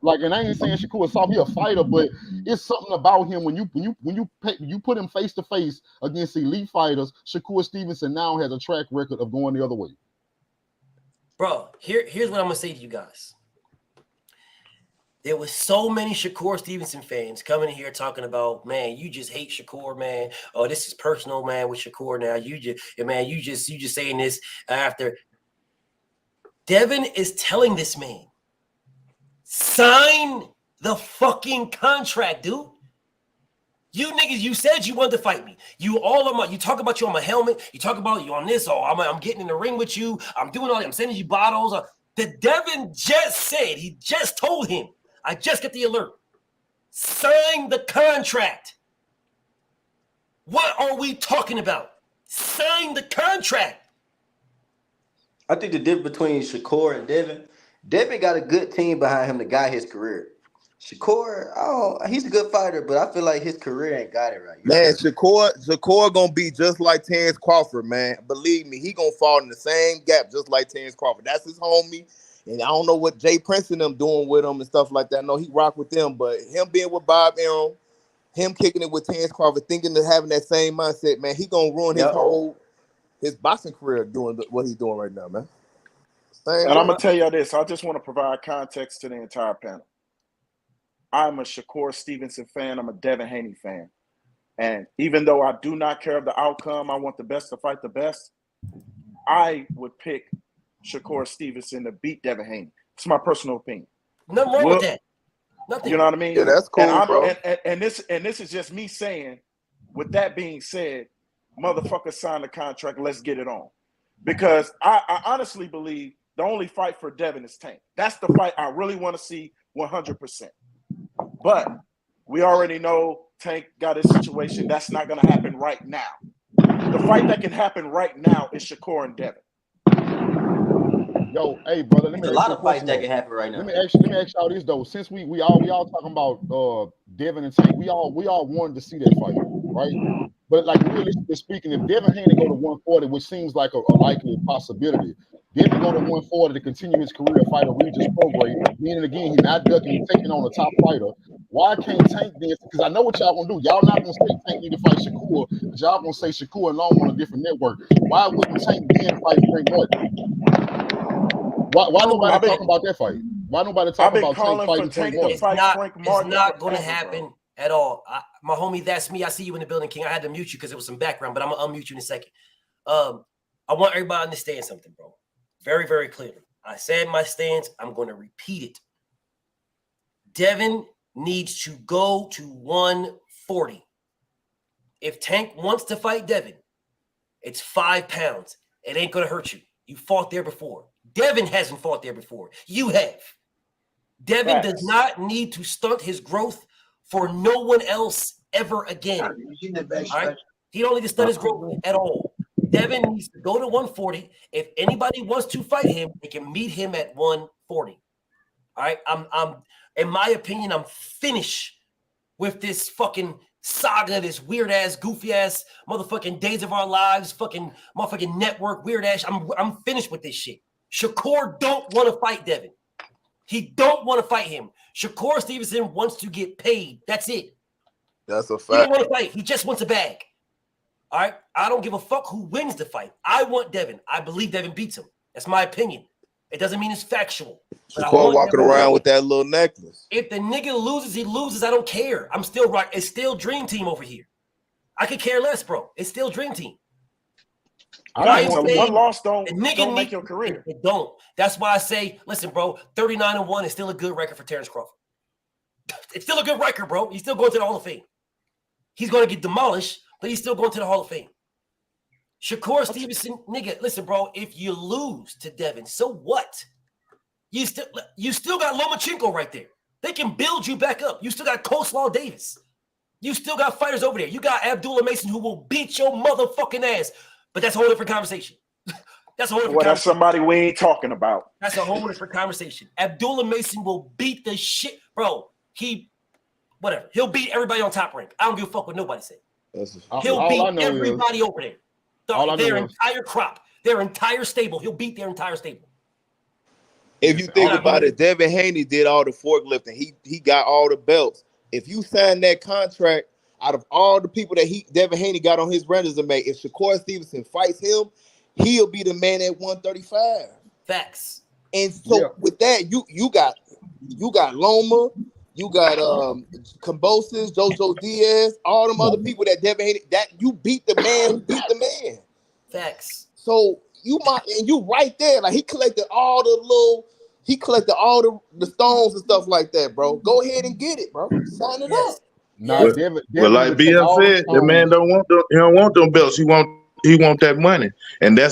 Speaker 21: Like, and I ain't saying Shakur is soft. He a fighter, but it's something about him when you put him face to face against elite fighters. Shakur Stevenson now has a track record of going the other way.
Speaker 5: Bro, here's what I'm gonna say to you guys. There was so many Shakur Stevenson fans coming in here talking about, man, you just hate Shakur, man. Oh, this is personal, man, with Shakur now. You just saying this after. Devin is telling this man, sign the fucking contract, dude. You niggas, you said you wanted to fight me. You talk about you on my helmet. You talk about you on this. Oh, I'm getting in the ring with you. I'm doing all that. I'm sending you bottles. The Devin just said, he just told him, I just got the alert. Sign the contract. What are we talking about? Sign the contract.
Speaker 18: I think the difference between Shakur and Devin got a good team behind him to guide his career. Shakur, he's a good fighter, but I feel like his career ain't got it right.
Speaker 22: Man, Shakur gonna be just like Terrence Crawford, man. Believe me, he gonna fall in the same gap just like Terrence Crawford. That's his homie. And I don't know what Jay Prince and them doing with him and stuff like that. No, he rock with them, but him being with Bob Arum, him kicking it with Terrence Crawford, thinking of having that same mindset, man, he gonna ruin his boxing career doing what he's doing right now, man.
Speaker 1: And I'm gonna tell y'all this. I just want to provide context to the entire panel. I'm a Shakur Stevenson fan. I'm a Devin Haney fan. And even though I do not care of the outcome, I want the best to fight the best. I would pick Shakur Stevenson to beat Devin Haney. It's my personal opinion.
Speaker 5: Nothing wrong with that. Nothing.
Speaker 1: You know what I mean?
Speaker 22: Yeah, that's cool, bro.
Speaker 1: And this is just me saying, with that being said, motherfucker, sign the contract. Let's get it on. Because I honestly believe the only fight for Devin is Tank. That's the fight I really want to see 100%. But we already know Tank got his situation. That's not going to happen right now. The fight that can happen right now is Shakur and Devin.
Speaker 19: Yo, hey brother, let me
Speaker 18: There's a lot of fights that can happen right now.
Speaker 19: Let me ask y'all this though. Since we all talking about Devin and Tank, we all wanted to see that fight, right? But like realistically speaking, if Devin Haney go to 140, which seems like a likely possibility, Devin go to 140 to continue his career, fight a Regis Pro grade. Meaning again, he's not ducking, he's taking on a top fighter. Why can't Tank then? Because I know what y'all gonna do. Y'all not gonna say Tank need to fight Shakur, but y'all gonna say Shakur and Long on a different network. Why wouldn't Tank then fight Frank Martin? Why nobody talking about that fight? Why nobody talking about Tank fighting Frank Martin?
Speaker 5: It's not going to happen at all. My homie, that's me. I see you in the building, King. I had to mute you because there was some background, but I'm going to unmute you in a second. I want everybody to understand something, bro. Very, very clearly. I said my stance. I'm going to repeat it. Devin needs to go to 140. If Tank wants to fight Devin, it's 5 pounds. It ain't going to hurt you. You fought there before. Devin hasn't fought there before. You have. Devin does not need to stunt his growth for no one else ever again. All right? He don't need to stunt his growth at all. Devin needs to go to 140. If anybody wants to fight him, they can meet him at 140. All right? I'm in my opinion, I'm finished with this fucking saga, this weird ass, goofy ass motherfucking Days of Our Lives, fucking motherfucking network, weird ass. I'm finished with this shit. Shakur don't want to fight Devin. He don't want to fight him. Shakur Stevenson wants to get paid. That's it.
Speaker 22: That's a fact.
Speaker 5: He don't want to fight. He just wants a bag. All right? I don't give a fuck who wins the fight. I want Devin. I believe Devin beats him. That's my opinion. It doesn't mean it's factual.
Speaker 22: Shakur walking around with that little necklace.
Speaker 5: If the nigga loses, he loses. I don't care. I'm still right. It's still Dream Team over here. I could care less, bro. It's still Dream Team.
Speaker 1: One loss don't make your career.
Speaker 5: It don't. That's why I say, listen, bro, 39-1 is still a good record for Terrence Crawford. It's still a good record, bro. He's still going to the Hall of Fame. He's going to get demolished, but he's still going to the Hall of Fame. Shakur Stevenson, nigga, listen, bro, if you lose to Devin, so what? You still got Lomachenko right there. They can build you back up. You still got Coleslaw Davis. You still got fighters over there. You got Abdullah Mason who will beat your motherfucking ass. But that's a whole different conversation. That's a whole different conversation.
Speaker 1: That's somebody we ain't talking about.
Speaker 5: That's a whole different conversation. Abdullah Mason will beat the shit. Bro, he'll beat everybody on Top Rank. I don't give a fuck what nobody said. He'll beat everybody over there. Their entire crop, their entire stable. He'll beat their entire stable.
Speaker 22: If you think about it, Devin Haney did all the forklifting. He got all the belts. If you sign that contract, out of all the people that Devin Haney got on his resume, if Shakur Stevenson fights him, he'll be the man at 135.
Speaker 5: Facts.
Speaker 22: And so with that, you got Loma, you got Cambosis, Jojo Diaz, all them other people that Devin Haney, that you beat the man who beat the man.
Speaker 5: Facts.
Speaker 22: So you right there. Like he collected all the stones and stuff like that, bro. Go ahead and get it, bro. Sign it up.
Speaker 20: Well, like BF said, the man don't want them belts. He want that money, and I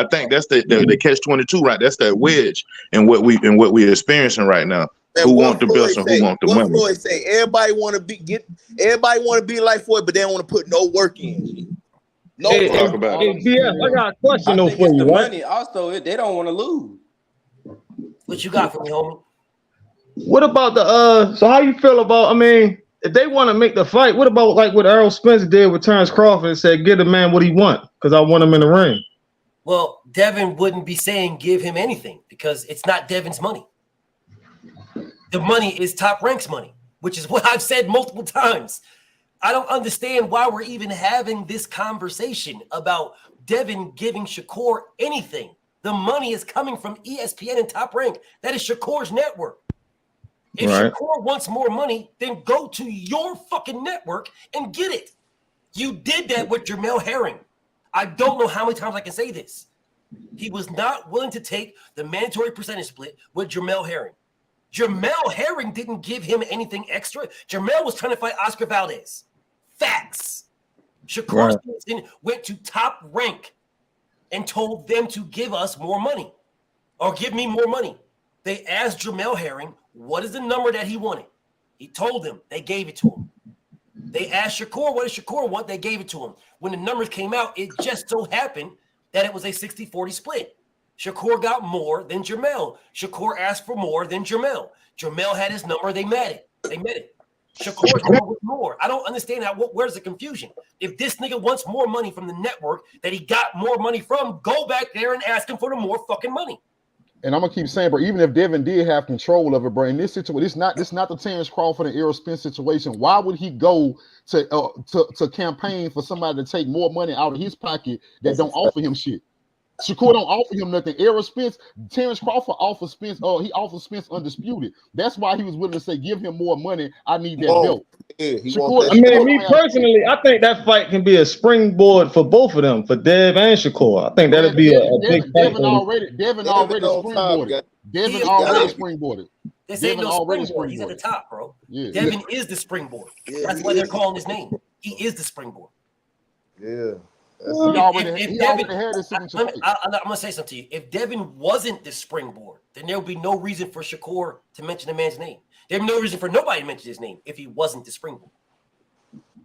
Speaker 20: think that's the catch-22, right? That's that wedge in what we're experiencing right now.
Speaker 22: And
Speaker 20: who want the belts and who want the money?
Speaker 22: Floyd say everybody want to be like Floyd, but they don't want to put no work in.
Speaker 20: Talk about it.
Speaker 2: BF, I got a question though for you.
Speaker 18: Money also, they don't want to lose.
Speaker 5: What you got for me, homie?
Speaker 2: What about the so how you feel about, I mean, if they want to make the fight, what about like what Errol Spence did with Terrence Crawford and said, give the man what he want, because I want him in the ring?
Speaker 5: Well, Devin wouldn't be saying give him anything because it's not Devin's money. The money is Top Rank's money, which is what I've said multiple times. I don't understand why we're even having this conversation about Devin giving Shakur anything. The money is coming from ESPN and Top Rank. That is Shakur's network. If Shakur wants more money, then go to your fucking network and get it. You did that with Jamel Herring. I don't know how many times I can say this. He was not willing to take the mandatory percentage split with Jamel Herring. Jamel Herring didn't give him anything extra. Jamel was trying to fight Oscar Valdez. Facts. Shakur Stevenson went to Top Rank and told them to give us more money or give me more money. They asked Jamel Herring, what is the number that he wanted? He told them. They gave it to him. They asked Shakur, what does Shakur want? They gave it to him. When the numbers came out, it just so happened that it was a 60-40 split. Shakur got more than Jamel. Shakur asked for more than Jamel. Jamel had his number. They met it. They met it. Shakur's number was more. I don't understand where's the confusion? If this nigga wants more money from the network that he got more money from, go back there and ask him for the more fucking money.
Speaker 19: And I'm gonna keep saying, bro, even if Devin did have control of it, bro, in this situation, this not the Terrence Crawford and Errol Spence situation. Why would he go to campaign for somebody to take more money out of his pocket that don't offer him shit? Shakur don't offer him nothing. Errol Spence, Terrence Crawford offered Spence. He offered Spence undisputed. That's why he was willing to say, "Give him more money. I need that belt."
Speaker 2: Yeah, I mean, me personally, I think that fight can be a springboard for both of them, for Dev and Shakur. I think that'd be a big fight.
Speaker 19: Devin already springboarded. Devin already springboarded.
Speaker 5: This ain't no springboard. He's at the top, bro. Yeah. Devin is the springboard. That's why they're calling his name. He is the springboard.
Speaker 22: Yeah.
Speaker 5: He already had this. I'm gonna say something to you. If Devin wasn't the springboard, then there would be no reason for Shakur to mention the man's name. There'd be no reason for nobody to mention his name if he wasn't the springboard.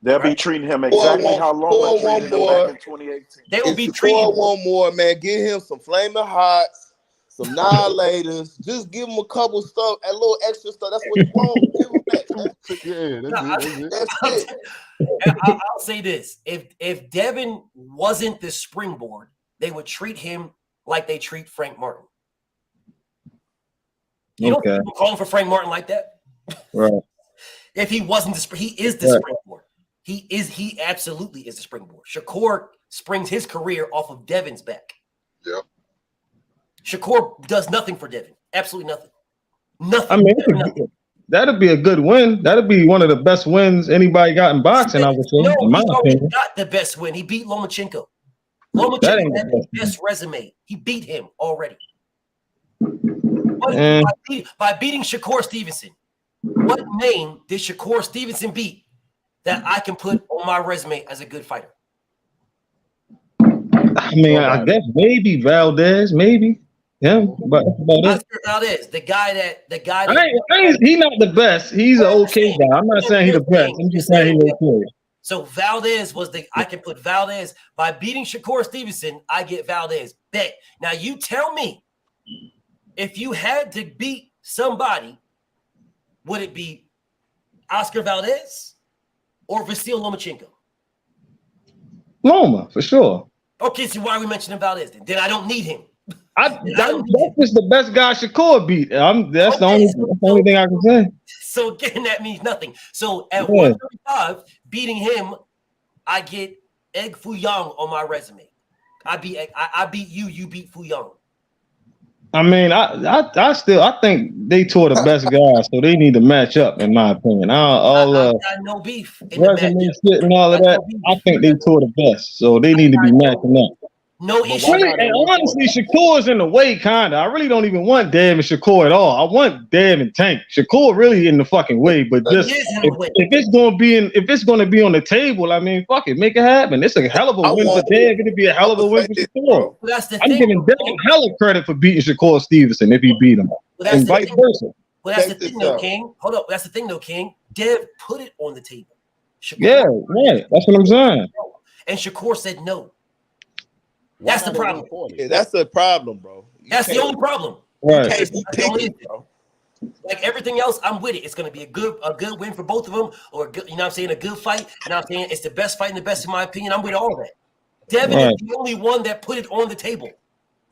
Speaker 1: They'll be treating him exactly how Loma treated him back in 2018.
Speaker 5: They will be
Speaker 22: treating one more, man. Give him some flaming hots, some annihilators. Just give him a couple stuff, a little extra stuff. That's what he wants.
Speaker 5: That's it. I'll say this: if Devin wasn't the springboard, they would treat him like they treat Frank Martin. You don't call him for Frank Martin like that,
Speaker 2: right?
Speaker 5: If he wasn't he is the springboard. He absolutely is the springboard. Shakur springs his career off of Devin's back.
Speaker 21: Yep.
Speaker 5: Shakur does nothing for Devin. Absolutely nothing. Nothing.
Speaker 2: I mean, that'd be a good win. That'd be one of the best wins anybody got in boxing, I would say.
Speaker 5: No,
Speaker 2: in my
Speaker 5: he already
Speaker 2: opinion.
Speaker 5: got the best win. He beat Lomachenko. Lomachenko had the best resume. He beat him already. By beating Shakur Stevenson, what name did Shakur Stevenson beat that I can put on my resume as a good fighter?
Speaker 2: I mean, I guess maybe Valdez, maybe. Yeah, but
Speaker 5: Oscar Valdez, the guy that
Speaker 2: he's not the best. He's an okay guy. I'm not saying he's the best. I'm just saying he's okay.
Speaker 5: So Valdez was I can put Valdez by beating Shakur Stevenson. I get Valdez. Bet. Now you tell me, if you had to beat somebody, would it be Oscar Valdez or Vasil Lomachenko?
Speaker 2: Loma, for sure.
Speaker 5: Okay, so why are we mentioning Valdez then? Then I don't need him.
Speaker 2: That's just the best guy Shakur beat. That's the only thing I can say.
Speaker 5: So again, that means nothing. So at 135, beating him, I get Egg Fuyang on my resume. I beat you, you beat Fuyang.
Speaker 2: I mean, I think they tore the best guys, so they need to match up, in my opinion. I
Speaker 5: got no beef in
Speaker 2: resume shit and all of that. I think they tore the best, so they need to be matching up.
Speaker 5: No issue.
Speaker 2: Really, and honestly, Shakur's in the way, kind of. I really don't even want Dev and Shakur at all. I want Dev and Tank. Shakur really in the fucking way, but just if it's going to be on the table, I mean, fuck it, make it happen. It's a hell of a win for Dev. It'd be a hell of a win for Shakur. I'm giving Dev hella credit for beating Shakur Stevenson if he beat him, and vice versa.
Speaker 5: Well, that's the thing, though, King. Hold up. That's the thing, though, King. Dev put it on the table.
Speaker 2: Yeah, right. That's what I'm saying.
Speaker 5: And Shakur said no. That's the problem.
Speaker 22: Yeah, that's the problem, bro.
Speaker 5: That's the only problem.
Speaker 2: Right.
Speaker 22: You can't be picky, bro.
Speaker 5: Like everything else, I'm with it. It's going to be a good win for both of them, or a good, you know what I'm saying, a good fight. You know what I'm saying? It's the best fight and the best in my opinion. I'm with all that. Devin is the only one that put it on the table.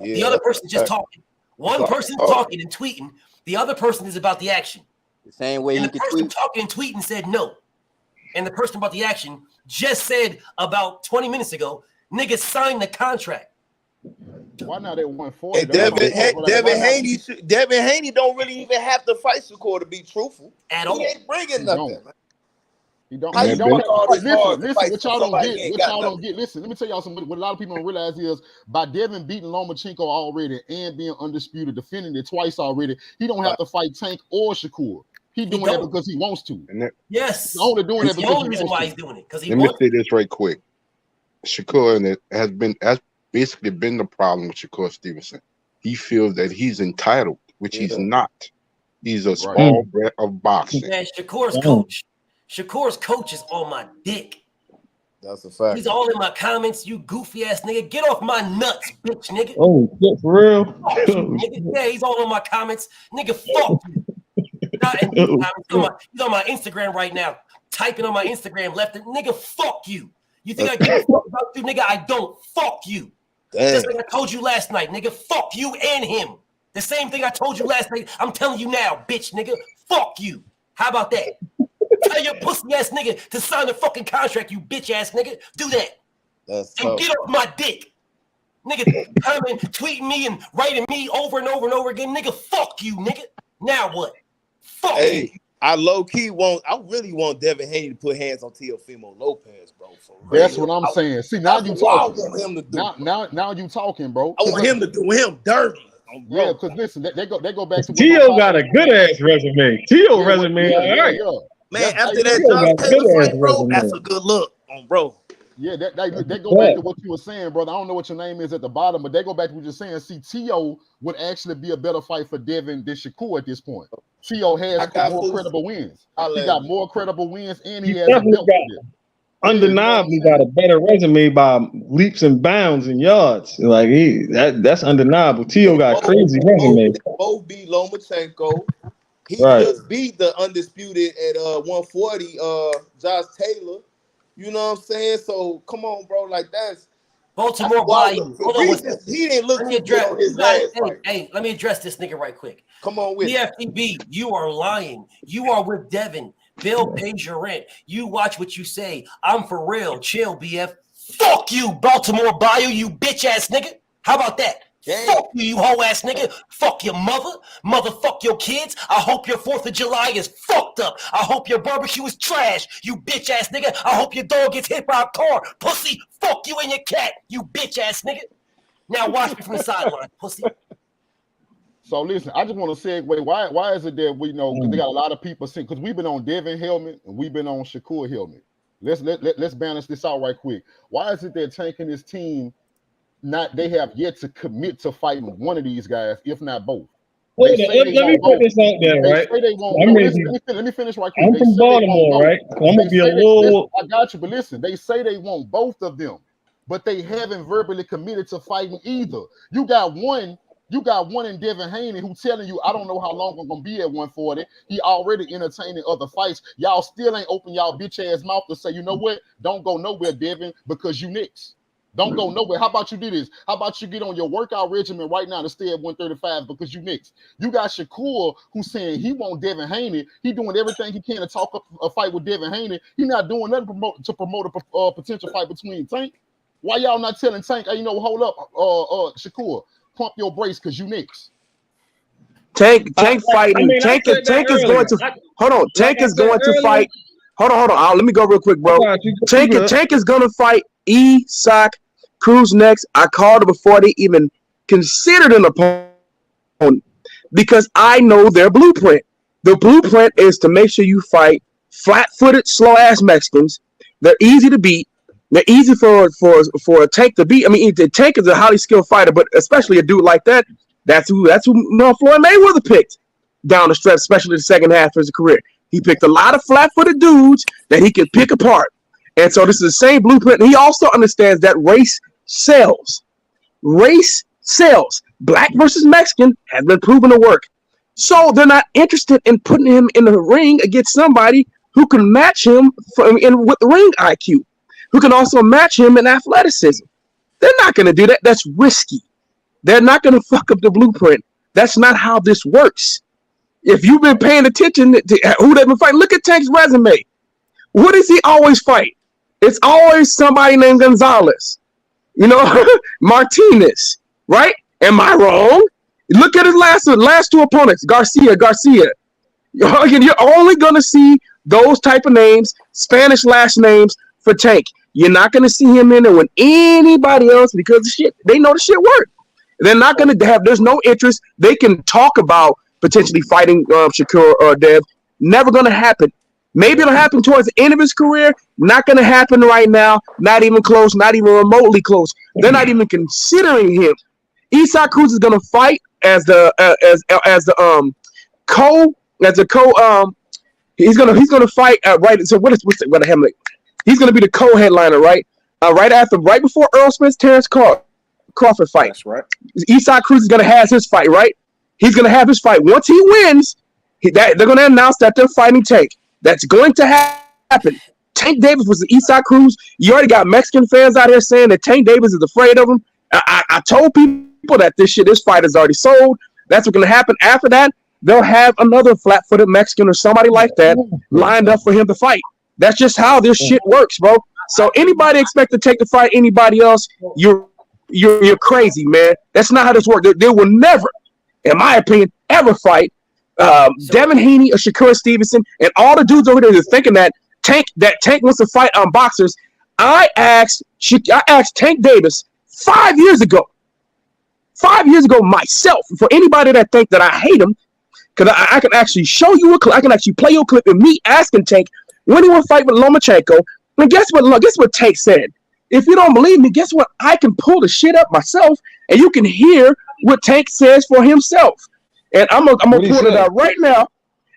Speaker 5: The other person just talking. One person is talking and tweeting. The other person is about the action.
Speaker 22: The same way
Speaker 5: the person talking and tweeting said no. And the person about the action just said about 20 minutes ago, niggas signed the contract.
Speaker 19: Why not at 140?
Speaker 22: Hey, Devin Haney don't really even have to fight Shakur to be truthful.
Speaker 5: At all.
Speaker 22: He ain't bringing nothing.
Speaker 19: He don't.
Speaker 22: Listen,
Speaker 19: What y'all don't get. Listen, let me tell y'all something. What a lot of people don't realize is by Devin beating Lomachenko already and being undisputed, defending it twice already, he don't have to fight Tank or Shakur. He doing that because he wants to.
Speaker 5: Yes.
Speaker 19: He's only doing that because
Speaker 5: the only reason why he's doing it.
Speaker 21: Let me say this right quick. Shakur, and it has basically been the problem with Shakur Stevenson. He feels that he's entitled, which he's not. He's a small brat of boxing.
Speaker 5: Man, Shakur's coach is on my dick.
Speaker 22: That's a fact.
Speaker 5: He's all in my comments. You goofy ass nigga, get off my nuts, bitch, nigga.
Speaker 2: Oh, shit, for real?
Speaker 5: Nigga, yeah, he's all on my comments. Nigga, fuck you. He's on my Instagram right now, typing on my Instagram left. Nigga, fuck you. You think I give a fuck about you, nigga? I don't. Fuck you.
Speaker 22: Damn.
Speaker 5: Just like I told you last night, nigga. Fuck you and him. The same thing I told you last night. I'm telling you now, bitch, nigga. Fuck you. How about that? Tell your pussy ass nigga to sign the fucking contract, you bitch ass nigga. Do that. And get off my dick. Nigga, coming, tweeting me and writing me over and over and over again. Nigga, fuck you, nigga. Now what? Fuck you.
Speaker 22: I really want Devin Haney to put hands on Teofimo Lopez, bro.
Speaker 19: That's what I'm saying. See, now you talking.
Speaker 22: I want him to do.
Speaker 19: Now you talking, bro.
Speaker 22: I want him to do him dirty.
Speaker 19: Yeah, because listen, they go back to
Speaker 2: Tio got a good ass resume. Tio resume, all right.
Speaker 22: Man, after that Josh Taylor fight, bro, that's a good look on bro.
Speaker 19: Yeah, they go back to what you were saying, brother. I don't know what your name is at the bottom, but they go back to what you're saying. See, Tio would actually be a better fight for Devin than Shakur at this point. Tio has more credible wins. He got more credible wins, and he has a belt.
Speaker 2: Undeniably got a better resume by leaps and bounds and yards. Like that's undeniable. Tio got crazy resume.
Speaker 22: Both beat Lomachenko. He just beat the undisputed at 140, Josh Taylor. You know what I'm saying? So come on, bro. Like that's
Speaker 5: Baltimore Bayou.
Speaker 22: He didn't look too good on his last fight.
Speaker 5: Hey, let me address this nigga right quick.
Speaker 22: Come on with
Speaker 5: BFTB, you are lying. You are with Devin. Bill pays your rent. You watch what you say. I'm for real. Chill, BF. Fuck you, Baltimore Bayou, you bitch ass nigga. How about that? Damn. Fuck you, you hoe ass nigga. Fuck your mother. Motherfuck your kids. I hope your 4th of July is fucked up. I hope your barbecue is trash, you bitch ass nigga. I hope your dog gets hit by a car. Pussy, fuck you and your cat, you bitch ass nigga. Now watch me from the sideline, pussy.
Speaker 19: So listen, I just want to segue. Why is it that we know? Because they got a lot of people saying, because we've been on Devin helmet and we've been on Shakur helmet. Let's balance this out right quick. Why is it that Tank and his team they have yet to commit to fighting one of these guys, if not both?
Speaker 2: Let me put this out there, right?
Speaker 19: Let me finish right quick.
Speaker 2: I'm from Baltimore, right? I'm gonna be a little.
Speaker 19: I got you, but listen, they say they want both of them, but they haven't verbally committed to fighting either. You got one in Devin Haney who telling you, I don't know how long I'm gonna be at 140. He already entertaining other fights. Y'all still ain't open y'all bitch ass mouth to say, you know what? Don't go nowhere, Devin, because you next. Don't go nowhere. How about you do this? How about you get on your workout regimen right now to stay at 135 because you next? You got Shakur who's saying he want Devin Haney. He doing everything he can to talk up a fight with Devin Haney. He not doing nothing to promote a potential fight between Tank. Why y'all not telling Tank, hey, hold up, Shakur, pump your brakes because you next.
Speaker 17: Tank fighting. Tank is going to hold on. Tank is going to fight. Hold on. Let me go real quick, bro. Tank is going to fight Sock Cruz next. I called it before they even considered an opponent because I know their blueprint. The blueprint is to make sure you fight flat-footed, slow-ass Mexicans. They're easy to beat. They're easy for a Tank to beat. I mean, the Tank is a highly skilled fighter, but especially a dude like that, that's who Floyd Mayweather picked down the stretch, especially the second half of his career. He picked a lot of flat-footed dudes that he could pick apart. And so this is the same blueprint. And he also understands that race sells. Race sells. Black versus Mexican has been proven to work.
Speaker 3: So they're not interested in putting him in the ring against somebody who can match him with ring IQ, who can also match him in athleticism. They're not going to do that. That's risky. They're not going to fuck up the blueprint. That's not how this works. If you've been paying attention to who they've been fighting, look at Tank's resume. What does he always fight? It's always somebody named Gonzalez, Martinez, right? Am I wrong? Look at his last two opponents, Garcia. You're only going to see those type of names, Spanish last names for Tank. You're not going to see him in there with anybody else because the shit, they know the shit work. They're not going to have, there's no interest. They can talk about potentially fighting Shakur or Dev. Never going to happen. Maybe it'll happen towards the end of his career. Not going to happen right now. Not even close. Not even remotely close. They're not even considering him. Isaac Cruz is going to fight as the he's gonna fight right. So what the hell? He's gonna be the co-headliner, right? Right before Earl Smith's Terrence Crawford fight.
Speaker 1: That's right.
Speaker 3: Isaac Cruz is gonna have his fight, right? He's gonna have his fight. Once he wins, they're gonna announce that they're fighting Tank. That's going to happen. Tank Davis was the Isaac Cruz. You already got Mexican fans out here saying that Tank Davis is afraid of him. I told people that this fight is already sold. That's what's going to happen. After that, they'll have another flat-footed Mexican or somebody like that lined up for him to fight. That's just how this shit works, bro. So anybody expect to take the fight anybody else, you're crazy, man. That's not how this works. They will never, in my opinion, ever fight Devin Haney or Shakur Stevenson and all the dudes over there that are thinking that Tank wants to fight on boxers. I asked Tank Davis 5 years ago. 5 years ago myself, for anybody that think that I hate him, because I can actually show you a clip, I can actually play you a clip of me asking Tank when he would fight with Lomachenko. And guess what Tank said? If you don't believe me, guess what? I can pull the shit up myself, and you can hear what Tank says for himself. And I'm gonna pull it out right now.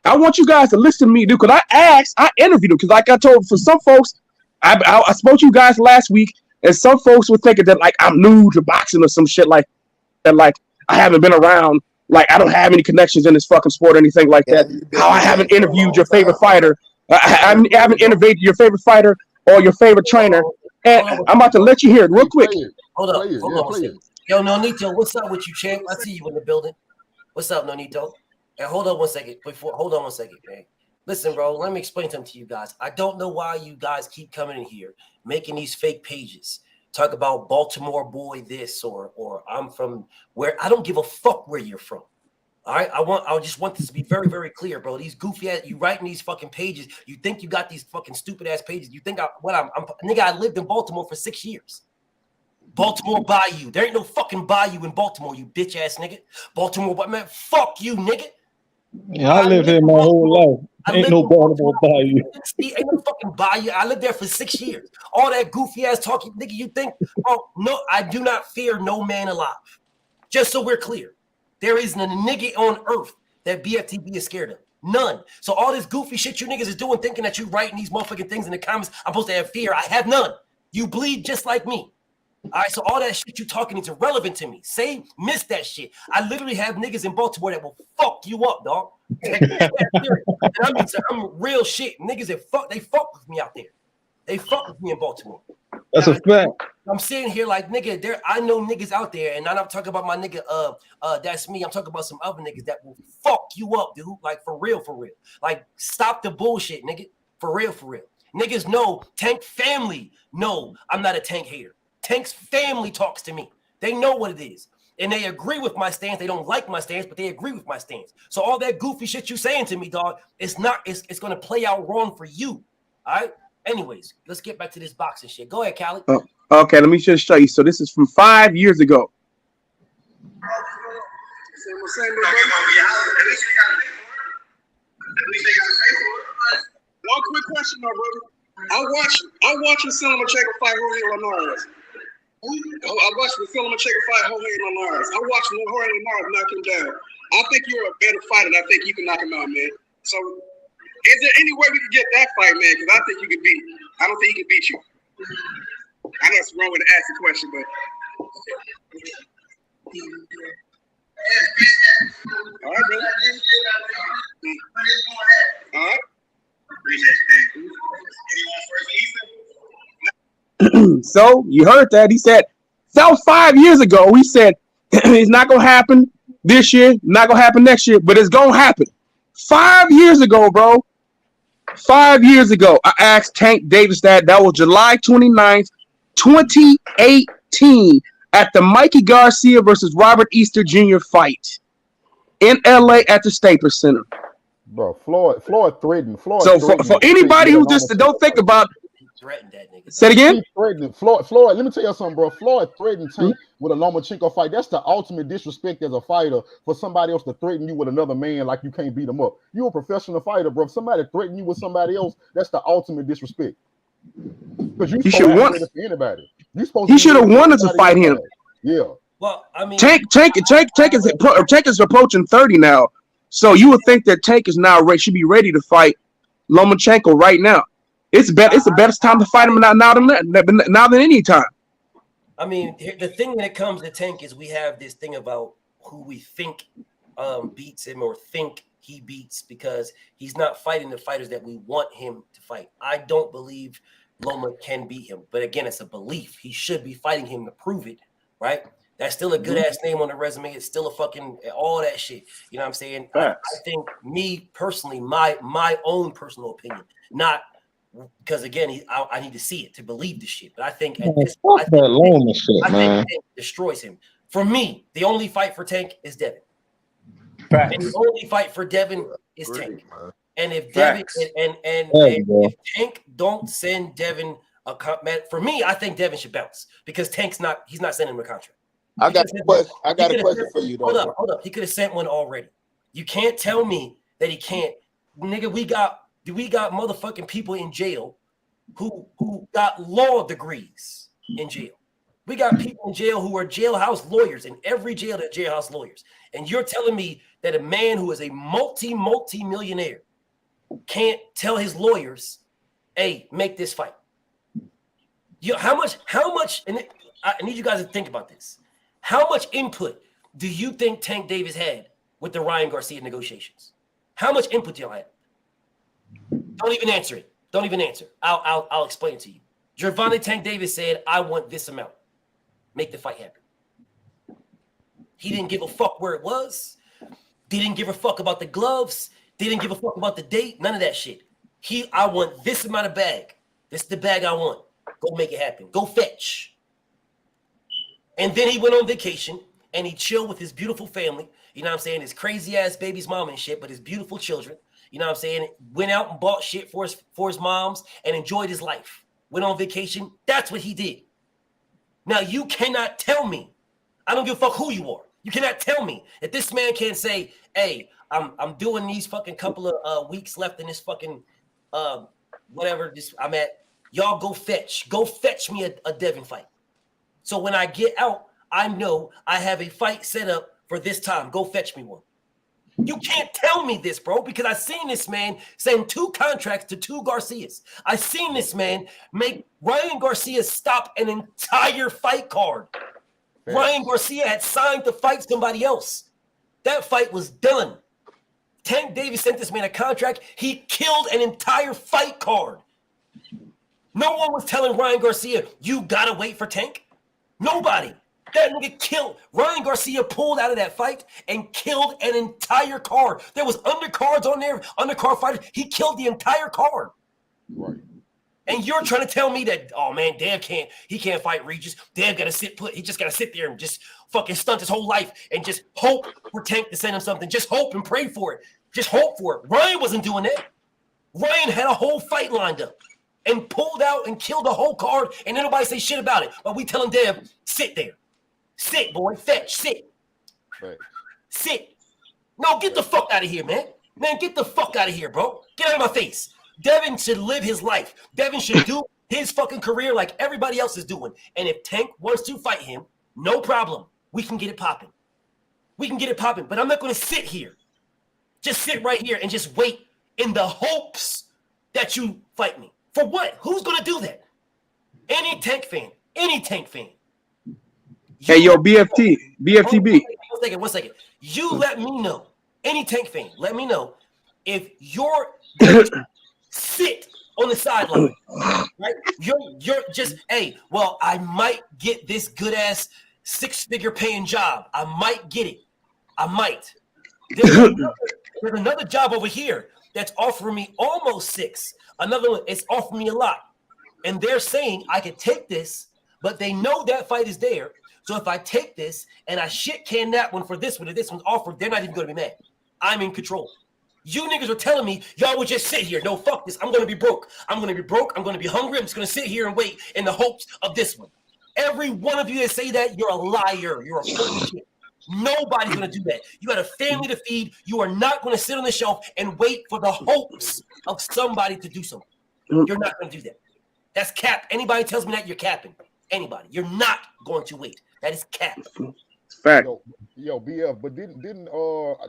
Speaker 3: I want you guys to listen to me, dude, because I interviewed him, because like I told, for some folks, I spoke to you guys last week, and some folks were thinking that like I'm new to boxing or some shit like that, like I haven't been around, like I don't have any connections in this fucking sport or anything like that. How I haven't interviewed your favorite fighter. I haven't interviewed your favorite fighter or your favorite trainer. And I'm about to let you hear it real quick.
Speaker 5: Hold on a second. Yo, Nonito, what's up with you, champ? I see you in the building. What's up, Nonito? And hold on one second, man. Listen, bro, let me explain something to you guys. I don't know why you guys keep coming in here making these fake pages. Talk about Baltimore boy this or I'm from where. I don't give a fuck where you're from. All right, I just want this to be very, very clear, bro. These goofy ass, you writing these fucking pages. You think you got these fucking stupid ass pages. You think nigga, I lived in Baltimore for 6 years. Baltimore Bayou. There ain't no fucking Bayou in Baltimore, you bitch ass nigga. Baltimore, but man, fuck you, nigga.
Speaker 2: Yeah, I lived here my whole life. Ain't no Baltimore Bayou.
Speaker 5: Ain't no fucking Bayou. I lived there for 6 years. All that goofy ass talking, nigga. You think? Oh no, I do not fear no man alive. Just so we're clear, there isn't a nigga on earth that BFTB is scared of. None. So all this goofy shit you niggas is doing, thinking that you writing these motherfucking things in the comments, I'm supposed to have fear. I have none. You bleed just like me. All right, so all that shit you talking is irrelevant to me. Miss that shit. I literally have niggas in Baltimore that will fuck you up, dog. And I'm real shit. Niggas they fuck with me out there. They fuck with me in Baltimore.
Speaker 2: That's a fact.
Speaker 5: I'm sitting here like, nigga, I know niggas out there, and I'm not talking about my nigga, that's me. I'm talking about some other niggas that will fuck you up, dude. Like, for real. Like, stop the bullshit, nigga. For real. Niggas know, Tank family know I'm not a Tank hater. Tank's family talks to me. They know what it is. And they agree with my stance. They don't like my stance, but they agree with my stance. So all that goofy shit you saying to me, dog, it's going to play out wrong for you. All right? Anyways, let's get back to this boxing shit. Go ahead, Callie.
Speaker 3: Okay, let me just show you. So this is from 5 years ago.
Speaker 4: One quick question, my brother. I watched Lomachenko fight Jorge Linares. I watched Lomachenko fight Jorge Linares. I watched Jorge Linares knock him down. I think you're a better fighter, and I think you can knock him out, man. So, is there any way we can get that fight, man? Because I think you can beat him. I don't think he can beat you. I know it's wrong way to ask the question, but All right, brother. All right.
Speaker 3: So you heard that. He said that was 5 years ago. He said it's not gonna happen this year, not gonna happen next year, but it's gonna happen. 5 years ago, bro. 5 years ago, I asked Tank Davis that. That was July 29th, 2018, at the Mikey Garcia versus Robert Easter Jr. fight in LA at the Staples Center.
Speaker 19: Bro, Floyd threatened.
Speaker 3: So for anybody who just don't think about, say it again.
Speaker 19: He threatened Floyd. Let me tell you something, bro. Floyd threatened Tank with a Lomachenko fight. That's the ultimate disrespect as a fighter for somebody else to threaten you with another man like you can't beat him up. You a professional fighter, bro. If somebody threaten you with somebody else, that's the ultimate disrespect. Because you should have won for anybody. He
Speaker 3: should have wanted to fight him.
Speaker 19: Yeah.
Speaker 5: Well, I mean,
Speaker 3: Tank is approaching 30 now, so you would think that Tank is now should be ready to fight Lomachenko right now. It's the best time to fight him now than any time.
Speaker 5: I mean, the thing when it comes to Tank is we have this thing about who we think beats him or think he beats because he's not fighting the fighters that we want him to fight. I don't believe Loma can beat him, but again, it's a belief. He should be fighting him to prove it, right? That's still a good ass name on the resume. It's still a fucking all that shit. You know what I'm saying? I think me personally, my own personal opinion, not because again, I need to see it to believe the shit. But I think at this point, I think Tank destroys him. For me, the only fight for Tank is Devin. And the only fight for Devin is Tank. And if Devin and if Tank don't send Devin a for me, I think Devin should bounce because he's not sending him a contract.
Speaker 22: I got a question for you, though.
Speaker 5: Hold up. He could have sent one already. You can't tell me that he can't. Nigga, we got motherfucking people in jail who got law degrees in jail. We got people in jail who are jailhouse lawyers. In every jail, they're jailhouse lawyers. And you're telling me that a man who is a multi-millionaire can't tell his lawyers, hey, make this fight. How much, and I need you guys to think about this. How much input do you think Tank Davis had with the Ryan Garcia negotiations? How much input do y'all have? Don't even answer it. Don't even answer. I'll explain it to you. Gervonta Tank Davis said, I want this amount. Make the fight happen. He didn't give a fuck where it was. Didn't give a fuck about the gloves. Didn't give a fuck about the date. None of that shit. I want this amount of bag. This is the bag I want. Go make it happen. Go fetch. And then he went on vacation and he chilled with his beautiful family. You know what I'm saying? His crazy ass baby's mom and shit, but his beautiful children. You know what I'm saying? Went out and bought shit for his moms and enjoyed his life. Went on vacation. That's what he did. Now you cannot tell me. I don't give a fuck who you are. You cannot tell me that this man can't say, hey, I'm doing these fucking couple of weeks left in this fucking whatever I'm at. Y'all go fetch me a Devin fight. So when I get out, I know I have a fight set up for this time. Go fetch me one. You can't tell me this, bro, because I seen this man send 2 contracts to 2 Garcias. I seen this man make Ryan Garcia stop an entire fight card. Ryan Garcia had signed to fight somebody else. That fight was done. Tank Davis sent this man a contract. He killed an entire fight card. No one was telling Ryan Garcia, you gotta wait for Tank. Nobody. That nigga killed. Ryan Garcia pulled out of that fight and killed an entire card. There was undercards on there, undercard fighters. He killed the entire card.
Speaker 19: Right.
Speaker 5: And you're trying to tell me that, oh man, Dev can't fight Regis. Dev gotta he just gotta sit there and just fucking stunt his whole life and just hope for Tank to send him something. Just hope and pray for it. Just hope for it. Ryan wasn't doing that. Ryan had a whole fight lined up and pulled out and killed the whole card, and then nobody say shit about it. But we telling Dev, sit there. Sit, boy. Fetch. Sit.
Speaker 19: Right.
Speaker 5: Sit. No, get the fuck out of here, man. Man, get the fuck out of here, bro. Get out of my face. Devin should live his life. Devin should do his fucking career like everybody else is doing. And if Tank wants to fight him, no problem. We can get it popping. We can get it popping. But I'm not going to sit here. Just sit right here and just wait in the hopes that you fight me. For what? Who's going to do that? Any Tank fan. Hey,
Speaker 3: yo, BFTB.
Speaker 5: One second. You let me know. Any Tank fan, let me know if you're going to sit on the sideline, right? You're just, hey, well, I might get this good ass 6-figure paying job. I might get it. I might. There's another job over here that's offering me almost 6. Another one is offering me a lot. And they're saying I could take this, but they know that fight is there. So if I take this and I shit can that one for this one, and this one's offered, they're not even going to be mad. I'm in control. You niggas are telling me y'all would just sit here. No, fuck this. I'm going to be broke. I'm going to be broke. I'm going to be hungry. I'm just going to sit here and wait in the hopes of this one. Every one of you that say that, you're a liar. You're a fucking shit. Nobody's going to do that. You got a family to feed. You are not going to sit on the shelf and wait for the hopes of somebody to do something. You're not going to do that. That's cap. Anybody tells me that, you're capping. Anybody. You're not going to wait. That is cap.
Speaker 3: Fact.
Speaker 19: Yo, BF, but didn't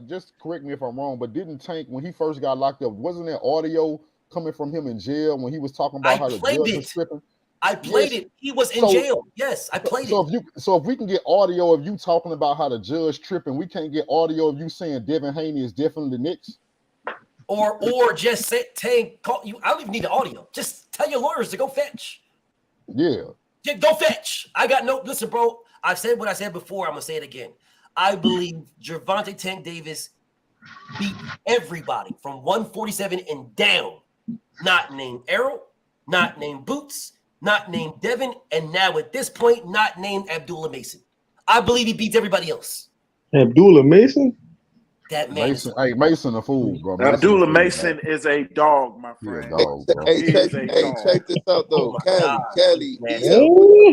Speaker 19: just correct me if I'm wrong, but didn't Tank, when he first got locked up, wasn't there audio coming from him in jail when he was talking about how the judge was tripping?
Speaker 5: I played it. He was in jail. Yes, I played it.
Speaker 19: So if we can get audio of you talking about how the judge tripping, we can't get audio of you saying Devin Haney is definitely the Knicks?
Speaker 5: Or just say, Tank, call you. I don't even need the audio. Just tell your lawyers to go fetch.
Speaker 19: Yeah.
Speaker 5: Go fetch. I got no. Listen, bro. I've said what I said before. I'm gonna say it again. I believe Gervonta Tank Davis beat everybody from 147 and down. Not named Arum, not named Boots, not named Devin, and now at this point, not named Abdullah Mason. I believe he beats everybody else.
Speaker 2: Abdullah Mason?
Speaker 5: That man.
Speaker 19: Mason a fool, bro.
Speaker 1: Abdullah Mason is a dog, my friend.
Speaker 22: Check this out though, Kelly.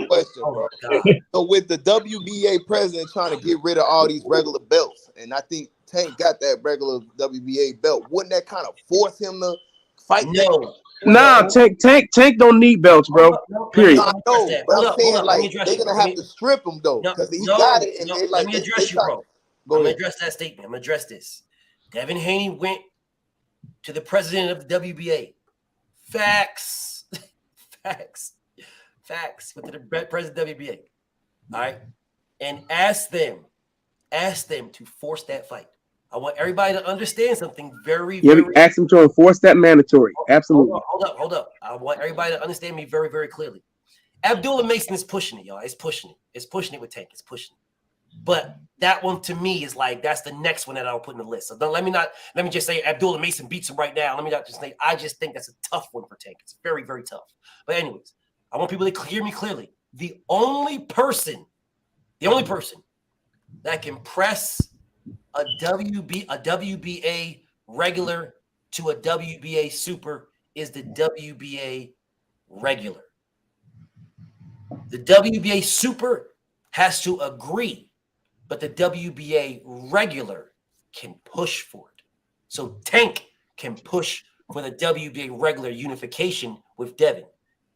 Speaker 22: Question, bro. So with the WBA president trying to get rid of all these regular belts, and I think Tank got that regular WBA belt, wouldn't that kind of force him to fight?
Speaker 5: No.
Speaker 3: Nah, Tank don't need belts, bro. Period.
Speaker 22: I know, but I'm saying like they're gonna have to strip him though, because he got it. And they, like,
Speaker 5: let me address you, bro. I'm gonna address that statement. I'm gonna address this. Devin Haney went to the president of the WBA. Facts. Went to the president of the WBA. All right. And asked them to force that fight. I want everybody to understand something very.
Speaker 3: Ask them to enforce that mandatory. Absolutely.
Speaker 5: Hold up. I want everybody to understand me very, very clearly. Abdullah Mason is pushing it, y'all. It's pushing it with Tank. It's pushing it. But that one to me is like that's the next one that I'll put in the list. So let me just say Abdullah Mason beats him right now. Let me not just say I just think that's a tough one for Tank. It's very, very tough. But anyways, I want people to hear me clearly. The only person that can press a WBA regular to a WBA super is the WBA regular. The WBA super has to agree, but the WBA regular can push for it. So Tank can push for the WBA regular unification with Devin.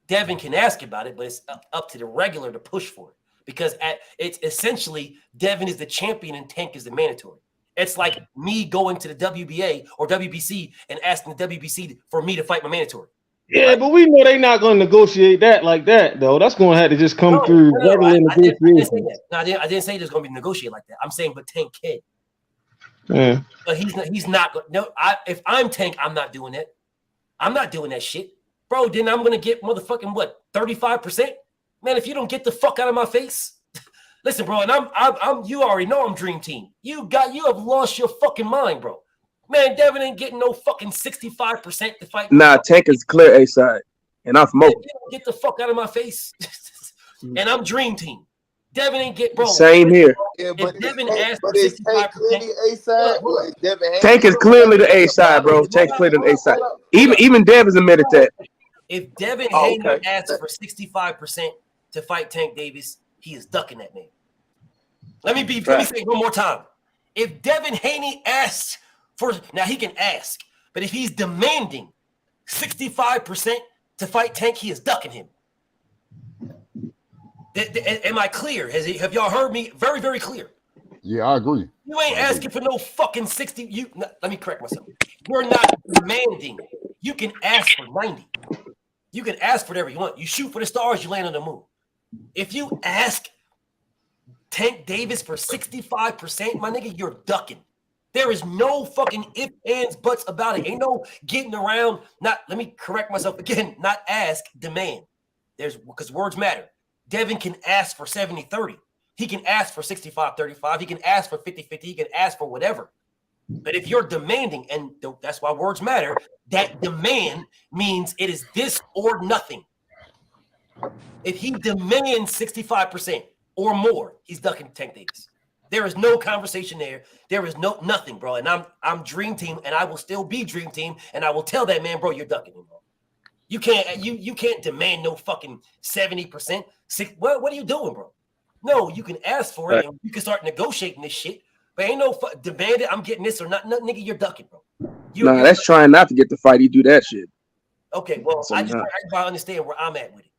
Speaker 5: Devin can ask about it, but it's up to the regular to push for it because it's essentially Devin is the champion and Tank is the mandatory. It's like me going to the WBA or WBC and asking the WBC for me to fight my mandatory.
Speaker 2: Yeah, but we know they're not going to negotiate that like that, though. That's going to have to just come through regular negotiation.
Speaker 5: I didn't say there's going to be negotiated like that. I'm saying, but Tank can.
Speaker 2: Yeah.
Speaker 5: But he's not. No, if I'm Tank, I'm not doing that. I'm not doing that shit, bro. Then I'm going to get motherfucking what 35%, man. If you don't get the fuck out of my face, listen, bro. And I'm. You already know I'm dream team. You have lost your fucking mind, bro. Man, Devin ain't getting no fucking 65% to fight.
Speaker 3: Nah, Tank is clear A side, and I'm from Oakland.
Speaker 5: Get the fuck out of my face. And I'm dream team. Devin ain't get bro.
Speaker 3: Same here.
Speaker 22: Yeah, but Devin asked for 65%. A side.
Speaker 3: Tank is clearly the A side, bro. Tank's clearly the A side. Even Devin's admitted that.
Speaker 5: If Devin Haney asks for 65% to fight Tank Davis, he is ducking that man. Let me say it one more time. If Devin Haney asks now he can ask, but if he's demanding 65% to fight Tank, he is ducking him. Am I clear? Have y'all heard me? Very, very clear.
Speaker 19: Yeah, I agree.
Speaker 5: You ain't asking for no fucking 60. Let me correct myself. You're not demanding. You can ask for 90. You can ask for whatever you want. You shoot for the stars, you land on the moon. If you ask Tank Davis for 65%, my nigga, you're ducking. There is no fucking ifs, ands, buts about it. Ain't no getting around. Let me correct myself again. Not ask, demand. Because words matter. Devin can ask for 70-30. He can ask for 65-35. He can ask for 50-50. He can ask for whatever. But if you're demanding, and that's why words matter, that demand means it is this or nothing. If he demands 65% or more, he's ducking Tank Davis. There is no conversation there. There is nothing, bro. And I'm Dream Team, and I will still be Dream Team, and I will tell that man, bro, you're ducking him, bro. You can't demand no fucking 70%. What are you doing, bro? No, you can ask for it, and you can start negotiating this shit. But ain't no demand it. I'm getting this or not, nigga. You're ducking, bro.
Speaker 3: Nah, that's trying not to get the fight. He do that shit.
Speaker 5: Okay, well, I just want everybody to understand where I'm at with it.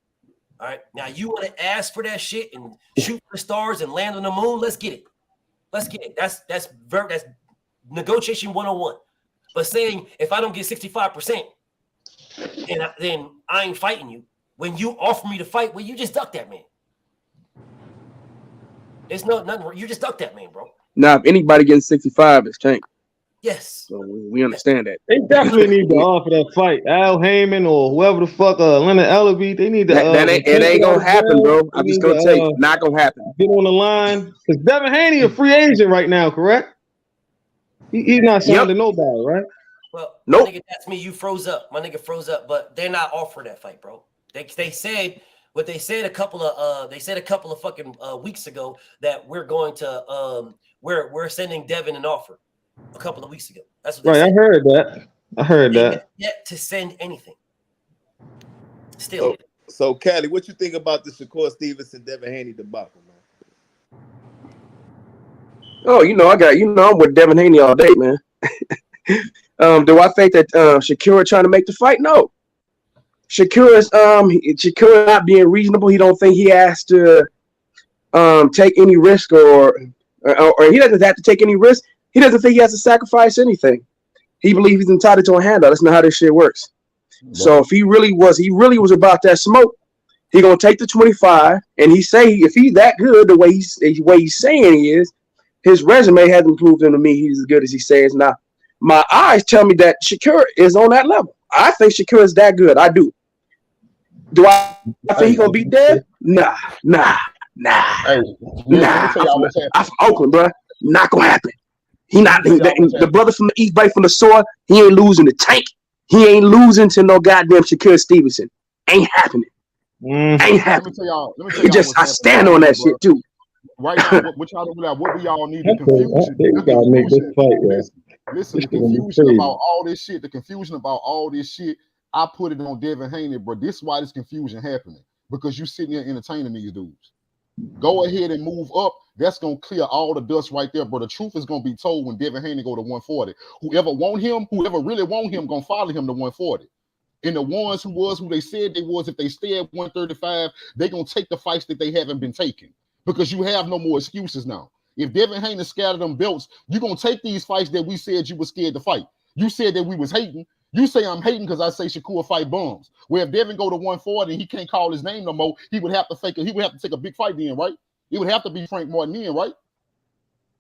Speaker 5: All right, now you want to ask for that shit and shoot for the stars and land on the moon? Let's get it. Let's get it. That's negotiation 101. But saying if I don't get 65%, then I ain't fighting you. When you offer me to fight, well, you just duck that man. There's nothing. You just duck that man, bro.
Speaker 3: Now, if anybody getting 65, it's Tank.
Speaker 5: Yes.
Speaker 3: So we understand that.
Speaker 2: They definitely need to offer that fight. Al Heyman or whoever the fuck, Leonard Ellaby, they need to.
Speaker 3: It ain't gonna happen, bro. I'm just gonna tell you, not gonna happen.
Speaker 2: Get on the line. Because Devin Haney a free agent right now, correct? He's not signed to nobody, right?
Speaker 5: Well, nope. Nigga, that's me. You froze up. My nigga froze up, but they're not offering that fight, bro. They said what they said a couple of fucking weeks ago that we're going to we're sending Devin an offer a couple of weeks ago. That's what they said.
Speaker 2: I heard that.
Speaker 5: Yet to send anything. Still.
Speaker 22: So Cali, what you think about the Shakur Stevenson Devin Haney debacle, man?
Speaker 3: Oh, I'm with Devin Haney all day, man. Do I think that Shakur trying to make the fight? No. Shakur is not being reasonable. He don't think he has to take any risk or he doesn't have to take any risk. He doesn't think he has to sacrifice anything. He believes he's entitled to a handout. That's not how this shit works. Right. So if he really was about that smoke, he gonna take the 25. And he say if he's that good, the way he's saying he is, his resume hasn't proved him to me he's as good as he says. Now, my eyes tell me that Shakur is on that level. I think Shakur is that good. I do. Do I think he's gonna beat Dev? Nah.
Speaker 19: Hey,
Speaker 3: I'm from Oakland, bro. Not gonna happen. The brother from the East Bay from the soil, he ain't losing to Tank. He ain't losing to no goddamn Shakur Stevenson. Ain't happening. Ain't happening.
Speaker 19: Let me tell y'all
Speaker 3: I stand on that shit too.
Speaker 19: Right now, what y'all do, what do y'all need? The confusion. Listen, the confusion about all this shit. The confusion about all this shit. I put it on Devin Haney, bro. This is why this confusion happening, because you sitting there entertaining these dudes. Go ahead and move up. That's gonna clear all the dust right there, bro. The truth is gonna be told when Devin Haney go to 140. Whoever really want him, gonna follow him to 140. And the ones who they said they was, if they stay at 135, they gonna take the fights that they haven't been taking, because you have no more excuses now. If Devin Haney scattered them belts, you're gonna take these fights that we said you were scared to fight. You said that we was hating. You say I'm hating because I say Shakur fight bums. Where if Devin go to 140 and he can't call his name no more, he would have to take a big fight then, right? It would have to be Frank Martin then, right?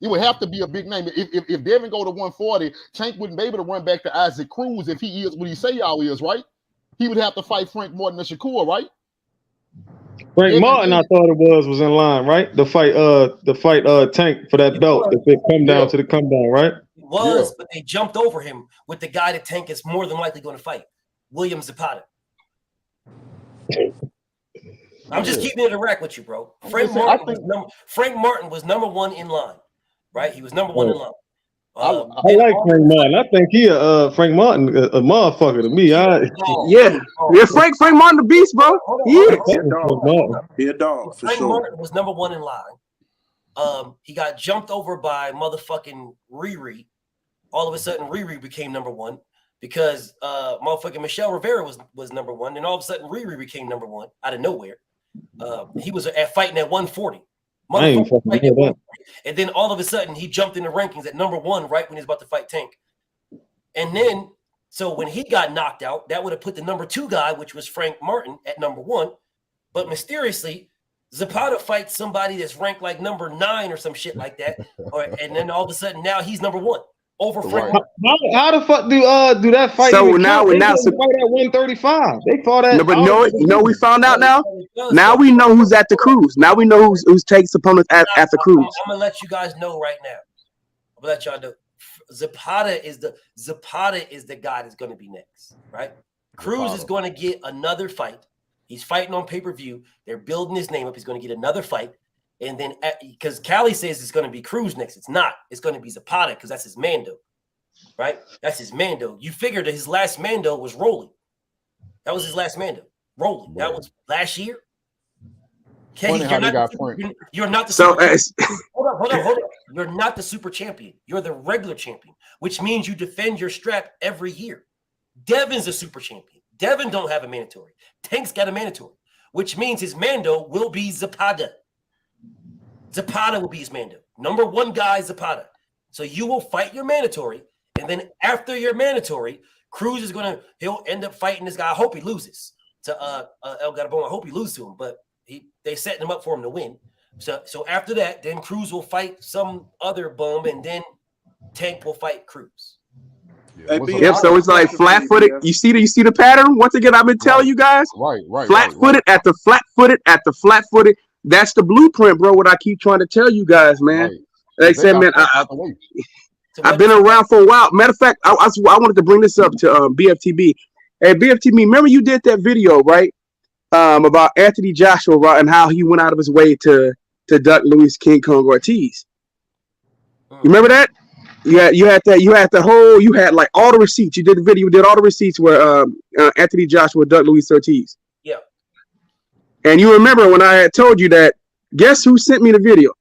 Speaker 19: It would have to be a big name. If Devin go to 140, Tank wouldn't be able to run back to Isaac Cruz if he is what he say y'all is, right? He would have to fight Frank Martin and Shakur, right?
Speaker 2: Frank Martin, I thought it was in line, right? The fight Tank for that belt. If it come down to the come down, right?
Speaker 5: But they jumped over him with the guy that Tank is more than likely going to fight, William Zapata. I'm just keeping it a rack with you, bro. Frank Martin was number one in line, right? He was number one in line.
Speaker 2: I like Frank Martin. I think Frank Martin a motherfucker to me.
Speaker 3: Frank Martin the beast, bro.
Speaker 1: He a dog.
Speaker 5: Frank Martin was number one in line. He got jumped over by motherfucking Riri. All of a sudden, Riri became number one because motherfucking Michelle Rivera was number one. And all of a sudden, Riri became number one out of nowhere. He was fighting at 140. And then all of a sudden, he jumped in the rankings at number one right when he was about to fight Tank. And then, so when he got knocked out, that would have put the number two guy, which was Frank Martin, at number one. But mysteriously, Zapata fights somebody that's ranked like number 9 or some shit like that, and then all of a sudden now he's number 1 over Frank.
Speaker 2: How the fuck do that fight?
Speaker 3: So
Speaker 2: even
Speaker 3: now
Speaker 2: count?
Speaker 3: we
Speaker 2: They
Speaker 3: now
Speaker 2: didn't fight at 135. They fought at.
Speaker 3: no, but no, we found out now. Now we know who's at the cruise. Now we know who's takes opponents at the cruise.
Speaker 5: I'm gonna let you guys know right now. I'm gonna let y'all know. Zapata is the guy that's gonna be next, right? Cruz is going to get another fight. He's fighting on pay-per-view. They're building his name up. He's going to get another fight. And then, because Cali says it's going to be Cruz next. It's not. It's going to be Zapata because that's his Mando, right? That's his Mando. You figured that his last Mando was Rolly. That was his last Mando. Rolly. Right. That was last year. Okay, you're not the super champion. Hold on. You're not the super champion. You're the regular champion, which means you defend your strap every year. Devin's a super champion. Devin don't have a mandatory. Tank's got a mandatory, which means his Mando will be Zapata. Zapata will be his Mando. Number 1 guy, Zapata. So you will fight your mandatory, and then after your mandatory, Cruz is he'll end up fighting this guy. I hope he loses to El Garabon. I hope he loses to him, but they setting him up for him to win. So after that, then Cruz will fight some other bum, and then Tank will fight Cruz.
Speaker 3: Yep. So it's like flat-footed. You see the pattern. Once again, I've been telling you guys.
Speaker 21: Right.
Speaker 3: Flat-footed at the flat-footed. That's the blueprint, bro. What I keep trying to tell you guys, man. Right. Like I said, man, I've been around for a while. Matter of fact, I wanted to bring this up to BFTB. Hey, BFTB, remember you did that video, right? About Anthony Joshua, right, and how he went out of his way to duck Luis King Kong Ortiz. You remember that? You had like all the receipts. You did the video. You did all the receipts where Anthony Joshua ducked Luis Ortiz.
Speaker 5: Yeah.
Speaker 3: And you remember when I had told you that? Guess who sent me the video?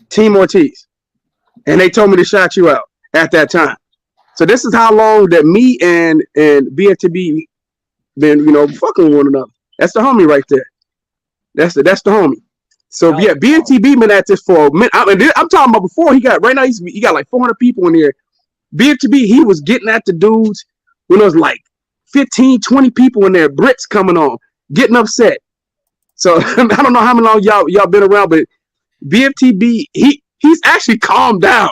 Speaker 3: Team Ortiz, and they told me to shout you out at that time. So this is how long that me and BFTB been, fucking with one another. That's the homie right there. That's the homie. So yeah, BFTB been at this for a minute. I'm talking about before he got right now. He got like 400 people in here. BFTB, he was getting at the dudes when it was like 15, 20 people in there. Brits coming on, getting upset. So I don't know how many long y'all been around, but BFTB he's actually calmed down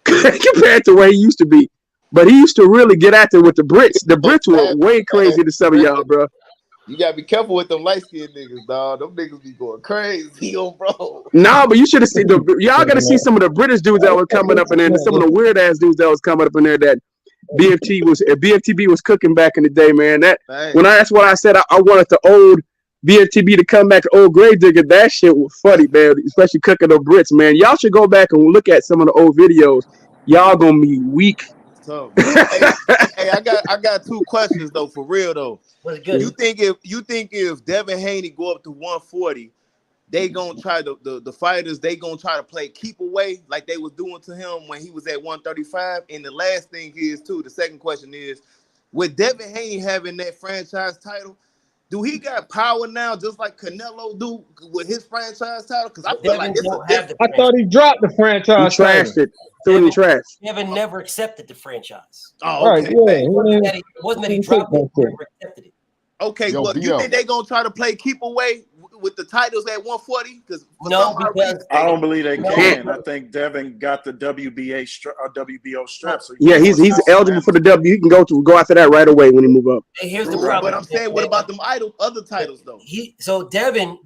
Speaker 3: compared to where he used to be. But he used to really get at it with the Brits. The Brits were way crazy to some of y'all, bro.
Speaker 22: You gotta be careful with them light-skinned niggas, dog. Them niggas be going crazy, bro.
Speaker 3: No, but you should have seen y'all gotta see some of the British dudes that were coming up in there, and some of the weird ass dudes that was coming up in there that BFTB was cooking back in the day, man. When that's what I said, I wanted the old BFTB to come back to old grave digger. That shit was funny, man. Especially cooking the Brits, man. Y'all should go back and look at some of the old videos. Y'all gonna be weak.
Speaker 22: So, hey, I got 2 questions though, for real though. You think if Devin Haney go up to 140, they gonna try the fighters, they gonna try to play keep away like they was doing to him when he was at 135? And the last thing is too, the second question is, with Devin Haney having that franchise title, do he got power now just like Canelo do with his franchise title? Because I feel like
Speaker 2: I thought he dropped the franchise.
Speaker 3: He trashed it.
Speaker 5: Devin never accepted the franchise.
Speaker 22: Oh, okay.
Speaker 2: Right, yeah.
Speaker 5: It wasn't that he dropped it, he never accepted it.
Speaker 22: Okay, well, you think they gonna try to play keep away with the titles at 140? Because
Speaker 1: I don't believe they can. I think Devin got the WBO strap. So
Speaker 3: he's eligible for the W. He can go after that right away when he move up.
Speaker 5: And here's the problem.
Speaker 22: But I'm saying, what about them other titles though?
Speaker 5: So Devin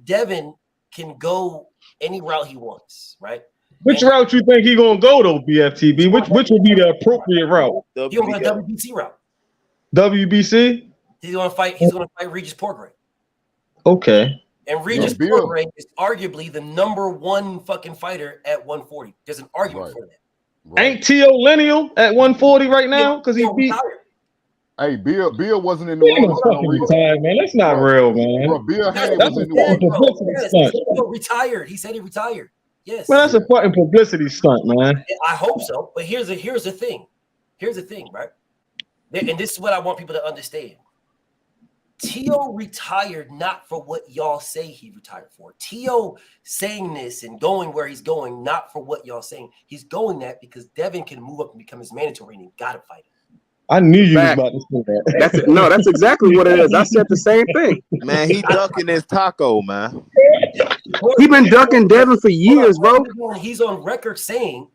Speaker 5: can go any route he wants, right?
Speaker 2: Which route you think he gonna go though, BFTB? Which would be the appropriate route?
Speaker 5: He gonna go WBC route.
Speaker 2: WBC?
Speaker 5: He's gonna fight Regis Portray.
Speaker 2: Okay.
Speaker 5: And Regis Portray is arguably the #1 fucking fighter at 140. There's an argument for that.
Speaker 2: Right. Ain't T.O. Lineal at 140 right now? Because he beat.
Speaker 21: Hey, Bill wasn't in New Orleans.
Speaker 2: Retired, man. That's not real, man.
Speaker 21: Bro, Bill Haney was in New Orleans.
Speaker 5: He retired. He said he retired. Yes.
Speaker 2: Well, that's a fucking publicity stunt, man.
Speaker 5: I hope so. But here's the thing. Here's the thing, right? And this is what I want people to understand. T.O. retired not for what y'all say he retired for. T.O. saying this and going where he's going, not for what y'all saying. He's going that because Devin can move up and become his mandatory and he gotta fight him.
Speaker 2: I knew you was about to say that.
Speaker 3: That's exactly what it is. I said the same thing.
Speaker 22: Man, he ducking his taco, man.
Speaker 3: He been ducking Devin for years, bro.
Speaker 5: He's on record saying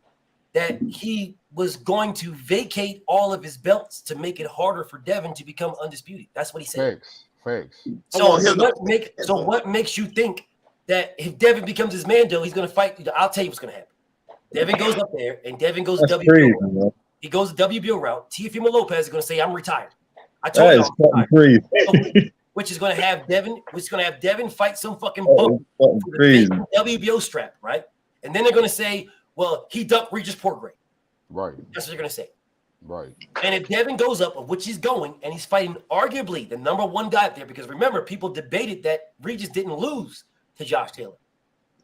Speaker 5: that he was going to vacate all of his belts to make it harder for Devin to become undisputed. That's what he said.
Speaker 21: Facts.
Speaker 5: So what makes you think that if Devin becomes his Mando, he's going to fight? I'll tell you what's going to happen. Devin goes up there, and Devin goes the WBO route. He goes the WBO route. Teofimo Lopez is going to say, "I'm retired." I told you, which is going to have Devin fight some fucking bum for the WBO strap, right? And then they're going to say, "Well, he ducked Regis Portgrave."
Speaker 21: Right.
Speaker 5: That's what they're going to say.
Speaker 21: Right.
Speaker 5: And if Devin goes up, of which he's going, and he's fighting arguably the number one guy up there, because remember, people debated that Regis didn't lose to Josh Taylor.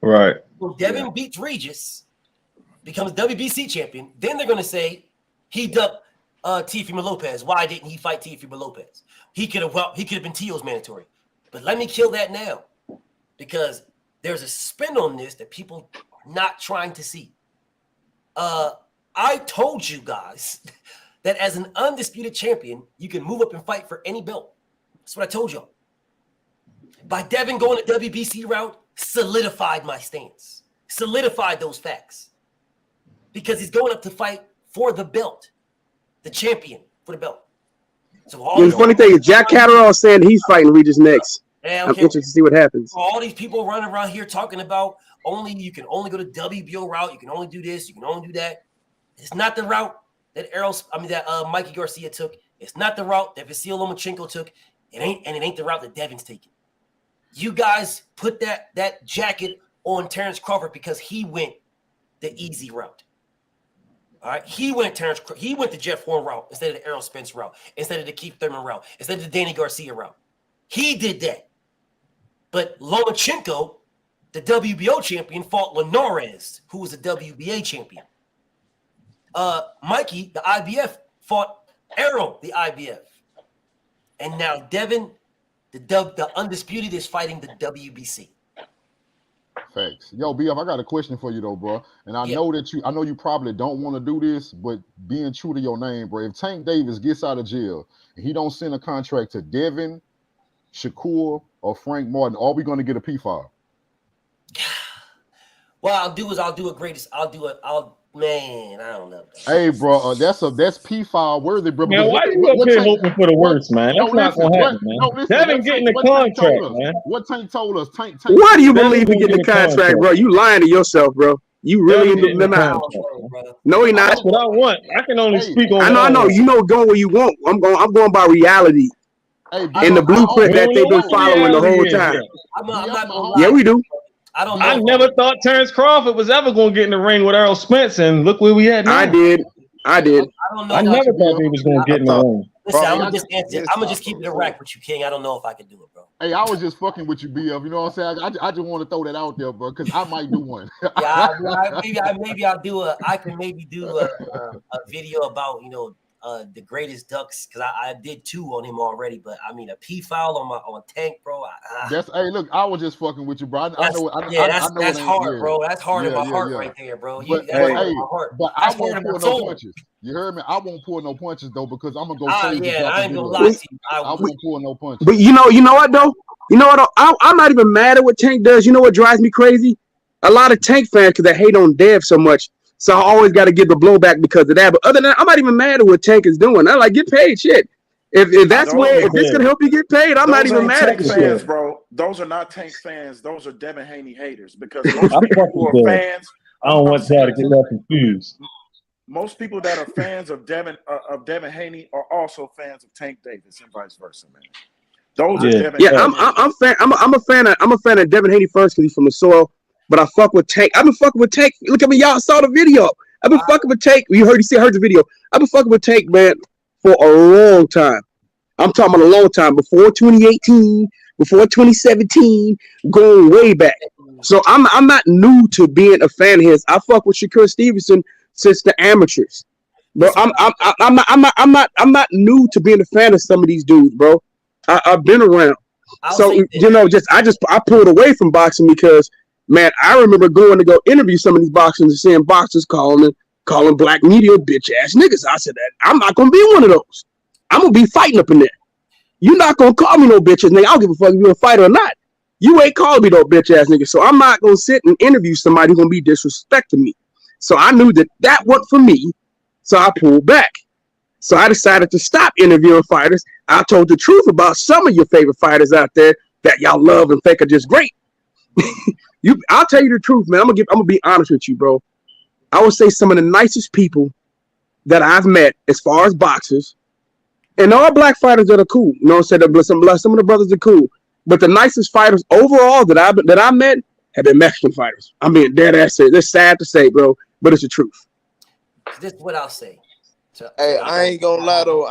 Speaker 2: Right.
Speaker 5: So Devin beats Regis, becomes WBC champion. Then they're going to say he ducked Teofimo Lopez. Why didn't he fight Teofimo Lopez? He could have been Teo's mandatory. But let me kill that now, because there's a spin on this that people are not trying to see. I told you guys that as an undisputed champion, you can move up and fight for any belt. That's what I told y'all. By Devin going the WBC route, solidified my stance, solidified those facts. Because he's going up to fight for the belt, the champion for the belt. So
Speaker 3: the funny thing is, Jack Catterall saying he's fighting Regis next. I'm interested to see what happens.
Speaker 5: All these people running around here talking about you can only go to WBO route, you can only do this, you can only do that. It's not the route that Mikey Garcia took. It's not the route that Vasil Lomachenko took. It ain't the route that Devin's taking. You guys put that jacket on Terrence Crawford because he went the easy route. All right, he went the Jeff Horn route instead of the Errol Spence route, instead of the Keith Thurman route, instead of the Danny Garcia route. He did that. But Lomachenko, the WBO champion, fought Linares, who was a WBA champion. Mikey, the IBF, fought Arum, the IBF. And now Devin, the undisputed, is fighting the WBC.
Speaker 21: Facts. Yo, BF, I got a question for you though, bro. And I know you probably don't want to do this, but being true to your name, bro. If Tank Davis gets out of jail and he don't send a contract to Devin, Shakur, or Frank Martin, are we going to get a P5?
Speaker 5: What I'll do is I don't know.
Speaker 21: Hey, bro, that's P5 worthy, bro.
Speaker 2: Man, why you up here hoping for the worst, man? That's not going to happen, man. Devin getting the contract, man.
Speaker 21: What Tank told us? Tank.
Speaker 3: Why do you believe he get the contract, bro? You lying to yourself, bro. You really in the mouth. No, he not.
Speaker 2: That's what I want. I can only speak on.
Speaker 3: I know. You know, go where you want. I'm going by reality. And the blueprint that they've been following the whole time. Yeah, we do.
Speaker 2: I never thought Terrence Crawford was ever going to get in the ring with Errol Spence, and look where we at now.
Speaker 3: I did.
Speaker 5: I don't know.
Speaker 2: I never thought he was going to get in the ring.
Speaker 5: Listen, I'm gonna just keep it a rack with you, King. I don't know if I can do it, bro.
Speaker 21: Hey, I was just fucking with you, BF. You know what I'm saying? I just want to throw that out there, bro, because I might do one.
Speaker 5: Maybe I'll do a video about the greatest ducks, because I did 2 on him already, but I mean a P file on Tank, bro.
Speaker 21: Hey, look, I was just fucking with you, bro.
Speaker 5: That's hard, bro. That's hard in my heart right there, bro.
Speaker 21: But I won't pull no punches. You heard me? I won't pull no punches though, because I'm gonna go crazy.
Speaker 5: I ain't gonna lie to you.
Speaker 21: I won't pull no punches.
Speaker 3: But you know what though? You know what? I'm not even mad at what Tank does. You know what drives me crazy? A lot of Tank fans, because they hate on Dev so much. So I always got to give the blowback because of that. But other than that, I'm not even mad at what Tank is doing. I like, get paid, shit. If that's if it's gonna help you get paid, I'm not even mad at the
Speaker 1: fans, bro. Those are not Tank fans. Those are Devin Haney haters, because most people who are fans.
Speaker 2: I don't want y'all to get that confused.
Speaker 1: Most people that are fans of Devin Haney are also fans of Tank Davis and vice versa, man. Those are Devin.
Speaker 3: Yeah, I'm a fan of Devin Haney first because he's from the soil. But I fuck with Tank. I've been fucking with Tank. Look at me, y'all saw the video. I've been fucking with Tank. You heard the video. I've been fucking with Tank, man, for a long time. I'm talking about a long time. Before 2018, before 2017, going way back. So I'm not new to being a fan of his. I fuck with Shakur Stevenson since the amateurs. Bro, I'm not new to being a fan of some of these dudes, bro. I've been around. I pulled away from boxing because, man, I remember going to go interview some of these boxers and seeing boxers calling black media bitch ass niggas. I said that I'm not gonna be one of those. I'm gonna be fighting up in there. You're not gonna call me no bitches, nigga. I don't give a fuck if you're a fighter or not. You ain't calling me no bitch ass nigga. So I'm not gonna sit and interview somebody who's gonna be disrespecting me. So I knew that wasn't for me. So I pulled back. So I decided to stop interviewing fighters. I told the truth about some of your favorite fighters out there that y'all love and think are just great. I'll tell you the truth, man. I'm gonna be honest with you, bro. I would say some of the nicest people that I've met as far as boxers, and all black fighters that are cool. You know what I'm saying? Some of the brothers are cool. But the nicest fighters overall that I met have been Mexican fighters. I mean, dead ass. It's sad to say, bro, but it's the truth.
Speaker 5: This is what I'll say.
Speaker 22: Hey, I ain't gonna lie though.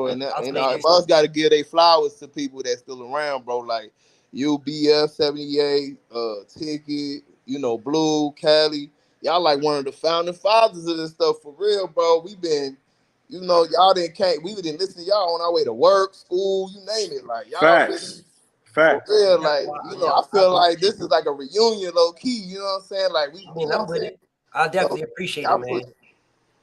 Speaker 22: And I us got to give they flowers to people that's still around, bro. Like UBF 78, Ticket, Blue, Cali. Y'all like one of the founding fathers of this stuff for real, bro. We been, y'all we didn't listen to y'all on our way to work, school, you name it. Like y'all
Speaker 1: Facts.
Speaker 22: for real, like I feel like this is like a reunion, low key. You know what I'm saying? Like
Speaker 5: I'm with it. I definitely appreciate it, man.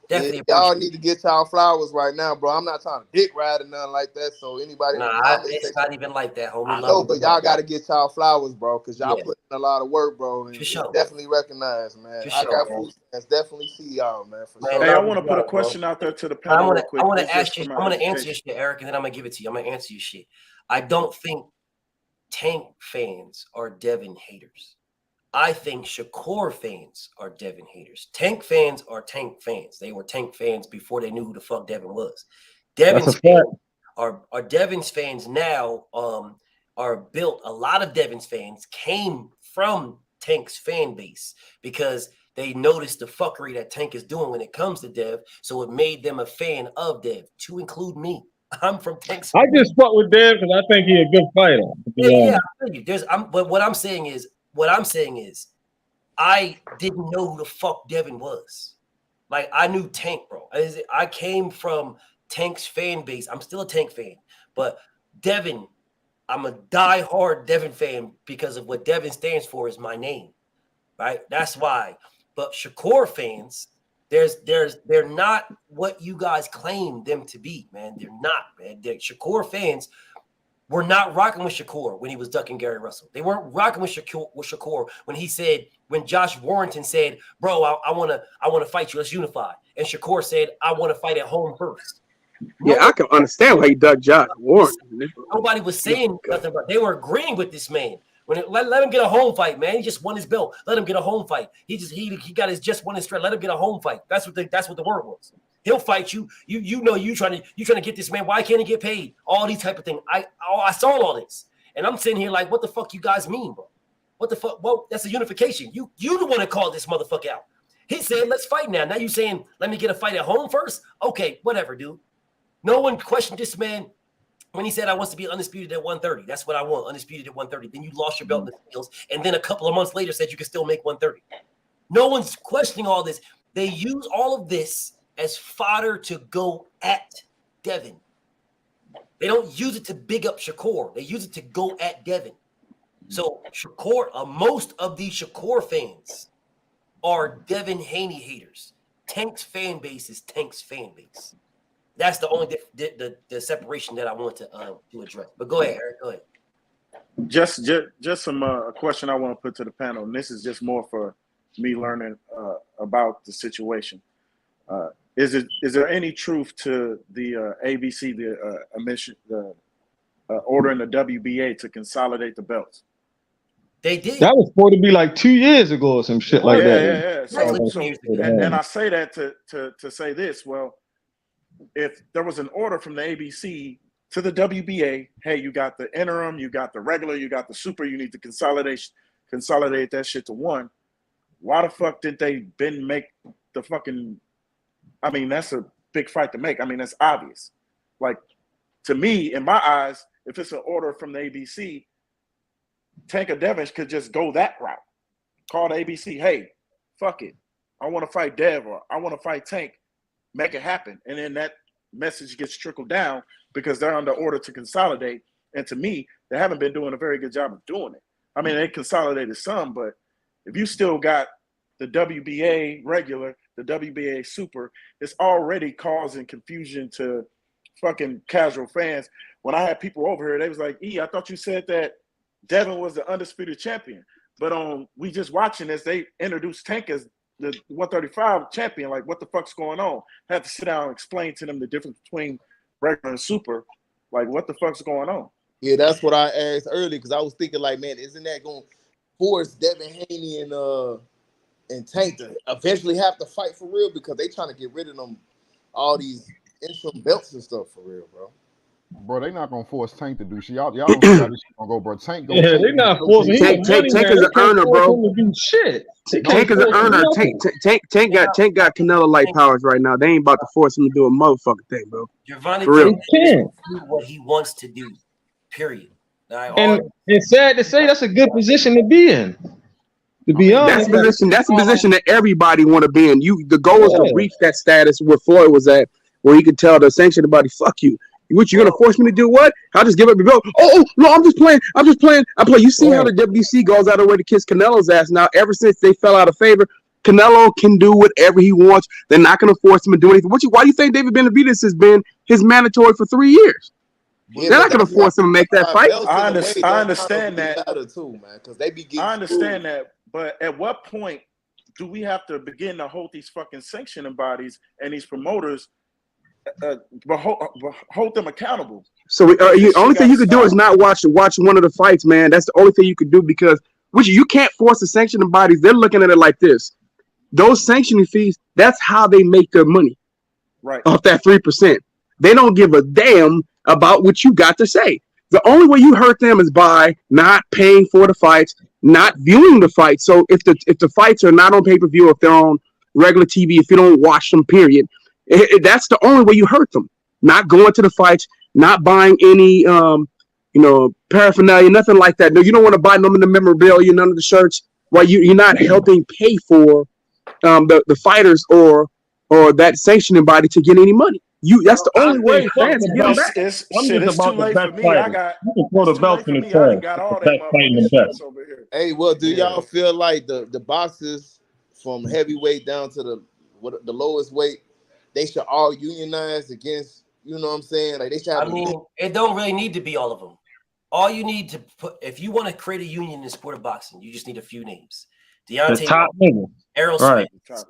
Speaker 5: Definitely
Speaker 22: y'all need to get y'all flowers right now, bro. I'm not trying to dick ride or nothing like that. So anybody,
Speaker 5: it's not even like that, homie.
Speaker 22: I know, but y'all got to get y'all flowers, bro, because y'all put in a lot of work, bro. And
Speaker 5: sure.
Speaker 22: Definitely recognize, man. I got food fans. Definitely see y'all, man. For sure.
Speaker 1: Hey, I want to put a question out there to the panel real quick.
Speaker 5: I want to ask you. I'm going to answer your shit, Eric, and then I'm going to give it to you. I'm going to answer your shit. I don't think Tank fans are Devin haters. I think Shakur fans are Devin haters. Tank fans are Tank fans. They were Tank fans before they knew who the fuck Devin was. Devin's fans are Devin's fans now. Are built. A lot of Devin's fans came from Tank's fan base because they noticed the fuckery that Tank is doing when it comes to Dev. So it made them a fan of Dev, to include me. I'm from Tank's.
Speaker 2: I just fuck with Dev because I think he's a good fighter.
Speaker 5: Yeah. But what I'm saying is, I didn't know who the fuck Devin was. Like, I knew Tank, bro. I came from Tank's fan base. I'm still a Tank fan, but Devin, I'm a diehard Devin fan because of what Devin stands for is my name, right? That's why. But Shakur fans, they're not what you guys claim them to be, man. They're not, man. Shakur fans were not rocking with Shakur when he was ducking Gary Russell. They weren't rocking with Shakur when Josh Warrington said, "Bro, I want to fight you. Let's unify." And Shakur said, "I want to fight at home first."
Speaker 3: I can understand why he dug Josh Warrington.
Speaker 5: Nobody was saying nothing, but they were agreeing with this man. Let him get a home fight, man. He just won his belt. Let him get a home fight. He got his just won his straight. Let him get a home fight. That's what the word was. He'll fight you. You trying to get this man. Why can't he get paid? All these type of things. I saw all this, and I'm sitting here like, what the fuck you guys mean, bro? What the fuck? Well, that's a unification. You the one that called this motherfucker out. He said, let's fight now. Now you saying, let me get a fight at home first? Okay, whatever, dude. No one questioned this man when he said, I want to be undisputed at 130. That's what I want, undisputed at 130. Then you lost your belt in the fields, and then a couple of months later said you can still make 130. No one's questioning all this. They use all of this as fodder to go at Devin. They don't use it to big up Shakur. They use it to go at Devin. So Shakur, most of these Shakur fans are Devin Haney haters. Tank's fan base is Tank's fan base. That's the only the separation that I want to address. But go ahead, Eric. Go ahead.
Speaker 1: Just some a question I want to put to the panel, and this is just more for me learning about the situation. Is there any truth to the ABC, the ordering the WBA to consolidate the belts?
Speaker 5: They did.
Speaker 2: That was supposed to be like 2 years ago or some shit like that.
Speaker 1: Yeah. And I say that to say this. Well, if there was an order from the ABC to the WBA, hey, you got the interim, you got the regular, you got the super, you need to consolidate that shit to one. Why the fuck did they make the fucking? I mean, that's a big fight to make. I mean, that's obvious. Like, to me, in my eyes, if it's an order from the ABC, Tank or Devin could just go that route. Call the ABC, hey, fuck it. I want to fight Dev or I want to fight Tank. Make it happen. And then that message gets trickled down because they're under order to consolidate. And to me, they haven't been doing a very good job of doing it. I mean, they consolidated some, but if you still got the WBA regular, the WBA super, it's already causing confusion to fucking casual fans. When I had people over here, they was like, I thought you said that Devin was the undisputed champion. But we just watching this, they introduced Tank as the 135 champion. Like, what the fuck's going on? I had to sit down and explain to them the difference between regular and super. Like, what the fuck's going on?
Speaker 22: Yeah, that's what I asked earlier because I was thinking, like, man, isn't that going to force Devin Haney and Tank to eventually have to fight for real because they trying to get rid of them, all these interim belts and stuff for real, bro.
Speaker 19: Bro, they not gonna force Tank to do shit. Y'all don't see how this shit gonna go, bro. Tank gonna
Speaker 2: Yeah, they not forcing.
Speaker 3: Tank is an earner, bro.
Speaker 2: Shit.
Speaker 3: Tank is an earner. Tank got Canelo like powers right now. They ain't about to force him to do a motherfucking thing, bro.
Speaker 5: Giovanni
Speaker 3: For real.
Speaker 5: can do what he wants to do. Period.
Speaker 2: And it's sad to say that's a good position to be in. To be honest,
Speaker 3: that's a position that everybody want to be in. The goal is to reach that status where Floyd was at, where he could tell the sanctioned body, "Fuck you." What you gonna force me to do? What? I'll just give up the belt. Oh no, I'm just playing. I play. You see how the WBC goes out of the way to kiss Canelo's ass now. Ever since they fell out of favor, Canelo can do whatever he wants. They're not gonna force him to do anything. Why do you think David Benavidez has been his mandatory for 3 years?
Speaker 22: Yeah,
Speaker 3: they're not gonna force him to make that fight.
Speaker 1: I understand that
Speaker 22: too, man, because they be getting.
Speaker 1: I understand that, but at what point do we have to begin to hold these fucking sanctioning bodies and these promoters? Hold them accountable.
Speaker 3: So the only thing you could do is not watch one of the fights, man. That's the only thing you could do because you can't force the sanctioning bodies. They're looking at it like this: those sanctioning fees, that's how they make their money,
Speaker 1: right?
Speaker 3: Off that 3%. They don't give a damn about what you got to say. The only way you hurt them is by not paying for the fights, not viewing the fights. So if the fights are not on pay-per-view, if they're on regular TV, if you don't watch them, period. That's the only way you hurt them. Not going to the fights, not buying any, paraphernalia, nothing like that. No, you don't want to buy none of the memorabilia, none of the shirts. While you're not helping pay for the fighters or that sanctioning body to get any money. That's the only way fans can get them back.
Speaker 1: It's too late for me. I got
Speaker 2: the belt in the trash.
Speaker 1: got all that motherfucking over here.
Speaker 22: Hey, well, do y'all feel like the boxers from heavyweight down to the lowest weight, they should all unionize against, you know what I'm saying? Like they should have
Speaker 5: it don't really need to be all of them. All you need to put, if you want to create a union in the sport of boxing, you just need a few names. Deontay, Errol Spence,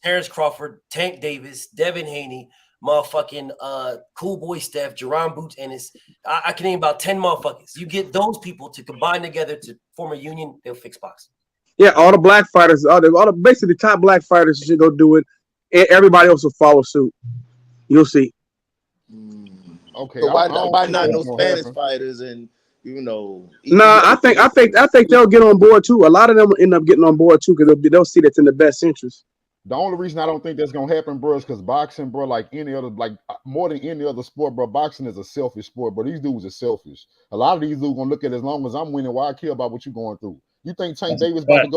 Speaker 5: Terrence Crawford, Tank Davis, Devin Haney, motherfucking Cool Boy Steph, Jerron Boots Ennis. I can name about 10 motherfuckers. You get those people to combine together to form a union, they'll fix boxing.
Speaker 3: Yeah, all the black fighters, basically the top black fighters should go do it. Everybody else will follow suit. You'll see.
Speaker 22: Okay. So why not no Spanish fighters and
Speaker 3: I think they'll get on board too. A lot of them will end up getting on board too because they'll see that's in the best interest.
Speaker 19: The only reason I don't think that's gonna happen, bro, is because boxing, bro, like any other, like more than any other sport, bro, boxing is a selfish sport. But these dudes are selfish. A lot of these dudes gonna look at it, as long as I'm winning, why I care about what you're going through. You think Tank Davis about to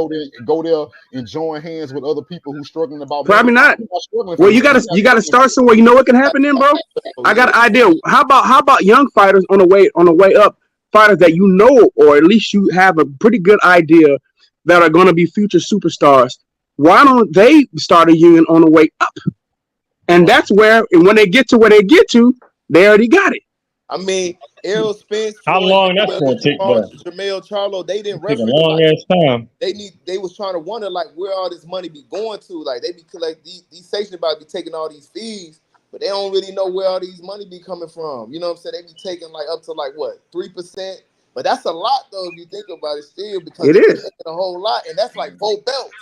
Speaker 19: go there and join hands with other people who's struggling about?
Speaker 3: Probably not. Well, you gotta start somewhere. You know what can happen then, bro? I got an idea. How about young fighters on the way up, fighters that you know, or at least you have a pretty good idea that are going to be future superstars. Why don't they start a union on the way up? And that's where, and when they get to where they get to, they already got it.
Speaker 22: I mean, Errol Spence,
Speaker 2: how long that's going to take?
Speaker 22: Jamel Charlo, they didn't
Speaker 2: take a long ass time.
Speaker 22: They was trying to wonder like where all this money be going to. Like they be like these sanctions about be taking all these fees, but they don't really know where all these money be coming from. You know what I'm saying? They be taking like up to like what 3%, but that's a lot though if you think about it still because
Speaker 3: it is
Speaker 22: a whole lot, and that's like 4 belts.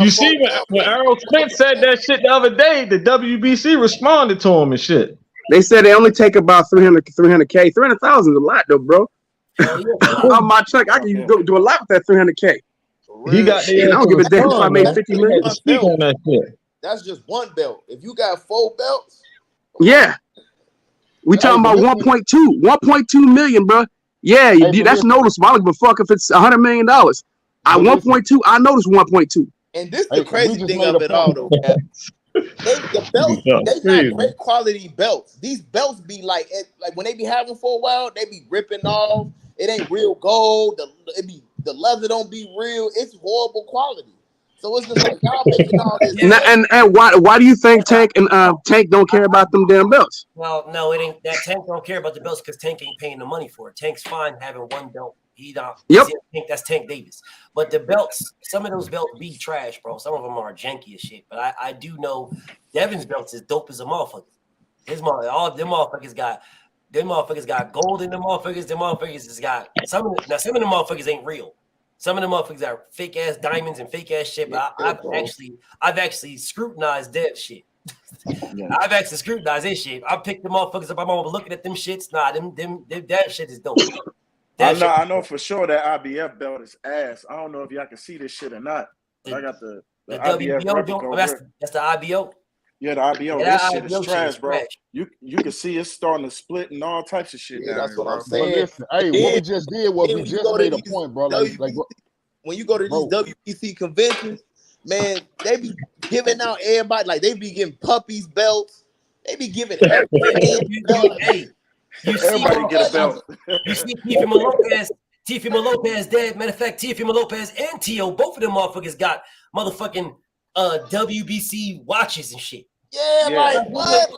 Speaker 2: You see when Errol Spence said that shit the other day, the WBC responded to him and shit.
Speaker 3: They said they only take about 300K. 300,000 is a lot though, bro. On my check, I can do a lot with that 300K.
Speaker 2: He got
Speaker 3: I don't give a damn if I made 50 million.
Speaker 2: Speak on that shit.
Speaker 22: That's just one belt. If you got 4 belts,
Speaker 3: yeah, we talking about 1.2 million, bro. Yeah, that's noticeable. I don't give a fuck if it's $100 million. At 1.2, I noticed 1.2.
Speaker 22: And this the crazy thing of it all, though. The belts, they got great quality belts. These belts be like when they be having for a while, they be ripping off. It ain't real gold. The leather don't be real. It's horrible quality. So it's just like y'all making all this.
Speaker 3: And why do you think Tank and Tank don't care about them damn belts?
Speaker 5: Well, no, it ain't that. Tank don't care about the belts because Tank ain't paying the money for it. Tank's fine having one belt. He don't.
Speaker 3: Yep.
Speaker 5: Tank, that's Tank Davis. But the belts, some of those belts be trash, bro. Some of them are janky as shit. But I do know Devin's belts is dope as a motherfucker. All them motherfuckers got. Them motherfuckers got gold in them motherfuckers. Them motherfuckers has got some of them motherfuckers ain't real. Some of them motherfuckers are fake ass diamonds and fake ass shit. But I've actually scrutinized that shit. I've actually scrutinized this shit. I picked the motherfuckers up. I'm over looking at them shits. Nah, that shit is dope.
Speaker 1: I know for sure that IBF belt is ass. I don't know if y'all can see this shit or not. But I got the IBF
Speaker 5: WBO. That's the IBO.
Speaker 1: Yeah, the IBO.
Speaker 5: Yeah,
Speaker 1: this shit is trash, bro.
Speaker 5: Trash.
Speaker 1: You can see it's starting to split and all types of shit.
Speaker 22: Yeah,
Speaker 1: down
Speaker 22: that's
Speaker 1: here,
Speaker 22: what I'm
Speaker 1: bro.
Speaker 22: saying.
Speaker 19: Listen, hey, what we just did was we just made a point, bro.
Speaker 22: When you go to these WBC conventions, man, they be giving out everybody, like they be giving puppies belts. They be giving everything.
Speaker 5: Hey, you see
Speaker 1: Everybody get a belt.
Speaker 5: You see Teofimo Lopez dead. Matter of fact, Teofimo Lopez and Tio, both of them motherfuckers got motherfucking WBC watches and shit.
Speaker 22: Yeah, like what?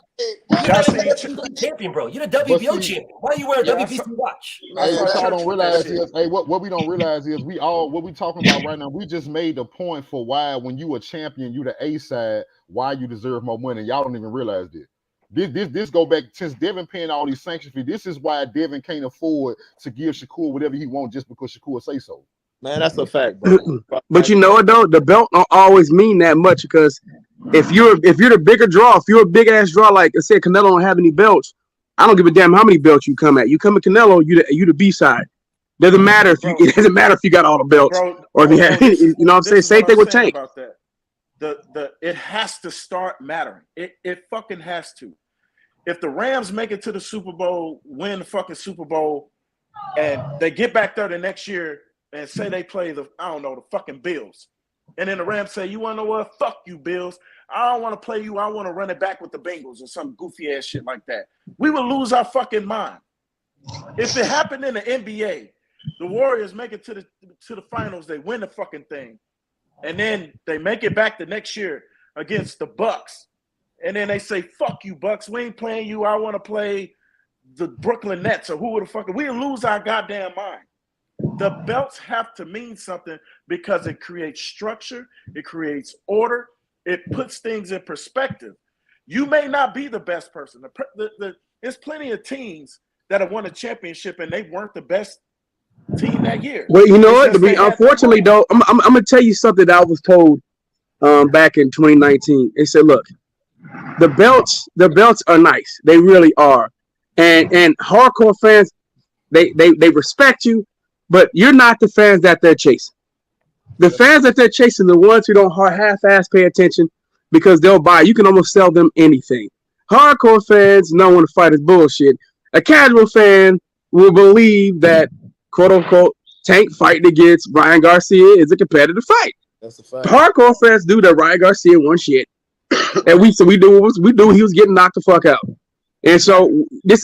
Speaker 5: You're champion, bro. You're the WBO champion. Why are you wearing a WBC watch?
Speaker 19: Hey, what y'all don't realize is, what we don't realize is what we talking about right now. We just made the point for why when you a champion, you the A side, why you deserve more money. Y'all don't even realize this. This go back since Devin paying all these sanction fees. This is why Devin can't afford to give Shakur whatever he wants just because Shakur say so.
Speaker 22: Man, that's a fact, bro.
Speaker 3: But you know what though, the belt don't always mean that much because if you're the bigger draw, if you're a big ass draw, like I said, Canelo don't have any belts. I don't give a damn how many belts you come at. You come at Canelo, you the B side. Doesn't matter if it doesn't matter if you got all the belts or if you have. You know what I'm saying? Same thing with Tank.
Speaker 1: About that. It has to start mattering. It fucking has to. If the Rams make it to the Super Bowl, win the fucking Super Bowl, and they get back there the next year and say they play the fucking Bills, and then the Rams say, you want to know what? Fuck you, Bills. I don't want to play you. I want to run it back with the Bengals or some goofy ass shit like that. We will lose our fucking mind. If it happened in the NBA, the Warriors make it to the finals, they win the fucking thing, and then they make it back the next year against the Bucks. And then they say, fuck you, Bucks. We ain't playing you. I want to play the Brooklyn Nets or who the fuck. We lose our goddamn mind. The belts have to mean something because it creates structure. It creates order. It puts things in perspective. You may not be the best person. There's plenty of teams that have won a championship and they weren't the best team that year.
Speaker 3: Well, you know what? Unfortunately, though, I'm going to tell you something that I was told back in 2019. They said, look, the belts are nice. They really are. And hardcore fans, they respect you, but you're not the fans that they're chasing. The fans that they're chasing, the ones who don't half-ass pay attention because they'll buy. You can almost sell them anything. Hardcore fans know when to fight is bullshit. A casual fan will believe that, quote-unquote, Tank fighting against Ryan Garcia is a competitive fight.
Speaker 22: That's a fact.
Speaker 3: Hardcore fans do that Ryan Garcia won shit. And we do what we do. He was getting knocked the fuck out, and so that's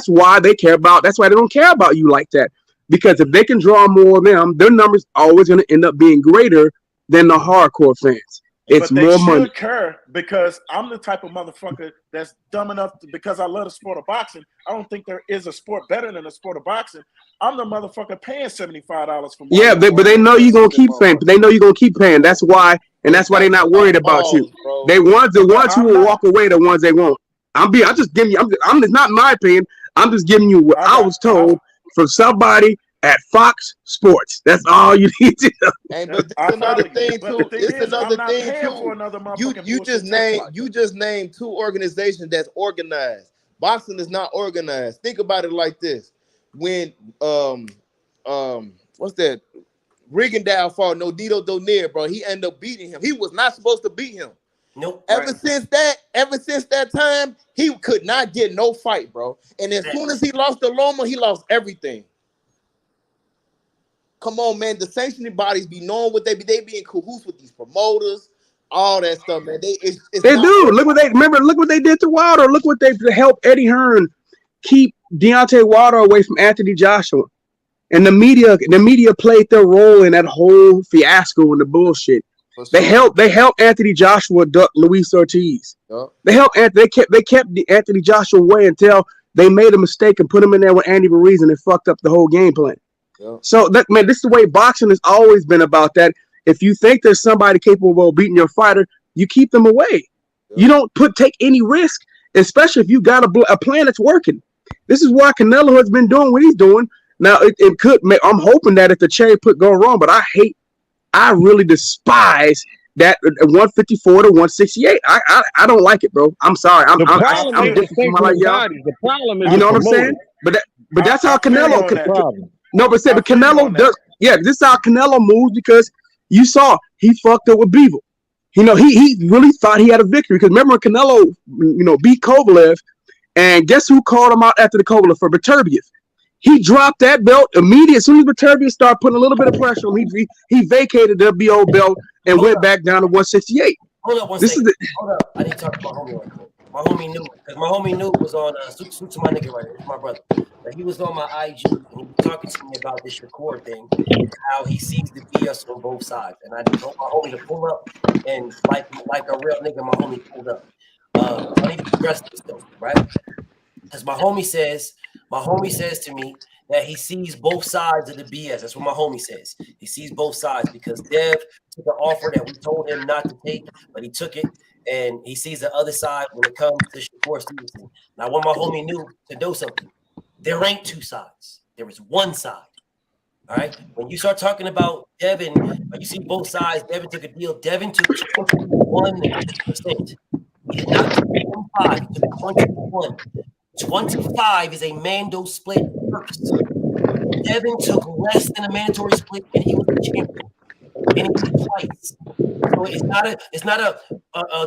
Speaker 3: why they care about. That's why they don't care about you like that, because if they can draw more of them, their numbers always going to end up being greater than the hardcore fans. It's
Speaker 1: but they
Speaker 3: more
Speaker 1: should
Speaker 3: money.
Speaker 1: Care because I'm the type of motherfucker that's dumb enough because I love the sport of boxing. I don't think there is a sport better than the sport of boxing. I'm the motherfucker paying $75 for.
Speaker 3: Yeah, but they know you're gonna keep paying. They know you're gonna keep paying. That's why, and that's why they're not worried about you. They want the ones who will walk away, the ones they won't. I'm just giving you. I'm it's not my opinion. I'm just giving you what I was told from somebody at Fox Sports. That's all you need to know.
Speaker 22: Hey, but it's another thing too. It's another thing too. You just named two organizations that's organized. Boxing is not organized. Think about it like this: when what's that? Rigondeaux fought Nodito Donaire, bro. He ended up beating him. He was not supposed to beat him.
Speaker 5: Nope.
Speaker 22: Ever since that time, he could not get no fight, bro. And as soon as he lost the Loma, he lost everything. Come on, man. The sanctioning bodies be knowing what they be in cahoots with these promoters, all that stuff, man. They
Speaker 3: do. Look what they did to Wilder. Look what they helped Eddie Hearn keep Deontay Wilder away from Anthony Joshua. And the media played their role in that whole fiasco and the bullshit. They helped Anthony Joshua duck Luis Ortiz.
Speaker 16: Yep.
Speaker 3: They kept Anthony Joshua away until they made a mistake and put him in there with Andy Ruiz, and it fucked up the whole game plan.
Speaker 16: Yep.
Speaker 3: So this is the way boxing has always been about that. If you think there's somebody capable of beating your fighter, you keep them away. Yep. You don't take any risk, especially if you got a plan that's working. This is why Canelo has been doing what he's doing. Now it could. I'm hoping that if the cherry pick go wrong, but I really despise that 154 to 168. I don't like it, bro. I'm sorry. I'm different from like y'all.
Speaker 2: The problem is,
Speaker 3: you know what I'm saying? But that's how Canelo. But Canelo does. Yeah, this is how Canelo moves, because you saw he fucked up with Bivol. You know, he really thought he had a victory, because remember Canelo, beat Kovalev, and guess who called him out after the Kovalev for Bftbboxing? He dropped that belt immediately. As soon as Bftbboxing started putting a little bit of pressure on him, he vacated the BO belt and went back down to 168.
Speaker 5: Hold up one second. Hold up. I need to talk to my homie right quick. My homie Nuke, because my homie Nuke was on Suit to my nigga right here. It's my brother. But he was on my IG and he was talking to me about this Shakur thing, how he sees the BS on both sides. And I told my homie to pull up, and like a real nigga, my homie pulled up. I need to address this though, right? Because my homie says to me that he sees both sides of the BS. That's what my homie says. He sees both sides because Dev took an offer that we told him not to take, but he took it, and he sees the other side when it comes to Shakur Stevenson. Now, what my homie knew to do something, there ain't two sides. There is one side. All right. When you start talking about Devin, when you see both sides, Devin took a deal. Devin took 21%. He did not take 25. He took 21. 25 is a Mando split first. Devin took less than a mandatory split, and he was the champion. And he did it twice. So it's not a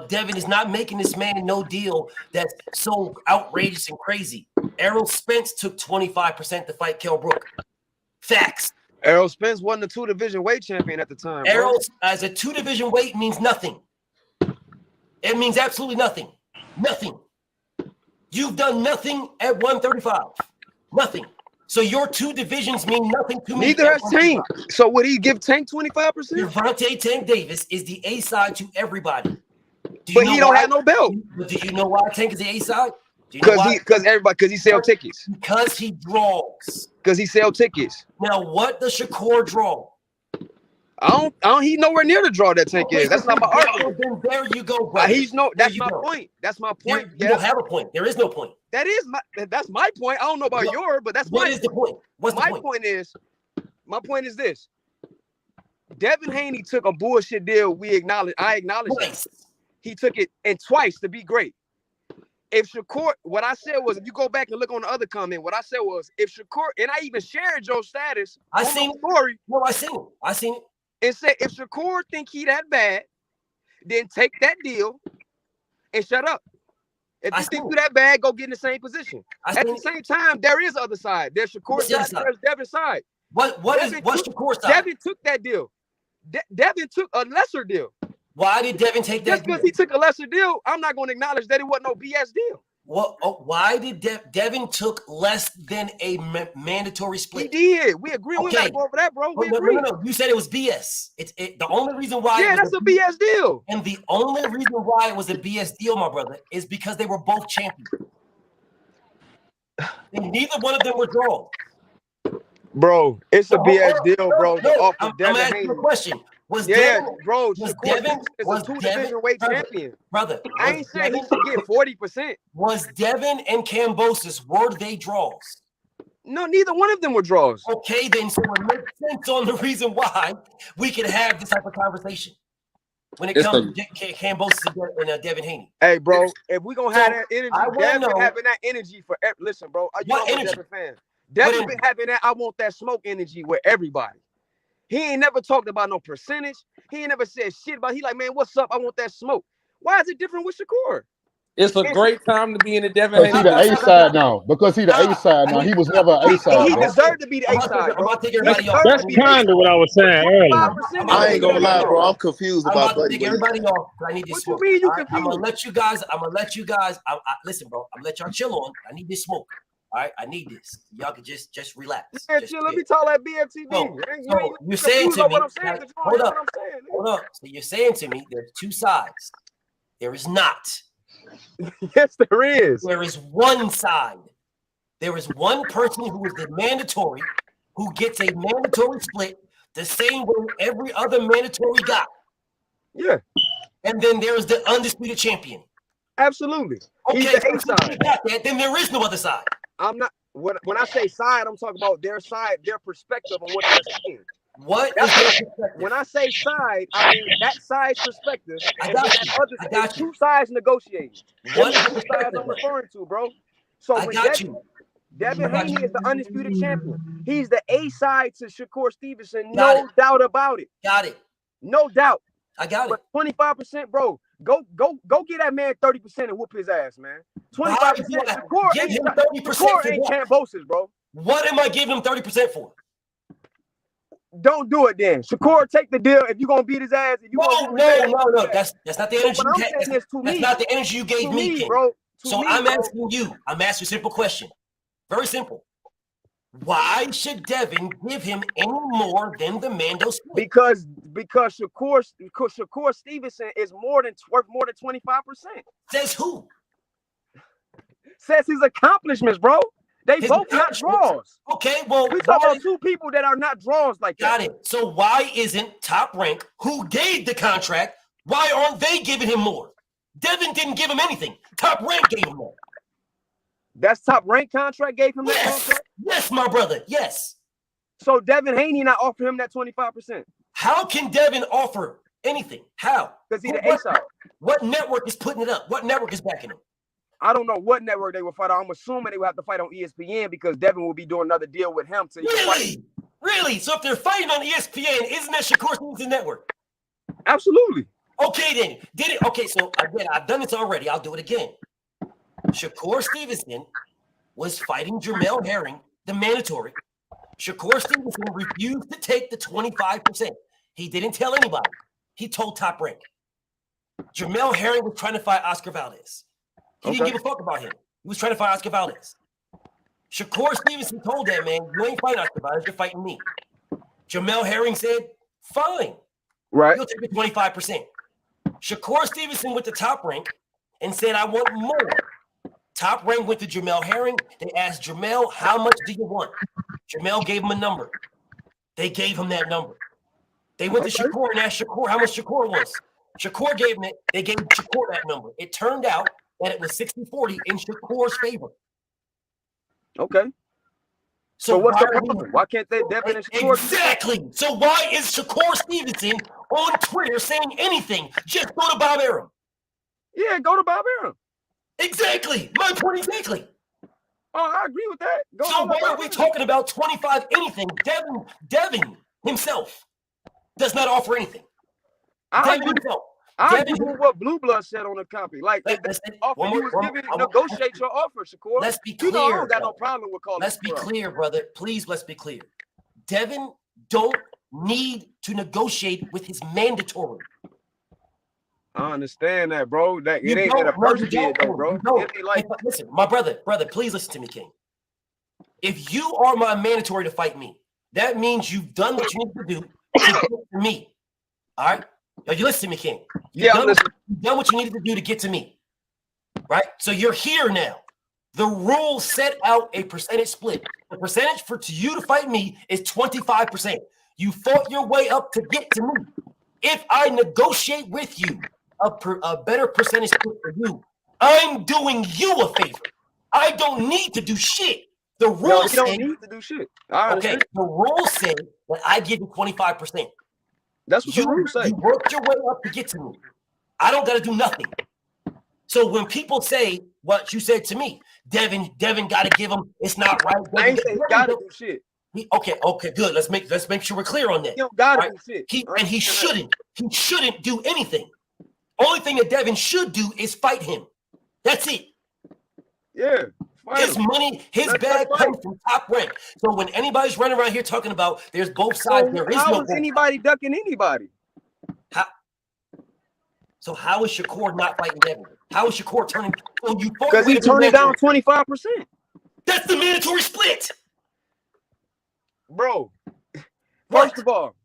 Speaker 5: Devin is not making this man no deal that's so outrageous and crazy. Errol Spence took 25% to fight Kell Brook. Facts.
Speaker 3: Errol Spence wasn't a 2-division weight champion at the time.
Speaker 5: Errol as a 2-division weight means nothing. It means absolutely nothing. Nothing. You've done nothing at 135. Nothing. So your 2 divisions mean nothing to me.
Speaker 3: Neither has Tank. So would he give Tank 25%?
Speaker 5: Devontae Tank Davis is the A side to everybody.
Speaker 3: But he don't have no belt.
Speaker 5: Do you know why Tank is the A side?
Speaker 3: Because he sell tickets.
Speaker 5: Because he draws.
Speaker 3: Because he sell tickets.
Speaker 5: Now what does Shakur draw?
Speaker 3: I don't. He's nowhere near the draw that Tank is. That's not my argument.
Speaker 5: Then there you go, brother.
Speaker 3: That's my point. That's my point.
Speaker 5: You don't have a point. There is no point.
Speaker 3: That's my point. I don't know about yours, but that's
Speaker 5: what is the point? What's
Speaker 3: my
Speaker 5: the
Speaker 3: point? My point is this. Devin Haney took a bullshit deal. I acknowledge that. He took it and twice to be great. If Shakur, what I said was, if you go back and look on the other comment, what I said was, if Shakur, and I even shared your status.
Speaker 5: I seen
Speaker 3: the story.
Speaker 5: No, I seen it.
Speaker 3: And said, if Shakur think he that bad, then take that deal and shut up. If you think you that bad, go get in the same position. At the same time, there is other side. There's Shakur's side. There's Devin's side.
Speaker 5: What's Shakur's side?
Speaker 3: Devin took that deal. Devin took a lesser deal.
Speaker 5: Why did Devin take that
Speaker 3: deal? Just because he took a lesser deal, I'm not going to acknowledge that it wasn't no BS deal.
Speaker 5: Why did Devin took less than a mandatory split?
Speaker 3: He did. We agree. We gotta go over that, bro. We agree.
Speaker 5: No. You said it was BS. The only reason why.
Speaker 3: Yeah, that's a BS deal.
Speaker 5: And the only reason why it was a BS deal, my brother, is because they were both champions. And neither one of them were draws.
Speaker 3: Bro, it's a BS deal, bro.
Speaker 5: I'm asking you a question. Was Devin a
Speaker 3: 2-division weight champion,
Speaker 5: brother?
Speaker 3: I ain't saying he should get 40%.
Speaker 5: Was Devin and Kambosos, were they draws?
Speaker 3: No, neither one of them were draws.
Speaker 5: Okay, then so it makes sense on the reason why we could have this type of conversation when it comes to Kambosos and Devin Haney.
Speaker 3: Hey, bro, if we gonna have that energy, Devin having that energy for listen, bro.
Speaker 5: What energy?
Speaker 3: Devin fan. Devin been having that. I want that smoke energy with everybody. He ain't never talked about no percentage. He ain't never said shit about. He like, man, what's up? I want that smoke. Why is it different with Shakur?
Speaker 11: It's a great time to be in the Devin.
Speaker 19: Because he the A side now. Because he the A side now. He was never an A side.
Speaker 3: He deserved to be the A side.
Speaker 2: That's kind of what I was saying earlier.
Speaker 22: I ain't gonna lie, bro. I'm confused about
Speaker 5: to take everybody off. I need this smoke. I'm gonna let you guys. Listen, bro. I'm gonna let y'all chill on. I need this smoke. All right, I need this. Y'all can just relax.
Speaker 3: Man,
Speaker 5: Just
Speaker 3: chill. Let
Speaker 5: chill.
Speaker 3: me talk like BFTV.
Speaker 5: So,
Speaker 3: You
Speaker 5: you're saying
Speaker 3: confused
Speaker 5: to
Speaker 3: on
Speaker 5: me,
Speaker 3: what I'm saying,
Speaker 5: like,
Speaker 3: because you don't
Speaker 5: hold
Speaker 3: hear
Speaker 5: up,
Speaker 3: what I'm saying.
Speaker 5: hold up. So you're saying to me there's two sides. There is not.
Speaker 3: Yes, there is.
Speaker 5: There is one side. There is one person who is the mandatory, who gets a mandatory split the same way every other mandatory got.
Speaker 3: Yeah.
Speaker 5: And then there's the undisputed champion.
Speaker 3: Absolutely.
Speaker 5: Okay,
Speaker 3: He's the
Speaker 5: so
Speaker 3: A
Speaker 5: if
Speaker 3: side.
Speaker 5: you got that, then there is no other side.
Speaker 3: I'm not when I say side, I'm talking about their side, their perspective on what they're saying.
Speaker 5: What is their perspective?
Speaker 3: When I say side, I mean that side's perspective.
Speaker 5: I
Speaker 3: And
Speaker 5: got
Speaker 3: then
Speaker 5: you.
Speaker 3: that other
Speaker 5: I got
Speaker 3: it's
Speaker 5: you.
Speaker 3: two sides negotiating.
Speaker 5: What
Speaker 3: Them
Speaker 5: is
Speaker 3: the
Speaker 5: the
Speaker 3: two sides I'm
Speaker 5: perspective?
Speaker 3: referring to, bro. So
Speaker 5: I
Speaker 3: when
Speaker 5: got you.
Speaker 3: Devin
Speaker 5: I got
Speaker 3: Haney
Speaker 5: you.
Speaker 3: is the undisputed champion. He's the A side to Shakur Stevenson,
Speaker 5: Got
Speaker 3: no
Speaker 5: it.
Speaker 3: doubt about it.
Speaker 5: Got it.
Speaker 3: No doubt.
Speaker 5: I got it.
Speaker 3: But 25%, bro. Go get that man 30% and whoop his ass, man. 25%. Shakur
Speaker 5: Give him 30%
Speaker 3: Shakur
Speaker 5: for
Speaker 3: ain't
Speaker 5: what?
Speaker 3: Cambosis, bro.
Speaker 5: What am I giving him 30% for?
Speaker 3: Don't do it then. Shakur, take the deal. If you're gonna beat his ass, if you
Speaker 5: No. That's not the energy.
Speaker 3: What I'm saying is to
Speaker 5: That's
Speaker 3: me.
Speaker 5: not the energy you gave
Speaker 3: To
Speaker 5: me,
Speaker 3: me,
Speaker 5: King.
Speaker 3: bro.
Speaker 5: So I'm asking you. I'm asking a simple question. Very simple. Why should Devin give him any more than the Mando split?
Speaker 3: Because Shakur Stevenson is worth more than 25%.
Speaker 5: Says who?
Speaker 3: Says his accomplishments, bro. They
Speaker 5: His
Speaker 3: both not draws.
Speaker 5: Okay, well,
Speaker 3: we talk about two people that are not draws like that.
Speaker 5: Got it. So why isn't Top Rank, who gave the contract, why aren't they giving him more? Devin didn't give him anything. Top Rank gave him more.
Speaker 3: That's Top Rank contract gave him that contract?
Speaker 5: Yes, my brother. Yes.
Speaker 3: So Devin Haney not offer him that 25%.
Speaker 5: How can Devin offer anything? How?
Speaker 3: Because he's the A side.
Speaker 5: What network is putting it up? What network is backing him?
Speaker 3: I don't know what network they will fight on. I'm assuming they will have to fight on ESPN because Devin will be doing another deal with him.
Speaker 5: Really? So if they're fighting on ESPN, isn't that Shakur Stevenson network?
Speaker 3: Absolutely.
Speaker 5: Okay, then. Did it? Okay, so again, I've done this already. I'll do it again. Shakur Stevenson was fighting Jamel Herring, the mandatory. Shakur Stevenson refused to take the 25%. He didn't tell anybody. He told Top Rank. Jamel Herring was trying to fight Oscar Valdez. He didn't give a fuck about him. He was trying to fight Oscar Valdez. Shakur Stevenson told that man, you ain't fighting Oscar Valdez, you're fighting me. Jamel Herring said, fine.
Speaker 3: Right.
Speaker 5: You'll take the 25%. Shakur Stevenson went to Top Rank and said, I want more. Top Rank went to Jamel Herring. They asked Jamel, how much do you want? Jamel gave him a number. They gave him that number. They went to Shakur and asked Shakur how much Shakur wants. Shakur gave him it. They gave Shakur that number. It turned out that it was 60-40 in Shakur's favor.
Speaker 3: Okay. So what's the problem? Why can't they Devin and Shakur?
Speaker 5: Exactly. So why is Shakur Stevenson on Twitter saying anything? Just go to Bob Arum.
Speaker 3: Yeah, go to Bob Arum.
Speaker 5: Exactly. My point exactly.
Speaker 3: Oh, I agree with that.
Speaker 5: So why are we talking about 25 anything? Devin himself does not offer anything.
Speaker 3: I agree with what Blue Blood said on the copy. Like, if the offer you was given, negotiate your offer, Shakur.
Speaker 5: Let's be clear.
Speaker 3: You know, I don't got no problem with calling.
Speaker 5: Let's be clear, brother. Please, let's be clear. Devin don't need to negotiate with his mandatory.
Speaker 3: I understand that, bro. That it ain't that a person did though, bro.
Speaker 5: Listen, my brother, please listen to me, King. If you are my mandatory to fight me, that means you've done what you need to do to get to me. All right? Yo, you listen to me, King. You've done what you needed to do to get to me. Right? So you're here now. The rules set out a percentage split. The percentage for you to fight me is 25%. You fought your way up to get to me. If I negotiate with you a better percentage split for you, I'm doing you a favor. I don't need to do shit. The rules say
Speaker 3: don't need to do shit.
Speaker 5: Okay, the rules say that I give you 25%.
Speaker 3: That's what the rules say.
Speaker 5: You worked your way up to get to me. I don't got to do nothing. So when people say what you said to me, Devin got to give him. It's not right.
Speaker 3: I ain't say he got to do shit.
Speaker 5: Okay, good. Let's make sure we're clear on that.
Speaker 3: He don't got to do shit.
Speaker 5: He shouldn't. He shouldn't do anything. Only thing that Devin should do is fight him. That's it.
Speaker 3: Yeah.
Speaker 5: His money, his bag comes from Top Rank. So when anybody's running around here talking about there's both sides, there is no.
Speaker 3: How is anybody ducking anybody?
Speaker 5: So how is Shakur not fighting Devin? How is Shakur turning?
Speaker 3: Because he turned it down 25%.
Speaker 5: That's the mandatory split.
Speaker 3: Bro, first of all,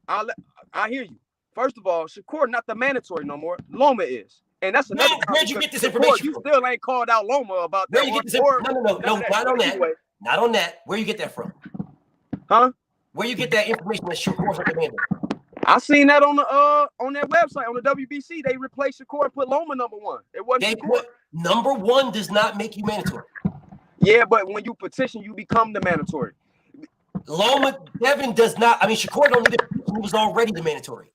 Speaker 3: I hear you. First of all, Shakur not the mandatory no more. Loma is. And that's another
Speaker 5: No, where'd you get this
Speaker 3: Shakur,
Speaker 5: information
Speaker 3: you
Speaker 5: from?
Speaker 3: still ain't called out Loma about that.
Speaker 5: Where you get this? No, not on that.
Speaker 3: Anyway.
Speaker 5: Not on that. Where you get that from?
Speaker 3: Huh?
Speaker 5: Where you get that information that Shakur's not the mandatory?
Speaker 3: I seen that on that website on the WBC. They replaced Shakur and put Loma number 1. It wasn't Shakur.
Speaker 5: Number 1 does not make you mandatory.
Speaker 3: Yeah, but when you petition, you become the mandatory.
Speaker 5: Loma Devin does not. I mean, Shakur don't need to. He was already the mandatory.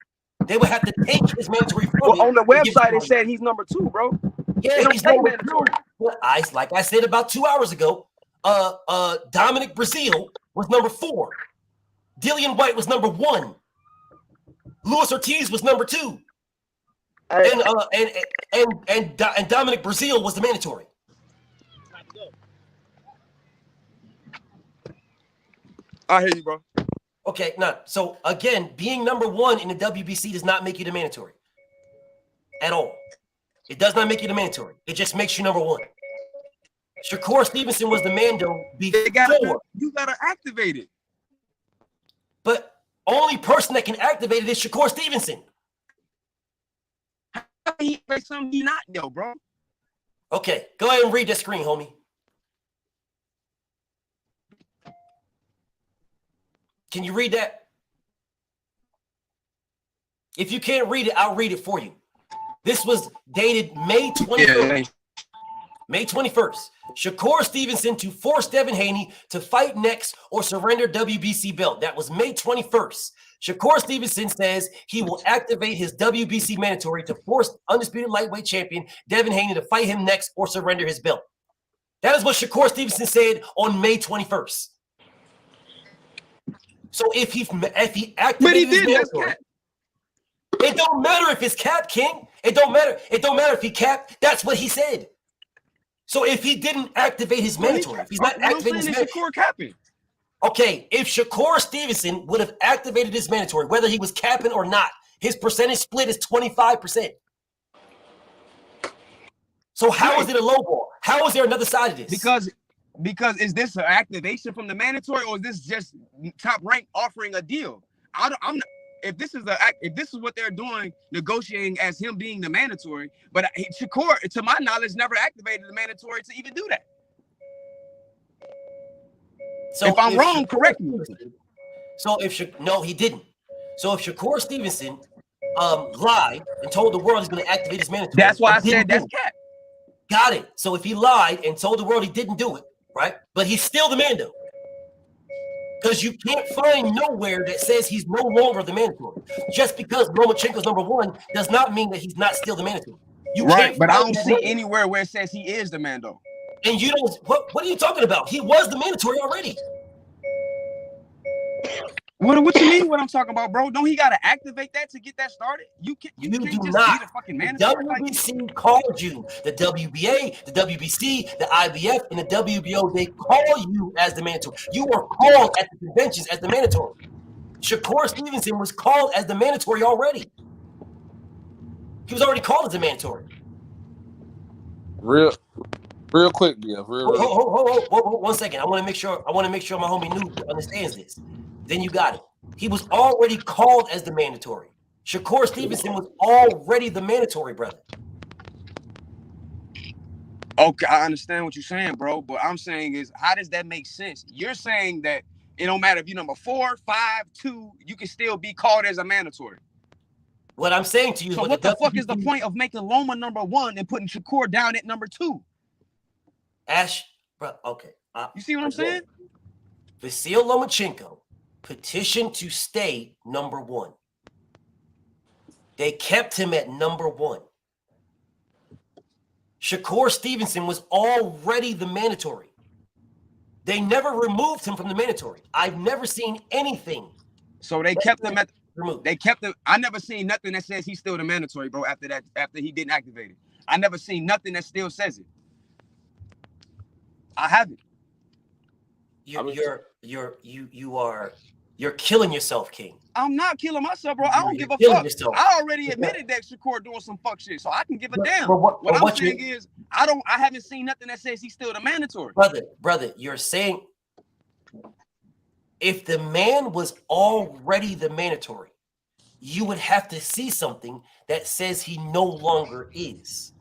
Speaker 5: They would have to take his mandatory from him.
Speaker 3: On the website, it said he's number 2, bro.
Speaker 5: Yeah, he's number 2. Like I said about 2 hours ago, Dominic Brazil was number 4. Dillian White was number 1. Luis Ortiz was number 2. And Dominic Brazil was the mandatory.
Speaker 3: I hear you, bro.
Speaker 5: Okay, now, so again, being number 1 in the WBC does not make you the mandatory at all. It does not make you the mandatory. It just makes you number 1. Shakur Stevenson was the mando before.
Speaker 3: You gotta activate it.
Speaker 5: But only person that can activate it is Shakur Stevenson.
Speaker 3: He something he not though, bro.
Speaker 5: Okay, go ahead and read that screen, homie. Can you read that? If you can't read it, I'll read it for you. This was dated May 21st. Yeah. May 21st. Shakur Stevenson to force Devin Haney to fight next or surrender WBC belt. That was May 21st. Shakur Stevenson says he will activate his WBC mandatory to force undisputed lightweight champion Devin Haney to fight him next or surrender his belt. That is what Shakur Stevenson said on May 21st. So if he activated his mandatory, it don't matter if it's capped, King. It don't matter. It don't matter if he capped. That's what he said. So if he didn't activate his mandatory, if he's not activating his mandatory,
Speaker 3: capping.
Speaker 5: Okay, if Shakur Stevenson would have activated his mandatory, whether he was capping or not, his percentage split is 25%. So how is it a low ball? How is there another side of this?
Speaker 3: Because is this an activation from the mandatory, or is this just Top Rank offering a deal? I'm not. If this is what they're doing, negotiating as him being the mandatory, but Shakur, to my knowledge, never activated the mandatory to even do that. So if I'm wrong, correct me.
Speaker 5: So no, he didn't. So if Shakur Stevenson lied and told the world he's going to activate his mandatory,
Speaker 3: that's why I said that's cap.
Speaker 5: Got it. So if he lied and told the world he didn't do it, right? But he's still the mando. Because you can't find nowhere that says he's no longer the mandatory. Just because Lomachenko's number 1 does not mean that he's not still the mandatory.
Speaker 3: Right, but I don't see anywhere where it says he is the mando.
Speaker 5: And you don't. What are you talking about? He was the mandatory already.
Speaker 3: What you mean? What I'm talking about, bro? Don't he got to activate that to get that started? You can't
Speaker 5: do
Speaker 3: just
Speaker 5: not.
Speaker 3: be the fucking mandatory.
Speaker 5: WBC called you. The WBA, the WBC, the IBF, and the WBO. They call you as the mandatory. You were called at the conventions as the mandatory. Shakur Stevenson was called as the mandatory already. He was already called as the mandatory.
Speaker 7: Real quick, BF.
Speaker 5: Hold, 1 second. I want to make sure my homie Noob understands this. Then you got it. He was already called as the mandatory. Shakur Stevenson was already the mandatory, brother.
Speaker 3: Okay, I understand what you're saying, bro. But I'm saying is, how does that make sense? You're saying that it don't matter if you're number 4, 5, 2, you can still be called as a mandatory.
Speaker 5: What I'm saying to you is,
Speaker 3: so what the fuck is the point of making Loma number 1 and putting Shakur down at number 2?
Speaker 5: Ash, bro, okay.
Speaker 3: You see what I'm saying?
Speaker 5: Vasil Lomachenko petitioned to stay number 1. They kept him at number 1. Shakur Stevenson was already the mandatory. They never removed him from the mandatory. I've never seen anything.
Speaker 3: So they kept him at removed. They kept him. I never seen nothing that says he's still the mandatory, bro. After he didn't activate it, I never seen nothing that still says it. I haven't.
Speaker 5: You're killing yourself, King.
Speaker 6: I'm not killing myself, bro. I don't give a
Speaker 5: killing
Speaker 6: fuck.
Speaker 5: yourself.
Speaker 6: I already admitted that Shakur doing some fuck shit, so I can give a damn.
Speaker 5: but
Speaker 6: What I'm
Speaker 5: what
Speaker 6: saying is, I haven't seen nothing that says he's still the mandatory.
Speaker 5: Brother, you're saying if the man was already the mandatory, you would have to see something that says he no longer is.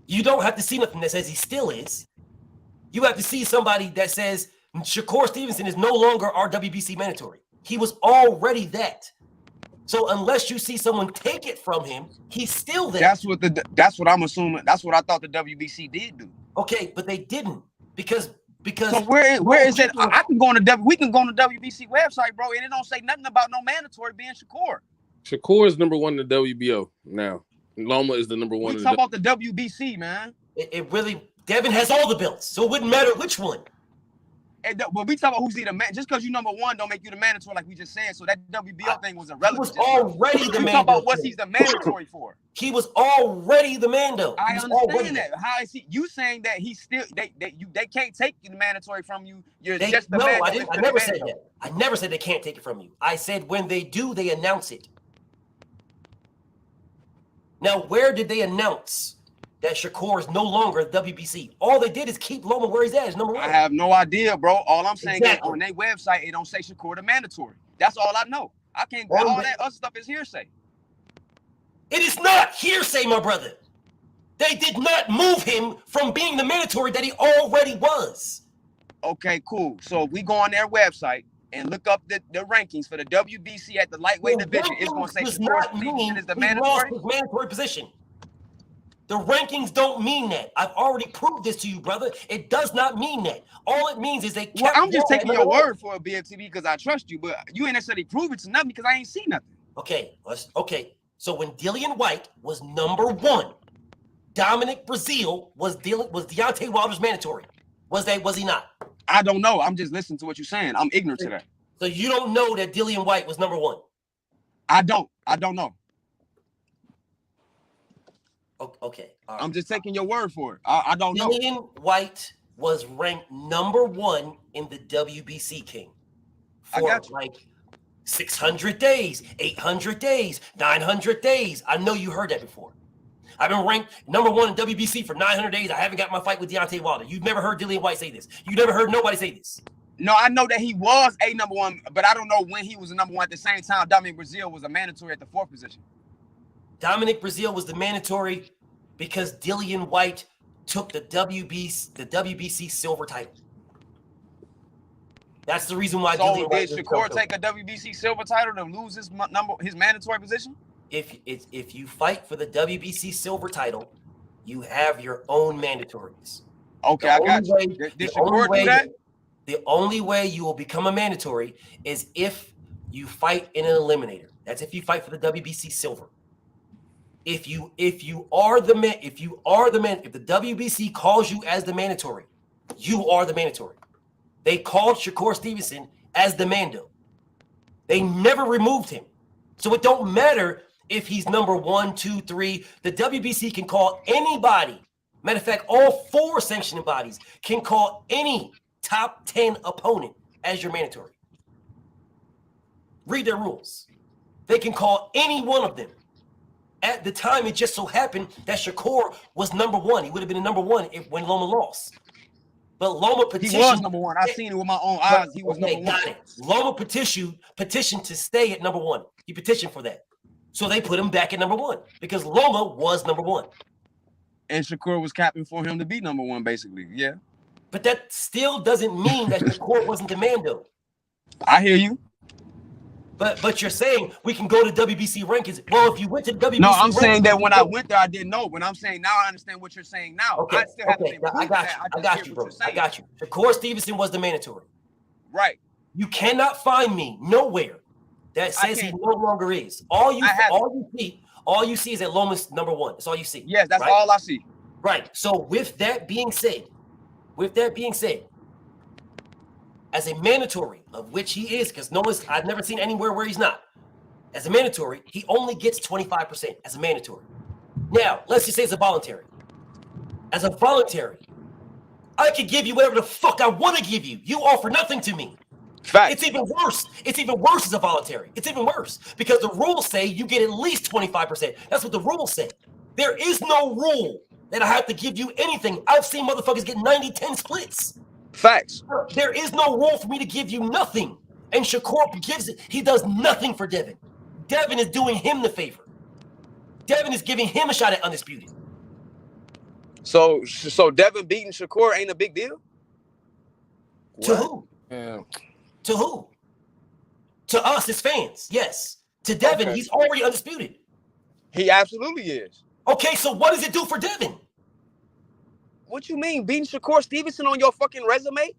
Speaker 5: You don't have to see nothing that says he still is. You have to see somebody that says Shakur Stevenson is no longer our WBC mandatory. He was already that. So unless you see someone take it from him, he's still there.
Speaker 6: That's what I'm assuming. That's what I thought the WBC did do.
Speaker 5: Okay, but they didn't because.
Speaker 6: So where is it? I can go on we can go on the WBC website, bro, and it don't say nothing about no mandatory being Shakur.
Speaker 7: Shakur is number one in the WBO now. Loma is the number one.
Speaker 6: We talk about the WBC, man.
Speaker 5: It really Devin has all the belts, so it wouldn't matter which one.
Speaker 6: But we talk about who's the man. Just because you number one don't make you the mandatory, like we just said. So that WBO thing was irrelevant.
Speaker 5: He was already the
Speaker 6: mandatory. Talk about what he's the mandatory for.
Speaker 5: He was already the mando.
Speaker 6: I understand that. How is he? You saying that he's still they can't take the mandatory from you? You're just the mandatory.
Speaker 5: I never said that. I never said they can't take it from you. I said when they do, they announce it. Now, where did they announce that Shakur is no longer WBC? All they did is keep Loma where he's at. Is number one.
Speaker 6: I have no idea, bro. All I'm saying is on their website, it don't say Shakur the mandatory. That's all I know. I can't. All that other stuff is hearsay.
Speaker 5: It is not hearsay, my brother. They did not move him from being the mandatory that he already was.
Speaker 6: Okay, cool. So if we go on their website and look up the rankings for the WBC at the lightweight division, it's going to say Shakur Stevenson is the mandatory.
Speaker 5: His mandatory position. The rankings don't mean that. I've already proved this to you, brother. It does not mean that. All it means is they kept.
Speaker 6: Well, I'm just taking your word for a BFTV because I trust you, but you ain't necessarily prove it to nothing because I ain't seen nothing.
Speaker 5: Okay, okay. So when Dillian White was number one, Dominic Breazeale was Deontay Wilder's mandatory. Was he not?
Speaker 6: I don't know. I'm just listening to what you're saying. I'm ignorant to that.
Speaker 5: So you don't know that Dillian White was number one?
Speaker 6: I don't know.
Speaker 5: Okay. All right.
Speaker 6: I'm just taking your word for it. I don't know.
Speaker 5: Dillian White was ranked number one in the WBC, King. For like 600 days, 800 days, 900 days. I know you heard that before. I've been ranked number one in WBC for 900 days. I haven't got my fight with Deontay Wilder. You've never heard Dillian White say this. You never heard nobody say this.
Speaker 6: No, I know that he was a number one, but I don't know when he was a number one. At the same time, Dominic Breazeale was a mandatory at the fourth position.
Speaker 5: Dominic Breazeale was the mandatory because Dillian White took the WBC silver title. That's the reason why.
Speaker 6: So did Shakur take a WBC silver title to lose his mandatory position?
Speaker 5: If you fight for the WBC silver title, you have your own mandatories.
Speaker 6: Okay, I got you. Did Shakur do that?
Speaker 5: The only way you will become a mandatory is if you fight in an eliminator. That's if you fight for the WBC silver. If the WBC calls you as the mandatory, you are the mandatory. They called Shakur Stevenson as the mando. They never removed him. So it don't matter if he's number 1, 2, 3. The WBC can call anybody. Matter of fact, all 4 sanctioning bodies can call any top 10 opponent as your mandatory. Read their rules. They can call any one of them. At the time, it just so happened that Shakur was number 1. He would have been number 1 when Loma lost. But Loma petitioned.
Speaker 6: He was number 1. I seen it with my own eyes. He was number 1.
Speaker 5: Got it. Loma petitioned to stay at number 1. He petitioned for that. So they put him back at number 1 because Loma was number 1.
Speaker 6: And Shakur was capping for him to be number 1, basically. Yeah.
Speaker 5: But that still doesn't mean that Shakur wasn't the mando.
Speaker 6: I hear you.
Speaker 5: But you're saying we can go to WBC rankings. Well, if you went to WBC
Speaker 6: no, I'm
Speaker 5: rankings,
Speaker 6: saying that when I went there, I didn't know. But I'm saying now I understand what you're saying now.
Speaker 5: Okay,
Speaker 6: I still have to
Speaker 5: I got you, bro. I got you. Shakur Stevenson was the mandatory.
Speaker 6: Right.
Speaker 5: You cannot find me nowhere that says he no longer is. All you see is that Loma's number 1. That's all you see.
Speaker 6: Yes, that's all I see.
Speaker 5: Right. So with that being said, as a mandatory, of which he is, because I've never seen anywhere where he's not. As a mandatory, he only gets 25% as a mandatory. Now, let's just say it's a voluntary. As a voluntary, I could give you whatever the fuck I want to give you. You offer nothing to me.
Speaker 8: Facts.
Speaker 5: It's even worse. It's even worse as a voluntary. It's even worse because the rules say you get at least 25%. That's what the rules say. There is no rule that I have to give you anything. I've seen motherfuckers get 90-10 splits.
Speaker 8: Facts.
Speaker 5: There is no rule for me to give you nothing. And Shakur gives it. He does nothing for Devin. Devin is doing him the favor. Devin is giving him a shot at undisputed.
Speaker 8: So Devin beating Shakur ain't a big deal?
Speaker 5: To who?
Speaker 8: Yeah.
Speaker 5: To who? To us as fans, yes. To Devin, he's already undisputed.
Speaker 8: He absolutely is.
Speaker 5: Okay, so what does it do for Devin?
Speaker 8: What you mean? Beating Shakur Stevenson on your fucking resume?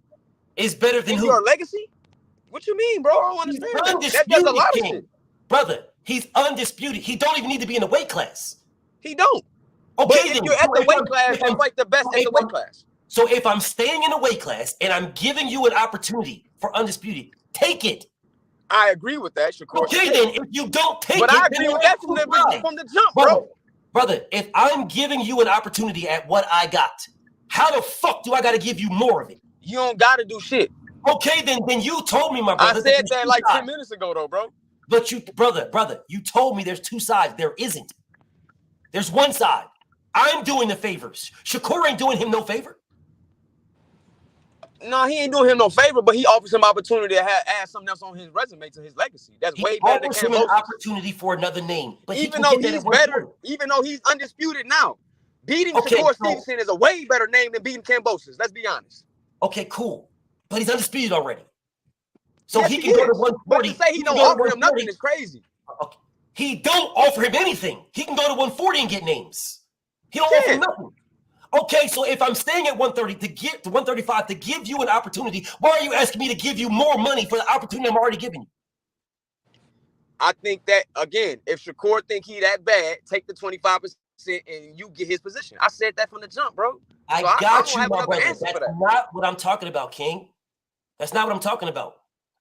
Speaker 5: Is better than who?
Speaker 8: Your legacy? What you mean, bro? I don't understand. That does a lot of shit.
Speaker 5: Brother, he's undisputed. He don't even need to be in the weight class.
Speaker 8: He don't.
Speaker 5: Okay,
Speaker 8: but if you're at the weight class, you fight the best at the weight class.
Speaker 5: So if I'm staying in the weight class and I'm giving you an opportunity for undisputed, take it.
Speaker 8: I agree with that, Shakur.
Speaker 5: Okay, then if you don't take it,
Speaker 8: but I agree with that from the jump, bro.
Speaker 5: Brother, if I'm giving you an opportunity at what I got, how the fuck do I got to give you more of it?
Speaker 8: You don't got to do shit.
Speaker 5: Okay, then you told me, my brother.
Speaker 8: I said that like 10 minutes ago, though, bro.
Speaker 5: But you, brother, you told me there's two sides. There isn't. There's one side. I'm doing the favors. Shakur ain't doing him no favor.
Speaker 8: No, he ain't doing him no favor, but he offers him opportunity to add something else on his resume to his legacy. That's way better than
Speaker 5: him an opportunity for another name. But
Speaker 8: even though he's better, even though he's undisputed now, beating Shakur Stevenson is a way better name than beating Kambosos. Let's be honest.
Speaker 5: Okay, cool. But he's undisputed already. So
Speaker 8: yes,
Speaker 5: he can go to 140.
Speaker 8: But to say he don't offer him nothing is crazy.
Speaker 5: Okay. He don't offer him anything. He can go to 140 and get names. He don't offer him nothing. Okay, so if I'm staying at 130 to get to 135 to give you an opportunity, why are you asking me to give you more money for the opportunity I'm already giving you?
Speaker 8: I think that, again, if Shakur think he that bad, take the 25% and you get his position. I said that from the jump, bro.
Speaker 5: I got you, my brother. That's not what I'm talking about, King. That's not what I'm talking about.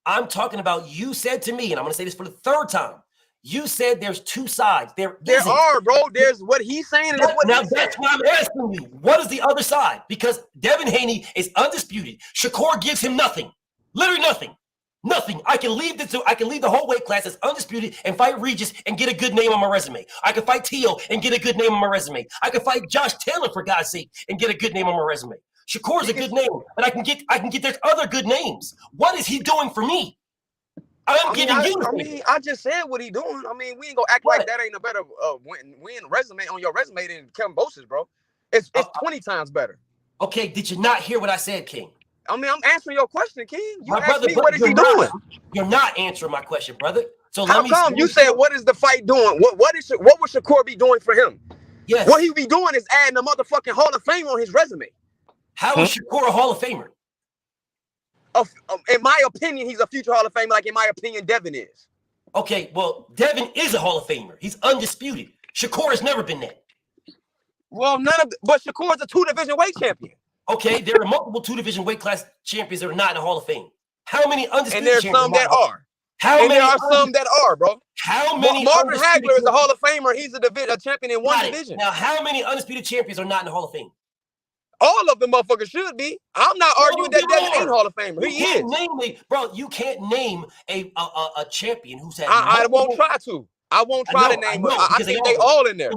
Speaker 5: I'm talking about you said to me, and I'm going to say this for the third time, you said there's two sides. There
Speaker 8: are, bro. There's what he's saying. And what
Speaker 5: now that's why I'm asking you. What is the other side? Because Devin Haney is undisputed. Shakur gives him nothing. Literally nothing. Nothing. I can leave the whole weight class as undisputed and fight Regis and get a good name on my resume. I can fight Tio and get a good name on my resume. I can fight Josh Taylor, for God's sake, and get a good name on my resume. Shakur's a good name, but I can get there's other good names. What is he doing for me?
Speaker 8: I just said what he doing. I mean, we ain't gonna act like that ain't a better win resume on your resume than Kambosos, bro. It's 20 times better.
Speaker 5: Okay, did you not hear what I said, King?
Speaker 8: I mean, I'm answering your question, King. You asked
Speaker 5: brother,
Speaker 8: me what is he doing?
Speaker 5: You're not answering my question, brother. So
Speaker 8: how come you said what is the fight doing? What would Shakur be doing for him?
Speaker 5: Yes.
Speaker 8: What he be doing is adding a motherfucking Hall of Fame on his resume.
Speaker 5: How is Shakur a Hall of Famer?
Speaker 8: In my opinion, he's a future Hall of Famer. Like in my opinion, Devin is.
Speaker 5: Okay, well, Devin is a Hall of Famer. He's undisputed. Shakur has never been that.
Speaker 8: Well, but Shakur is a 2-division weight champion.
Speaker 5: Okay, there are multiple 2-division weight class champions that are not in the Hall of Fame. How many undisputed?
Speaker 8: And there's some that are. There are some that are, bro.
Speaker 5: How many?
Speaker 8: Marvin Hagler is a Hall of Famer. He's a champion in one division.
Speaker 5: Now, how many undisputed champions are not in the Hall of Fame?
Speaker 8: All of the motherfuckers should be. I'm not arguing that Devin ain't Hall of Famer. He is.
Speaker 5: Name me, bro. You can't name a champion who's had.
Speaker 8: I won't try to. I won't try to name them. I think they all in there.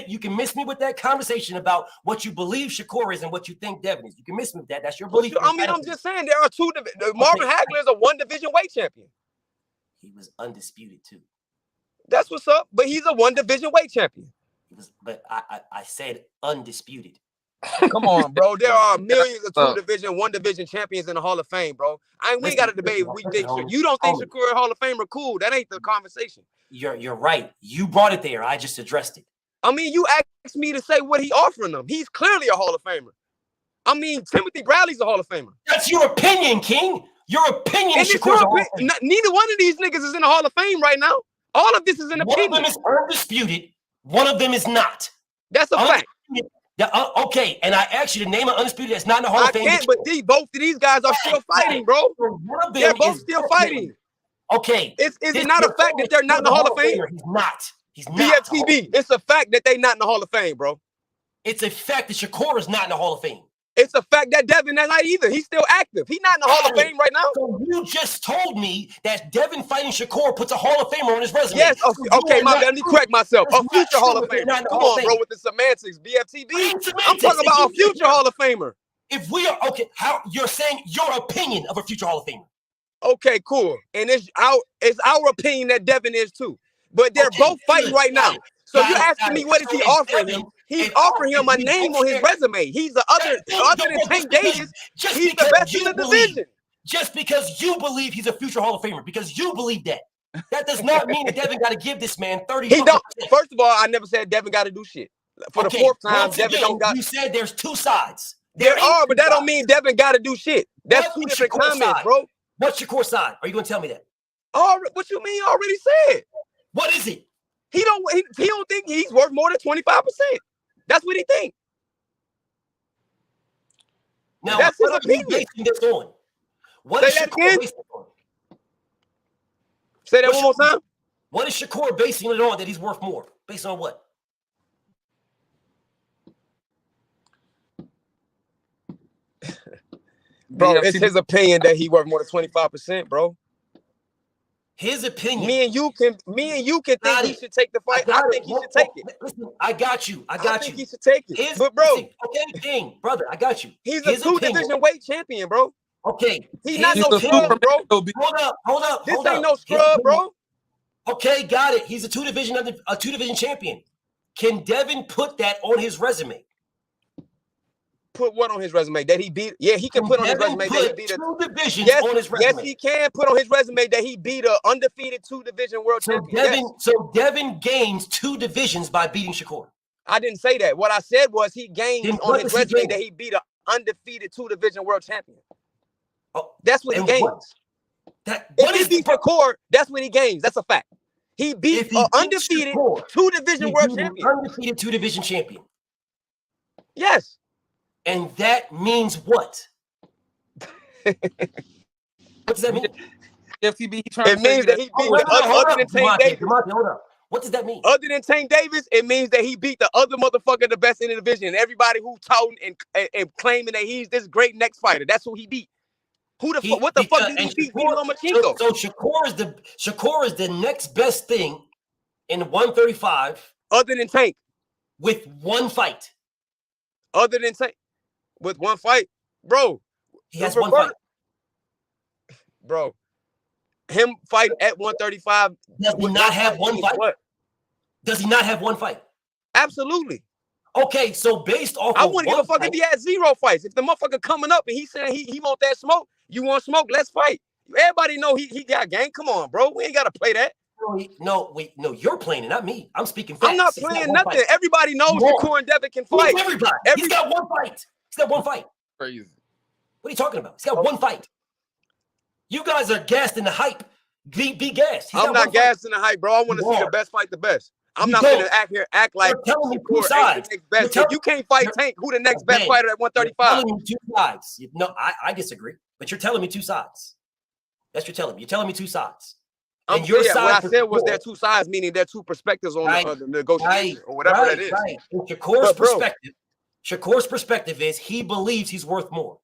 Speaker 5: You can miss me with that conversation about what you believe Shakur is and what you think Devin is. You can miss me with that. That's your belief.
Speaker 8: I mean, I'm just saying there are two. Marvin Hagler is a 1-division weight champion.
Speaker 5: He was undisputed too.
Speaker 8: That's what's up. But he's a 1-division weight champion.
Speaker 5: But I said undisputed.
Speaker 8: Come on, bro. There are millions of 2-division, 1-division champions in the Hall of Fame, bro. We ain't got to debate. We think you don't think Shakur a Hall of Famer? Cool. That ain't the conversation.
Speaker 5: You're right. You brought it there. I just addressed it.
Speaker 8: I mean, you asked me to say what he offering them. He's clearly a Hall of Famer. I mean, Timothy Bradley's a Hall of Famer.
Speaker 5: That's your opinion, King. Your opinion is Shakur's a Hall of Famer.
Speaker 8: Neither one of these niggas is in the Hall of Fame right now. All of this is an opinion.
Speaker 5: One of them is undisputed. One of them is not.
Speaker 8: That's a fact.
Speaker 5: Okay, and I asked you to name an undisputed that's not in the Hall of Fame.
Speaker 8: I can't, but both of these guys are still fighting, bro. They're both still fighting.
Speaker 5: Okay.
Speaker 8: Is it not a fact that they're not in the Hall of Fame?
Speaker 5: He's not. He's not.
Speaker 8: Bftb. It's a fact that they're not in the Hall of Fame, bro.
Speaker 5: It's a fact that Shakur is not in the Hall of Fame.
Speaker 8: It's a fact that Devin is not either. He's still active. He's not in the Hall of Fame right now.
Speaker 5: So you just told me that Devin fighting Shakur puts a Hall of Famer on his resume.
Speaker 8: Yes.
Speaker 5: So
Speaker 8: Okay, my bad. Let me correct myself. A future Hall of Famer. Come on, bro, with the semantics. BFTB. I'm talking about a future Hall of Famer.
Speaker 5: If we are okay, how you're saying your opinion of a future Hall of Famer?
Speaker 8: Okay, cool. And it's our opinion that Devin is too. But they're both fighting right now. So you're asking me what is he offering him? He's offering him a name on his resume. He's the other than Tank Davis. He's the best in the division.
Speaker 5: Just because you believe he's a future Hall of Famer, because you believe that. That does not mean that Devin got to give this man 30.
Speaker 8: He don't. First of all, I never said Devin got to do shit. For the fourth time, Devin don't got.
Speaker 5: You said there's two sides.
Speaker 8: There are, but that don't mean Devin got to do shit. That's two different comments, bro.
Speaker 5: What's Shakur's side? Are you going to tell me that?
Speaker 8: Oh, what you mean? I already said.
Speaker 5: What is it?
Speaker 8: He don't think he's worth more than 25%. That's what he thinks.
Speaker 5: Now,
Speaker 8: that's his
Speaker 5: what
Speaker 8: opinion.
Speaker 5: Are you basing this on? What is Shakur basing it on?
Speaker 8: Say that one more time.
Speaker 5: What is Shakur basing it on that he's worth more? Based on what?
Speaker 8: Bro, it's his opinion that he worth more than 25%, bro.
Speaker 5: His opinion.
Speaker 8: Me and you can think he should take the fight. I think he should take it.
Speaker 5: Listen, I got you. I think
Speaker 8: he should take it. But bro,
Speaker 5: okay, King, brother, I got you.
Speaker 8: He's a two-division weight champion, bro.
Speaker 5: Okay.
Speaker 8: He's not no scrub, bro.
Speaker 5: Hold up.
Speaker 8: This ain't no scrub, bro.
Speaker 5: Okay, got it. He's a two-division champion. Can Devin put that on his resume?
Speaker 8: Put what on his resume? That he beat? Yeah, he can put on his resume that he beat
Speaker 5: two divisions
Speaker 8: on
Speaker 5: his resume.
Speaker 8: Yes, he can put on his resume that he beat an undefeated two-division world champion.
Speaker 5: So Devin gains two divisions by beating Shakur.
Speaker 8: I didn't say that. What I said was he gained on his resume that he beat an undefeated two-division world champion.
Speaker 5: Oh,
Speaker 8: that's what he gains. If he beat Shakur, that's what he gains. That's a fact. He beat an undefeated two-division world champion.
Speaker 5: Undefeated two-division champion.
Speaker 8: Yes.
Speaker 5: And that means what? What does that mean?
Speaker 8: It means that he beat other than Tank Davis.
Speaker 5: Hold up. What does that mean?
Speaker 8: Other than Tank Davis, it means that he beat the other motherfucker, the best in the division. And everybody who touting and claiming that he's this great next fighter. That's who he beat. What the fuck did he beat Lomachenko?
Speaker 5: So Shakur is the next best thing in 135.
Speaker 8: Other than Tank.
Speaker 5: With one fight.
Speaker 8: Other than Tank. With one fight, bro.
Speaker 5: He has one fight.
Speaker 8: Bro, him fighting at 135.
Speaker 5: Does he not have one fight? What? Does he not have one fight?
Speaker 8: Absolutely.
Speaker 5: Okay, so based off
Speaker 8: I wouldn't give a fuck if he had 0 fights. If the motherfucker coming up and he's saying he want that smoke, you want smoke, let's fight. Everybody know he got game. Come on, bro. We ain't got to play that.
Speaker 5: No, you're playing it, not me. I'm speaking facts.
Speaker 8: I'm not playing nothing. Everybody knows Shakur and Devin can fight.
Speaker 5: Everybody. He's got one fight. He's got one fight.
Speaker 7: Crazy.
Speaker 5: What are you talking about? He's got one fight. You guys are gassed in the hype. Be gassed.
Speaker 8: I'm not gassed in the hype, bro. I want to see the best fight the best. I'm not going to act like
Speaker 5: telling me two
Speaker 8: Shakur
Speaker 5: sides.
Speaker 8: ain't the next best. If you can't fight Tank, who the next best fighter at 135?
Speaker 5: You're telling me two sides. No, I disagree. But you're telling me two sides. That's what you're telling me. You're telling me two sides. And your side,
Speaker 8: what I said was there two sides, meaning there are two perspectives on the negotiation or whatever that is.
Speaker 5: Right. Shakur's perspective is he believes he's worth more.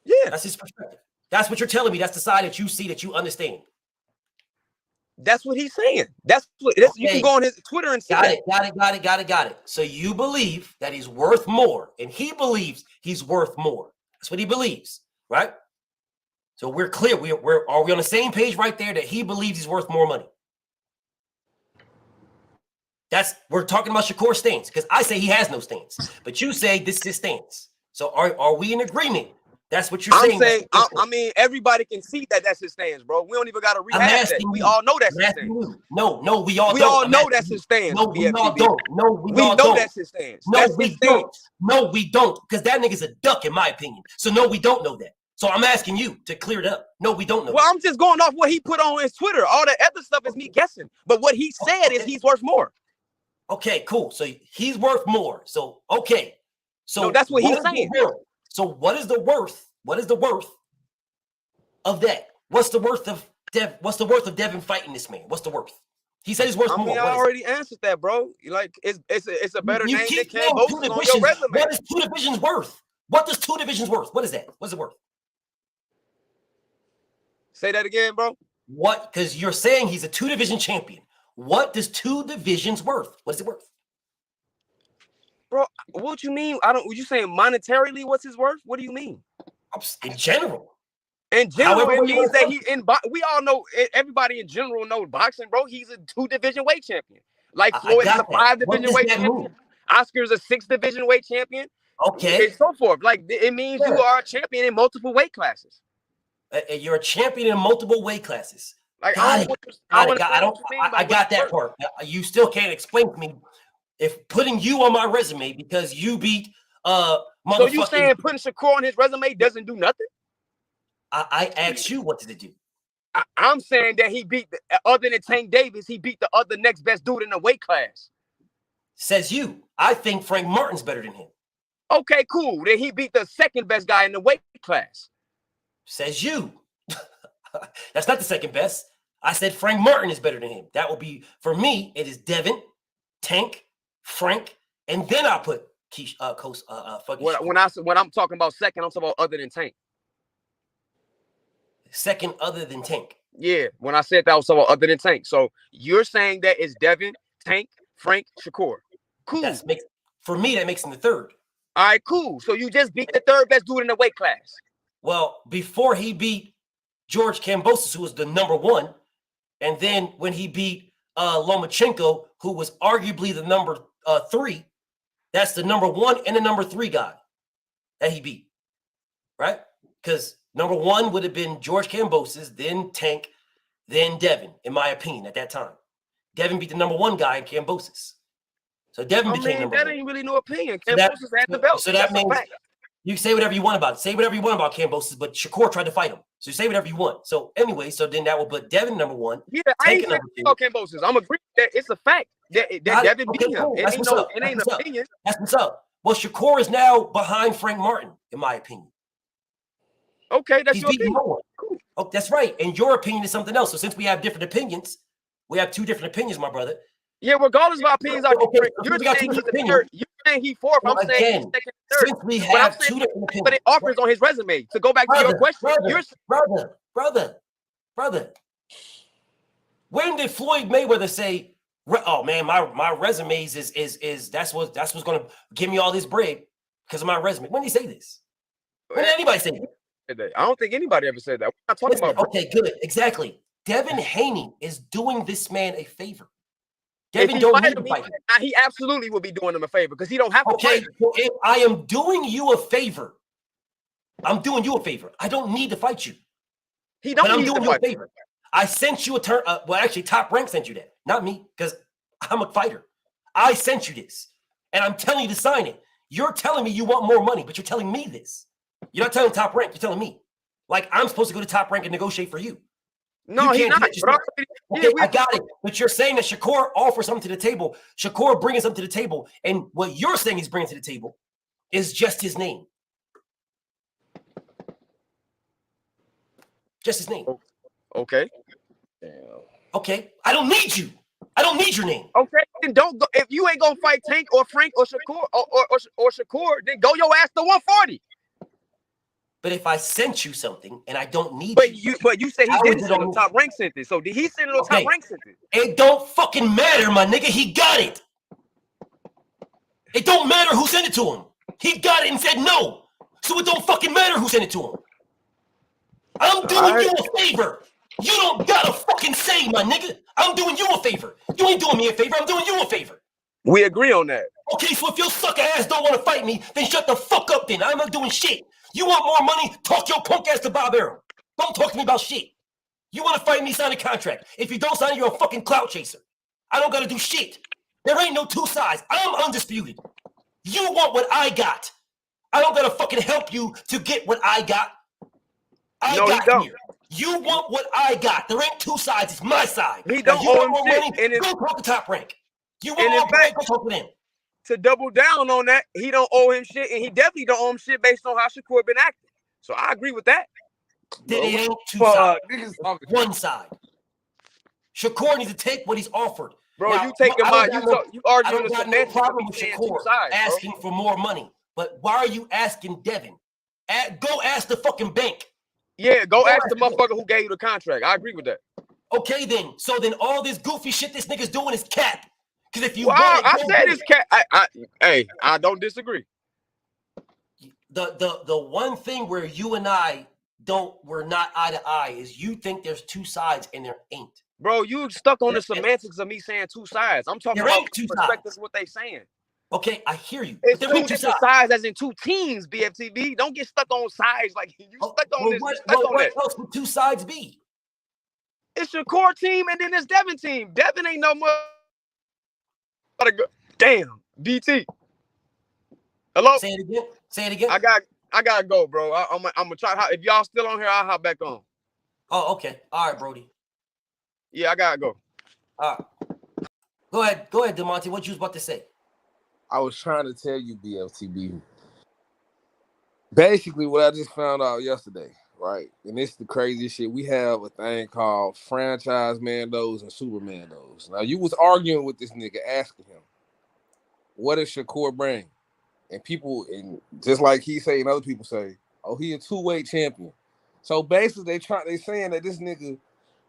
Speaker 8: Yeah.
Speaker 5: That's his perspective. That's what you're telling me. That's the side that you see, that you understand.
Speaker 8: That's what he's saying. You can go on his Twitter and see that.
Speaker 5: Got it. So you believe that he's worth more, and he believes he's worth more. That's what he believes, right? So we're clear. Are we on the same page right there that he believes he's worth more money? We're talking about Shakur's stance, because I say he has no stance, but you say this is his stance. So are we in agreement? That's what you're saying.
Speaker 8: I mean, everybody can see that that's his stance, bro. We don't even got to rehash that. We all know that's his stance.
Speaker 5: No, we all
Speaker 8: know that's his stance.
Speaker 5: No, we all don't.
Speaker 8: We know that's his stance.
Speaker 5: No, we don't. No, we don't, because that nigga's a duck, in my opinion. So no, we don't know that. So I'm asking you to clear it up. No, we don't know.
Speaker 8: Well, I'm just going off what he put on his Twitter. All that other stuff is me guessing. But what he said is he's worth more.
Speaker 5: Okay, cool. So he's worth more. So, okay. So
Speaker 8: no, that's what he's saying.
Speaker 5: So what is the worth? What is the worth of that? What's the worth of Devin fighting this man? What's the worth? He said he's worth more.
Speaker 8: I already answered that, bro. Like it's a better
Speaker 5: You
Speaker 8: name than
Speaker 5: keep
Speaker 8: Cam
Speaker 5: saying 2
Speaker 8: Bosis on your
Speaker 5: divisions.
Speaker 8: resume.
Speaker 5: What is 2 divisions worth? What does 2 divisions worth? What is that? What's it worth?
Speaker 8: Say that again, bro.
Speaker 5: What? Because you're saying he's a 2 division champion. What does 2 divisions worth? What is it worth?
Speaker 8: Bro, what you mean? Were you saying monetarily what's his worth? What do you mean?
Speaker 5: In general.
Speaker 8: In general,
Speaker 5: However,
Speaker 8: it means that we all know, everybody in general knows boxing, bro. He's a 2 division weight champion. Like Floyd is a 5 division weight champion. Oscar's a 6 division weight champion.
Speaker 5: Okay.
Speaker 8: And so forth. Like it means you are a champion in multiple weight classes.
Speaker 5: You're a champion in multiple weight classes.
Speaker 8: Like
Speaker 5: I got that part. You still can't explain to me if putting you on my resume because you beat
Speaker 8: So you saying putting Shakur on his resume doesn't do nothing?
Speaker 5: I asked you what did it do?
Speaker 8: I'm saying that he beat other than Tank Davis, he beat the other next best dude in the weight class.
Speaker 5: Says you. I think Frank Martin's better than him.
Speaker 8: Okay, cool. Then he beat the second best guy in the weight class.
Speaker 5: Says you. That's not the second best. I said Frank Martin is better than him. That will be, for me, it is Devin, Tank, Frank, and then I'll put
Speaker 8: When I'm talking about second, I'm talking about other than Tank.
Speaker 5: Second other than Tank.
Speaker 8: Yeah, when I said that, I was talking about other than Tank. So you're saying that it's Devin, Tank, Frank, Shakur. Cool.
Speaker 5: For me, that makes him the third.
Speaker 8: All right, cool. So you just beat the third best dude in the weight class.
Speaker 5: Well, before he beat George Kambosos, who was the number 1, and then when he beat Lomachenko, who was arguably the number 3, that's the number 1 and the number 3 guy that he beat, right? Because number 1 would have been George Kambosos, then Tank, then Devin, in my opinion, at that time. Devin beat the number 1 guy in Kambosos. So Devin became number 1.
Speaker 8: That ain't really no opinion. Kambosos had the belt.
Speaker 5: So that means you can say whatever you want about it. Say whatever you want about Kambosos, but Shakur tried to fight him. So say whatever you want. So anyway, so then that will put Devin number 1.
Speaker 8: Yeah, I ain't saying about Kambosos. I'm agreeing that it's a fact that Devin beat him. It ain't an opinion.
Speaker 5: That's what's up. Well, Shakur is now behind Frank Martin, in my opinion.
Speaker 8: Okay, that's your opinion.
Speaker 5: Cool. Oh, that's right. And your opinion is something else. So since we have different opinions, we have 2 different opinions, my brother.
Speaker 8: Yeah, regardless of our opinions are different. You're saying he's the third. You're saying he's 4th. I'm saying he's second, third.
Speaker 5: Since we have 2 different opinions.
Speaker 8: But it offers on his resume. To go back to your question,
Speaker 5: brother. When did Floyd Mayweather say, "Oh man, my resumes is that's what's going to give me all this bread because of my resume"? When did he say this? When did anybody say that?
Speaker 8: I don't think anybody ever said that. We're not talking about.
Speaker 5: Okay, good, exactly. Devin Haney is doing this man a favor.
Speaker 8: Devin don't need to fight him. He absolutely will be doing him a favor because he don't have to fight him.
Speaker 5: Well, if I am doing you a favor, I'm doing you a favor. I don't need to fight you.
Speaker 8: He don't need
Speaker 5: doing
Speaker 8: to
Speaker 5: you
Speaker 8: fight
Speaker 5: a favor. I sent you a turn. Well, actually, Top Rank sent you that, not me, because I'm a fighter. I sent you this, and I'm telling you to sign it. You're telling me you want more money, but you're telling me this. You're not telling Top Rank. You're telling me. Like I'm supposed to go to Top Rank and negotiate for you.
Speaker 8: No, he's not.
Speaker 5: Okay, I got it. But you're saying that Shakur offers something to the table. Shakur brings something to the table. And what you're saying he's bringing to the table is just his name. Just his name.
Speaker 8: Okay.
Speaker 5: Okay. I don't need you. I don't need your name.
Speaker 8: Okay. Then don't go. If you ain't going to fight Tank or Frank or Shakur or Shakur, then go your ass to 140.
Speaker 5: But if I sent you something and I don't need
Speaker 8: you say he didn't send on Top Rank sent it. So did he send it on Top Rank sent it?
Speaker 5: It don't fucking matter, my nigga. He got it. It don't matter who sent it to him. He got it and said no. So it don't fucking matter who sent it to him. I'm doing you a favor. You don't gotta fucking say, my nigga. I'm doing you a favor. You ain't doing me a favor. I'm doing you a favor.
Speaker 8: We agree on that.
Speaker 5: Okay, so if your sucker ass don't want to fight me, then shut the fuck up then. I'm not doing shit. You want more money? Talk your punk ass to Bob Arum. Don't talk to me about shit. You want to fight me, sign a contract. If you don't sign it, you're a fucking clout chaser. I don't got to do shit. There ain't no 2 sides. I'm undisputed. You want what I got. I don't got to fucking help you to get what I got. Here. You want what I got. There ain't 2 sides. It's my side.
Speaker 8: He don't owe him shit.
Speaker 5: Go talk to Top Rank. You want more money? Go talk to them.
Speaker 8: To double down on that, he don't owe him shit, and he definitely don't owe him shit based on how Shakur been acting. So I agree with that.
Speaker 5: Then it ain't 2 sides. One side. Shakur needs to take what he's offered.
Speaker 8: Bro,
Speaker 5: Now,
Speaker 8: you taking
Speaker 5: I
Speaker 8: my
Speaker 5: don't got
Speaker 8: you arguing
Speaker 5: no
Speaker 8: the semantics of
Speaker 5: problem
Speaker 8: me
Speaker 5: with
Speaker 8: saying two
Speaker 5: Shakur
Speaker 8: sides, bro.
Speaker 5: asking for more money. But why are you asking Devin? Go ask the fucking bank.
Speaker 8: Yeah, go ask the motherfucker who gave you the contract. I agree with that.
Speaker 5: Okay, then. So then all this goofy shit this nigga's doing is cap. Because if you
Speaker 8: Well,
Speaker 5: want
Speaker 8: I said it's cap. I don't disagree.
Speaker 5: The one thing where you and I we're not eye to eye is you think there's two sides and there ain't.
Speaker 8: Bro, you stuck on the semantics of me saying two sides. I'm talking about two perspectives what they saying.
Speaker 5: Okay, I hear you.
Speaker 8: It's
Speaker 5: but
Speaker 8: two different sides as in two teams, BFTB. Don't get stuck on sides like you stuck on this.
Speaker 5: What else would two sides be?
Speaker 8: It's your core team and then it's Devin team. Devin ain't no more. Damn, DT. Hello?
Speaker 5: Say it again. Say it again.
Speaker 8: I gotta go, bro. I'm gonna try. If y'all still on here, I'll hop back on.
Speaker 5: Oh, okay. All right, Brody.
Speaker 8: Yeah, I gotta go.
Speaker 5: All right. Go ahead, DeMonte. What you was about to say?
Speaker 9: I was trying to tell you, BFTB. Basically, what I just found out yesterday, right? And this is the craziest shit. We have a thing called franchise Mandos and super Mandos. Now, you was arguing with this nigga, asking him, what does Shakur bring? And people, and just like he say and other people say, oh, he a two-weight champion. So basically, they saying that this nigga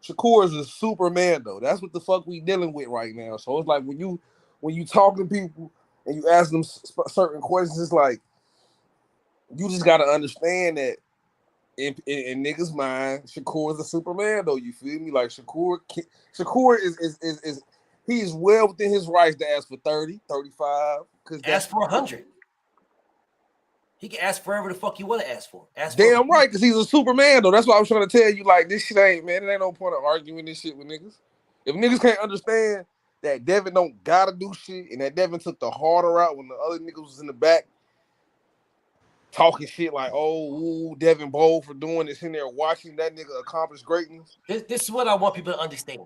Speaker 9: Shakur is a super Mando. That's what the fuck we dealing with right now. So it's like when you talk to people and you ask them certain questions, it's like you just gotta understand that in niggas' mind, Shakur is a super Mando. You feel me? Like Shakur is he's well within his rights to ask for 30, 35.
Speaker 5: Ask for 100. He can ask for whatever the fuck you want to ask for.
Speaker 9: Damn right, because he's a Superman, though. That's why I was trying to tell you, like, this shit ain't, man, it ain't no point of arguing this shit with niggas. If niggas can't understand that Devin don't gotta do shit and that Devin took the harder route when the other niggas was in the back talking shit like, oh, ooh, Devin bold for doing this in there, watching that nigga accomplish greatness.
Speaker 5: This is what I want people to understand.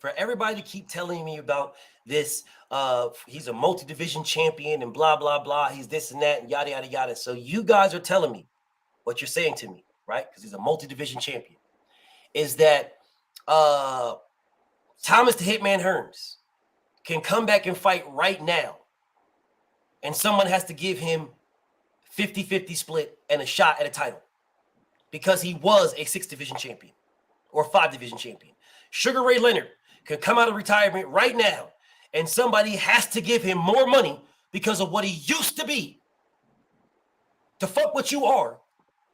Speaker 5: For everybody to keep telling me about this, he's a multi-division champion and blah, blah, blah. He's this and that and yada, yada, yada. So you guys are telling me what you're saying to me, right? Because he's a multi-division champion, is that Thomas the Hitman Hearns can come back and fight right now, and someone has to give him 50-50 split and a shot at a title because he was a 6-division champion or 5-division champion. Sugar Ray Leonard can come out of retirement right now, and somebody has to give him more money because of what he used to be. To fuck what you are.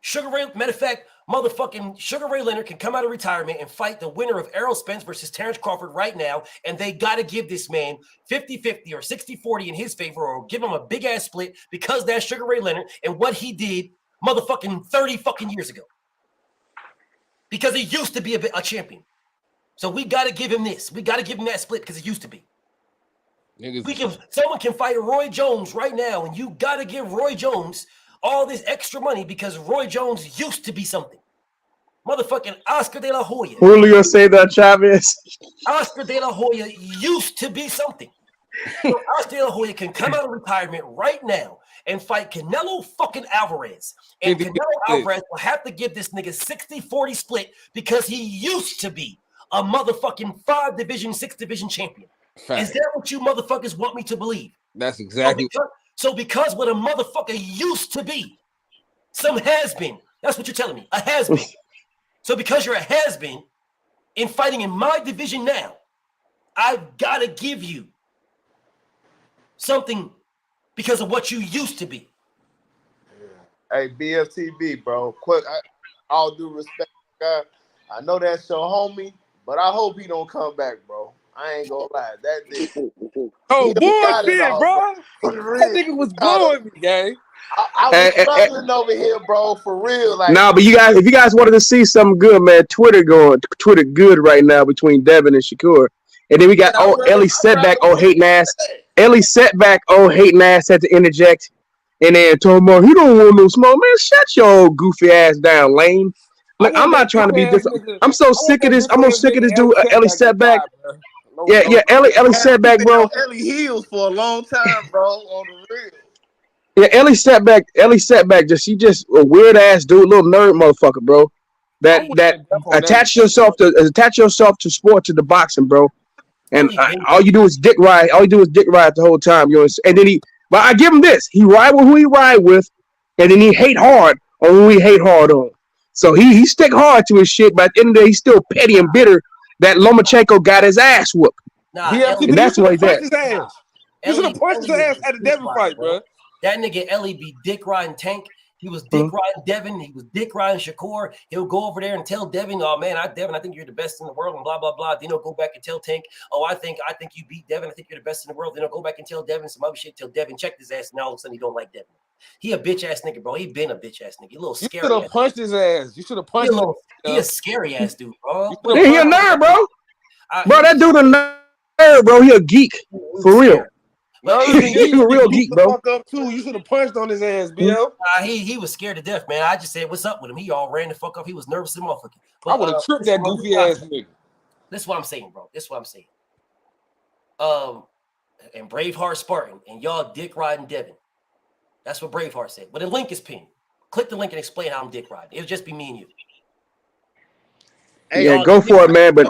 Speaker 5: Sugar Ray, matter of fact, motherfucking Sugar Ray Leonard can come out of retirement and fight the winner of Errol Spence versus Terrence Crawford right now, and they got to give this man 50-50 or 60-40 in his favor, or give him a big-ass split because that's Sugar Ray Leonard and what he did motherfucking 30 fucking years ago. Because he used to be a champion. So we got to give him this. We got to give him that split because it used to be. Someone can fight Roy Jones right now, and you got to give Roy Jones all this extra money because Roy Jones used to be something. Motherfucking Oscar De La Hoya.
Speaker 3: Julio Cesar Chavez.
Speaker 5: Oscar De La Hoya used to be something. So Oscar De La Hoya can come out of retirement right now and fight Canelo fucking Alvarez. And Canelo Alvarez will have to give this nigga 60-40 split because he used to be a motherfucking 5-division, 6-division champion. Fact. Is that what you motherfuckers want me to believe?
Speaker 9: That's exactly.
Speaker 5: So because what a motherfucker used to be, some has-been. That's what you're telling me, a has-been. So because you're a has-been in fighting in my division now, I've got to give you something because of what you used to be.
Speaker 22: Hey, BFTB, bro. Quick, all due respect, God. I know that's your homie, but I hope he don't come back, bro. I ain't gonna lie. That nigga.
Speaker 8: Oh, bullshit, bro. That nigga was blowing me, gang.
Speaker 22: I was struggling over here, bro, for real. Like,
Speaker 3: but if you guys wanted to see something good, man, Twitter good right now between Devin and Shakur. And then we got Ellie Setback, hating ass. Ellie Setback, hating ass had to interject. And then told him, he don't want no smoke. Man, shut your old goofy ass down, lame. Look, I'm not trying to be different. I'm so sick of this. I'm sick of this dude, Ellie Setback. Yeah, Ellie Setback, bro.
Speaker 22: Ellie heels for a long time, bro, on the real.
Speaker 3: Yeah, Ellie Setback, she just a weird ass dude, little nerd motherfucker, bro. that attach yourself to sport, to the boxing, bro. And all you do is dick ride. All you do is dick ride the whole time. You know, and then but I give him this: he ride with who he ride with, and then he hate hard on who he hate hard on. So he stick hard to his shit, but at the end of the day, he's still petty and bitter that Lomachenko got his ass whooped.
Speaker 8: BFT,
Speaker 3: And that's why he's at.
Speaker 8: his ass. You should have punched his ass at the Devin fight, bro.
Speaker 5: That nigga Ellie be dick riding Tank. He was dick riding Devin. He was dick riding Shakur. He'll go over there and tell Devin, "Oh man, Devin, I think you're the best in the world," and blah blah blah. Then he'll go back and tell Tank, "Oh, I think you beat Devin. I think you're the best in the world." Then he'll go back and tell Devin some other shit. Till Devin checked his ass, and all of a sudden he don't like Devin. He a bitch ass nigga, bro. He been a bitch ass nigga. He a little scary.
Speaker 8: You should have punched his ass. You should have punched him.
Speaker 5: He a scary ass dude, bro.
Speaker 3: He a nerd, bro. Bro, that dude a nerd, bro. He a geek for real. He's a real geek, bro.
Speaker 8: Fuck up too. You should have punched on his ass, BL.
Speaker 5: He was scared to death, man. I just said, "What's up with him?" He all ran the fuck up. He was nervous as a motherfucker.
Speaker 8: I would have tripped that goofy ass nigga.
Speaker 5: This is what I'm saying, bro. This is what I'm saying. And Braveheart Spartan and y'all dick riding Devin. That's what Braveheart said. But the link is pinned. Click the link and explain how I'm dick riding. It'll just be me and you.
Speaker 3: Hey, yeah, go for it, man. But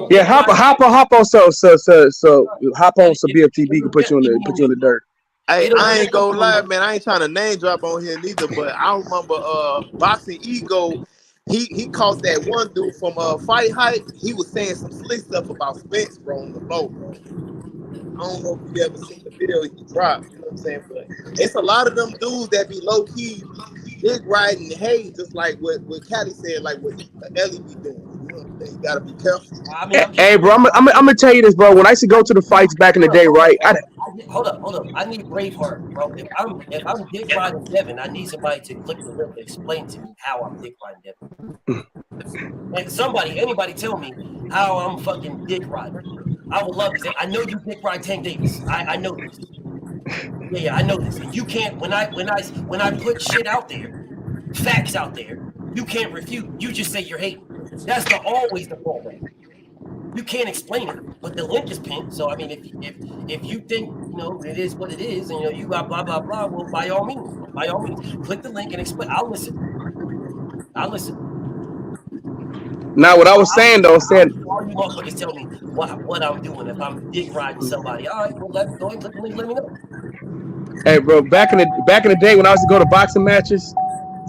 Speaker 3: yeah, hop on hop on so BFTB can put you in the dirt.
Speaker 22: Hey, I ain't gonna lie, man. I ain't trying to name drop on here neither, but I remember Boxing Ego. He caught that one dude from Fight Hype. He was saying some slick stuff about Spence, bro, on the low, bro. I don't know if you ever seen the video he dropped. You know what I'm saying? But it's a lot of them dudes that be low key, dick riding hate, just like what Callie said, like what Ellie be doing. You know what I'm saying? You gotta be careful.
Speaker 3: Hey, bro, I'm gonna tell you this, bro. When I used to go to the fights back in the day, right?
Speaker 5: Hold up. I need Braveheart, bro. If I'm dick riding Devin, I need somebody to click the link and explain to me how I'm dick riding Devin. And anybody tell me how I'm fucking dick riding. I would love to say, I know you dick ride Tank Davis. I know this. Yeah, I know this. And you can't when I put shit out there, facts out there, you can't refute. You just say you're hating. That's always the fallback. You can't explain it, but the link is pinned. So I mean, if you think it is what it is, and you got blah blah blah, well, by all means, click the link and explain. I'll listen.
Speaker 3: Now, what I was saying though,
Speaker 5: all you motherfuckers tell me what I'm doing if I'm dick riding somebody. All right, well, go ahead, click the link, let me know.
Speaker 3: Hey, bro, back in the day when I used to go to boxing matches,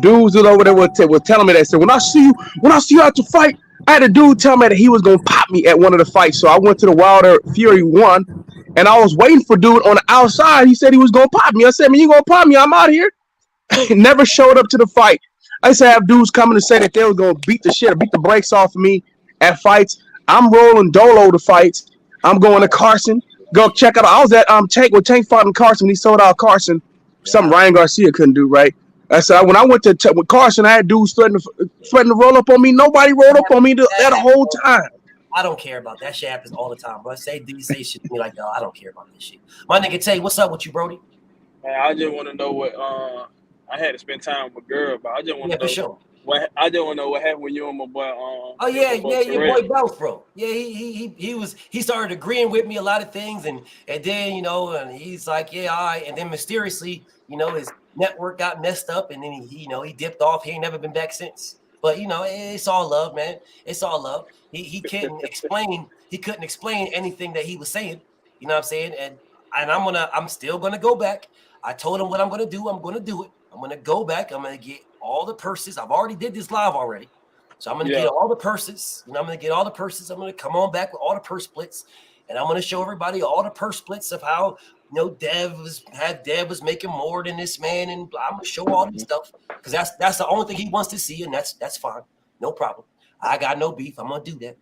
Speaker 3: dudes over there were telling me that. Said when I see you out to fight, I had a dude tell me that he was gonna pop me at one of the fights. So I went to the Wilder Fury 1, and I was waiting for dude on the outside. He said he was gonna pop me. I said, "Man, you gonna pop me? I'm out here." Never showed up to the fight. I used to have dudes coming to say that they was gonna beat the brakes off of me at fights. I'm rolling Dolo to fights. I'm going to Carson. Go check out. I was at Tank when Tank fought in Carson. When he sold out Carson, something Ryan Garcia couldn't do, right? I said when I went with Carson, I had dudes threatening to roll up on me. Nobody rolled up on me that whole time.
Speaker 5: I don't care about that shit. Happens all the time, bro. Say shit to me like, no, I don't care about this shit. My nigga Tay, what's up with you, Brody?
Speaker 11: Man, I just want to know what I had to spend time with a girl, but I just want to know.
Speaker 5: For sure.
Speaker 11: I just want to know what happened with you and my boy.
Speaker 5: Your boy Bounce, bro. Yeah, he started agreeing with me a lot of things, and then and he's like, yeah, all right, and then mysteriously, his network got messed up, and then he dipped off. He ain't never been back since. But it's all love, man. It's all love. He couldn't explain. He couldn't explain anything that he was saying. You know what I'm saying? And I'm still gonna go back. I told him what I'm gonna do. I'm gonna do it. I'm gonna go back. I'm gonna get all the purses. I've already did this live already, so I'm gonna get all the purses. I'm gonna get all the purses. I'm gonna come on back with all the purse splits, and I'm gonna show everybody all the purse splits of how Dev was making more than this man, and I'm gonna show all this stuff because that's the only thing he wants to see, and that's fine, no problem. I got no beef. I'm gonna do that.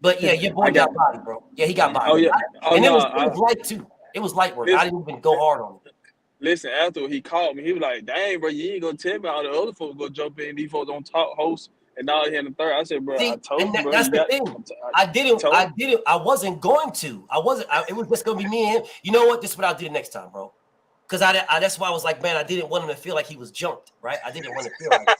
Speaker 5: But yeah, your boy got body, bro. Yeah, he got body.
Speaker 11: Oh yeah,
Speaker 5: and it was light too. It was light work. I didn't even go hard on it.
Speaker 11: Listen, after he called me, he was like, "Dang, bro, you ain't gonna tell me all the other folks go jump in. These folks don't talk host, and now he in the third." I said, "Bro, I told you, bro."
Speaker 5: That's the thing. I didn't. I wasn't going to. It was just gonna be me and him. You know what? This is what I'll do next time, bro. Because that's why I was like, man, I didn't want him to feel like he was jumped, right? I didn't want to feel like it.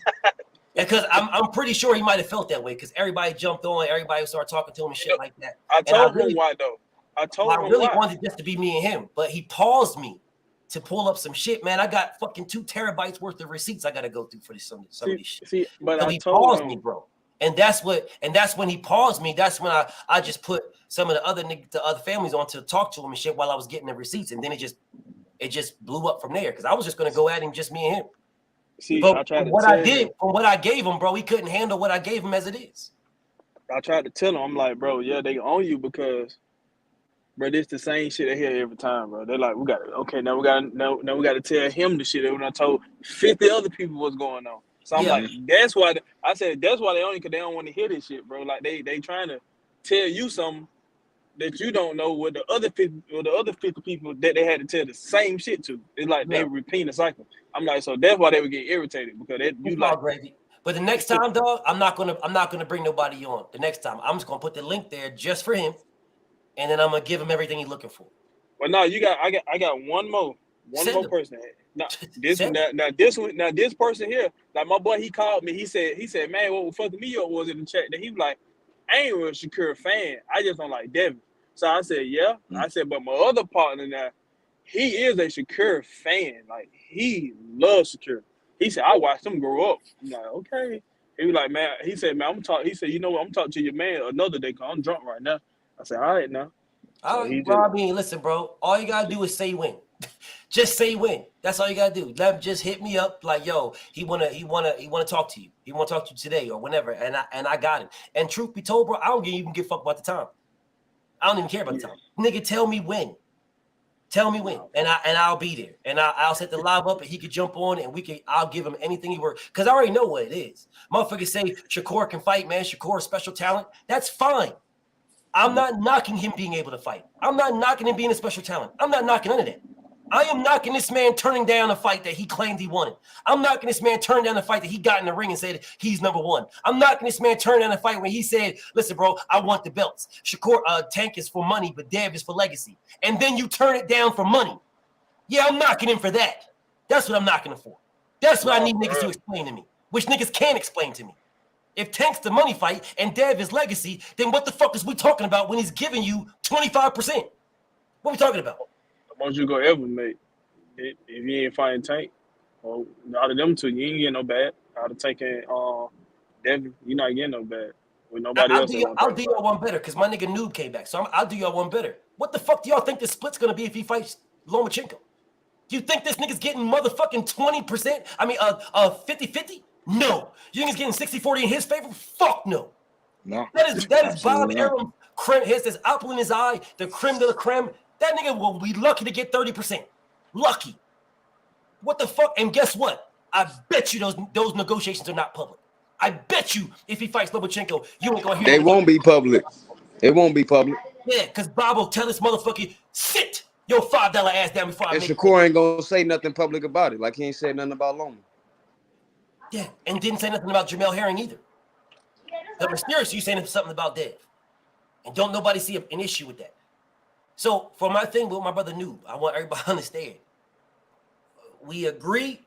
Speaker 5: Because I'm pretty sure he might have felt that way because everybody jumped on, everybody started talking to him and shit like that.
Speaker 11: I told him why though. I
Speaker 5: really wanted just to be me and him, but he paused me to pull up some shit, man. I got fucking 2 terabytes worth of receipts I gotta go through for some of this shit.
Speaker 11: But
Speaker 5: so he paused me, bro. And that's when he paused me. That's when I just put some of the other families on to talk to him and shit while I was getting the receipts. And then it just blew up from there because I was just gonna go at him, just me and him.
Speaker 11: See,
Speaker 5: But
Speaker 11: I tried
Speaker 5: from
Speaker 11: to
Speaker 5: what
Speaker 11: tell
Speaker 5: I did,
Speaker 11: him.
Speaker 5: from what I gave him, bro, he couldn't handle what I gave him as it is.
Speaker 11: I tried to tell him. I'm like, bro, yeah, they own you because, bro, this the same shit they hear every time, bro. They're like, we got now we got to tell him the shit that when I told 50 other people what's going on. So I'm
Speaker 5: Yeah.
Speaker 11: like, that's why I said that's why they own you because they don't want to hear this shit, bro. Like they trying to tell you something that you don't know what the other 50 people that they had to tell the same shit to. It's like they repeat the cycle. I'm like, so that's why they would get irritated because you
Speaker 5: It's
Speaker 11: like
Speaker 5: all gravy. But the next time, dog, I'm not gonna bring nobody on. The next time, I'm just gonna put the link there just for him, and then I'm gonna give him everything he's looking for.
Speaker 11: Well, no, I got one more person. Now this person here, like my boy, he called me. He said, man, what fucking me up was in the chat that he was like, I ain't a Shakur fan. I just don't like Devin. So I said, yeah. I said, but my other partner now, he is a Shakur fan. Like he loves Shakur. He said, I watched him grow up. I'm like, okay. He was like, man, he said, man, he said, you know what, I'm talking to your man another day because I'm drunk right now. I said, all right now.
Speaker 5: I mean, listen, bro. All you gotta do is say when. Just say when. That's all you gotta do. Let him just hit me up like, yo, he wanna talk to you. He wanna talk to you today or whenever. And I got him. And truth be told, bro, I don't even give a fuck about the time. I don't even care about the time. Nigga, tell me when. Tell me when, and I'll be there, and I'll set the live up, and he could jump on, and I'll give him anything he works, because I already know what it is. Motherfuckers say Shakur can fight, man. Shakur is special talent. That's fine. I'm not knocking him being able to fight. I'm not knocking him being a special talent. I'm not knocking none of that. I am knocking this man turning down a fight that he claimed he wanted. I'm knocking this man turning down a fight that he got in the ring and said he's number one. I'm knocking this man turning down a fight when he said, listen, bro, I want the belts. Shakur, Tank is for money, but Dev is for legacy. And then you turn it down for money. Yeah, I'm knocking him for that. That's what I'm knocking him for. That's what I need niggas to explain to me, which niggas can't explain to me. If Tank's the money fight and Dev is legacy, then what the fuck is we talking about when he's giving you 25%? What are we talking about?
Speaker 11: The most you gonna ever make. If you ain't fighting Tank, well, out of them two, you ain't getting no bad. Out of Tank and Devin, you're not getting no bad. With nobody else.
Speaker 5: I'll do y'all one better because my nigga Noob came back. So I'll do y'all one better. What the fuck do y'all think the split's gonna be if he fights Lomachenko? Do you think this nigga's getting motherfucking 20%? I mean, 50-50? No. You think he's getting 60-40 in his favor? Fuck no.
Speaker 1: No.
Speaker 5: That is Bob Arum. There's apple in his eye, the creme de la creme. That nigga will be lucky to get 30%. Lucky. What the fuck? And guess what? I bet you those negotiations are not public. I bet you if he fights Lomachenko, you ain't gonna hear
Speaker 8: They won't be public. It won't be public.
Speaker 5: Yeah, because Bob will tell this motherfucker, sit your $5 ass down before I
Speaker 8: And
Speaker 5: make
Speaker 8: Shakur ain't gonna say nothing public about it. Like he ain't said nothing about Loma.
Speaker 5: Yeah, and didn't say nothing about Jamel Herring either. The mysterious, you saying something about Dev. And don't nobody see an issue with that. So for my thing with my brother Noob, I want everybody to understand. We agree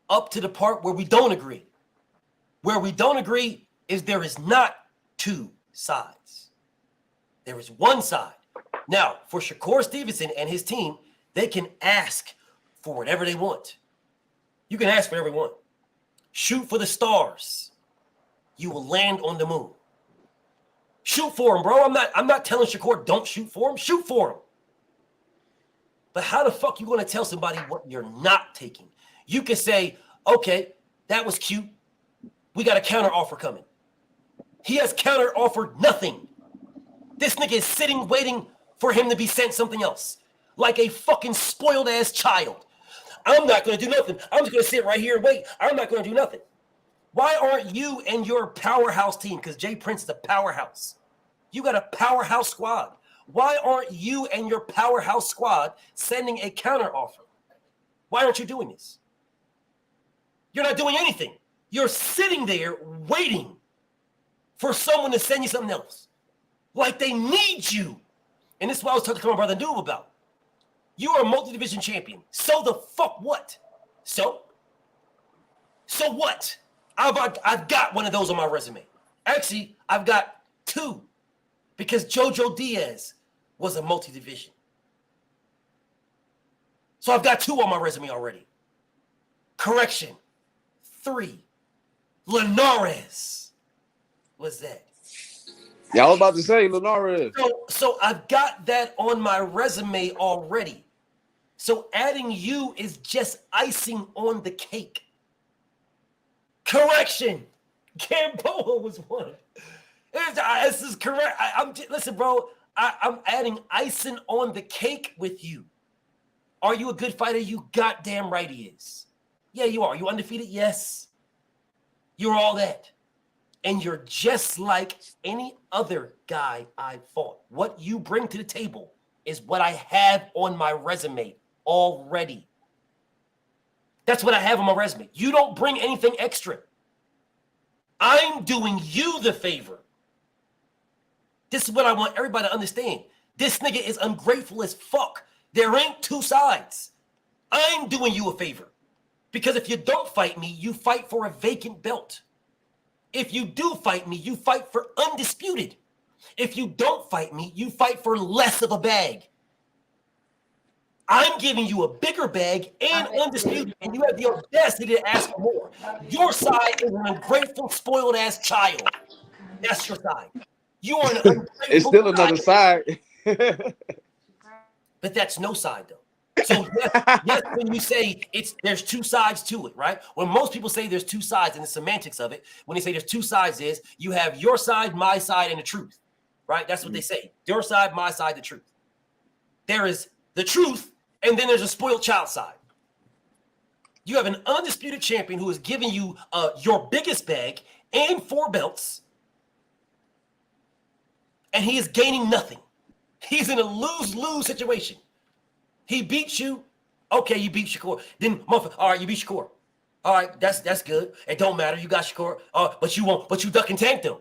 Speaker 5: up to the part where we don't agree. Where we don't agree is there is not two sides. There is one side. Now, for Shakur Stevenson and his team, they can ask for whatever they want. You can ask for whatever you want. Shoot for the stars. You will land on the moon. Shoot for him, bro. I'm not telling Shakur don't shoot for him. Shoot for him. But how the fuck you going to tell somebody what you're not taking? You can say, okay, that was cute. We got a counter offer coming. He has counter offered nothing. This nigga is sitting waiting for him to be sent something else. Like a fucking spoiled ass child. I'm not going to do nothing. I'm just going to sit right here and wait. I'm not going to do nothing. Why aren't you and your powerhouse team, because Jay Prince is a powerhouse. You got a powerhouse squad. Why aren't you and your powerhouse squad sending a counter offer? Why aren't you doing this? You're not doing anything. You're sitting there waiting for someone to send you something else. Like they need you. And this is what I was talking to my brother Noob about. You are a multi-division champion. So the fuck what? So what? I've got one of those on my resume. Actually, I've got two. Because Jojo Diaz was a multi-division. So I've got two on my resume already. Correction. 3. Linares. was that?
Speaker 9: Yeah, I was about to say Linares.
Speaker 5: So I've got that on my resume already. So adding you is just icing on the cake. Correction. Gamboa was one. This is correct. Listen, bro. I'm adding icing on the cake with you. Are you a good fighter? You goddamn right he is. Yeah, you are. You undefeated? Yes. You're all that. And you're just like any other guy I fought. What you bring to the table is what I have on my resume already. That's what I have on my resume. You don't bring anything extra. I'm doing you the favor. This is what I want everybody to understand. This nigga is ungrateful as fuck. There ain't two sides. I'm doing you a favor. Because if you don't fight me, you fight for a vacant belt. If you do fight me, you fight for undisputed. If you don't fight me, you fight for less of a bag. I'm giving you a bigger bag and undisputed, and you have the audacity to ask for more. Your side is an ungrateful, spoiled-ass child. That's your side. You are an ungrateful
Speaker 9: It's still another side.
Speaker 5: But that's no side, though. So yes, when you say there's two sides to it, right? When most people say there's two sides and the semantics of it, when they say there's two sides is you have your side, my side, and the truth, right? That's what they say. Your side, my side, the truth. There is the truth, and then there's a spoiled child side. You have an undisputed champion who is giving you your biggest bag and 4 belts, and he is gaining nothing. He's in a lose-lose situation. He beats you. Okay, you beat Shakur. Then, all right, you beat Shakur. All right, that's good. It don't matter. You got Shakur. But you duck and tank them.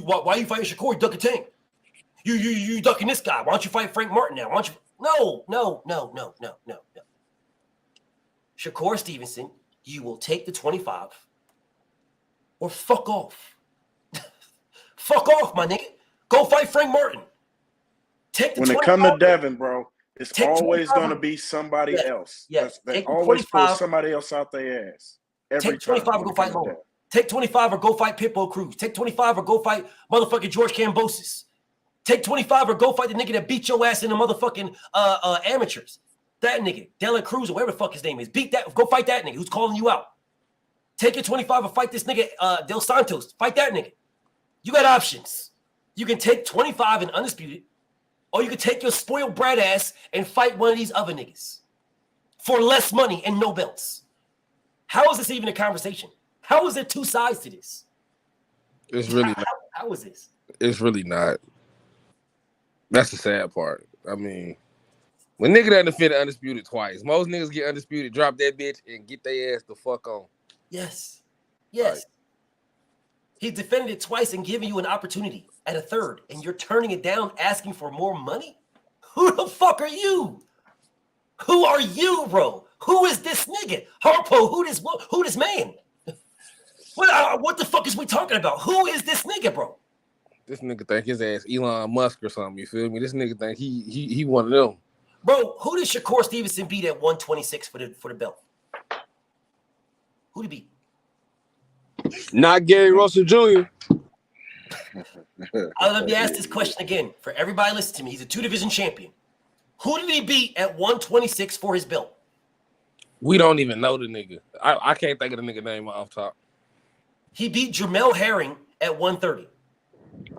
Speaker 5: Why you fighting Shakur? You duck and tank. You ducking this guy. Why don't you fight Frank Martin now? Why don't you? No. Shakur Stevenson, you will take the 25 or fuck off. Fuck off, my nigga. Go fight Frank Martin. Take the
Speaker 1: when
Speaker 5: 25.
Speaker 1: it come to Devin, bro, it's
Speaker 5: Take
Speaker 1: always
Speaker 5: 25.
Speaker 1: going to be somebody else.
Speaker 5: Yes.
Speaker 1: They
Speaker 5: Take the
Speaker 1: always pull
Speaker 5: 25.
Speaker 1: somebody else out their ass. Every
Speaker 5: Take 25
Speaker 1: time
Speaker 5: or go fight Logan. Take 25 or go fight Pitbull Cruz. Take 25 or go fight motherfucking George Kambosos. Take 25 or go fight the nigga that beat your ass in the motherfucking amateurs. That nigga, Dela Cruz or whatever the fuck his name is. Beat that. Go fight that nigga who's calling you out. Take your 25 or fight this nigga Del Santos. Fight that nigga. You got options. You can take 25 and undisputed, or you can take your spoiled brat ass and fight one of these other niggas for less money and no belts. How is this even a conversation? How is there two sides to this?
Speaker 9: It's really not.
Speaker 5: How is this?
Speaker 9: It's really not. That's the sad part. I mean, when nigga done defended undisputed twice, most niggas get undisputed, drop that bitch, and get their ass the fuck on.
Speaker 5: Yes. Yes. He defended it twice and giving you an opportunity at a third, and you're turning it down, asking for more money? Who the fuck are you? Who are you, bro? Who is this nigga? Harpo, who this man? What the fuck is we talking about? Who is this nigga, bro?
Speaker 9: This nigga think his ass Elon Musk or something, you feel me? This nigga think he one of them.
Speaker 5: Bro, who did Shakur Stevenson beat at 126 for the belt? Who did he beat?
Speaker 8: Not Gary Russell Jr.
Speaker 5: Let me ask this question again for everybody listening to me. He's a 2-division champion. Who did he beat at 126 for his belt?
Speaker 9: We don't even know the nigga. I can't think of the nigga name off top.
Speaker 5: He beat Jamel Herring at 130.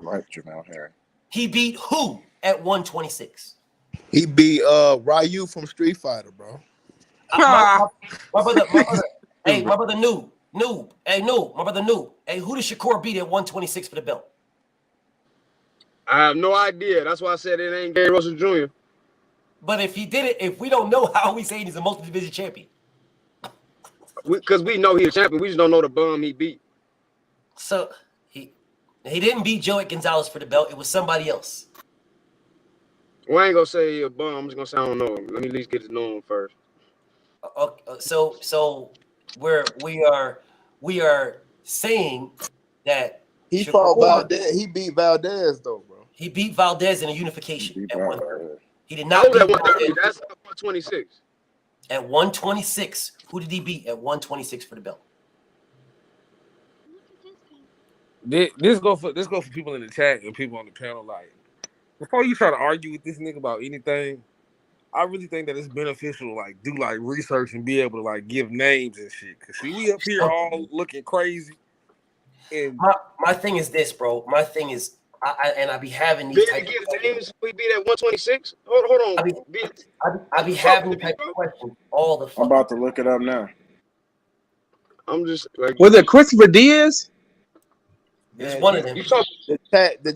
Speaker 1: Right, Jamel Herring.
Speaker 5: He beat who at 126?
Speaker 22: He beat Ryu from Street Fighter, bro.
Speaker 5: My brother, hey, my brother Noob. Hey, my brother Noob. Hey, who did Shakur beat at 126 for the belt?
Speaker 8: I have no idea. That's why I said it ain't Gary Russell Jr.
Speaker 5: But if he did it, if we don't know, how are we saying he's a multi-division champion?
Speaker 8: Because we know he's a champion. We just don't know the bum he beat.
Speaker 5: So he didn't beat Joey Gonzalez for the belt. It was somebody else.
Speaker 8: Well, I ain't gonna say he a bum. I'm just gonna say I don't know him. Let me at least get to know him first.
Speaker 5: So we are saying that
Speaker 22: he fought Valdez. He beat Valdez though, bro.
Speaker 5: He beat Valdez in a unification at 130. He did not beat
Speaker 8: 130. That's 126.
Speaker 5: At 126, who did he beat at 126 for the belt?
Speaker 9: This go for people in the chat and people on the panel. Like, before you try to argue with this nigga about anything, I really think that it's beneficial to like do like research and be able to like give names and shit. Cause see, we up here all looking crazy. And
Speaker 5: my thing is this, bro. My thing is, I be having these type
Speaker 8: give names. We beat at 126. Hold on.
Speaker 5: I be having these type of questions all the fucking.
Speaker 1: I'm about to look it up now.
Speaker 8: I'm just like,
Speaker 3: was it Christopher Diaz?
Speaker 5: It's one of them.
Speaker 22: The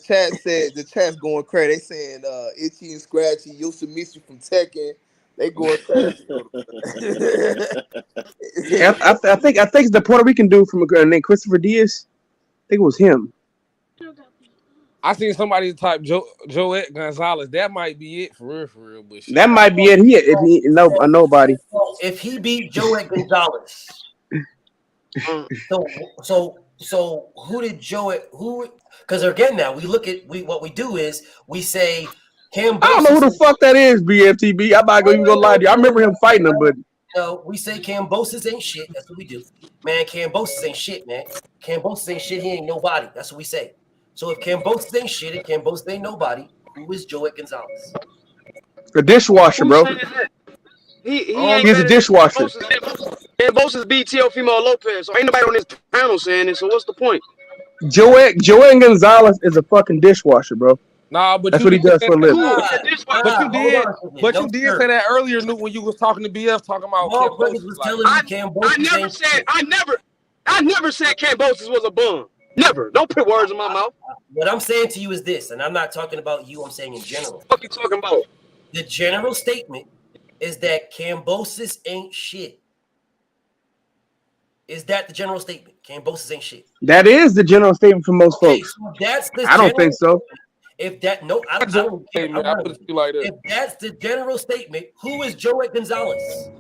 Speaker 22: chat said the chat's going crazy. They saying Itchy and Scratchy, you'll submit you from Tekken. They going crazy.
Speaker 3: I think it's the Puerto Rican dude from named Christopher Diaz. I think it was him.
Speaker 9: I seen somebody type Joette Gonzalez. That might be it for real. But shit.
Speaker 3: That might be it. Nobody.
Speaker 5: If he beat Joette Gonzalez, so who did Joette? Because again, now we look at what we do is we say Cambosis.
Speaker 3: I don't know who the fuck that is, BFTB. I'm not even gonna lie to you. I remember him fighting him, but
Speaker 5: we say Cambosis ain't shit. That's what we do, man. Cambosis ain't shit, man. Cambosis ain't shit. He ain't nobody. That's what we say. So if Cambosis ain't shit and Cambosis ain't nobody, who is Joette Gonzalez?
Speaker 3: a dishwasher, bro. He's a dishwasher.
Speaker 8: Cambosis beat Teofimo Lopez, so ain't nobody on this panel saying it. So what's the point?
Speaker 3: Joette Gonzalez is a fucking dishwasher, bro.
Speaker 9: Nah, but
Speaker 3: that's what he does for a living.
Speaker 9: But you did say that earlier, Nuke, when you was talking to BF, talking about Cambosis.
Speaker 5: Was telling me Cambosis.
Speaker 8: I never said Cambosis was a bum. Never. Don't put words in my mouth.
Speaker 5: What I'm saying to you is this, and I'm not talking about you. I'm saying in general.
Speaker 8: What you talking about?
Speaker 5: The general statement is that Cambosis ain't shit. Is that the general statement? Cambosis ain't shit.
Speaker 3: That is the general statement for most folks.
Speaker 5: So that's the
Speaker 3: I don't think so.
Speaker 5: If that I don't care. If that's the general statement, who is Joette Gonzalez?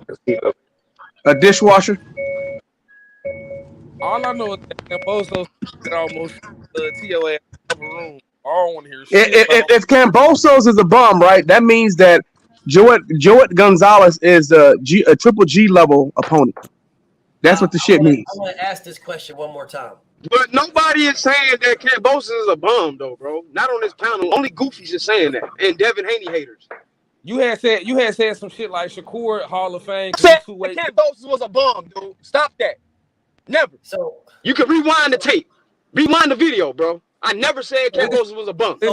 Speaker 3: A dishwasher.
Speaker 9: All I know is that Cambosos almost TOA room. I don't want to hear shit.
Speaker 3: If Cambosos is a bum, right? That means that Joette Gonzalez is a triple G level opponent. That's what the shit means.
Speaker 5: I'm gonna ask this question one more time.
Speaker 8: But nobody is saying that Cambosis is a bum, though, bro. Not on this panel. Only Goofy's is saying that, and Devin Haney haters.
Speaker 9: You had said some shit like Shakur Hall of Fame.
Speaker 8: Said Cambosis was a bum, dude. Stop that. Never.
Speaker 5: So
Speaker 8: you can rewind the tape, rewind the video, bro. I never said Cambosis was a bum. I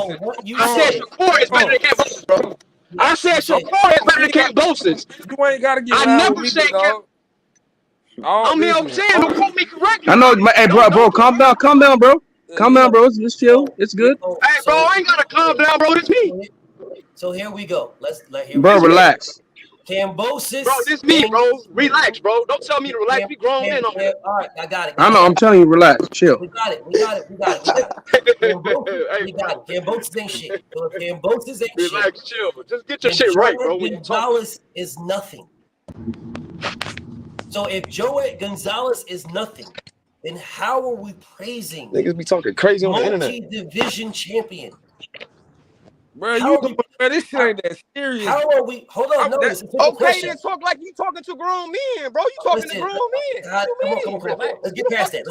Speaker 8: said Shakur is better than Cambosis, bro. I said Shakur is better than Cambosis.
Speaker 9: You ain't gotta get.
Speaker 8: I never said Cambosis. I mean, I'm saying, don't quote me correctly.
Speaker 3: I know, hey, bro, calm down, bro. Calm down, bro. It's chill. It's good.
Speaker 8: Hey, bro, I ain't gotta calm down, bro. It's me.
Speaker 5: So here we go.
Speaker 3: Bro, relax.
Speaker 5: Cambosis.
Speaker 8: Bro, this me, bro. Relax, bro. Don't tell me to relax. We grown men on here.
Speaker 5: All right, I got it.
Speaker 3: I know. I'm telling you, relax. Chill.
Speaker 5: We got it. Cambosis ain't shit. So if Cambosis ain't shit,
Speaker 8: relax, chill. Just get your shit right, bro.
Speaker 5: Gonzalez is nothing. So if Joette Gonzalez is nothing, then how are we praising
Speaker 8: niggas be talking crazy on the internet?
Speaker 5: Multi-division champion.
Speaker 9: Bro, this shit ain't that serious.
Speaker 5: How are we? Hold on,
Speaker 8: okay, then talk like you talking to grown men, bro. You talking to grown men.
Speaker 5: Come on. Let's get past that.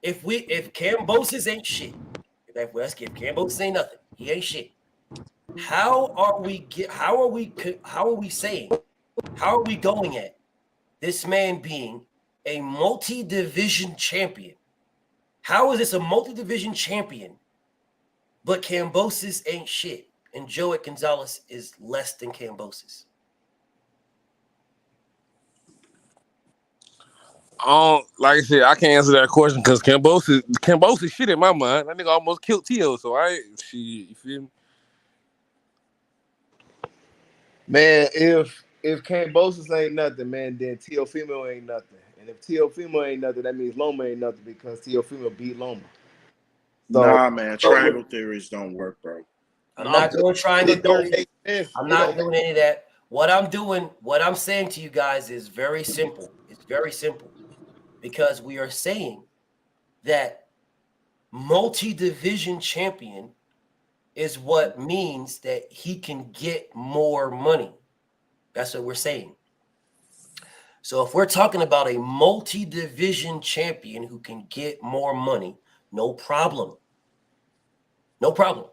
Speaker 5: If Cambosis ain't shit, if Cambosis ain't nothing, he ain't shit. How are we going at this man being a multi-division champion? How is this a multi-division champion, but Cambosis ain't shit, and Joette Gonzalez is less than Cambosis?
Speaker 9: Like I said, I can't answer that question because Cambosis shit in my mind. That nigga almost killed Tio, so you feel me?
Speaker 22: Man, if Cambosis ain't nothing, man, then Teofimo ain't nothing. And if Teofimo ain't nothing, that means Loma ain't nothing because Teofimo beat Loma. So,
Speaker 1: nah, man, triangle theories don't work, bro.
Speaker 5: I'm not doing triangle theories. I'm not doing any of that. What I'm saying to you guys is very simple. It's very simple. Because we are saying that multi-division champion is what means that he can get more money. That's what we're saying. So if we're talking about a multi-division champion who can get more money, no problem. No problem.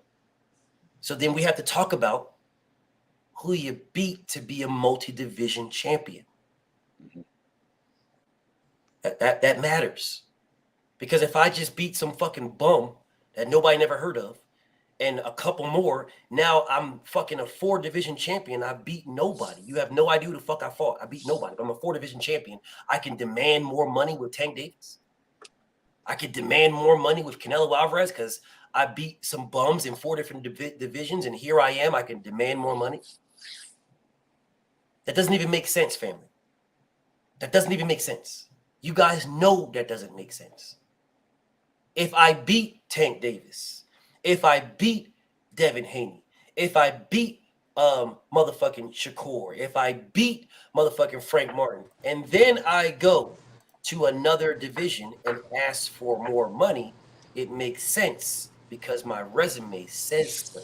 Speaker 5: So then we have to talk about who you beat to be a multi-division champion. That matters. Because if I just beat some fucking bum that nobody never heard of and a couple more, now I'm fucking a 4-division champion. I beat nobody. You have no idea who the fuck I fought. I beat nobody. I'm a 4-division champion. I can demand more money with Tank Davis. I could demand more money with Canelo Alvarez because I beat some bums in 4 different divisions, and here I am. I can demand more money. That doesn't even make sense, family. That doesn't even make sense. You guys know that doesn't make sense. If I beat Tank Davis, if I beat Devin Haney, if I beat motherfucking Shakur, if I beat motherfucking Frank Martin, and then I go to another division and ask for more money, it makes sense because my resume says so.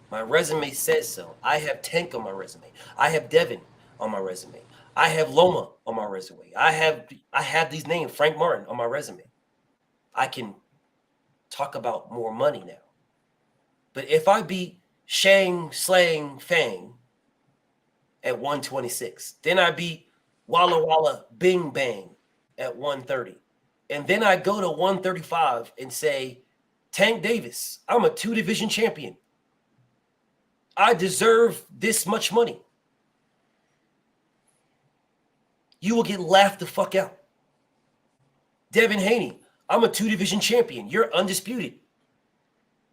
Speaker 5: My resume says so. I have Tank on my resume. I have Devin on my resume. I have Loma on my resume. I have these names, Frank Martin, on my resume. I can talk about more money now. But if I beat Shang Slang Fang at 126, then I beat Walla Walla Bing Bang at 130, and then I go to 135 and say, Tank Davis, I'm a 2-division champion. I deserve this much money. You will get laughed the fuck out. Devin Haney, I'm a 2-division champion. You're undisputed.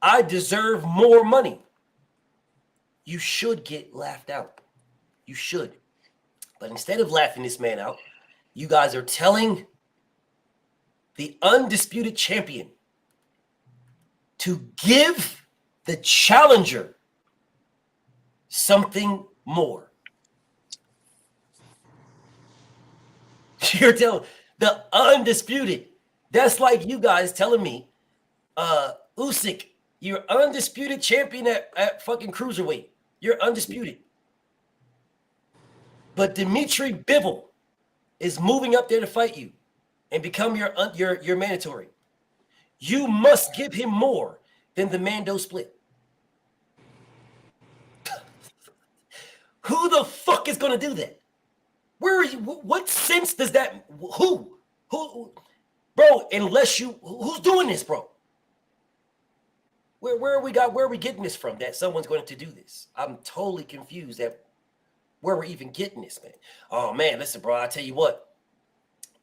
Speaker 5: I deserve more money. You should get laughed out. You should. But instead of laughing this man out, you guys are telling the undisputed champion to give the challenger something more. You're telling the undisputed. That's like you guys telling me, Usyk, you're undisputed champion at fucking cruiserweight. You're undisputed. But Dimitri Bivol is moving up there to fight you and become your mandatory. You must give him more than the Mando split. Who the fuck is going to do that? Where are you? What sense does that? Who, bro? Unless you, who's doing this, bro? Where are we getting this from? That someone's going to do this? I'm totally confused at where we're even getting this, man. Oh man, listen, bro. I tell you what,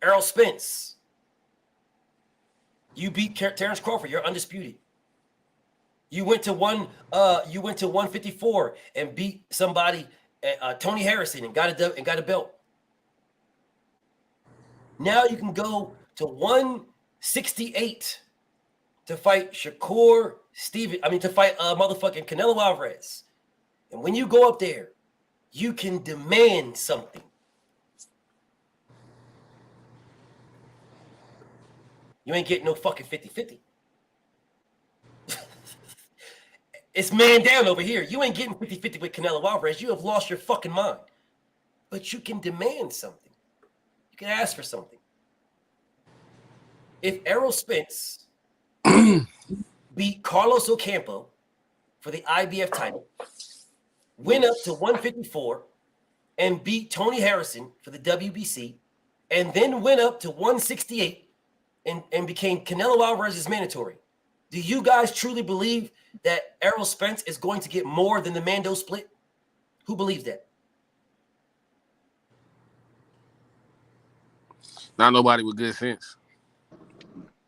Speaker 5: Errol Spence, you beat Terrence Crawford. You're undisputed. You went to 154 and beat somebody, Tony Harrison, and got a belt. Now you can go to 168 to fight Shakur Stevenson. To fight motherfucking Canelo Alvarez. And when you go up there, you can demand something. You ain't getting no fucking 50-50. It's man down over here. You ain't getting 50-50 with Canelo Alvarez. You have lost your fucking mind. But you can demand something. You can ask for something. If Errol Spence beat Carlos Ocampo for the IBF title, went up to 154 and beat Tony Harrison for the WBC, and then went up to 168 and became Canelo Alvarez's mandatory, do you guys truly believe that Errol Spence is going to get more than the Mando split? Who believes that?
Speaker 7: Not nobody with good sense.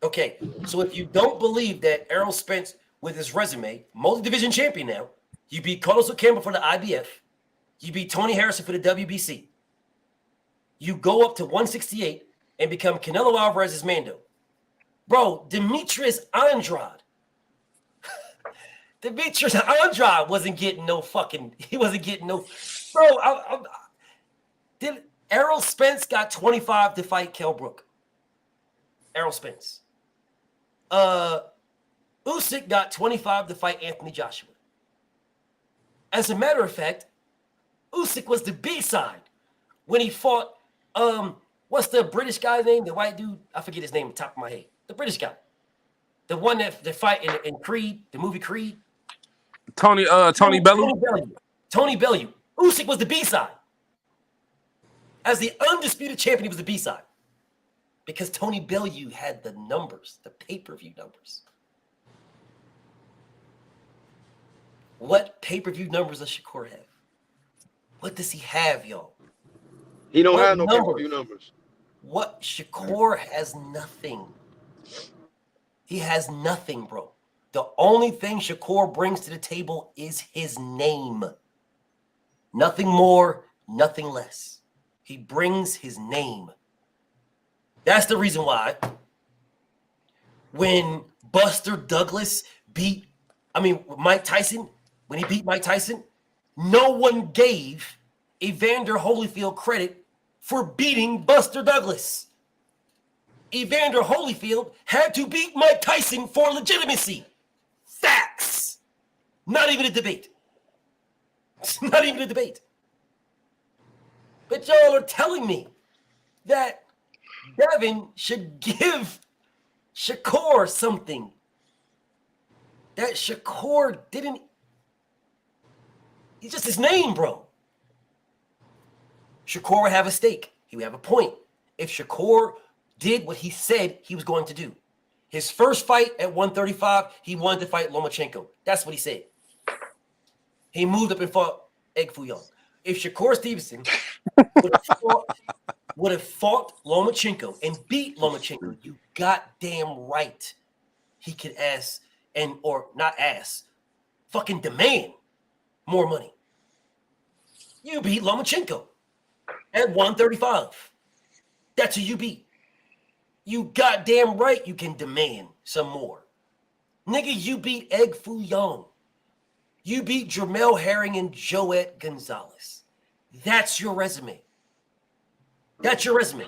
Speaker 5: Okay, so if you don't believe that Errol Spence, with his resume, multi-division champion now, you beat Carlos Ocampo for the IBF, you beat Tony Harrison for the WBC, you go up to 168 and become Canelo Alvarez's Mando. Bro, Demetrius Andrade wasn't getting no fucking, he wasn't getting no, bro, did Errol Spence got 25 to fight Kell Brook. Errol Spence. Usyk got 25 to fight Anthony Joshua. As a matter of fact, Usyk was the B-side when he fought. What's the British guy's name? The white dude? I forget his name on top of my head. The British guy. The one that fight in Creed, the movie Creed.
Speaker 7: Tony Bellew.
Speaker 5: Tony Bellew. Usyk was the B-side. As the undisputed champion, he was the B-side. Because Tony Bellew had the numbers, the pay-per-view numbers. What pay-per-view numbers does Shakur have? What does he have, y'all?
Speaker 10: He don't have no pay-per-view numbers.
Speaker 5: What? Shakur has nothing. He has nothing, bro. The only thing Shakur brings to the table is his name. Nothing more, nothing less. He brings his name. That's the reason why when Buster Douglas Mike Tyson, when he beat Mike Tyson, no one gave Evander Holyfield credit for beating Buster Douglas. Evander Holyfield had to beat Mike Tyson for legitimacy. Facts. Not even a debate. Not even a debate. But y'all are telling me that Devin should give Shakur something that Shakur didn't. It's just his name, bro. Shakur would have a stake. He would have a point. If Shakur did what he said he was going to do. His first fight at 135, he wanted to fight Lomachenko. That's what he said. He moved up and fought Egg Foo Young. If Shakur Stevenson would have fought Lomachenko and beat Lomachenko, you goddamn right he could fucking demand more money. You beat Lomachenko at 135. That's who you beat. You goddamn right you can demand some more. Nigga, you beat Egg Foo Young. You beat Jermell Herring and Joet Gonzalez. That's your resume. That's your resume.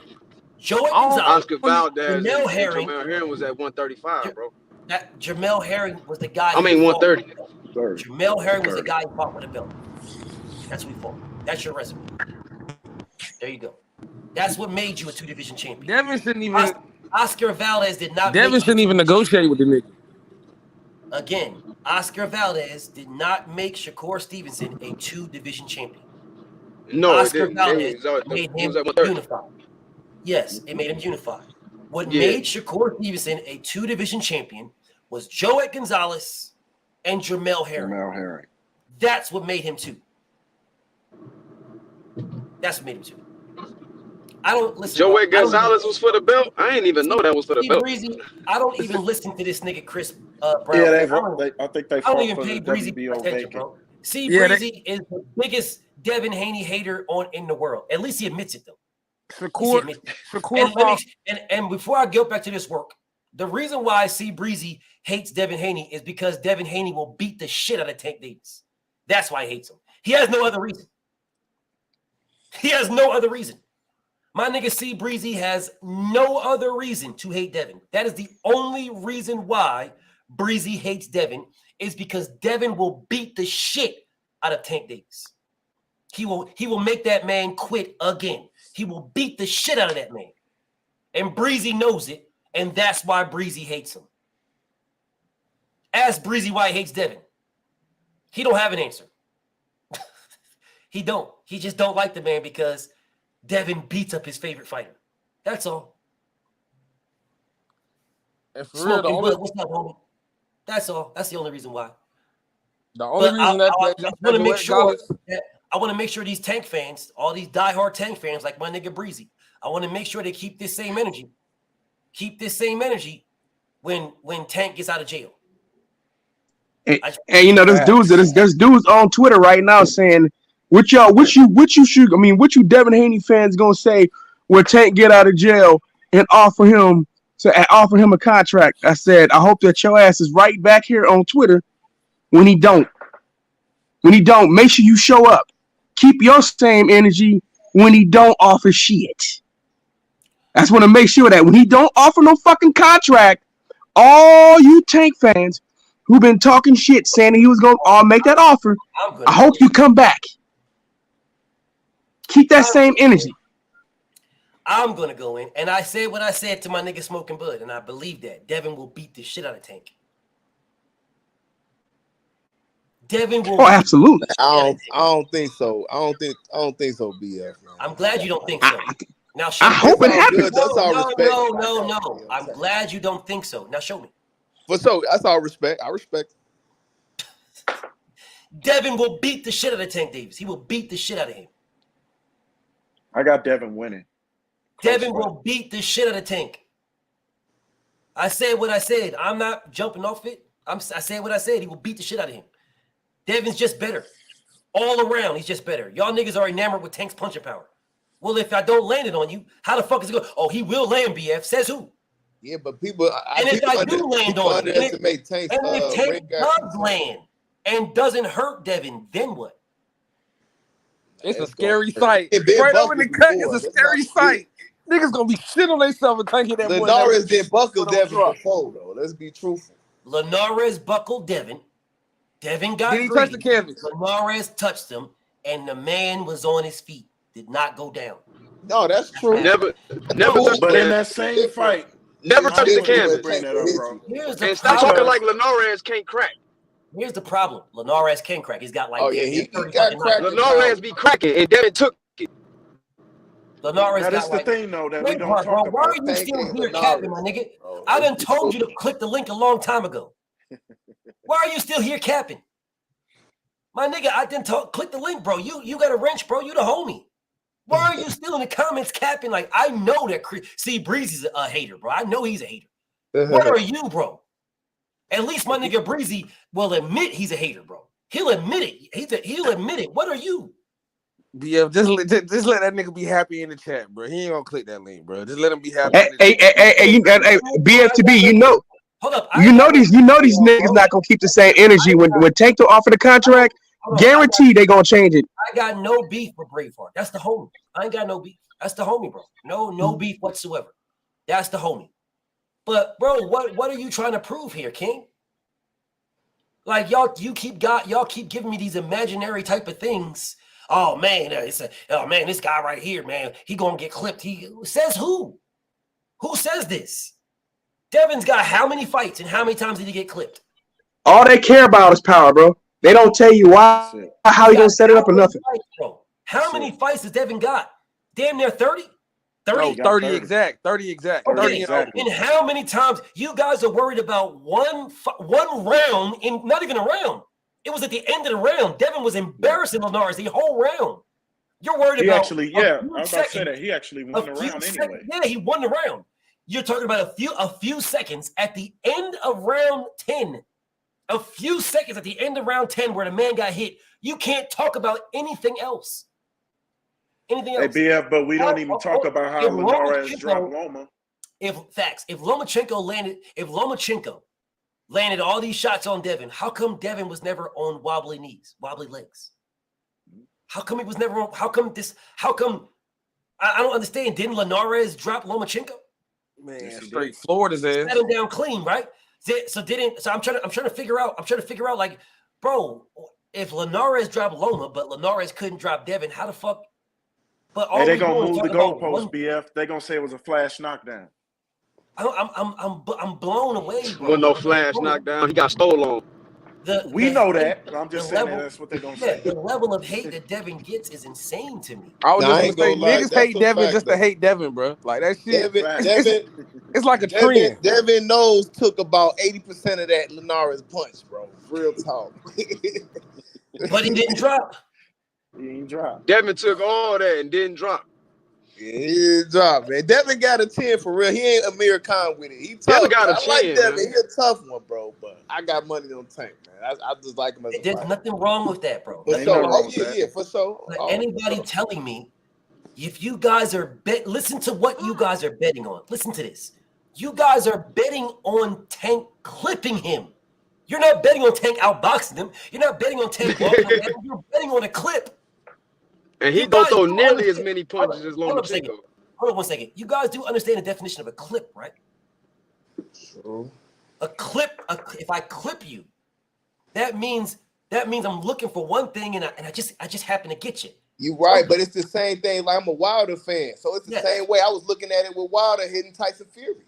Speaker 5: Joet Gonzalez.
Speaker 10: Oscar Valdez
Speaker 5: Jermell
Speaker 10: and
Speaker 5: Herring.
Speaker 10: Jermell Herring was at 135, bro.
Speaker 5: That Jermell Herring was the guy.
Speaker 10: 130.
Speaker 5: Jermell Herring was the guy who fought with a belt. That's who he fought. That's your resume. There you go. That's what made you a 2-division champion.
Speaker 7: Devin shouldn't even.
Speaker 5: Oscar Valdez did not.
Speaker 7: Devin shouldn't even negotiate with the nigga.
Speaker 5: Again, Oscar Valdez did not make Shakur Stevenson a 2-division champion.
Speaker 10: No,
Speaker 5: Oscar
Speaker 10: it
Speaker 5: Valdez
Speaker 10: didn't.
Speaker 5: made him
Speaker 10: was at 130.
Speaker 5: unified. Yes, it made him unified. What
Speaker 10: Yeah.
Speaker 5: made Shakur Stevenson a 2-division champion was Joet Gonzalez and Jermell Herring. That's what made him 2. That's what made him 2. I don't listen.
Speaker 10: Joey Gonzalez was for the belt. I didn't even know that was for the belt.
Speaker 5: Breezy, I don't even listen to this nigga Chris Brown.
Speaker 1: Yeah,
Speaker 5: I
Speaker 1: I think they
Speaker 5: don't
Speaker 1: fought
Speaker 5: even
Speaker 1: for
Speaker 5: pay
Speaker 1: the
Speaker 5: Breezy
Speaker 1: WBO
Speaker 5: attention,
Speaker 1: vacant.
Speaker 5: bro.
Speaker 7: Yeah,
Speaker 5: Breezy is the biggest Devin Haney hater in the world. At least he admits it, though. And before I get back to this work, the reason why I see Breezy hates Devin Haney is because Devin Haney will beat the shit out of Tank Davis. That's why he hates him. He has no other reason. He has no other reason. My nigga C Breezy has no other reason to hate Devin. That is the only reason why Breezy hates Devin, is because Devin will beat the shit out of Tank Davis. He will make that man quit again. He will beat the shit out of that man. And Breezy knows it, and that's why Breezy hates him. Ask Breezy why he hates Devin. He don't have an answer. He don't. He just don't like the man because Devin beats up his favorite fighter. That's all.
Speaker 7: And for real,
Speaker 5: What's up, homie? That's all. That's the only reason why.
Speaker 7: The only reason
Speaker 5: I want to make sure that I want to make sure these Tank fans, all these diehard Tank fans, like my nigga Breezy, I want to make sure they keep this same energy. Keep this same energy when Tank gets out of jail.
Speaker 3: And you know, there's dudes on Twitter right now saying, what you Devin Haney fans gonna say when Tank get out of jail and offer him a contract? I said, I hope that your ass is right back here on Twitter when he don't. Make sure you show up. Keep your same energy when he don't offer shit. I just want to make sure that when he don't offer no fucking contract, all you Tank fans who've been talking shit saying that he was gonna make that offer, I hope you come back. Keep that same energy.
Speaker 5: I'm gonna go in, and I said what I said to my nigga Smoking Bud, and I believe that Devin will beat the shit out of Tank. Devin will.
Speaker 3: Oh, absolutely.
Speaker 22: I don't think so. I don't think so, BF. Man.
Speaker 5: I'm glad you don't think so. Now show
Speaker 3: I
Speaker 5: me.
Speaker 3: hope it happens.
Speaker 22: That's all respect.
Speaker 5: No. I'm glad you don't think so. Now show me.
Speaker 22: For sure, that's all respect. I respect.
Speaker 5: Devin will beat the shit out of Tank Davis. He will beat the shit out of him.
Speaker 1: I got Devin winning.
Speaker 5: Devin will beat the shit out of Tank. I said what I said. I'm not jumping off it. I said what I said. He will beat the shit out of him. Devin's just better. All around, he's just better. Y'all niggas are enamored with Tank's punching power. Well, if I don't land it on you, how the fuck is it going? Oh, he will land, BF. Says who?
Speaker 22: Yeah, but people...
Speaker 5: And if I do land on it, and if
Speaker 22: Tank
Speaker 5: does land and doesn't hurt Devin, then what?
Speaker 9: It's a scary sight. Right over the cut is a scary sight. Niggas gonna be shit on themselves and thinking that
Speaker 22: Linares did buckle Devin before, though. Let's be truthful.
Speaker 5: Linares buckled Devin. Devin got
Speaker 9: Did he touch the canvas?
Speaker 5: Linares touched him, and the man was on his feet. Did not go down.
Speaker 22: No, that's true.
Speaker 10: Never touched
Speaker 1: But
Speaker 10: the
Speaker 1: in
Speaker 10: canvas.
Speaker 1: that same fight,
Speaker 10: Never touched the canvas.
Speaker 1: bring that up, bro.
Speaker 10: And stop talking like Linares can't crack.
Speaker 5: Here's the problem. Linares can crack. He's got like
Speaker 22: he
Speaker 5: 30
Speaker 22: got
Speaker 5: fucking
Speaker 22: cracked.
Speaker 5: knockouts.
Speaker 10: Linares be cracking, and Devin took it.
Speaker 5: Linares
Speaker 1: That
Speaker 5: got
Speaker 1: is the
Speaker 5: like,
Speaker 1: thing, though, that we
Speaker 5: wait,
Speaker 1: don't
Speaker 5: bro,
Speaker 1: talk
Speaker 5: why
Speaker 1: about.
Speaker 5: are you still here capping, my nigga? I done told you to click the link a long time ago. Why are you still here capping? My nigga, I didn't click the link, bro. You got a wrench, bro. You the homie. Why are you still in the comments capping? Like, I know that. See, Breezy's a hater, bro. I know he's a hater. What are you, bro? At least my nigga Breezy will admit he's a hater, bro. He'll admit it. He'll admit it. What are you?
Speaker 9: Yeah, just let that nigga be happy in the chat, bro. He ain't gonna click that link, bro. Just let him be happy.
Speaker 3: Hey, BFTB, you know.
Speaker 5: Hold up.
Speaker 3: You know these niggas not gonna keep the same energy when Tank to offer the contract. Guarantee they gonna change it.
Speaker 5: I got no beef with Braveheart. That's the homie. I ain't got no beef. That's the homie, bro. No beef whatsoever. That's the homie. But bro, what are you trying to prove here, King? Like y'all keep giving me these imaginary type of things. Oh man, this guy right here, man, he gonna get clipped. He says who? Who says this? Devin's got how many fights and how many times did he get clipped?
Speaker 3: All they care about is power, bro. They don't tell you why, how he gonna set it up or nothing.
Speaker 5: Fights, bro. How many fights has Devin got? Damn near 30? 30?
Speaker 9: No, 30 exact. 30 exact.
Speaker 5: Okay.
Speaker 9: 30 exactly.
Speaker 5: And how many times you guys are worried about one round in not even a round? It was at the end of the round. Devin was embarrassing Linares the whole round. You're worried
Speaker 1: He
Speaker 5: about
Speaker 1: actually, I was about to say that he actually won the round anyway.
Speaker 5: Yeah, he won the round. You're talking about a few seconds at the end of round 10. A few seconds at the end of round 10 where the man got hit. You can't talk about anything else. Anything else?
Speaker 1: Hey, BF, but we don't even talk about how Linares dropped Loma.
Speaker 5: If Lomachenko landed all these shots on Devin, how come Devin was never on wobbly knees, wobbly legs? How come he was never on? How come I don't understand. Didn't Linares drop Lomachenko?
Speaker 9: Man, straight Florida's ass.
Speaker 5: Set him down clean, right? So I'm trying to figure out like, bro, if Linares dropped Loma, but Linares couldn't drop Devin, how the fuck? But
Speaker 1: Hey, they gonna move the goalpost, BF. They gonna say it was a flash knockdown.
Speaker 5: I'm blown away, bro.
Speaker 10: Well, no flash knockdown. He got stole on.
Speaker 1: We know that. I'm just saying that's what they're gonna say.
Speaker 5: The level of hate that Devin gets is insane to me.
Speaker 9: I was just gonna say, niggas hate Devin just to hate Devin, bro. Like that shit. It's like a trend.
Speaker 22: Devin knows took about 80% of that Linares punch, bro. Real talk.
Speaker 5: But he didn't drop.
Speaker 1: He ain't drop.
Speaker 10: Devin took all that and didn't drop.
Speaker 22: Yeah, he didn't drop, man. Devin got a 10 for real. He ain't Amir Khan with it. He tough.
Speaker 10: Devin got a 10,
Speaker 22: I like Devin.
Speaker 10: man.
Speaker 22: He a tough one, bro. But I got money on Tank, man. I just like him as a
Speaker 5: There's
Speaker 22: fighter.
Speaker 5: nothing wrong with that, bro.
Speaker 22: For sure. Oh, yeah, for sure.
Speaker 5: But anybody telling me if you guys are listen to what you guys are betting on. Listen to this. You guys are betting on Tank clipping him. You're not betting on Tank outboxing him. You're not betting on Tank walking him. You're betting on a clip.
Speaker 10: And he don't throw nearly as many punches as Lomachenko.
Speaker 5: Hold on one second. You guys do understand the definition of a clip, right?
Speaker 22: Sure.
Speaker 5: A clip. If I clip you, that means I'm looking for one thing, and I just happen to get you.
Speaker 22: You right, but it's the same thing. Like I'm a Wilder fan, so it's the same way. I was looking at it with Wilder hitting Tyson Fury.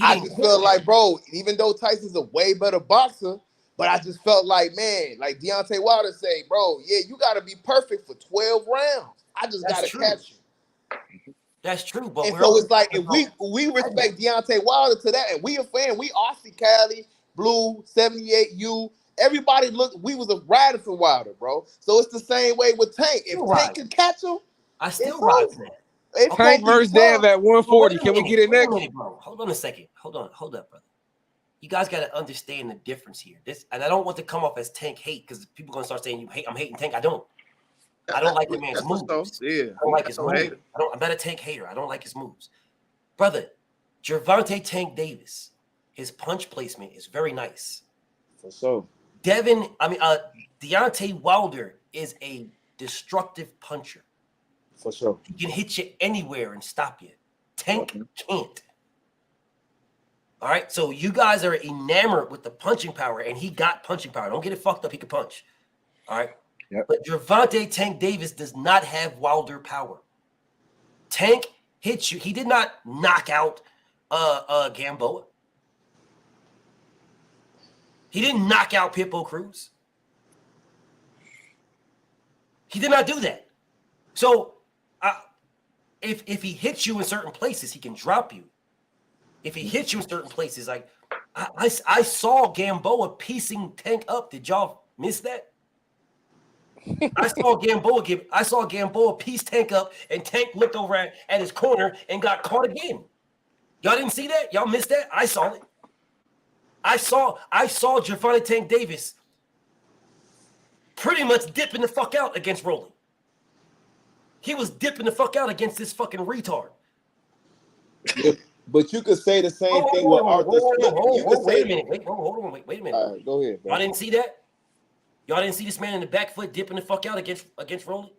Speaker 22: I just felt like, bro, even though Tyson's a way better boxer, but I just felt like, man, like Deontay Wilder say, bro, yeah, you got to be perfect for 12 rounds. I just got to catch you.
Speaker 5: That's true, but
Speaker 22: and so it's like if we respect Deontay Wilder to that, and we a fan, we Aussie Cali, Blue, 78U. Everybody we was a rider for Wilder, bro. So it's the same way with Tank. If Tank can catch him,
Speaker 5: I still ride for that.
Speaker 9: Tank versus Dev at 140. Can we get it next?
Speaker 5: Bro. Hold on a second. Hold up, brother. You guys got to understand the difference here. And I don't want to come off as Tank hate because people are gonna start saying I'm hating Tank. I don't like the man's moves.
Speaker 22: Yeah,
Speaker 5: I don't like his moves. I'm not a Tank hater. I don't like his moves, brother. Gervonta Tank Davis, his punch placement is very nice.
Speaker 22: For sure.
Speaker 5: Deontay Wilder is a destructive puncher.
Speaker 22: For sure.
Speaker 5: He can hit you anywhere and stop you. Tank can't. All right. So you guys are enamored with the punching power, and he got punching power. Don't get it fucked up. He can punch. All right.
Speaker 22: Yep.
Speaker 5: But Gervonta Tank Davis does not have Wilder power. Tank hits you. He did not knock out Gamboa. He didn't knock out Pitbull Cruz. He did not do that. So if he hits you in certain places, he can drop you. If he hits you in certain places, like I saw Gamboa piecing Tank up. Did y'all miss that? I saw Gamboa piece Tank up, and Tank looked over at his corner and got caught again. Y'all didn't see that? Y'all missed that? I saw it. I saw Gervonta Tank Davis pretty much dipping the fuck out against Rolling. He was dipping the fuck out against this fucking retard.
Speaker 22: But you could say the same thing with Arthur Smith.
Speaker 5: Wait a minute. Wait a minute.
Speaker 22: All right, go ahead, bro.
Speaker 5: Y'all didn't see that? Y'all didn't see this man in the back foot dipping the fuck out against Rolling?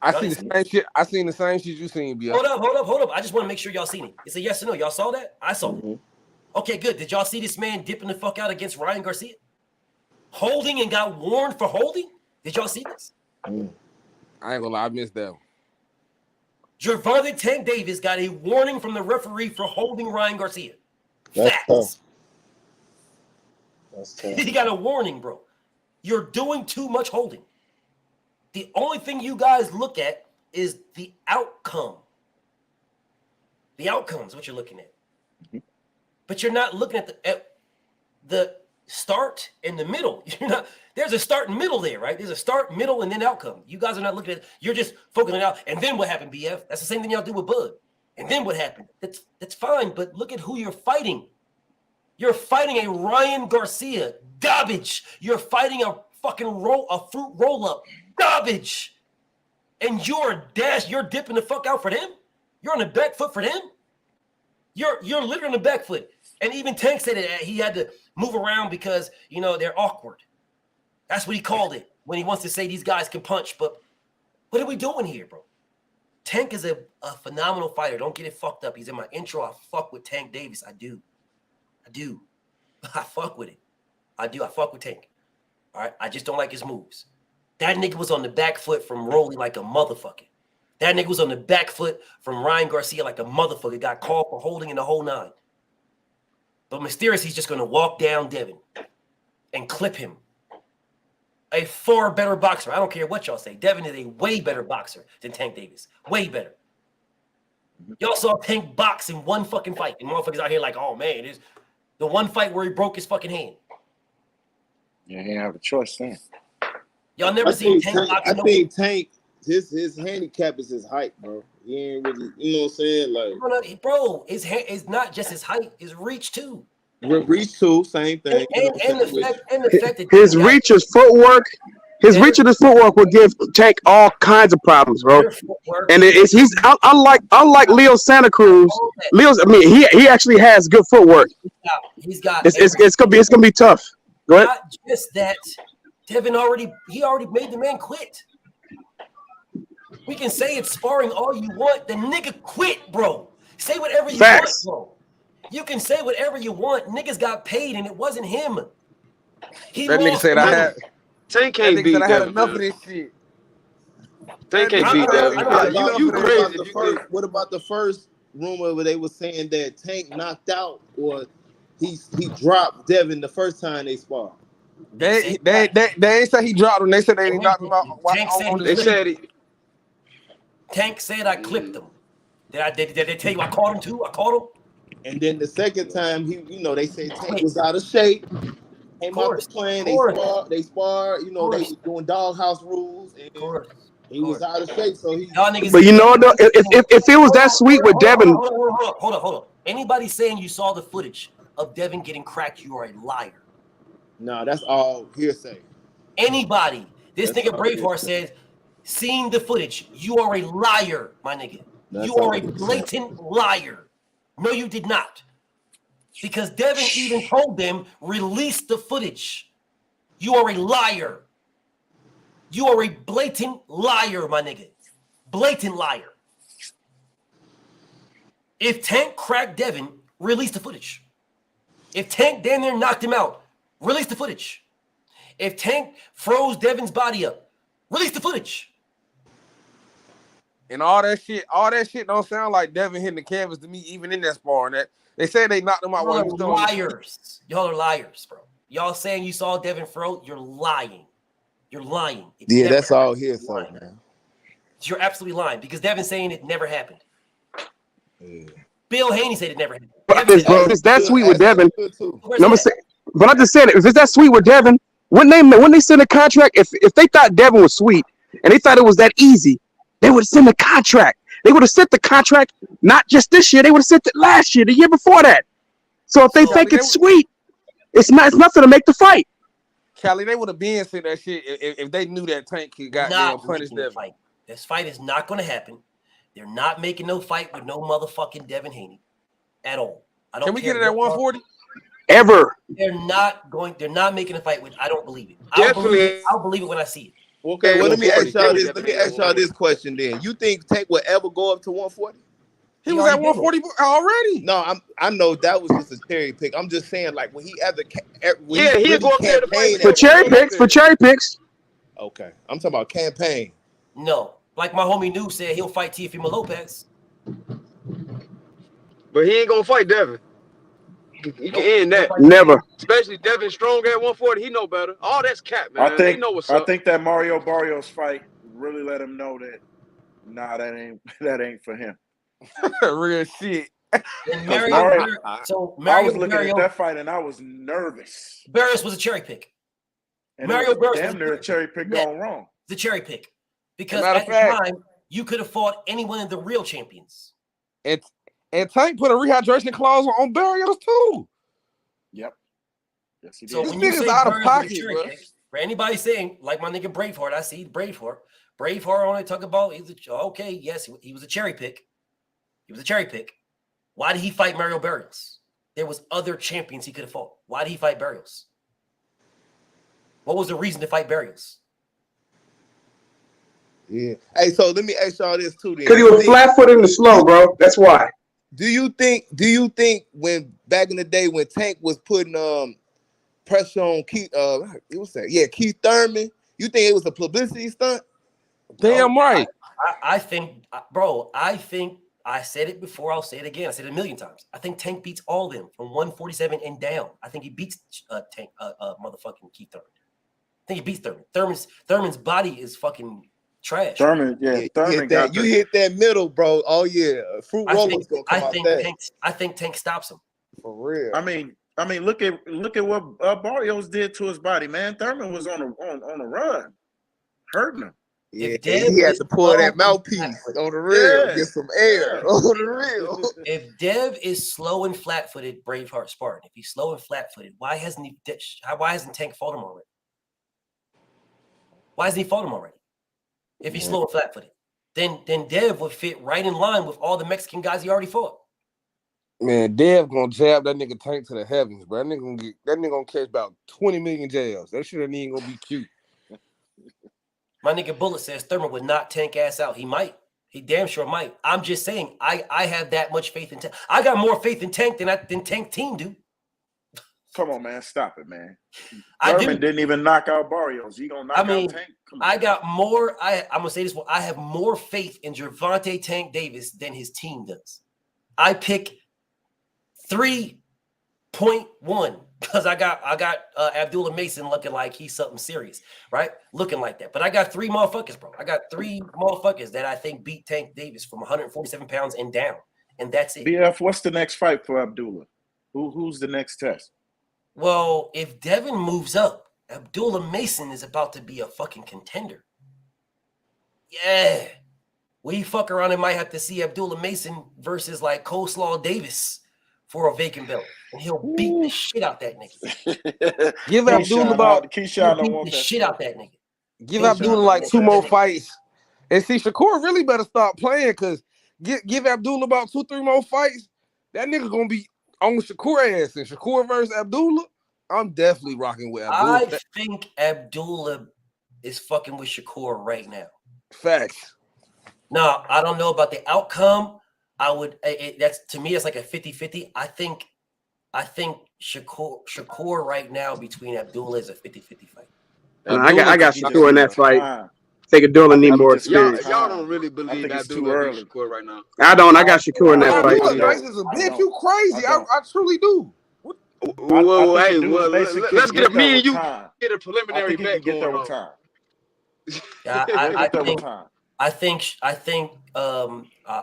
Speaker 9: I seen the same shit. I seen the same shit you seen, B.
Speaker 5: Hold up. I just want to make sure y'all seen it. It's a yes or no. Y'all saw that? I saw it. Okay, good. Did y'all see this man dipping the fuck out against Ryan Garcia? Holding and got warned for holding? Did y'all see this?
Speaker 9: I ain't gonna lie, I missed that one.
Speaker 5: Gervonta Tank Davis got a warning from the referee for holding Ryan Garcia.
Speaker 22: That's
Speaker 5: Facts.
Speaker 22: That's tough.
Speaker 5: He got a warning, bro. You're doing too much holding. The only thing you guys look at is the outcome. The outcome is what you're looking at. But you're not looking at the start and the middle. There's a start and middle there, right? There's a start, middle, and then outcome. You guys are not looking at it. You're just focusing it out. And then what happened, BF? That's the same thing y'all do with Bud. And then what happened? That's fine, but look at who you're fighting. You're fighting a Ryan Garcia. Garbage. You're fighting a fucking fruit roll-up. Garbage. And you're dipping the fuck out for them? You're on the back foot for them? You're literally on the back foot. And even Tank said that he had to move around because, they're awkward. That's what he called it when he wants to say these guys can punch. But what are we doing here, bro? Tank is a phenomenal fighter. Don't get it fucked up. He's in my intro. I fuck with Tank Davis. I do. I fuck with it. I do. I fuck with Tank. All right? I just don't like his moves. That nigga was on the back foot from Rolling like a motherfucker. That nigga was on the back foot from Ryan Garcia like a motherfucker. Got called for holding in the whole nine. But Mysterious, he's just going to walk down Devin and clip him. A far better boxer. I don't care what y'all say. Devin is a way better boxer than Tank Davis. Way better. Y'all saw Tank box in one fucking fight. And motherfuckers out here like, oh, man, it's the one fight where he broke his fucking hand.
Speaker 1: Yeah, he didn't have a choice then.
Speaker 5: Y'all never seen Tank box?
Speaker 22: I think Tank, his handicap is his height, bro. He ain't really, you know what I'm saying? Like,
Speaker 5: bro, his not just his height, his reach too.
Speaker 22: Reach too, same thing.
Speaker 5: And the fact that
Speaker 3: his reach, his footwork, and his footwork will give Tank all kinds of problems, bro. And he's unlike Leo Santa Cruz. He actually has good footwork.
Speaker 5: He's got.
Speaker 3: It's gonna be tough. Go ahead.
Speaker 5: Not just that, Devin already made the man quit. We can say it's sparring all you want. The nigga quit, bro. Say whatever you want, bro. You can say whatever you want. Niggas got paid, and it wasn't him.
Speaker 9: That nigga said I had.
Speaker 10: Tank can't beat
Speaker 9: I had
Speaker 10: Devin.
Speaker 9: enough of this shit.
Speaker 10: Tank can't beat Devin. You crazy if you think.
Speaker 22: What about the first rumor where they were saying that Tank knocked out or he dropped Devin the first time they sparred?
Speaker 9: They ain't say he dropped him. They said they knocked him out.
Speaker 5: Tank said
Speaker 10: They said he.
Speaker 5: Tank said I clipped him. Did they tell you I caught him too? I caught him.
Speaker 22: And then the second time, they say Tank was out of shape. Came off the plane. They sparred. They was doing doghouse rules. And he was out of shape. So he.
Speaker 3: But you know, if it was that sweet with Devin.
Speaker 5: Hold on. Anybody saying you saw the footage of Devin getting cracked, you are a liar.
Speaker 22: No, that's all hearsay.
Speaker 5: Anybody. This nigga Braveheart says, seeing the footage, you are a liar, my nigga. You are a blatant liar. No, you did not. Because Devin even told them, release the footage. You are a liar. You are a blatant liar, my nigga. Blatant liar. If Tank cracked Devin, release the footage. If Tank damn near knocked him out, release the footage. If Tank froze Devin's body up, release the footage.
Speaker 9: And all that shit don't sound like Devin hitting the canvas to me, even in that sparring. That they said they knocked him out while he was still
Speaker 5: liars. Y'all are liars, bro. Y'all saying you saw Devin froze, you're lying. You're lying.
Speaker 22: Yeah, that's all hearsay, man.
Speaker 5: You're absolutely lying because Devin's saying it never happened. Yeah. Bill Haney said it never happened.
Speaker 3: Bro, it's that sweet with Devin. But I'm just saying, if it's that sweet with Devin, when they send a contract, if they thought Devin was sweet and they thought it was that easy, they would send a contract. They would have sent the contract not just this year. They would have sent it last year, the year before that. So if they think it's sweet, it's nothing to make the fight.
Speaker 9: Callie, they would have been saying that shit if they knew that Tank could goddamn punish Devin.
Speaker 5: Fight. This fight is not going to happen. They're not making no fight with no motherfucking Devin Haney at all. I don't.
Speaker 9: Can we get it at 140?
Speaker 3: Ever?
Speaker 5: They're not making a fight with. I don't believe it.
Speaker 22: Definitely.
Speaker 5: I'll believe it when I see it.
Speaker 22: Okay, well, let me ask y'all this question then. You think Tank will ever go up to 140?
Speaker 9: He was at 140 already.
Speaker 22: No, I know that was just a cherry pick. I'm just saying, like when he ever
Speaker 10: he'll go up there to fight
Speaker 3: for cherry picks.
Speaker 22: Okay, I'm talking about campaign.
Speaker 5: No, like my homie New said, he'll fight Teofimo Lopez.
Speaker 10: But he ain't gonna fight Devin. You can end that.
Speaker 3: Never.
Speaker 10: Especially Devin strong at 140. He know better. All that's cap, man. They know what's up.
Speaker 1: I think that Mario Barrios fight really let him know that that ain't for him.
Speaker 9: Real shit.
Speaker 1: I was looking at that fight and I was nervous.
Speaker 5: Barrios was a cherry pick.
Speaker 1: And
Speaker 5: Mario Barrios
Speaker 1: damn near a cherry pick going wrong.
Speaker 5: The cherry pick. Because at the time, you could have fought anyone of the real champions.
Speaker 9: And Tank put a rehydration clause on Barrios too.
Speaker 1: Yep. Yes, he did.
Speaker 5: So when you say out of pocket, for anybody saying, like my nigga Braveheart, I see Braveheart only talk about yes, he was a cherry pick. He was a cherry pick. Why did he fight Mario Barrios? There was other champions he could have fought. Why did he fight Barrios? What was the reason to fight Barrios?
Speaker 22: Yeah. Hey, so let me ask y'all this too. Then,
Speaker 3: because he was flat-footed and slow, bro. That's why.
Speaker 22: Do you think when back in the day when Tank was putting pressure on Keith Keith Thurman, you think it was a publicity stunt?
Speaker 9: Damn right.
Speaker 5: I think I said it before, I'll say it again. I said it a million times. I think Tank beats all of them from 147 and down. I think he beats motherfucking Keith Thurman. I think he beats Thurman. Thurman's body is fucking trash.
Speaker 1: Thurman got
Speaker 22: you hit that middle, bro. Oh yeah, fruit rollers gonna come out that.
Speaker 5: I think Tank stops him
Speaker 22: for real.
Speaker 1: I mean, look at what Barrios did to his body, man. Thurman was on a run, hurting him.
Speaker 22: Yeah, he had to pull that mouthpiece on the real, get some air on the real.
Speaker 5: If Dev is slow and flat-footed, Braveheart sparring. If he's slow and flat-footed, why hasn't Tank fought him already? Why hasn't he fought him already? If he's slow and flat-footed, then Dev would fit right in line with all the Mexican guys he already fought.
Speaker 9: Man, Dev gonna jab that nigga Tank to the heavens, bro. That nigga gonna catch about 20 million jabs. That shit ain't even gonna be cute.
Speaker 5: My nigga Bullet says Thurman would knock Tank ass out. He might. He damn sure might. I'm just saying, I have that much faith in Tank. I got more faith in Tank than Tank team do.
Speaker 1: Come on, man. Stop it, man. Thurman didn't even knock out Barrios. You gonna knock out Tank? Come on.
Speaker 5: I got more. I'm gonna say this one. I have more faith in Gervonta Tank Davis than his team does. I pick 3.1 because I got Abdullah Mason looking like he's something serious, right? Looking like that. But I got 3 motherfuckers, bro. I got 3 motherfuckers that I think beat Tank Davis from 147 pounds and down, and that's it.
Speaker 1: BF, what's the next fight for Abdullah? Who's the next test?
Speaker 5: Well, if Devin moves up, Abdullah Mason is about to be a fucking contender. Yeah. We fuck around and might have to see Abdullah Mason versus like Coleslaw Davis for a vacant belt. And he'll beat the shit out that nigga.
Speaker 9: Give Abdullah about
Speaker 5: the shit out that nigga.
Speaker 9: Give Abdullah like 2 more fights. And see, Shakur really better start playing because give Abdullah about 2-3 more fights. That nigga gonna be on Shakur ass. And Shakur versus Abdullah, I'm definitely rocking with Abdullah.
Speaker 5: I think Abdullah is fucking with Shakur right now.
Speaker 9: Facts.
Speaker 5: No, I don't know about the outcome. That's to me, it's like a 50-50. I think Shakur right now between Abdullah is a 50-50 fight.
Speaker 3: I got Shakur in that fight. I think Abdullah need more experience.
Speaker 10: Y'all don't really believe that Abdullah is Shakur right now.
Speaker 3: I don't. I got Shakur in that fight.
Speaker 9: Abdullah is a bitch. You crazy. I truly do.
Speaker 10: Well, hey, let's get me and you get a preliminary bet going on.
Speaker 5: I think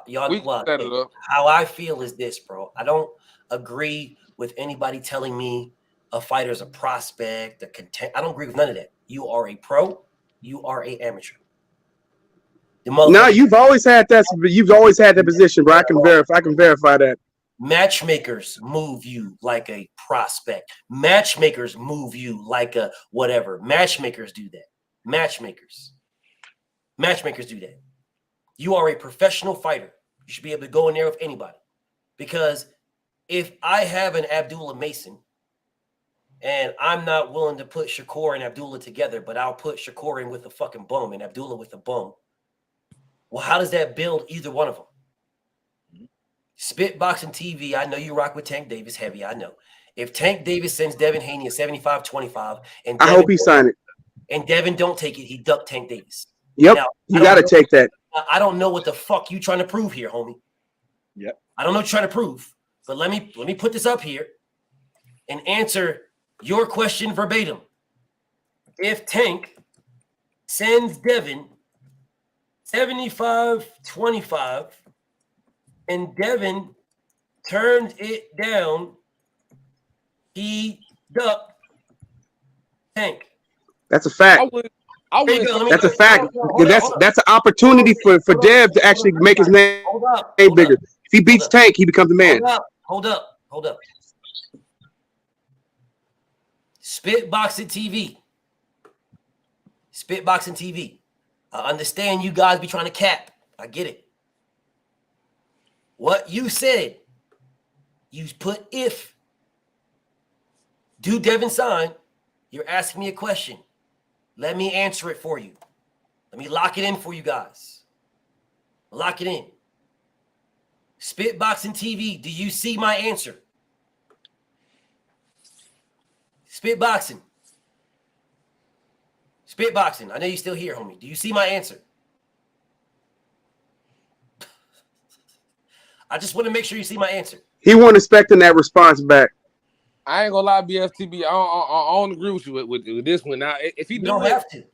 Speaker 5: y'all. How I feel is this, bro. I don't agree with anybody telling me a fighter's a prospect, a content. I don't agree with none of that. You are a pro. You are a amateur.
Speaker 3: No, you've always had that. You've always had that position, bro. I can verify that.
Speaker 5: Matchmakers move you like a prospect. Matchmakers move you like a whatever. Matchmakers do that. Matchmakers do that. You are a professional fighter. You should be able to go in there with anybody. Because if I have an Abdullah Mason and I'm not willing to put Shakur and Abdullah together, but I'll put Shakur in with a fucking bum and Abdullah with a bum, well, how does that build either one of them? Spitboxing TV, I know you rock with Tank Davis heavy, I know. If Tank Davis sends Devin Haney a 75-25, and
Speaker 3: I hope he sign it.
Speaker 5: And Devin don't take it, he ducked Tank Davis.
Speaker 3: Yep,
Speaker 5: now,
Speaker 3: you got to take that.
Speaker 5: I don't know what the fuck you trying to prove here, homie.
Speaker 1: Yep.
Speaker 5: I don't know what you're trying to prove, but let me put this up here and answer your question verbatim. If Tank sends Devin 75-25 and Devin turned it down, he ducked Tank.
Speaker 3: That's a fact. That's a fact. That's an opportunity for Dev to actually make his name bigger. If he beats Tank, he becomes the man.
Speaker 5: Hold up. Spitboxing TV. I understand you guys be trying to cap. I get it. What you said, you put if. Do Devin sign? You're asking me a question. Let me answer it for you. Let me lock it in for you guys. Lock it in. Spitboxing TV, do you see my answer? Spitboxing. I know you're still here, homie. Do you see my answer? I just want to make sure you see my answer.
Speaker 3: He wasn't expecting that response back.
Speaker 9: I ain't gonna lie, BFTB. I don't agree with you with this one. Now, if he do it,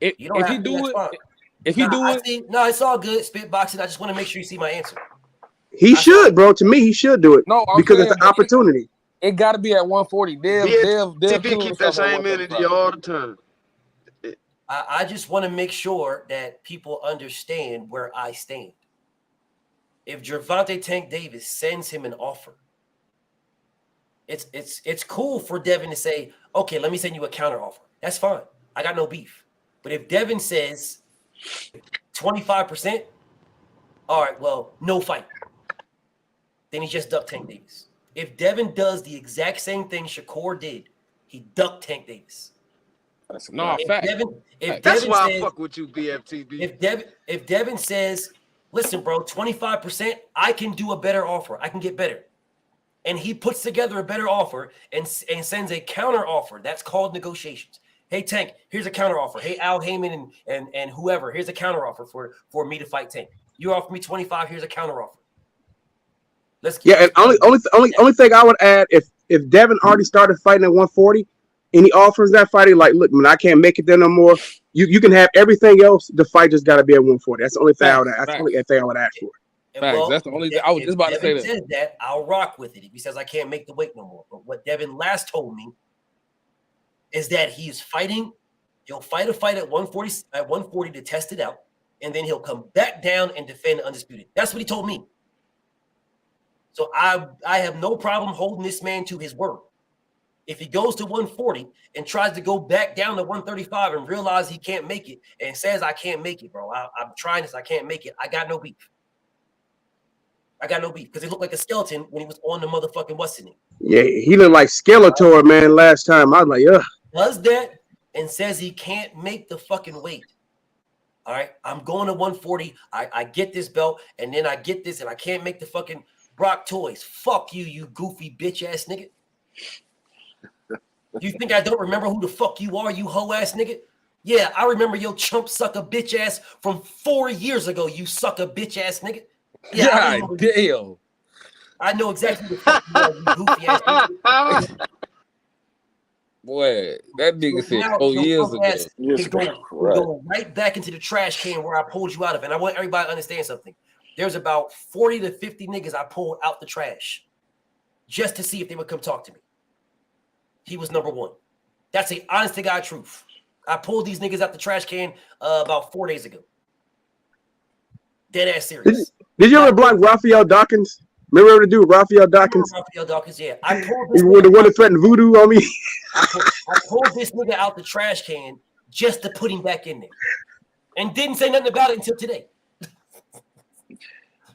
Speaker 9: if he do it,
Speaker 5: no, it's all good. Spitboxing. I just want to make sure you see my answer.
Speaker 3: He should, bro. To me, he should do it. No, because it's an opportunity.
Speaker 9: It got to be at 140. Dev
Speaker 10: keep that same energy all the time.
Speaker 5: I just want to make sure that people understand where I stand. If Gervonta Tank Davis sends him an offer, it's cool for Devin to say, okay, let me send you a counter offer. That's fine. I got no beef. But if Devin says 25%, all right, well, no fight. Then he just ducked Tank Davis. If Devin does the exact same thing Shakur did, he ducked Tank Davis.
Speaker 9: That's no fact.
Speaker 10: That's why I fuck with you, BFTB.
Speaker 5: If Devin says, listen, bro, 25%, I can do a better offer. I can get better. and he puts together a better offer and sends a counter offer. That's called negotiations. Hey, Tank, here's a counter offer. Hey, Al Heyman and whoever, here's a counter offer for me to fight Tank. You offer me 25, here's a counter offer.
Speaker 3: And only thing I would add, if Devin already started fighting at 140 and he offers that fighting, like, look, man, I can't make it there no more. You can have everything else. The fight just got to be at 140. That's the only thing I would ask. That's the only thing I would ask for.
Speaker 5: Well,
Speaker 9: that's the only thing I was just about to say.
Speaker 5: Devin says that, I'll rock with it. If he says I can't make the weight no more, but what Devin last told me is that he's fighting. He'll fight a fight at 140 to test it out, and then he'll come back down and defend undisputed. That's what he told me. So I have no problem holding this man to his word. If he goes to 140 and tries to go back down to 135 and realize he can't make it and says, I can't make it, bro. I'm trying this. I can't make it. I got no beef. Because he looked like a skeleton when he was on the motherfucking what's in it.
Speaker 3: Yeah, he looked like Skeletor, man, last time. I was like, ugh.
Speaker 5: Does that and says he can't make the fucking weight. All right, I'm going to 140. I get this belt, and then I get this, and I can't make the fucking Brock Toys. Fuck you, you goofy bitch ass nigga. You think I don't remember who the fuck you are, you hoe ass nigga? Yeah, I remember your chump sucker bitch ass from 4 years ago, you sucker bitch ass nigga. Yeah,
Speaker 9: God damn.
Speaker 5: I know exactly who the fuck you are, you goofy ass nigga.
Speaker 9: Boy, that nigga said 4 years ago.
Speaker 5: Go right back into the trash can where I pulled you out of. And I want everybody to understand something. There's about 40 to 50 niggas I pulled out the trash just to see if they would come talk to me. He was number one. That's the honest to God truth. I pulled these niggas out the trash can about 4 days ago. Dead ass serious.
Speaker 3: Did you ever block Raphael Dawkins? Remember the dude, Raphael Dawkins?
Speaker 5: Raphael Dawkins, yeah. I pulled this
Speaker 3: the one that threatened voodoo on me.
Speaker 5: I pulled this nigga out the trash can just to put him back in there. And didn't say nothing about it until today.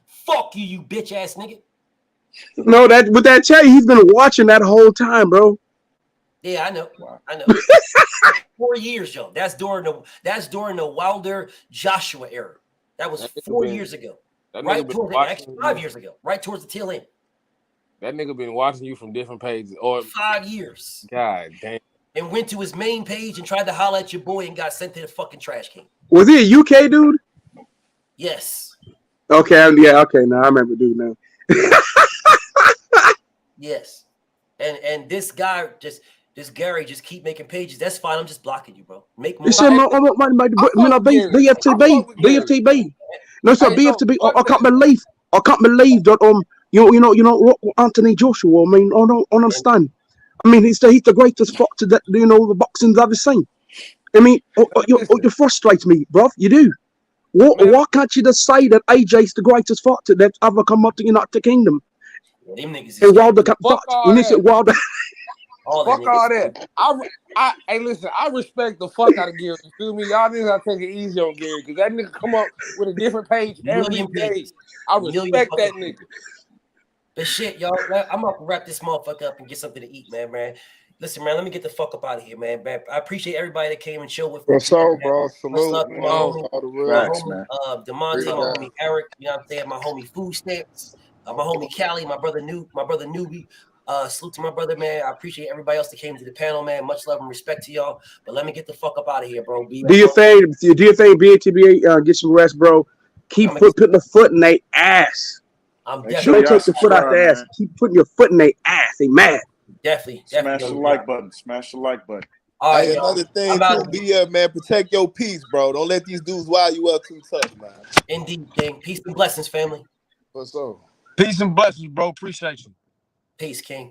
Speaker 5: Fuck you, you bitch ass nigga.
Speaker 3: No, that with that chat, he's been watching that whole time, bro.
Speaker 5: Yeah, I know. I know. 4 years, yo. That's during the Wilder Joshua era. That was 4 years ago. Right towards actually 5 years ago. Right towards the tail end.
Speaker 9: That nigga been watching you from different pages. Or
Speaker 5: 5 years.
Speaker 9: God damn.
Speaker 5: And went to his main page and tried to holler at your boy and got sent to the fucking trash can.
Speaker 3: Was he a UK dude?
Speaker 5: Yes.
Speaker 3: Okay, yeah, okay. Now I remember dude now.
Speaker 5: Yes. And this guy this Gary just keep making pages. That's fine. I'm just blocking you, bro. Make more.
Speaker 3: BFTB. No, sir, BFTB. I can't believe that you know Anthony Joshua. I mean, I don't understand. I mean, he's the greatest boxer that the boxing's ever seen. I mean, you frustrate me, bro. You do. Why can't you just say that AJ's the greatest fighter that's ever come up to United Kingdom?
Speaker 5: Them niggas
Speaker 3: and Wilder can't fight. You need to Wilder.
Speaker 9: Fuck all that. Hey, listen, I respect the fuck out of Gary. You feel me? Y'all niggas gotta take it easy on Gary because that nigga come up with a different page every day. I respect that nigga.
Speaker 5: But shit, y'all, I'm about to wrap this motherfucker up and get something to eat, man. Listen, man, let me get the fuck up out of here, man. I appreciate everybody that came and chilled with me.
Speaker 16: What's up, bro? Salute,
Speaker 5: my
Speaker 16: man.
Speaker 5: homie DeMonte, my homie Eric, you know what I'm saying? My homie Food Stamps, my homie Callie, my brother Newbie. Salute to my brother, man. I appreciate everybody else that came to the panel, man. Much love and respect to y'all. But let me get the fuck up out of here, bro.
Speaker 3: Do your thing, BATBA. Get some rest, bro. Keep putting the foot in their ass.
Speaker 5: I'm
Speaker 3: definitely take the foot out their ass. Keep putting your foot in their ass. They mad.
Speaker 5: Definitely.
Speaker 1: Smash the like button. Smash the like button.
Speaker 5: All right,
Speaker 22: hey, another thing too, be up, man. Protect your peace, bro. Don't let these dudes wild you up too tough, man.
Speaker 5: Indeed, King. Peace and blessings, family.
Speaker 22: What's up?
Speaker 9: Peace and blessings, bro. Appreciate you.
Speaker 5: Peace, King.